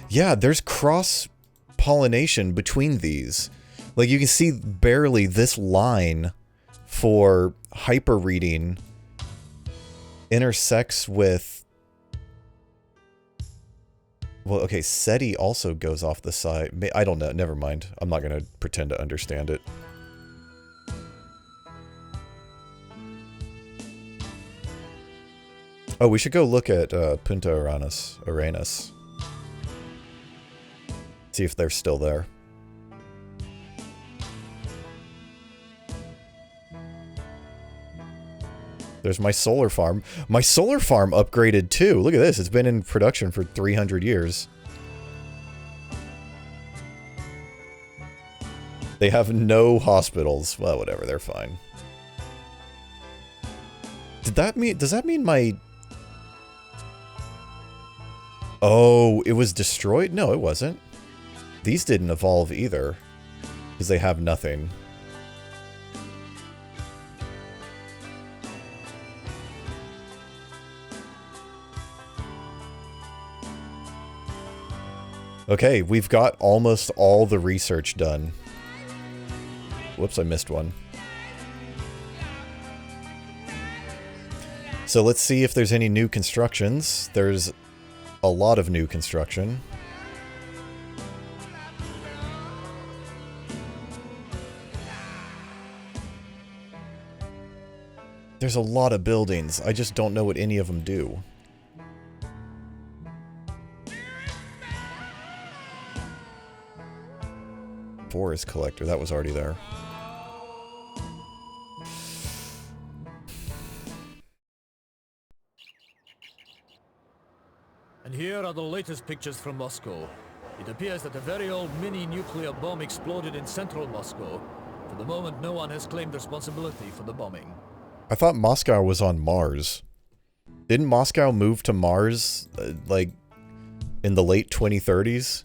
Yeah, there's cross-pollination between these. Like, you can see barely this line for hyper-reading intersects with... Well, okay, SETI also goes off the side. I don't know, never mind. I'm not going to pretend to understand it. Oh, we should go look at Punta Arenas. See if they're still there. There's my solar farm. My solar farm upgraded too. Look at this. It's been in production for 300 years. They have no hospitals. Well, whatever. They're fine. Does that mean my... Oh, it was destroyed? No, it wasn't. These didn't evolve either. Because they have nothing. Okay, we've got almost all the research done. Whoops, I missed one. So let's see if there's any new constructions. There's a lot of new construction. There's a lot of buildings. I just don't know what any of them do. Forest collector, that was already there. And here are the latest pictures from Moscow. It appears that a very old mini-nuclear bomb exploded in central Moscow. For the moment, no one has claimed responsibility for the bombing. I thought Moscow was on Mars. Didn't Moscow move to Mars, like, in the late 2030s?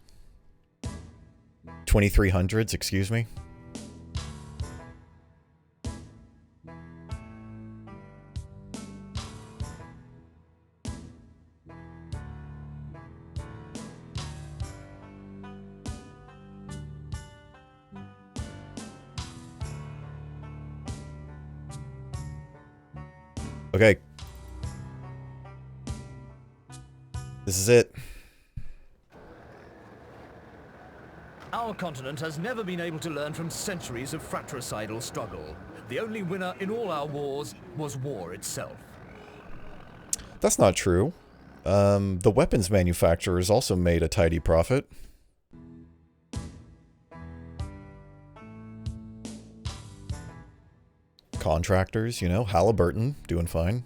2300s, excuse me. Okay. This is it. Our continent has never been able to learn from centuries of fratricidal struggle. The only winner in all our wars was war itself. That's not true. The weapons manufacturers also made a tidy profit. Contractors, you know, Halliburton, doing fine.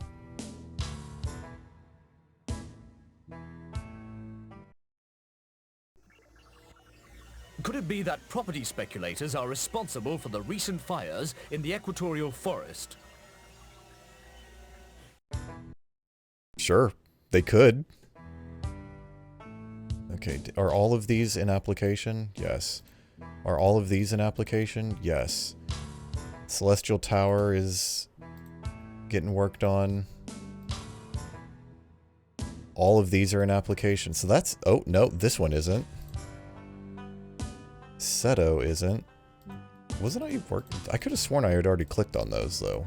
Could it be that property speculators are responsible for the recent fires in the equatorial forest? Sure, they could. Okay, are all of these in application? Yes. Are all of these in application? Yes. Celestial Tower is getting worked on. All of these are in application. So that's... Oh, no, this one isn't. Seto isn't. Wasn't I working? I could have sworn I had already clicked on those, though.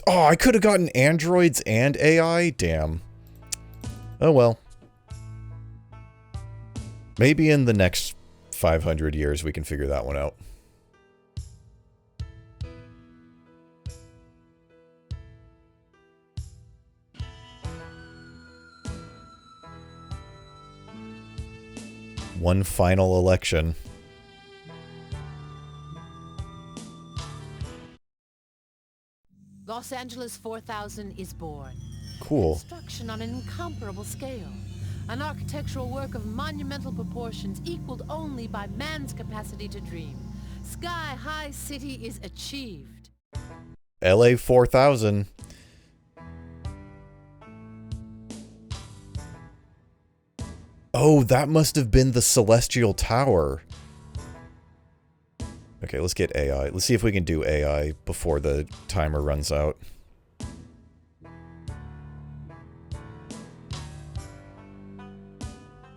Oh, I could have gotten androids and AI? Damn. Oh well. Maybe in the next 500 years we can figure that one out. One final election. Los Angeles 4000 is born. Cool. Construction on an incomparable scale. An architectural work of monumental proportions equaled only by man's capacity to dream. Sky-high city is achieved. LA 4000. Oh, that must have been the Celestial Tower. Okay, let's get AI. Let's see if we can do AI before the timer runs out.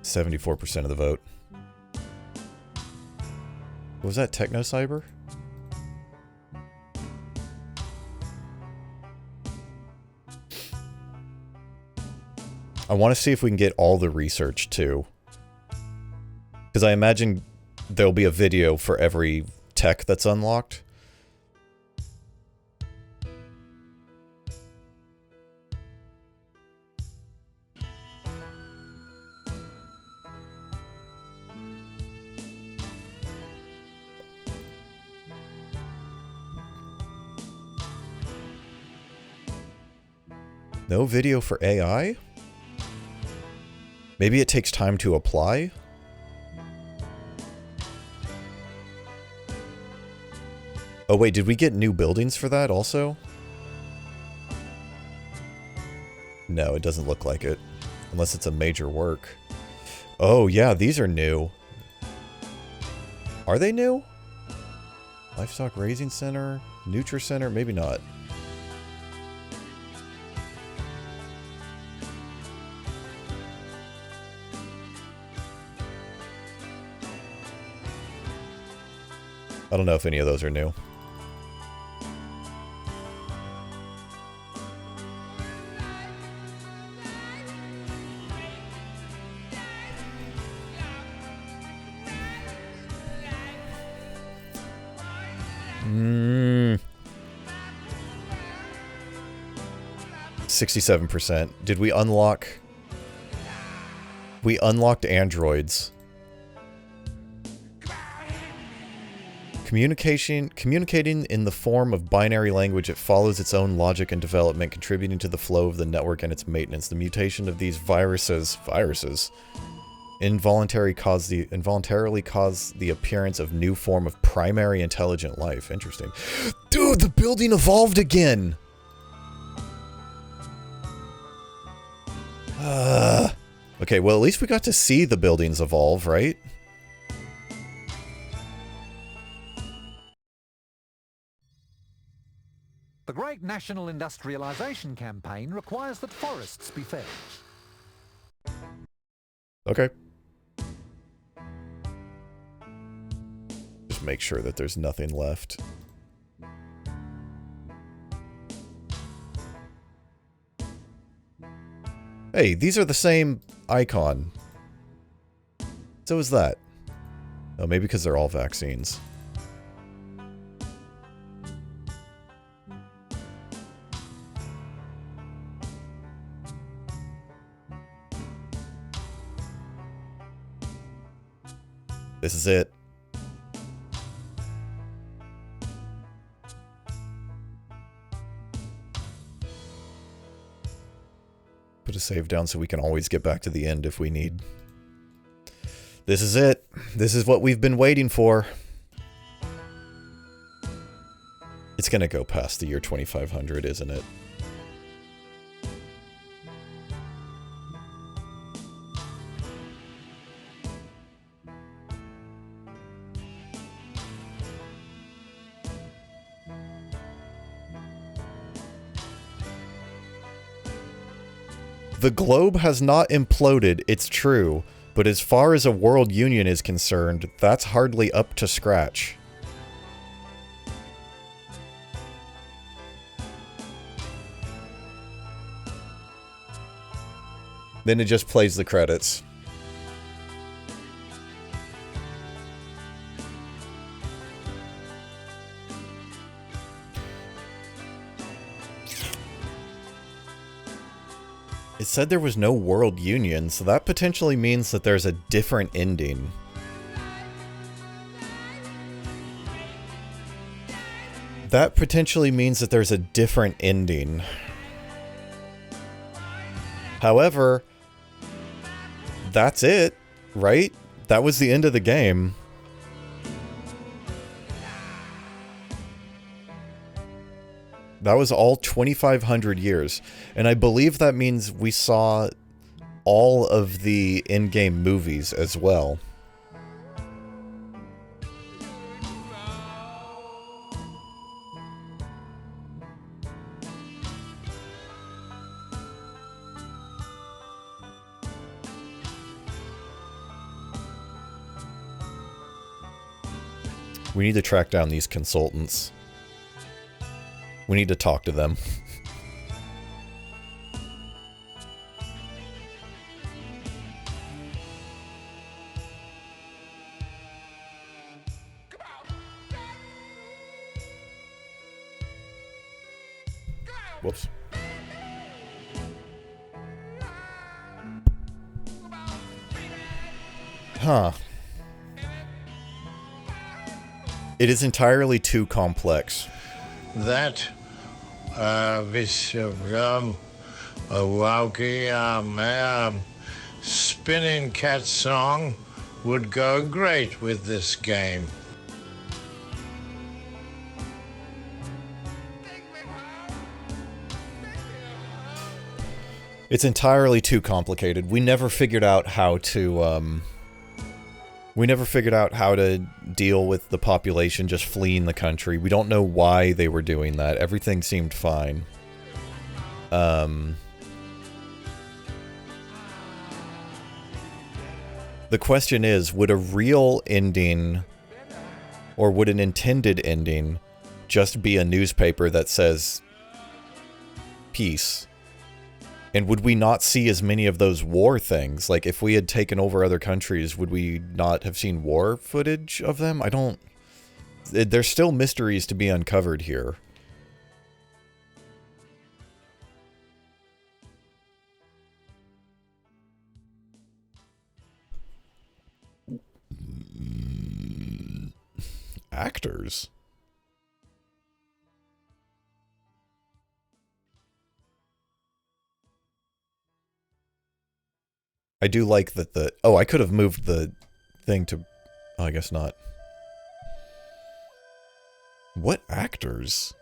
%74% of the vote. What was that, TechnoCyber? I want to see if we can get all the research, too. Because I imagine there'll be a video for every tech that's unlocked. No video for AI? Maybe it takes time to apply? Oh wait, did we get new buildings for that also? No, it doesn't look like it. Unless it's a major work. Oh, yeah, these are new. Are they new? Livestock Raising Center? Nutri-Center? Maybe not. I don't know if any of those are new. Mm. 67%. Did we unlock? We unlocked androids. Communicating in the form of binary language, it follows its own logic and development, contributing to the flow of the network and its maintenance. The mutation of these viruses, involuntarily cause the appearance of new form of primary intelligent life. Interesting. Dude, the building evolved again! Okay, well, at least we got to see the buildings evolve, right? The Great National Industrialization Campaign requires that forests be felled. Okay. Just make sure that there's nothing left. Hey, these are the same icon. So is that. Oh, maybe because they're all vaccines. This is it. Put a save down so we can always get back to the end if we need. This is it. This is what we've been waiting for. It's gonna go past the year 2500, isn't it? The globe has not imploded, it's true, but as far as a world union is concerned, that's hardly up to scratch. Then it just plays the credits. It said there was no world union, so that potentially means that there's a different ending. That potentially means that there's a different ending. However, that's it, right? That was the end of the game. That was all 2,500 years. And I believe that means we saw all of the in-game movies as well. We need to track down these consultants. We need to talk to them. Whoops. Huh. It is entirely too complex. That spinning cat song would go great with this game. It's entirely too complicated. We never figured out how to, deal with the population just fleeing the country. We don't know why they were doing that. Everything seemed fine. The question is, would a real ending, or would an intended ending, just be a newspaper that says, peace? And would we not see as many of those war things? Like, if we had taken over other countries, would we not have seen war footage of them? I don't... There's still mysteries to be uncovered here. Actors? I do like that the... Oh, I could have moved the thing to... Oh, I guess not. What actors?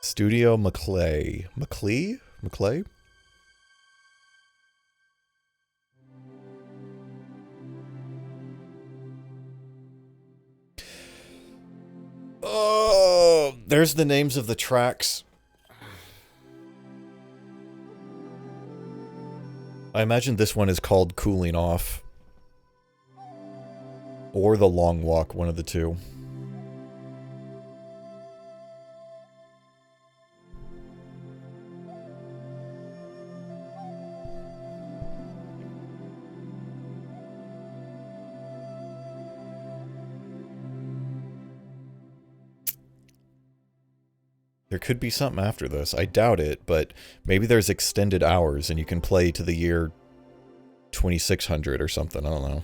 Studio McClay. McClee? McClay? Oh, there's the names of the tracks. I imagine this one is called Cooling Off. Or The Long Walk, one of the two. There could be something after this. I doubt it, but maybe there's extended hours and you can play to the year 2600 or something. I don't know.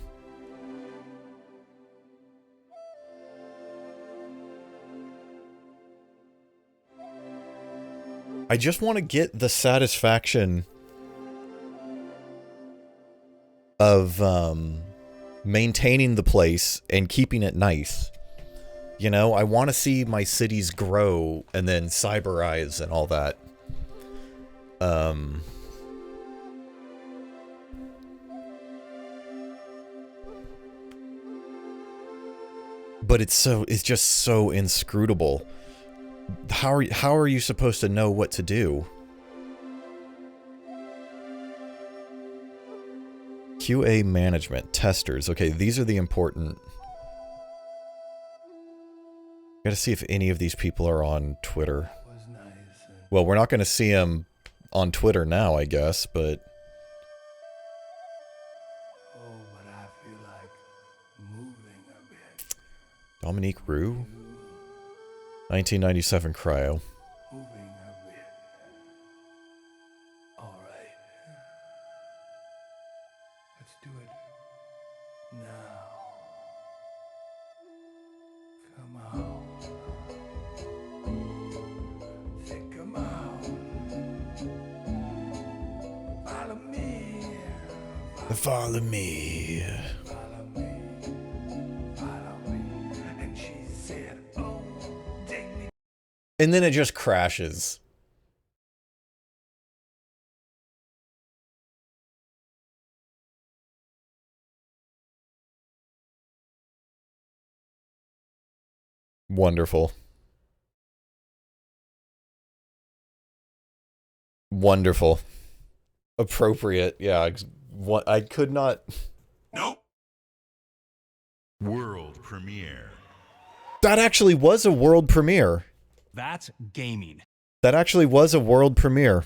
I just want to get the satisfaction of maintaining the place and keeping it nice. You know, I want to see my cities grow and then cyberize and all that. But it's just so inscrutable. How are you supposed to know what to do? QA management, testers. Okay, these are the important... Gotta see if any of these people are on Twitter. Well, we're not gonna see them on Twitter now, I guess, but... Oh, but I feel like moving a bit. Dominique Roux? 1997 Cryo. Moving a bit. All right. Let's do it now. Come on. Say come on. Follow me. Follow me. Follow me. Follow me. And she said, oh, take me. And then it just crashes. Wonderful. Wonderful. Appropriate. Yeah, what I could not... Nope. World premiere. That actually was a world premiere. That's gaming. That actually was a world premiere.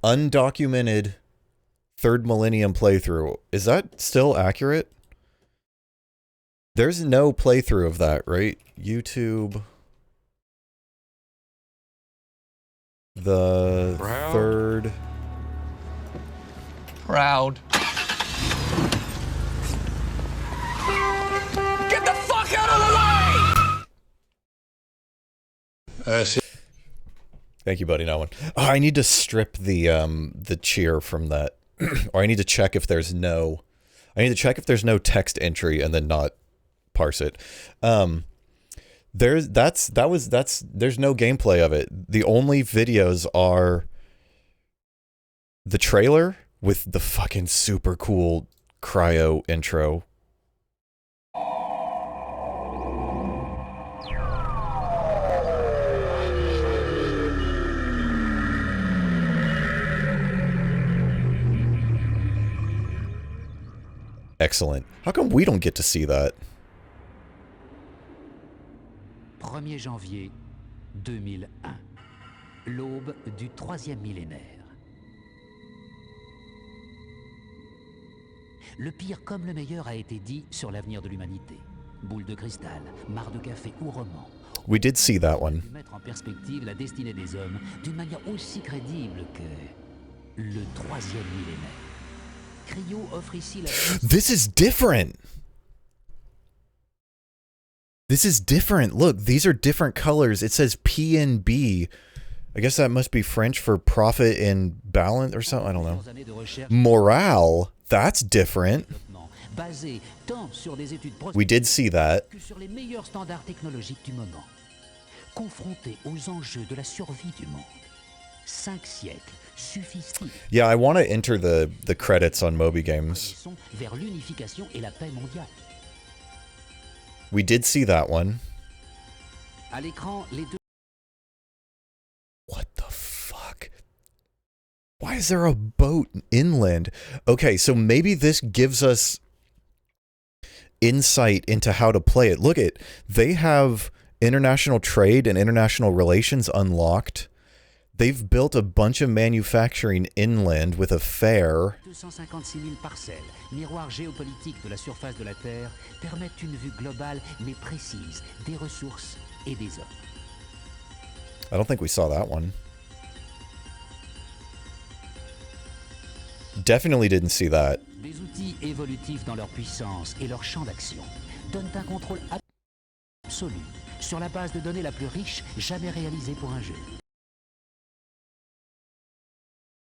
Undocumented third Millennium playthrough. Is that still accurate? There's no playthrough of that, right? YouTube. The Proud. third. Proud. Get the fuck out of the way! Thank you, buddy. No one. Oh, I need to strip the cheer from that or I need to check if there's no text entry and then not parse it. There's no gameplay of it. The only videos are the trailer with the fucking super cool Cryo intro. Excellent. How come we don't get to see that? 1er janvier 2001. L'aube du 3e millénaire. Le pire comme le meilleur a été dit sur l'avenir de l'humanité. Boule de cristal, mare de café ou roman. We did see that one. Mettre en perspective la destinée des hommes d'une manière aussi crédible que le 3e millénaire. Cryo offre ici la... This is different. This is different. Look, these are different colors. It says PNB. I guess that must be French for profit and balance or something. I don't know. Morale. That's different. We did see that. Sur les meilleurs standards technologiques du moment. Confronté aux enjeux de la survie du monde. 5 siècles suffisent-ils? Yeah, I want to enter the credits on Moby Games. Vers l'unification et la paix mondiale. We did see that one. À l'écran, les deux... What the fuck? Why is there a boat inland? Okay, so maybe this gives us insight into how to play it. Look at, they have international trade and international relations unlocked. They've built a bunch of manufacturing inland with a fair. 256 000 parcelles, miroirs géopolitiques de la surface de la Terre, permettent une vue globale mais précise des ressources et des hommes. I don't think we saw that one. Definitely didn't see that. Des outils évolutifs dans leur puissance et leur champ d'action donnent un contrôle absolu sur la base de données la plus riche jamais réalisée pour un jeu.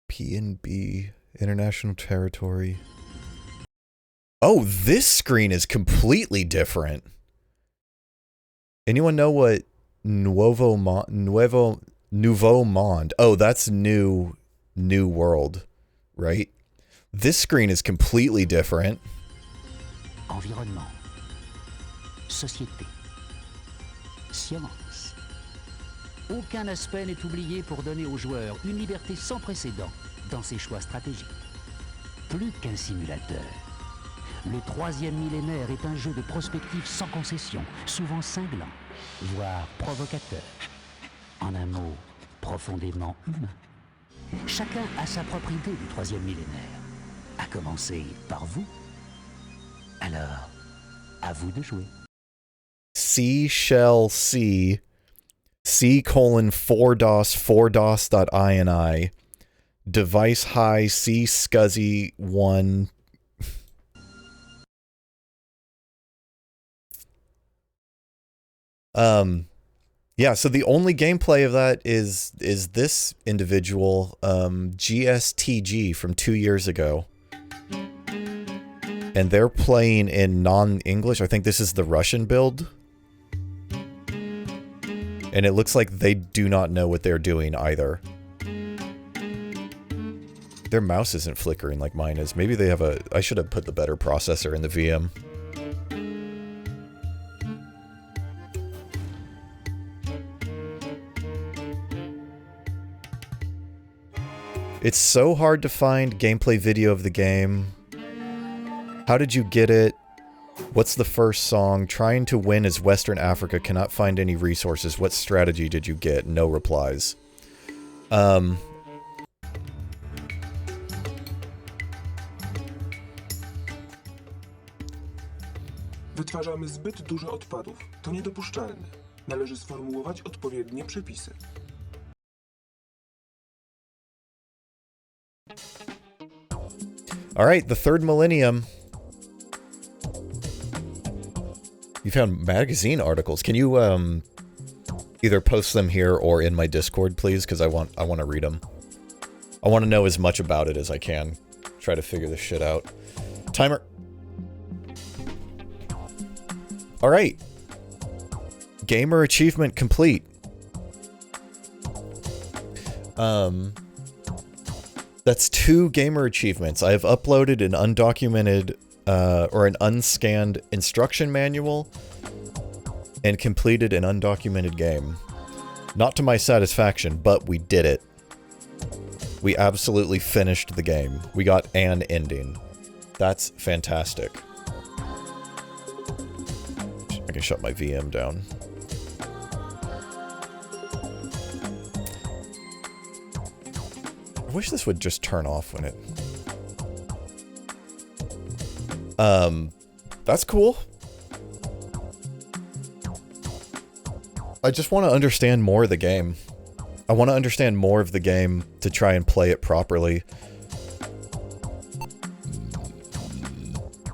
PNB, international territory. Oh, this screen is completely different. Anyone know what Nouveau Monde? Oh, that's new world, right? This screen is completely different. Environnement, société, science. Aucun aspect n'est oublié pour donner aux joueurs une liberté sans précédent dans ses choix stratégiques. Plus qu'un simulateur, le 3e millénaire est un jeu de prospective sans concession, souvent cinglant, voire provocateur. En un mot, profondément humain. Chacun a sa propre idée du 3e millénaire, à commencer par vous. Alors, à vous de jouer. C shell C C:4DOS4DOS.ini device high C scuzzy 1. Yeah, so the only gameplay of that is this individual, GSTG from 2 years ago. And they're playing in non-English. I think this is the Russian build. And it looks like they do not know what they're doing either. Their mouse isn't flickering like mine is. Maybe they have a... I should have put the better processor in the VM. It's so hard to find gameplay video of the game. How did you get it? What's the first song? Trying to win as Western Africa, cannot find any resources. What strategy did you get? No replies. Wytwarzamy zbyt dużo odpadów. To niedopuszczalne. Należy sformułować odpowiednie przepisy. All right, the third Millennium. You found magazine articles. Can you either post them here or in my Discord, please? Because I want to read them. I want to know as much about it as I can. try to figure this shit out. Timer. Alright. Gamer achievement complete. That's 2 gamer achievements. I have uploaded an undocumented, or an unscanned instruction manual and completed an undocumented game. Not to my satisfaction, but we did it. We absolutely finished the game. We got an ending. That's fantastic. I can shut my VM down. I wish this would just turn off when it... That's cool. I just want to understand more of the game. I want to understand more of the game to try and play it properly.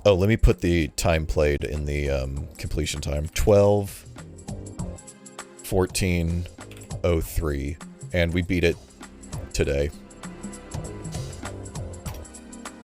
Oh, let me put the time played in the completion time. 12:14:03, and we beat it today.